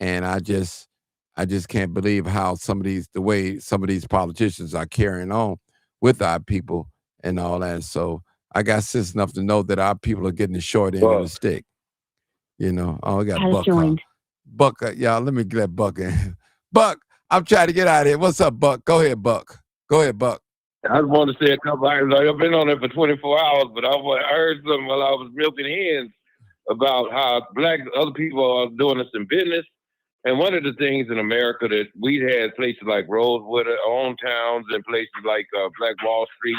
And I just, I just can't believe how the way some of these politicians are carrying on with our people and all that. So I got sense enough to know that our people are getting the short end of the stick. Oh, we got Has Buck. joined. Buck, y'all, let me get Buck in. Buck, I'm trying to get out of here. What's up, Buck? Go ahead, Buck. Go ahead, Buck. I just want to say a couple items. I've been on it for 24 hours, but I heard something while I was milking hens about how other people are doing this in business. And one of the things in America that we had places like Rosewood, our own towns, and places like Black Wall Street.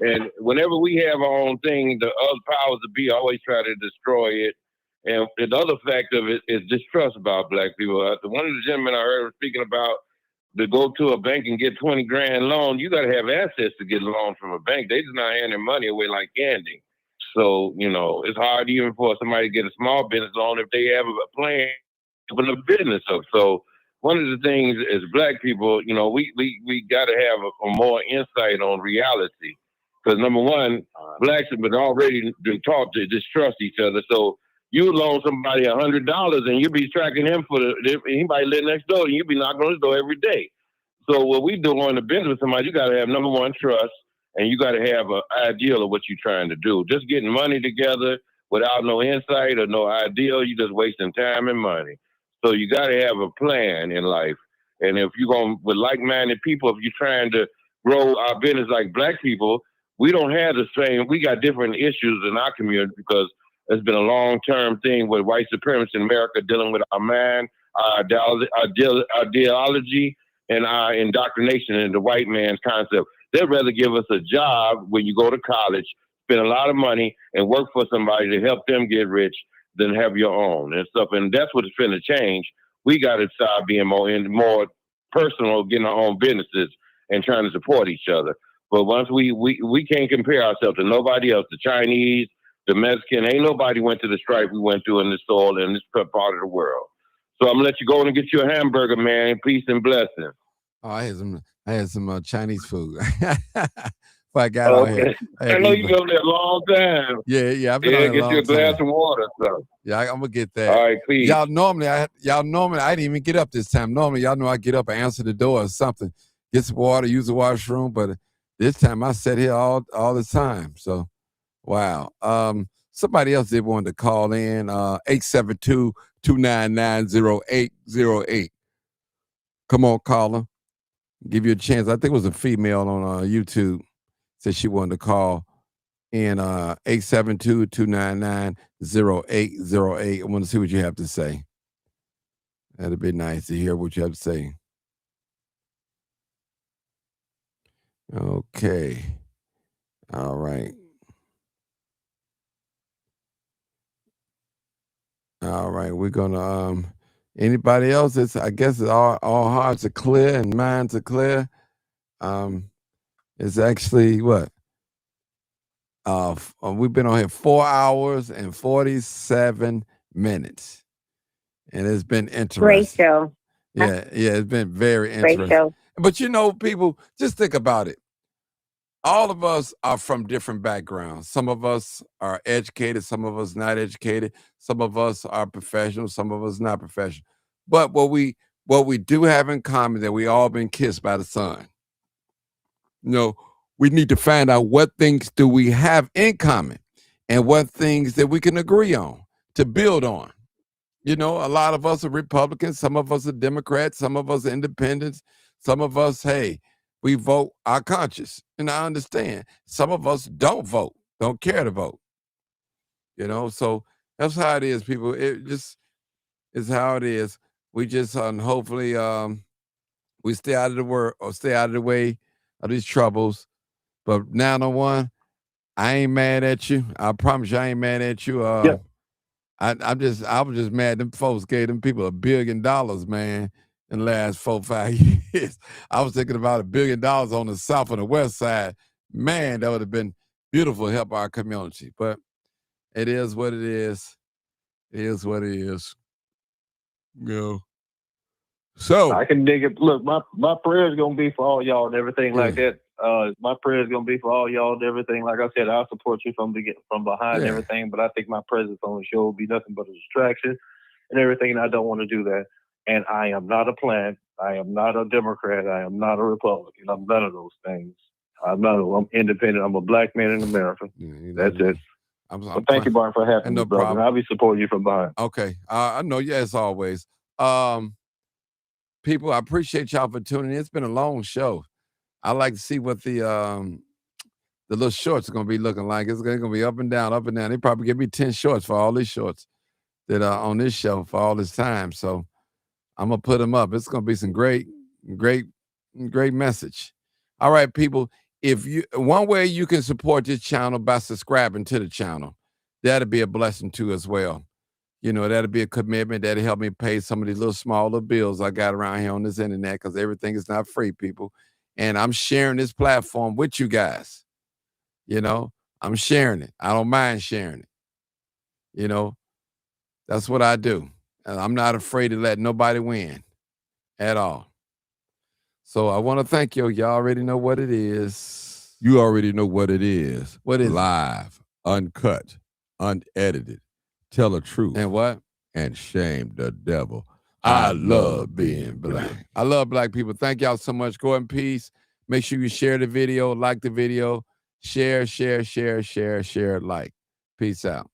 And whenever we have our own thing, the other powers that be always try to destroy it. And the other fact of it is distrust about black people. One of the gentlemen I heard speaking about to go to a bank and get 20 grand loan, you got to have assets to get a loan from a bank. They just not handing money away like candy. So, it's hard even for somebody to get a small business loan if they have a plan to open a business up. So one of the things as black people, we got to have a more insight on reality. Because number one, blacks have been already been taught to distrust each other. So you loan somebody $100 and you be tracking him anybody live next door and you be knocking on his door every day. So what we do on the business with somebody, you got to have number one, trust, and you got to have an ideal of what you're trying to do. Just getting money together without no insight or no ideal, you're just wasting time and money. So you got to have a plan in life. And if you're going with like-minded people, if you're trying to grow our business like black people, we don't have the same, we got different issues in our community because it's been a long-term thing with white supremacy in America dealing with our mind, our ideology, and our indoctrination in the white man's concept. They'd rather give us a job when you go to college, spend a lot of money, and work for somebody to help them get rich than have your own and stuff. And that's what's finna change. We got to start being more personal, getting our own businesses and trying to support each other. But once we can't compare ourselves to nobody else, the Chinese, the Mexican, ain't nobody went to the stripe we went through in this soil in this part of the world. So I'm gonna let you go and get you a hamburger, man. Peace and blessings. Oh, I had some Chinese food. Before I got out here. I know you've been over there a long time. Yeah, I've been on there a get long you a glass time. of water, so. Yeah, I'm gonna get that. All right, peace. Y'all normally I didn't even get up this time. Normally, y'all know I get up and answer the door or something, get some water, use the washroom. But this time I sat here all the time. So, wow. Somebody else did want to call in 872-299-0808. Come on, caller. Give you a chance. I think it was a female on YouTube. Said she wanted to call in 872-299-0808. I want to see what you have to say. That'd be nice to hear what you have to say. Okay. All right. All right. We're gonna anybody else? I guess all hearts are clear and minds are clear. It's actually what? We've been on here 4 hours and 47 minutes. And it's been interesting. Great show. Yeah, it's been very interesting. Great show. But people, just think about it. All of us are from different backgrounds. Some of us are educated, some of us not educated, some of us are professional, some of us not professional. But what we do have in common is that we all been kissed by the sun. We need to find out what things do we have in common and what things that we can agree on to build on. A lot of us are Republicans, some of us are Democrats, some of us are independents, some of us, hey, we vote our conscience. And I understand. Some of us don't vote, don't care to vote. So that's how it is, people. It just is how it is. We just hopefully we stay out of the work or stay out of the way of these troubles. But 901, I ain't mad at you. I promise you I ain't mad at you. Yeah. I was just mad them folks gave them people $1 billion, man, in the last 4-5 years. I was thinking about $1 billion on the south and the west side. Man, that would have been beautiful to help our community. But it is what it is. It is what it is. So I can dig it. Look, my prayer is gonna be for all y'all and everything like that. My prayer is gonna be for all y'all and everything. Like I said, I'll support you from behind and everything. But I think my presence on the show will be nothing but a distraction and everything. And I don't want to do that. And I am not a plant. I am not a Democrat. I am not a Republican. I'm none of those things. I'm independent. I'm a black man in America. That's it. Well, thank you, Barn, for having me, no brother. problem. I'll be supporting you from behind. Okay. I know, yeah, as always. People, I appreciate y'all for tuning in. It's been a long show. I like to see what the little shorts are going to be looking like. It's going to be up and down, up and down. They probably give me 10 shorts for all these shorts that are on this show for all this time. So I'm going to put them up. It's going to be some great message. All right, people. One way you can support this channel by subscribing to the channel, that'll be a blessing too as well. You know, that'll be a commitment. That'll help me pay some of these little smaller bills I got around here on this internet, because everything is not free, people. And I'm sharing this platform with you guys. You know, I'm sharing it. I don't mind sharing it. You know, that's what I do. And I'm not afraid to let nobody win at all. So I want to thank you. Y'all already know what it is. You already know what it is. What is live, uncut, unedited, tell the truth. And what? And shame the devil. I love being black. I love black people. Thank y'all so much. Go in peace. Make sure you share the video, like the video, share, like. Peace out.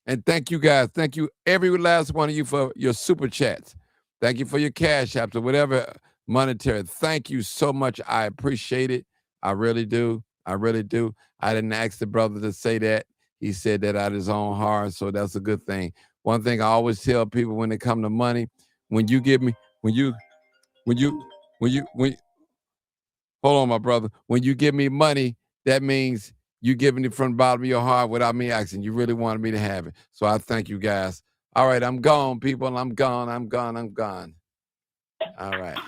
And thank you guys. Thank you, every last one of you, for your super chats. Thank you for your cash apps or whatever monetary. Thank you so much. I appreciate it. I really do. I really do. I didn't ask the brother to say that. He said that out of his own heart, so that's a good thing. One thing I always tell people when it come to money, when you hold on, my brother. When you give me money, that means you giving it from the bottom of your heart without me asking. You really wanted me to have it. So I thank you guys. All right, I'm gone, people. I'm gone. All right.